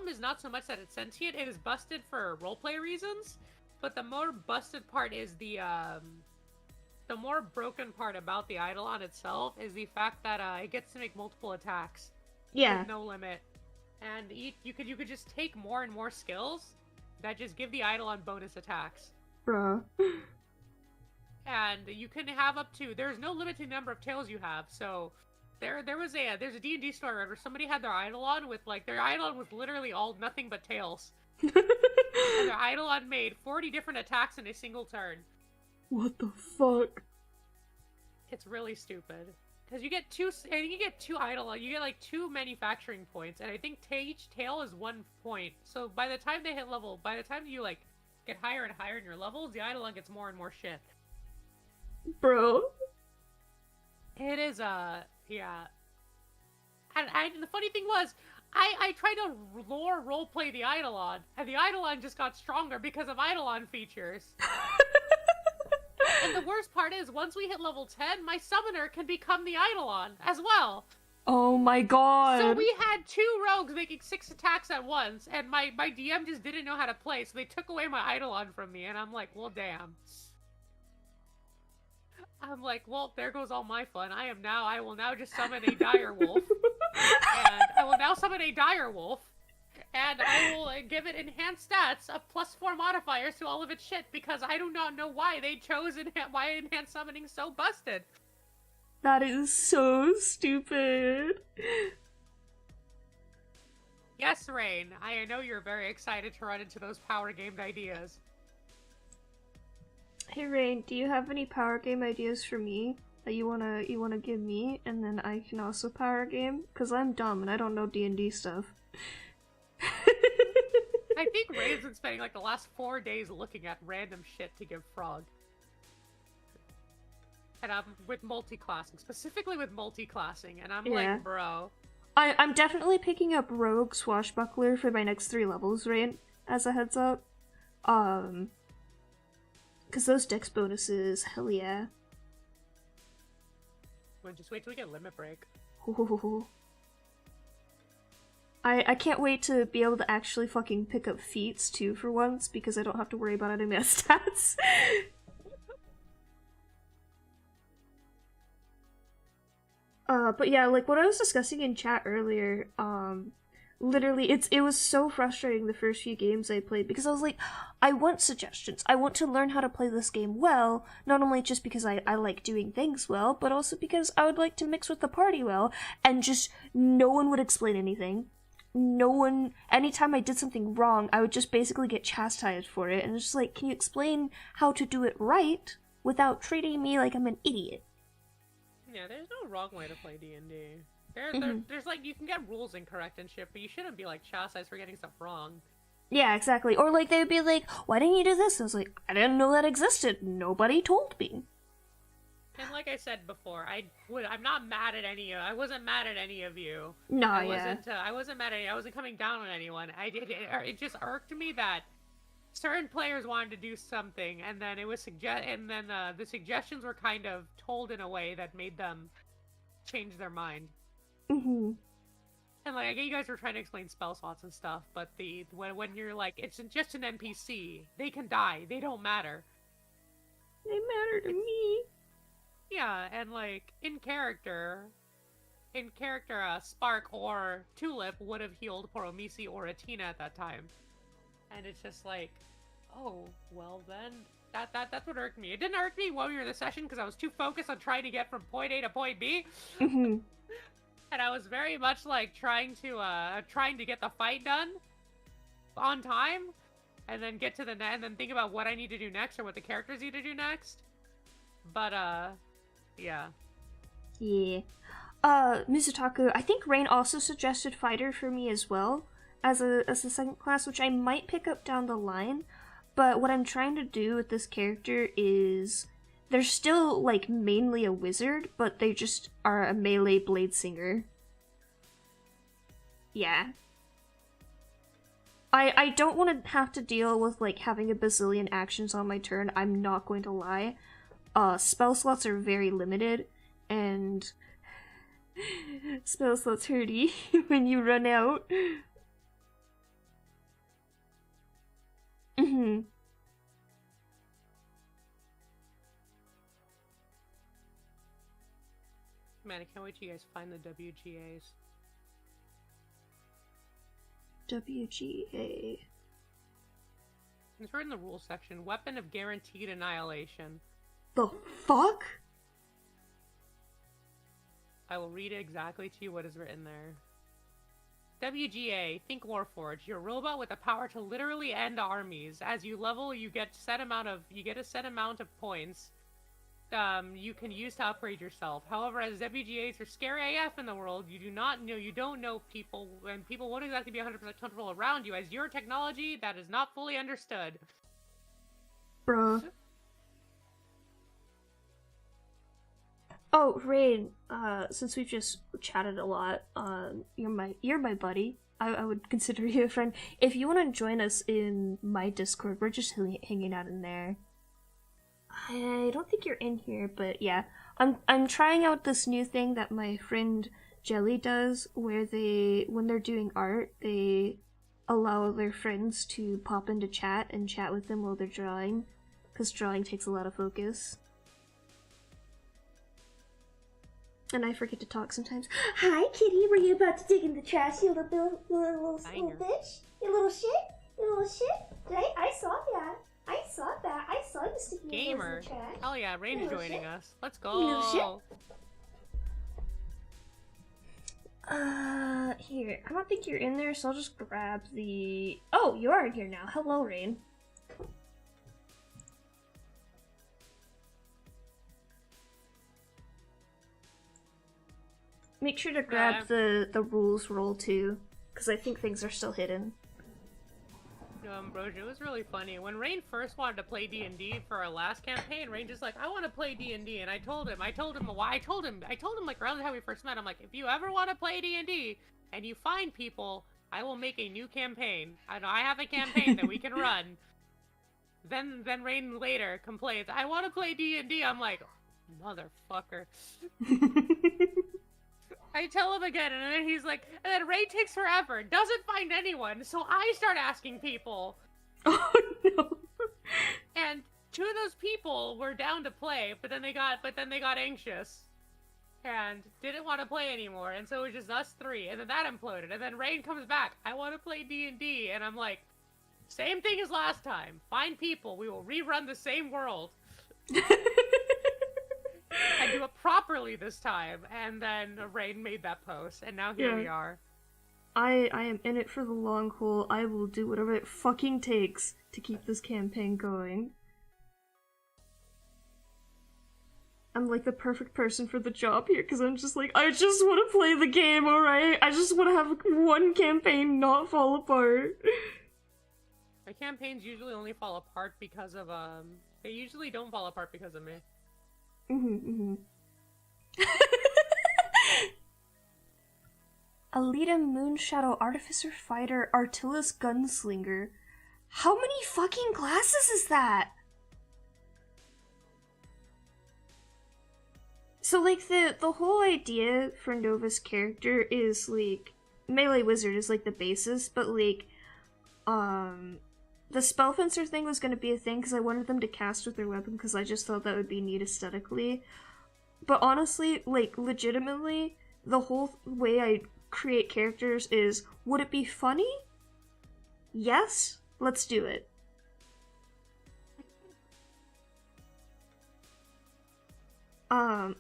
is not so much that it's sentient. It is busted for roleplay reasons, but the more busted part is the more broken part about the Eidolon itself is the fact that it gets to make multiple attacks. Yeah. With no limit. And you could just take more and more skills that just give the Eidolon bonus attacks. Bruh. And you can have up to, there's no limit to the number of tails you have, so there's a D&D story where somebody had their Eidolon with, like, their Eidolon was literally all nothing but tails. And their Eidolon made 40 different attacks in a single turn. What the fuck? It's really stupid. Because you get two Eidolon, you get, like, 2 manufacturing points, and I think each tail is 1 point. So by the time you, like, get higher and higher in your levels, the Eidolon gets more and more shit. Bro. It is, yeah. And the funny thing was, I tried to roleplay the Eidolon, and the Eidolon just got stronger because of Eidolon features. And the worst part is, once we hit level 10, my summoner can become the Eidolon as well. Oh my god. So we had 2 rogues making 6 attacks at once, and my DM just didn't know how to play, so they took away my Eidolon from me, and I'm like, well, damn. I'm like, well, there goes all my fun. I will now just summon a dire wolf. And I will now summon a dire wolf. And I will give it enhanced stats of +4 modifiers to all of its shit, because I do not know why they chose why enhanced summoning so busted. That is so stupid. Yes, Rain, I know you're very excited to run into those power gamed ideas. Hey Rain, do you have any power game ideas for me that you wanna give me, and then I can also power game? Cause I'm dumb and I don't know D&D stuff. I think Rain's been spending like the last 4 days looking at random shit to give Frog. And I'm with multi-classing, specifically with multi-classing, and I'm like, bro. I'm definitely picking up Rogue Swashbuckler for my next 3 levels, Rain, as a heads up. Cause those dex bonuses, hell yeah. Well, just wait till we get Limit Break. I can't wait to be able to actually fucking pick up feats too for once, because I don't have to worry about any of my stats. But yeah, like what I was discussing in chat earlier, literally, it was so frustrating the first few games I played, because I was like, I want suggestions. I want to learn how to play this game well, not only just because I like doing things well, but also because I would like to mix with the party well, and just no one would explain anything. Anytime I did something wrong, I would just basically get chastised for it, and it's just like, can you explain how to do it right without treating me like I'm an idiot? Yeah, there's no wrong way to play D&D. There's like, you can get rules incorrect and shit, but you shouldn't be like chastised for getting stuff wrong. Yeah, exactly. Or like, they would be like, why didn't you do this? And I was like, I didn't know that existed. Nobody told me. And like I said before, I'm not mad at any of I wasn't mad at any of you. No, I wasn't mad at any. I wasn't coming down on anyone. It just irked me that certain players wanted to do something, and then the suggestions were kind of told in a way that made them change their mind. Mm-hmm. And like, I get you guys were trying to explain spell slots and stuff, but when you're like, it's just an NPC, they can die, they don't matter. They matter to me. Yeah, and like, in character, Spark or Tulip would have healed poor Omisi or Atina at that time. And it's just like, oh, well then, that's what irked me. It didn't irk me while we were in the session because I was too focused on trying to get from point A to point B. Mm-hmm. And I was very much like trying to get the fight done on time, and then get to and then think about what I need to do next or what the characters need to do next. But yeah. Yeah. Mizutaku, I think Rain also suggested Fighter for me as well as a second class, which I might pick up down the line. But what I'm trying to do with this character is they're still like mainly a wizard, but they just are a melee blade singer. Yeah. I don't want to have to deal with like having a bazillion actions on my turn, I'm not going to lie. Spell slots are very limited, and spell slots hurty when you run out. Mm-hmm. Man, I can't wait till you guys find the WGAs. WGA. It's right in the rules section. Weapon of guaranteed annihilation. The fuck? I will read it exactly to you what is written there. WGA, think Warforged. You're a robot with the power to literally end armies. As you level, you get a set amount of points. You can use to upgrade yourself. However, as WGAs are scary AF in the world, you don't know people, and people won't exactly be 100% comfortable around you, as your technology that is not fully understood. Bruh. Oh, Rain, since we've just chatted a lot, you're my buddy. I would consider you a friend. If you want to join us in my Discord, we're just hanging out in there. I don't think you're in here, but yeah. I'm trying out this new thing that my friend Jelly does, where when they're doing art, they allow their friends to pop into chat and chat with them while they're drawing, because drawing takes a lot of focus. And I forget to talk sometimes. Hi, kitty. Were you about to dig in the trash, you little bitch? You little shit? You little shit? I saw that. I saw you sticking your nose in the trash. Hell yeah, Rain's joining shit. us. Let's You little go. shit. Here. I don't think you're in there, so I'll just grab the... Oh, you are in here now. Hello, Rain. Make sure to grab the rules roll too, because I think things are still hidden. No, Ambrosia, it was really funny. When Rain first wanted to play D&D for our last campaign, Rain just like, I want to play D&D, and I told him why. I told him like around the time we first met, I'm like, if you ever want to play D&D and you find people, I will make a new campaign. I have a campaign that we can run. Then Rain later complains, I want to play D&D. I'm like, motherfucker. I tell him again, and then he's like, and then Ray takes forever, doesn't find anyone, so I start asking people. Oh no. And two of those people were down to play, but then they got anxious. And didn't want to play anymore, and so it was just us three, and then that imploded, and then Rain comes back, I want to play D&D, and I'm like, same thing as last time, find people, we will rerun the same world. I do it properly this time, and then Rain made that post, and now here we are. I am in it for the long haul. I will do whatever it fucking takes to keep this campaign going. I'm like the perfect person for the job here, because I'm just like, I just want to play the game, alright? I just want to have one campaign not fall apart. My campaigns usually only fall apart because of, they usually don't fall apart because of me. Alita Moonshadow Artificer Fighter Artillus Gunslinger. How many fucking classes is that? So like the whole idea for Nova's character is like melee wizard is like the basis, but like the spellfencer thing was gonna be a thing because I wanted them to cast with their weapon because I just thought that would be neat aesthetically. But honestly, like legitimately, the whole way I create characters is, would it be funny? Yes, let's do it.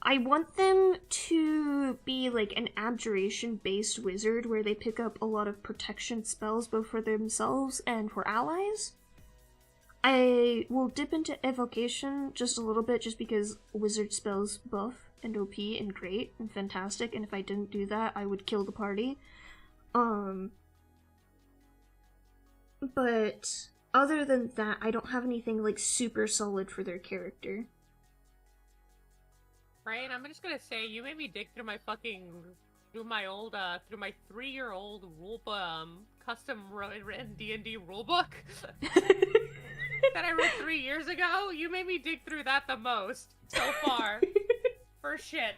I want them to be like an abjuration-based wizard where they pick up a lot of protection spells both for themselves and for allies. I will dip into evocation just a little bit just because wizard spells buff and OP and great and fantastic, and if I didn't do that, I would kill the party. But other than that, I don't have anything like super solid for their character. Right, I'm just gonna say, you made me dig through my through my 3-year-old custom written D&D rulebook that I wrote 3 years ago. You made me dig through that the most so far. For shit.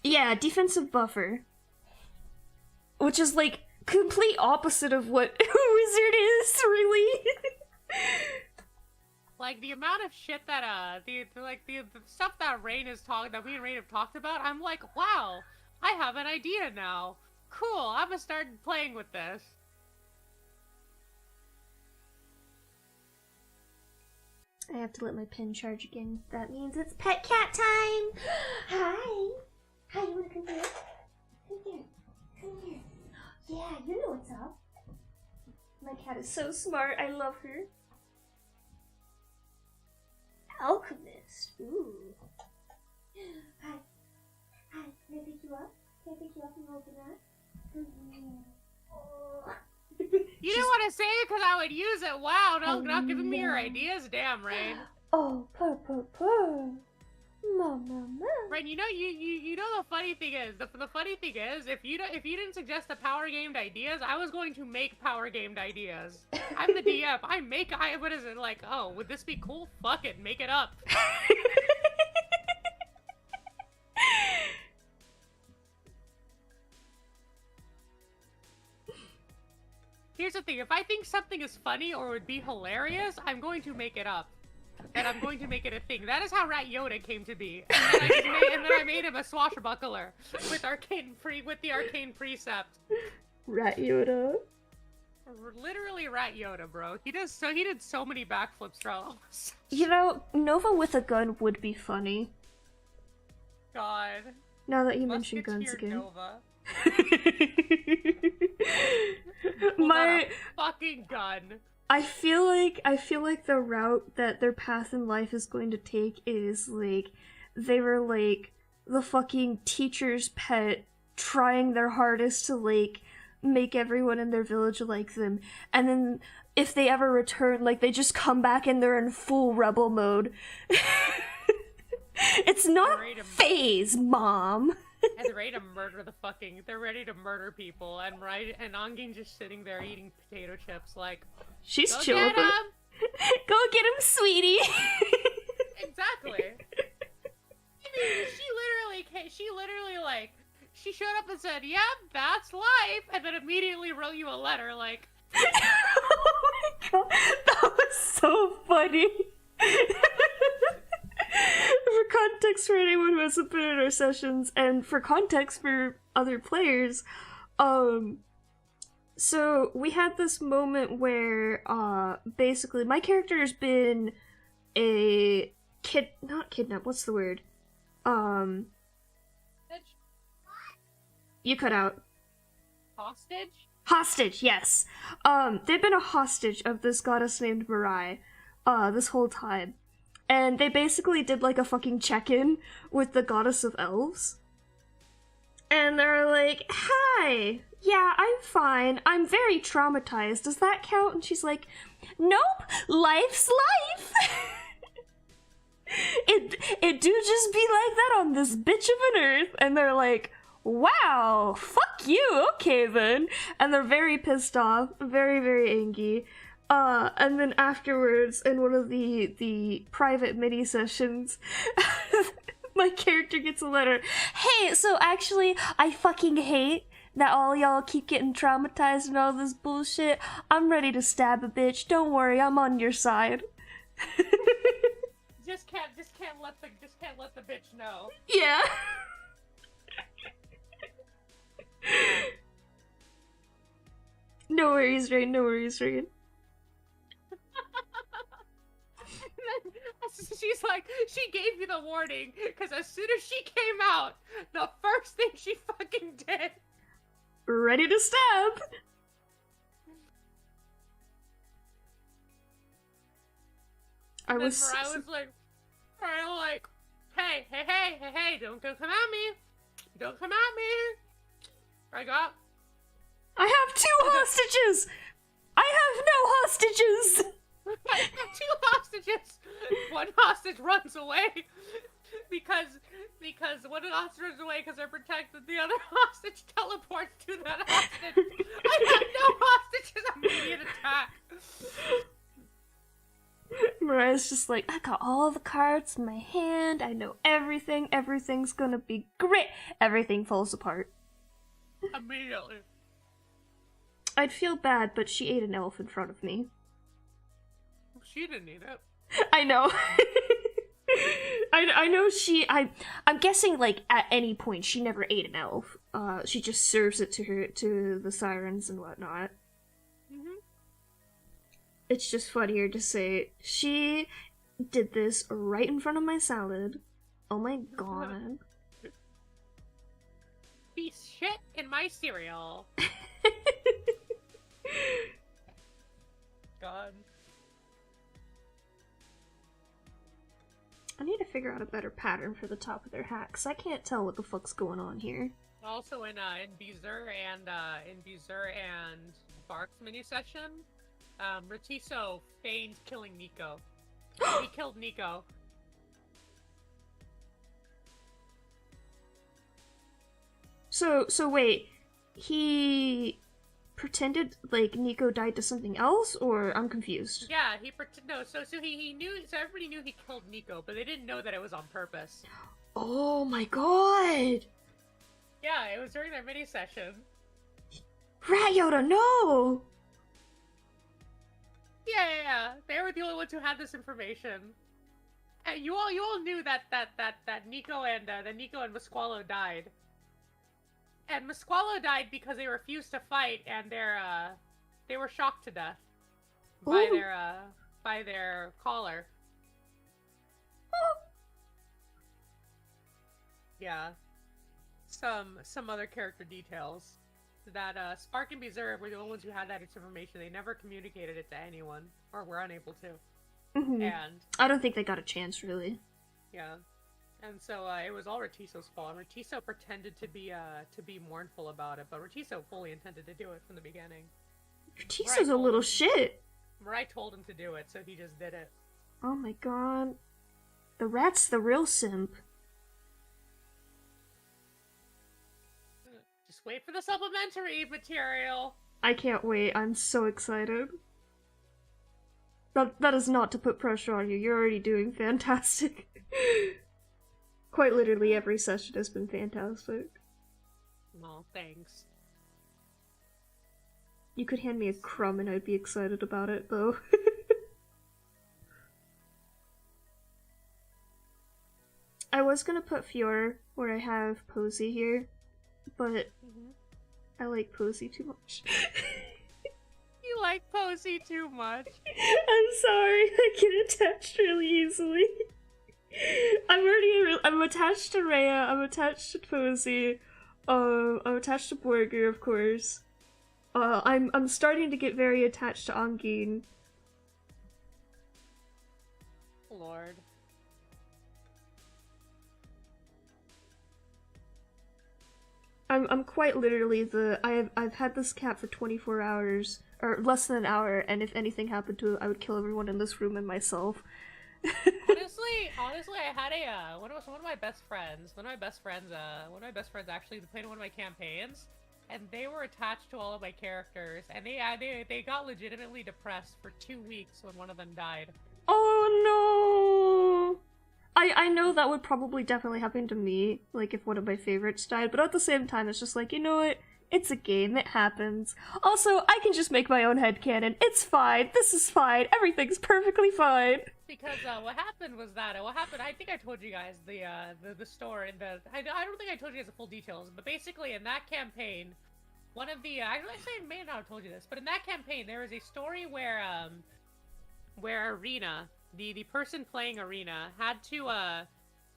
Yeah, defensive buffer. Which is, like, complete opposite of what a wizard is, really. Like, the amount of shit that, the stuff that that me and Rain have talked about, I'm like, wow, I have an idea now. Cool, I'm gonna start playing with this. I have to let my pen charge again. That means it's pet cat time! Hi! Hi, you wanna come here? Come here. Come here. Yeah, you know what's up. My cat is so smart. I love her. Alchemist. Ooh. Hi. Hi. Can I pick you up? Can I pick you up and open that? Oh. You didn't want to say it because I would use it. Wow, no, not giving me your ideas. Damn, Rain. Oh, purr. Mama. Rain, you know the funny thing is, the funny thing is, if you didn't suggest the power gamed ideas, I was going to make power gamed ideas. I'm the DM. What is it like? Oh, would this be cool? Fuck it, make it up. Here's the thing, if I think something is funny or would be hilarious, I'm going to make it up. And I'm going to make it a thing. That is how Rat Yoda came to be. And then I made him a swashbuckler with the arcane precept. Rat Yoda. Literally Rat Yoda, bro. He did so many backflips throughout. You know, Nova with a gun would be funny. God. Now that you mention guns again. Nova. My fucking gun. I feel like the route that their path in life is going to take is like they were like the fucking teacher's pet trying their hardest to like make everyone in their village like them, and then if they ever return, like they just come back and they're in full rebel mode. It's not phase, Mom. And they're ready to murder people, and Angin just sitting there eating potato chips like, she's go chilling. Get him! Go get him, sweetie. Exactly. I mean, she literally like, she showed up and said, "Yep, that's life," and then immediately wrote you a letter like. Oh my god, that was so funny. For context for anyone who hasn't been in our sessions, and for context for other players, so we had this moment where, basically my character has been not kidnapped, what's the word? You cut out. Hostage? Hostage, yes. They've been a hostage of this goddess named Mirai, this whole time. And they basically did like a fucking check-in with the goddess of elves. And they're like, "Hi, yeah, I'm fine. I'm very traumatized. Does that count?" And she's like, "Nope, life's life." It do just be like that on this bitch of an earth. And they're like, "Wow, fuck you, okay then." And they're very pissed off, very, very angry. And then afterwards, in one of the private mini sessions, my character gets a letter. "Hey, so actually, I fucking hate that all y'all keep getting traumatized and all this bullshit. I'm ready to stab a bitch. Don't worry, I'm on your side." Just can't let the bitch know. Yeah. No worries, Rain. No worries, Rain. She's like, she gave you the warning, because as soon as she came out, the first thing she fucking did. Ready to stab. I was like, hey, don't come at me. Don't come at me. I have 2 hostages! I have no hostages! I have 2 hostages! One hostage runs away because one hostage runs away because they're protected. The other hostage teleports to that hostage. I have no hostages! Immediate attack! Mariah's just like, I got all the cards in my hand, I know everything, everything's gonna be great. Everything falls apart. Immediately. I'd feel bad, but she ate an elf in front of me. She didn't eat it. I know. I know I'm guessing, like, at any point she never ate an elf. She just serves it to the sirens and whatnot. Mm-hmm. It's just funnier to say, she did this right in front of my salad. Oh my god. Piece shit in my cereal. God. I need to figure out a better pattern for the top of their hat, because I can't tell what the fuck's going on here. Also in Beezer and Bark's mini session, Ratiso feigned killing Nico. He killed Nico. So wait, he pretended like Nico died to something else, or I'm confused? Yeah, so he knew, so everybody knew he killed Nico, but they didn't know that it was on purpose. Oh my god! Yeah, it was during their mini session. Rat Yoda, no! Yeah. They were the only ones who had this information. And you all knew that Nico and Musqualo died. And Musqualo died because they refused to fight, and they were shocked to death by their caller. Yeah. Some other character details. That Spark and Beezer were the only ones who had that information. They never communicated it to anyone, or were unable to. Mm-hmm. And I don't think they got a chance, really. yeah. And so it was all Ratiso's fault. And Ratiso pretended to be mournful about it, but Ratiso fully intended to do it from the beginning. Ratiso's a little shit. Mirai told him to do it, so he just did it. Oh my god. The rat's the real simp. Just wait for the supplementary material. I can't wait. I'm so excited. That is not to put pressure on you. You're already doing fantastic. Quite literally every session has been fantastic. Well, thanks. You could hand me a crumb and I'd be excited about it, though. I was gonna put Fiora where I have Posey here, but I like Posey too much. You like Posey too much. I'm sorry, I get attached really easily. I'm attached to Rhea, I'm attached to Posey, I'm attached to Borger, of course. I'm starting to get very attached to Angin. Lord. I'm quite literally I've had this cat for 24 hours, or less than an hour, and if anything happened to it, I would kill everyone in this room and myself. honestly, I had one of my best friends actually played in one of my campaigns, and they were attached to all of my characters, and they got legitimately depressed for 2 weeks when one of them died. Oh no! I know that would probably definitely happen to me, like if one of my favorites died, but at the same time it's just like, you know what? It's a game, it happens. Also, I can just make my own headcanon. It's fine, this is fine, everything's perfectly fine. Because what happened, I think I told you guys the story, I don't think I told you guys the full details, but basically in that campaign, one of the, I may not have told you this, but in that campaign there was a story where Arena, the person playing Arena,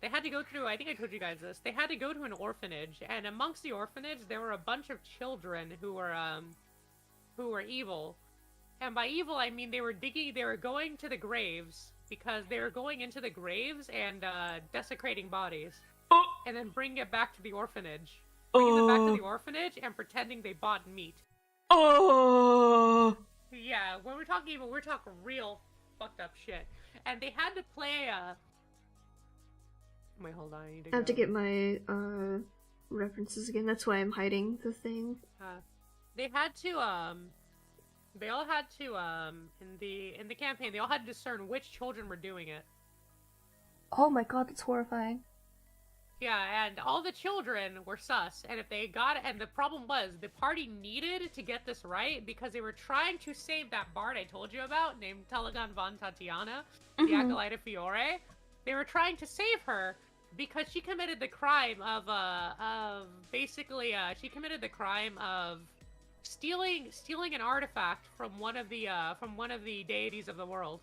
they had to go through, I think I told you guys this, they had to go to an orphanage, and amongst the orphanage there were a bunch of children who were evil. And by evil, I mean they were going to the graves, because they were going into the graves and desecrating bodies. And then bringing it back to the orphanage. Bringing them back to the orphanage and pretending they bought meat. Oh. Yeah, when we're talking evil, we're talking real fucked up shit. And they had to play Wait, hold on, I have to get my references again, that's why I'm hiding the thing. They had to They all had to in the campaign, they all had to discern which children were doing it. Oh my god, that's horrifying. Yeah, and all the children were sus, and if they got it, and the problem was, the party needed to get this right, because they were trying to save that bard I told you about, named Telegon von Tatiana, the Acolyte of Fiore. They were trying to save her, because she committed the crime of stealing an artifact from one of the deities of the world.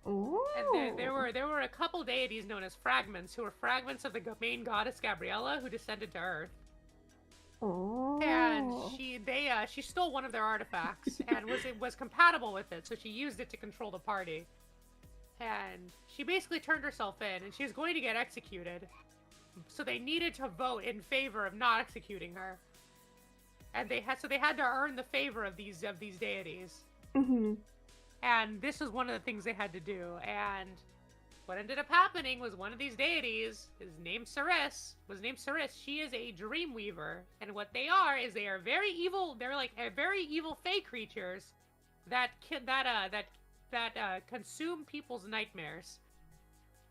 Ooh. And there were a couple deities known as fragments, who were fragments of the main goddess Gabriella, who descended to Earth. Oh. And she stole one of their artifacts and was compatible with it, so she used it to control the party. And she basically turned herself in, and she was going to get executed. So they needed to vote in favor of not executing her. And they had to earn the favor of these deities. Mm-hmm. And this was one of the things they had to do. And what ended up happening was one of these deities is named Ceres. She is a dream weaver, and what they are is they are very evil. They're like very evil fey creatures that consume people's nightmares.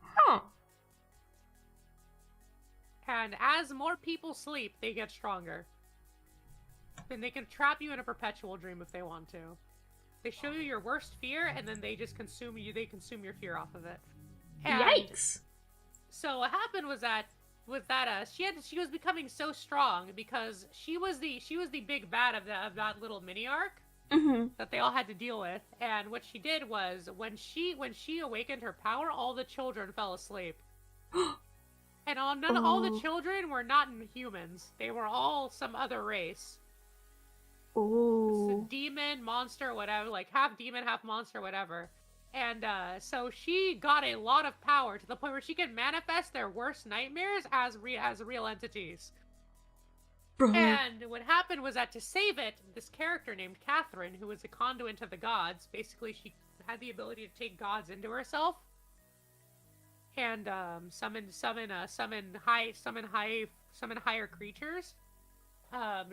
Huh. And as more people sleep, they get stronger. And they can trap you in a perpetual dream if they want to. They show you your worst fear, and then they just consume you. They consume your fear off of it. And Yikes! so what happened was that she was becoming so strong because she was the big bad of that little mini arc that they all had to deal with. And what she did was when she awakened her power, all the children fell asleep. And all the children were not humans. They were all some other race. Oh. Demon, monster, whatever, like half demon, half monster, whatever. And so she got a lot of power to the point where she could manifest their worst nightmares as real entities. Bro. And what happened was that to save it, this character named Catherine, who was a conduit of the gods, basically she had the ability to take gods into herself and summon higher creatures.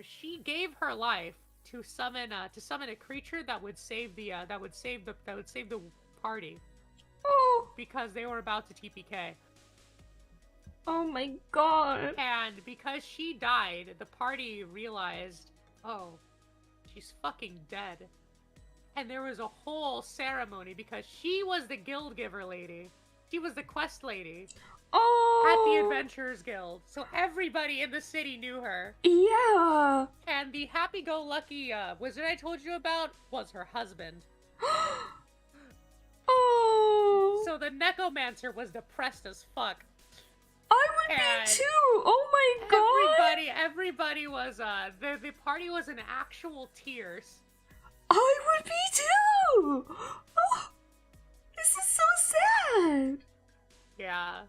She gave her life to summon a creature that would save the party Oh. because they were about to TPK. Oh my god. And because she died, the party realized, oh, she's fucking dead. And there was a whole ceremony because she was the guild giver lady. She was the quest lady at the Oh. Adventurers Guild. So everybody in the city knew her. Yeah. And the happy-go-lucky wizard I told you about was her husband. Oh. So the necromancer was depressed as fuck. I would And be too. Oh my god. Everybody was the party was in actual tears. I would be too. Oh, this is so sad. Yeah.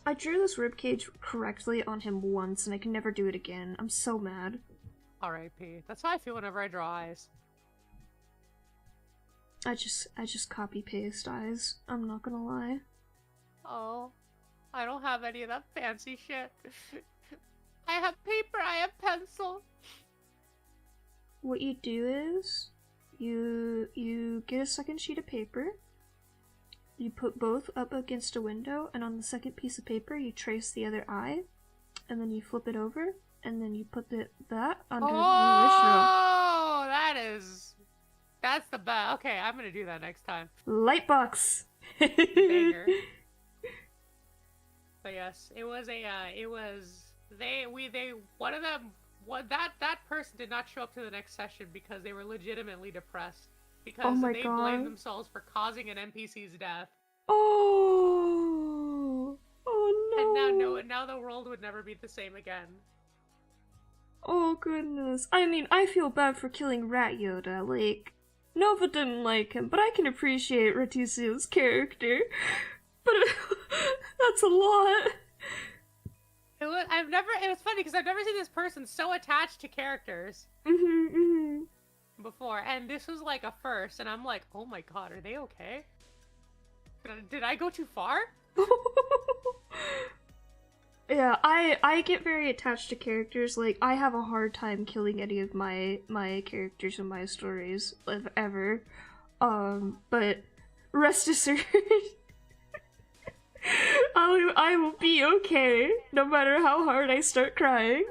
I drew this ribcage correctly on him once, and I can never do it again. I'm so mad. R.I.P. That's how I feel whenever I draw eyes. I just copy paste eyes. I'm not gonna lie. Oh, I don't have any of that fancy shit. I have paper, I have pencil. What you do is you get a second sheet of paper. You put both up against a window, and on the second piece of paper, you trace the other eye, and then you flip it over, and then you put that under the original. Oh, that's the best. Okay, I'm gonna do that next time. Lightbox. Banger. But yes, that person did not show up to the next session because they were legitimately depressed. Because Oh my they God. blamed themselves for causing an NPC's death. Oh. Oh no. And now the world would never be the same again. Oh goodness. I mean, I feel bad for killing Rat Yoda. Like, Nova didn't like him, but I can appreciate Ratisio's character. But that's a lot. It was funny because I've never seen this person so attached to characters before, and this was like a first, and I'm like, oh my god, are they okay? Did I go too far? Yeah, I get very attached to characters. Like, I have a hard time killing any of my characters in my stories ever. But rest assured, I will be okay no matter how hard I start crying.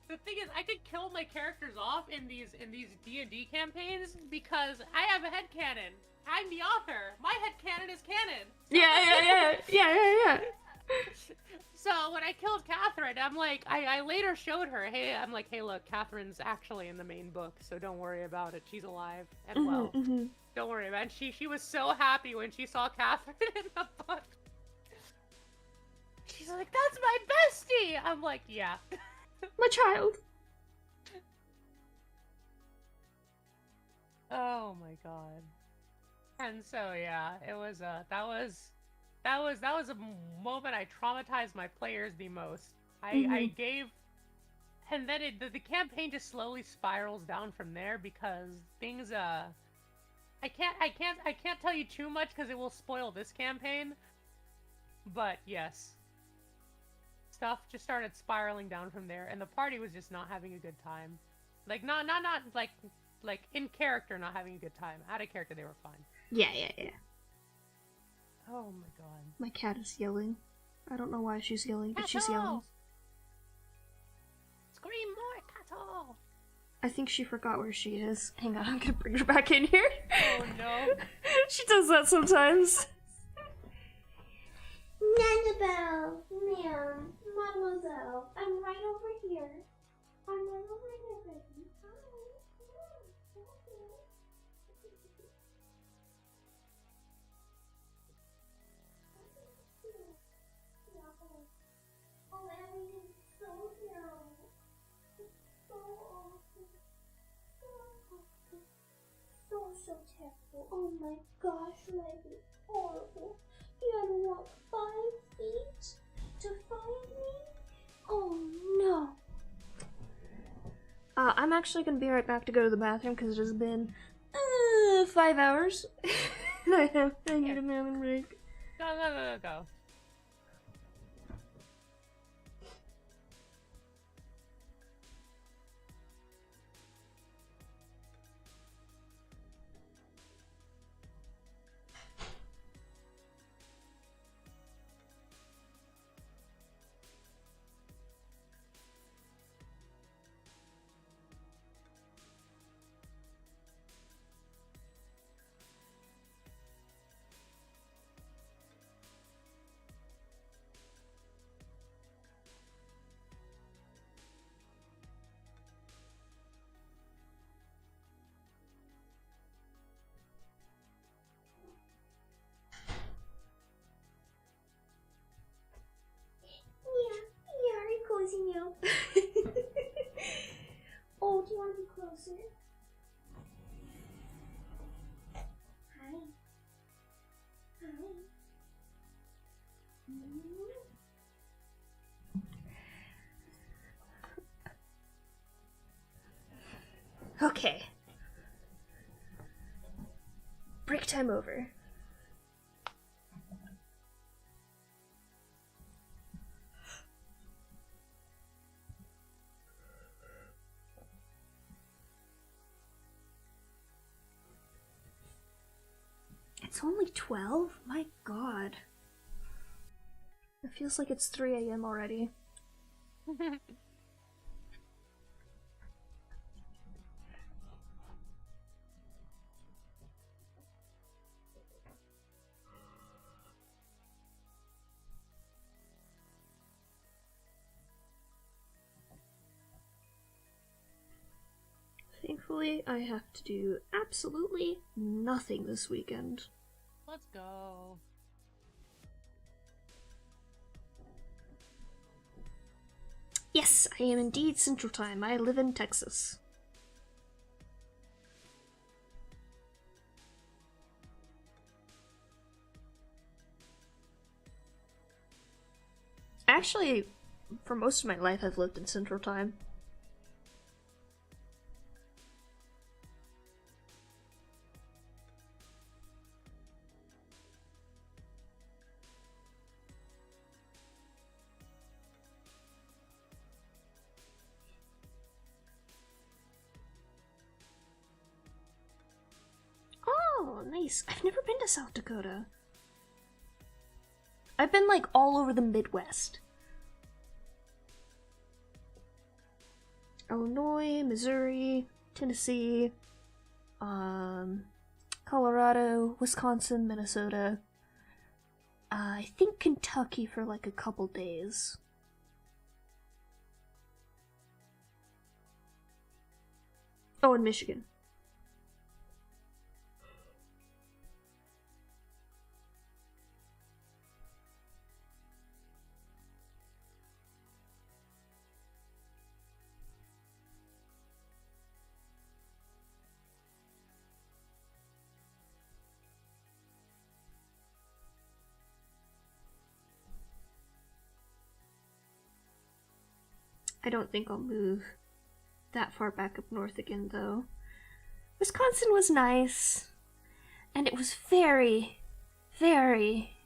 The thing is, I could kill my characters off in these D&D campaigns because I have a headcanon. I'm the author. My headcanon is canon. Yeah. So when I killed Catherine, I'm like, I later showed her, hey, look, Catherine's actually in the main book, so don't worry about it. She's alive and well. Don't worry about it. She was so happy when she saw Catherine in the book. She's like, that's my bestie! I'm like, yeah. My child. Oh my god. And so yeah, it was that was a moment I traumatized my players the most. I gave, and then the campaign just slowly spirals down from there because things I can't tell you too much because it will spoil this campaign. But yes, stuff just started spiraling down from there, and the party was just not having a good time. Like not like in character not having a good time. Out of character they were fine. Yeah. Oh my god. My cat is yelling. I don't know why she's yelling, but she's yelling. Scream more, Kato! I think she forgot where she is. Hang on, I'm gonna bring her back in here. Oh no. She does that sometimes. Annabelle, ma'am, mademoiselle, I'm right over here. I'm right over here, baby. Hi. Oh, everything's so terrible. So awful. So terrible. Oh my gosh, life is horrible. You had to walk 5 feet to find me? Oh no. I'm actually gonna be right back to go to the bathroom because it has been 5 hours. I need a moment break. Go. Yeah, you're cozy now. Oh, do you want to be closer? Hi. Okay. Break time over. It's only 12? My god. It feels like it's 3 a.m. already. Thankfully, I have to do absolutely nothing this weekend. Let's go. Yes, I am indeed Central Time. I live in Texas. Actually, for most of my life, I've lived in Central Time. nice. I've never been to South Dakota. I've been, like, all over the Midwest. Illinois, Missouri, Tennessee, Colorado, Wisconsin, Minnesota. I think Kentucky for, like, a couple days. Oh, and Michigan. I don't think I'll move that far back up north again, though. Wisconsin was nice, and it was very, very,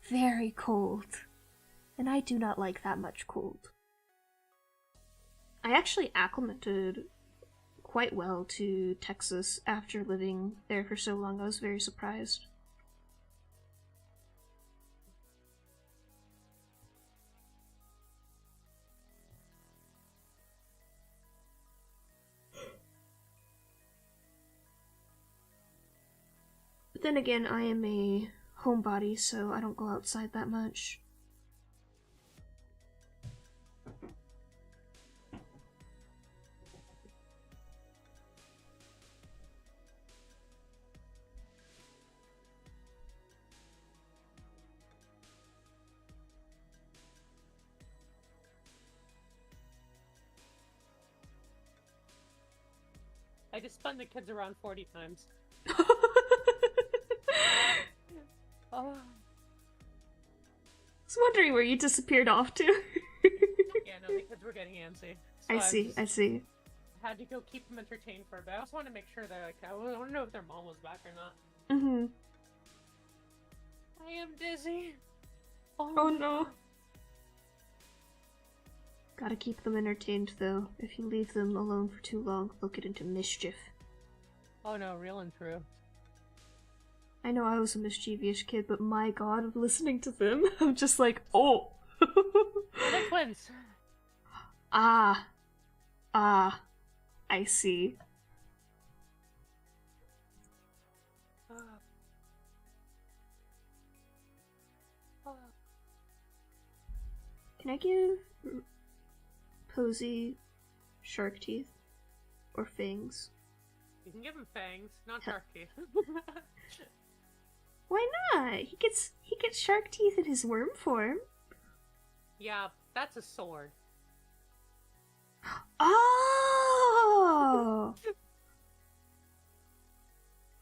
very cold, and I do not like that much cold. I actually acclimated quite well to Texas after living there for so long. I was very surprised. But then again, I am a homebody, so I don't go outside that much. I just spun the kids around 40 times. Oh. I was wondering where you disappeared off to. Yeah, no, the kids were getting antsy. So I see. I had to go keep them entertained for a bit. I also want to make sure that, like, I want to know if their mom was back or not. Mm-hmm. I am dizzy. Oh no. Gotta keep them entertained, though. If you leave them alone for too long, they'll get into mischief. Oh no, real and true. I know I was a mischievous kid, but my god, listening to them, I'm just like, oh! They're twins. Ah. I see. Can I give Posey shark teeth? Or fangs? You can give him fangs, not shark teeth. Why not? He gets shark teeth in his worm form. Yeah, that's a sword. Oh!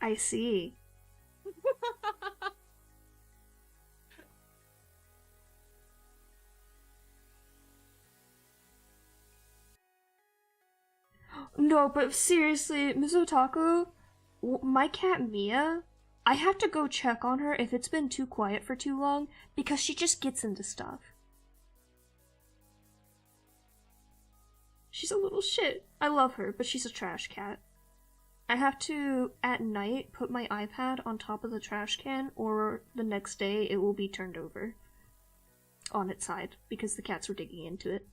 I see. No, but seriously, Mizotaku, my cat Mia, I have to go check on her if it's been too quiet for too long, because she just gets into stuff. She's a little shit. I love her, but she's a trash cat. I have to, at night, put my iPad on top of the trash can, or the next day it will be turned over on its side, because the cats were digging into it.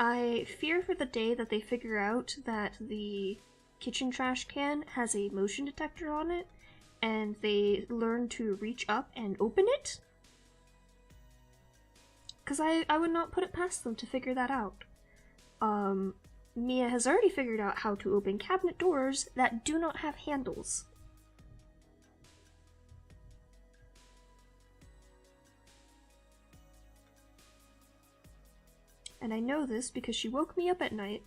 I fear for the day that they figure out that the kitchen trash can has a motion detector on it, and they learn to reach up and open it. Because I would not put it past them to figure that out. Mia has already figured out how to open cabinet doors that do not have handles. And I know this because she woke me up at night,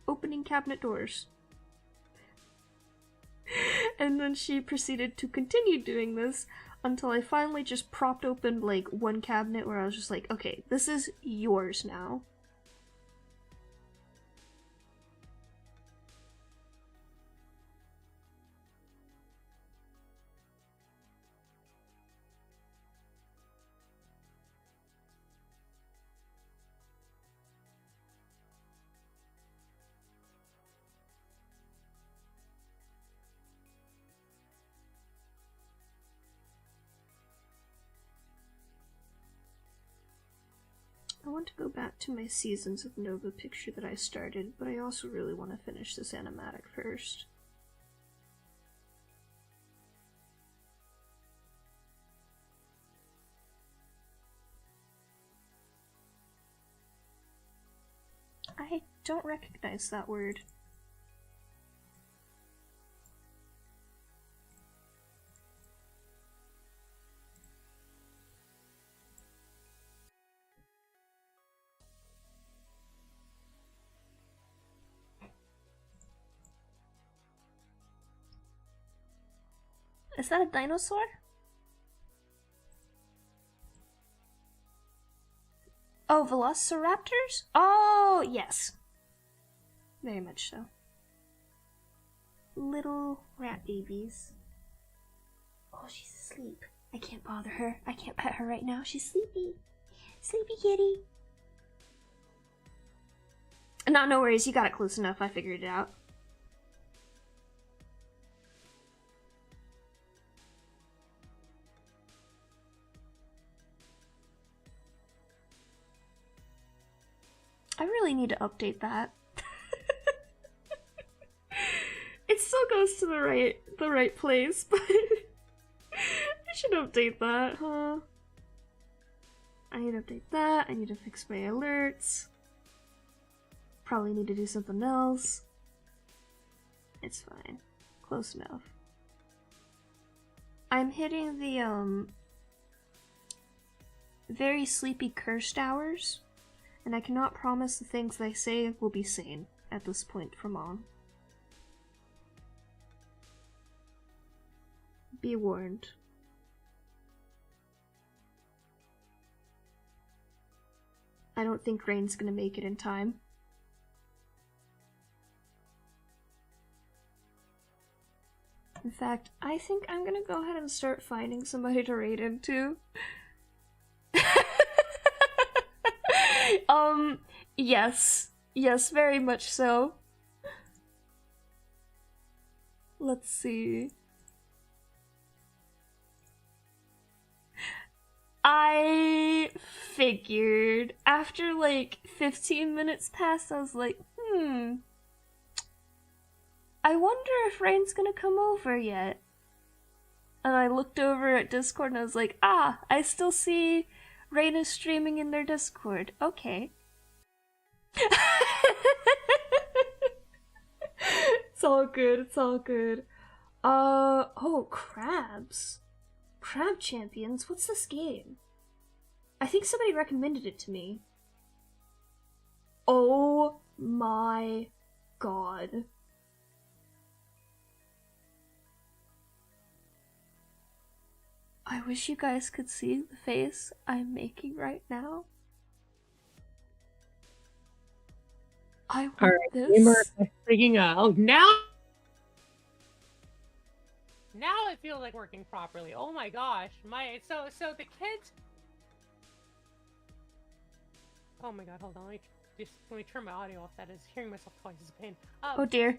opening cabinet doors. And then she proceeded to continue doing this until I finally just propped open, like, one cabinet where I was just like, okay, this is yours now. want to go back to my Seasons of Nova picture that I started, but I also really want to finish this animatic first. I don't recognize that word. Is that a dinosaur? Oh, velociraptors? Oh, yes. Very much so. Little rat babies. Oh, she's asleep. I can't bother her. I can't pet her right now. She's sleepy. Sleepy kitty. No worries. You got it close enough. I figured it out. I really need to update that. It still goes to the right place, but I should update that, huh? I need to update that. I need to fix my alerts. Probably need to do something else. It's fine. Close enough. I'm hitting the very sleepy cursed hours. And I cannot promise the things I say will be sane at this point from on. Be warned. I don't think Rain's gonna make it in time. In fact, I think I'm gonna go ahead and start finding somebody to raid into. Yes. Yes, very much so. Let's see. I figured after like 15 minutes passed, I was like, I wonder if Rain's gonna come over yet. And I looked over at Discord and I was like, I still see Rain is streaming in their Discord. Okay. It's all good, it's all good. Oh, crabs. Crab Champions? What's this game? I think somebody recommended it to me. Oh my god. I wish you guys could see the face I'm making right now. I want this. Freaking out. Now it feels like working properly. Oh my gosh. So the kids. Oh my god, hold on. Let me turn my audio off. That is hearing myself twice is a pain. Oh dear.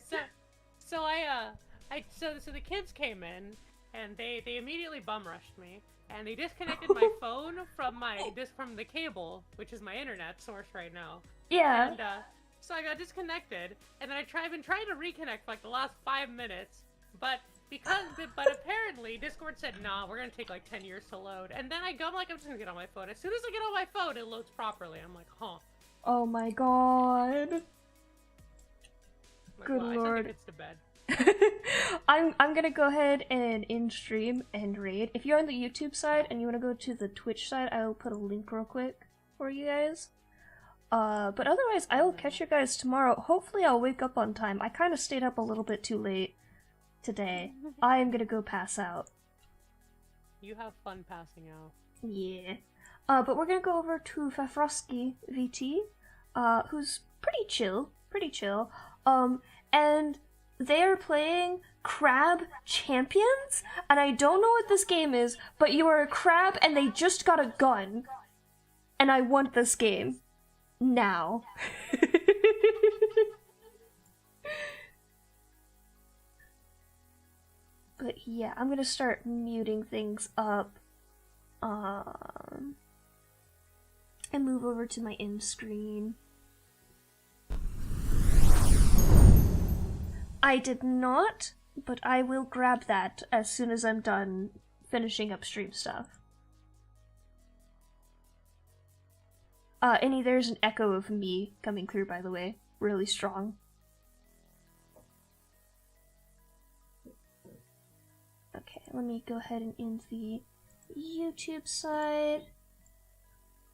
So the kids came in and they immediately bum rushed me and they disconnected my phone from the cable, which is my internet source right now. Yeah. And so I got disconnected, and then I've been trying to reconnect for like the last 5 minutes, but apparently Discord said, nah, we're gonna take like 10 years to load. And then I'm just gonna get on my phone. As soon as I get on my phone, it loads properly. I'm like, huh. Oh my god. Like, Good well, lord. I sent the kids to bed. I'm gonna go ahead and in stream and raid. If you're on the YouTube side and you wanna go to the Twitch side, I will put a link real quick for you guys. But otherwise, I will catch you guys tomorrow. Hopefully I'll wake up on time. I kind of stayed up a little bit too late today. I am gonna go pass out. You have fun passing out. Yeah. But we're gonna go over to Fafrosky VT, who's pretty chill. And they are playing Crab Champions, and I don't know what this game is, but you are a crab and they just got a gun. And I want this game. Now. But yeah, I'm gonna start muting things up. And and move over to my end screen. I did not, but I will grab that as soon as I'm done finishing up stream stuff. There's an echo of me coming through, by the way. Really strong. Okay, let me go ahead and end the YouTube side.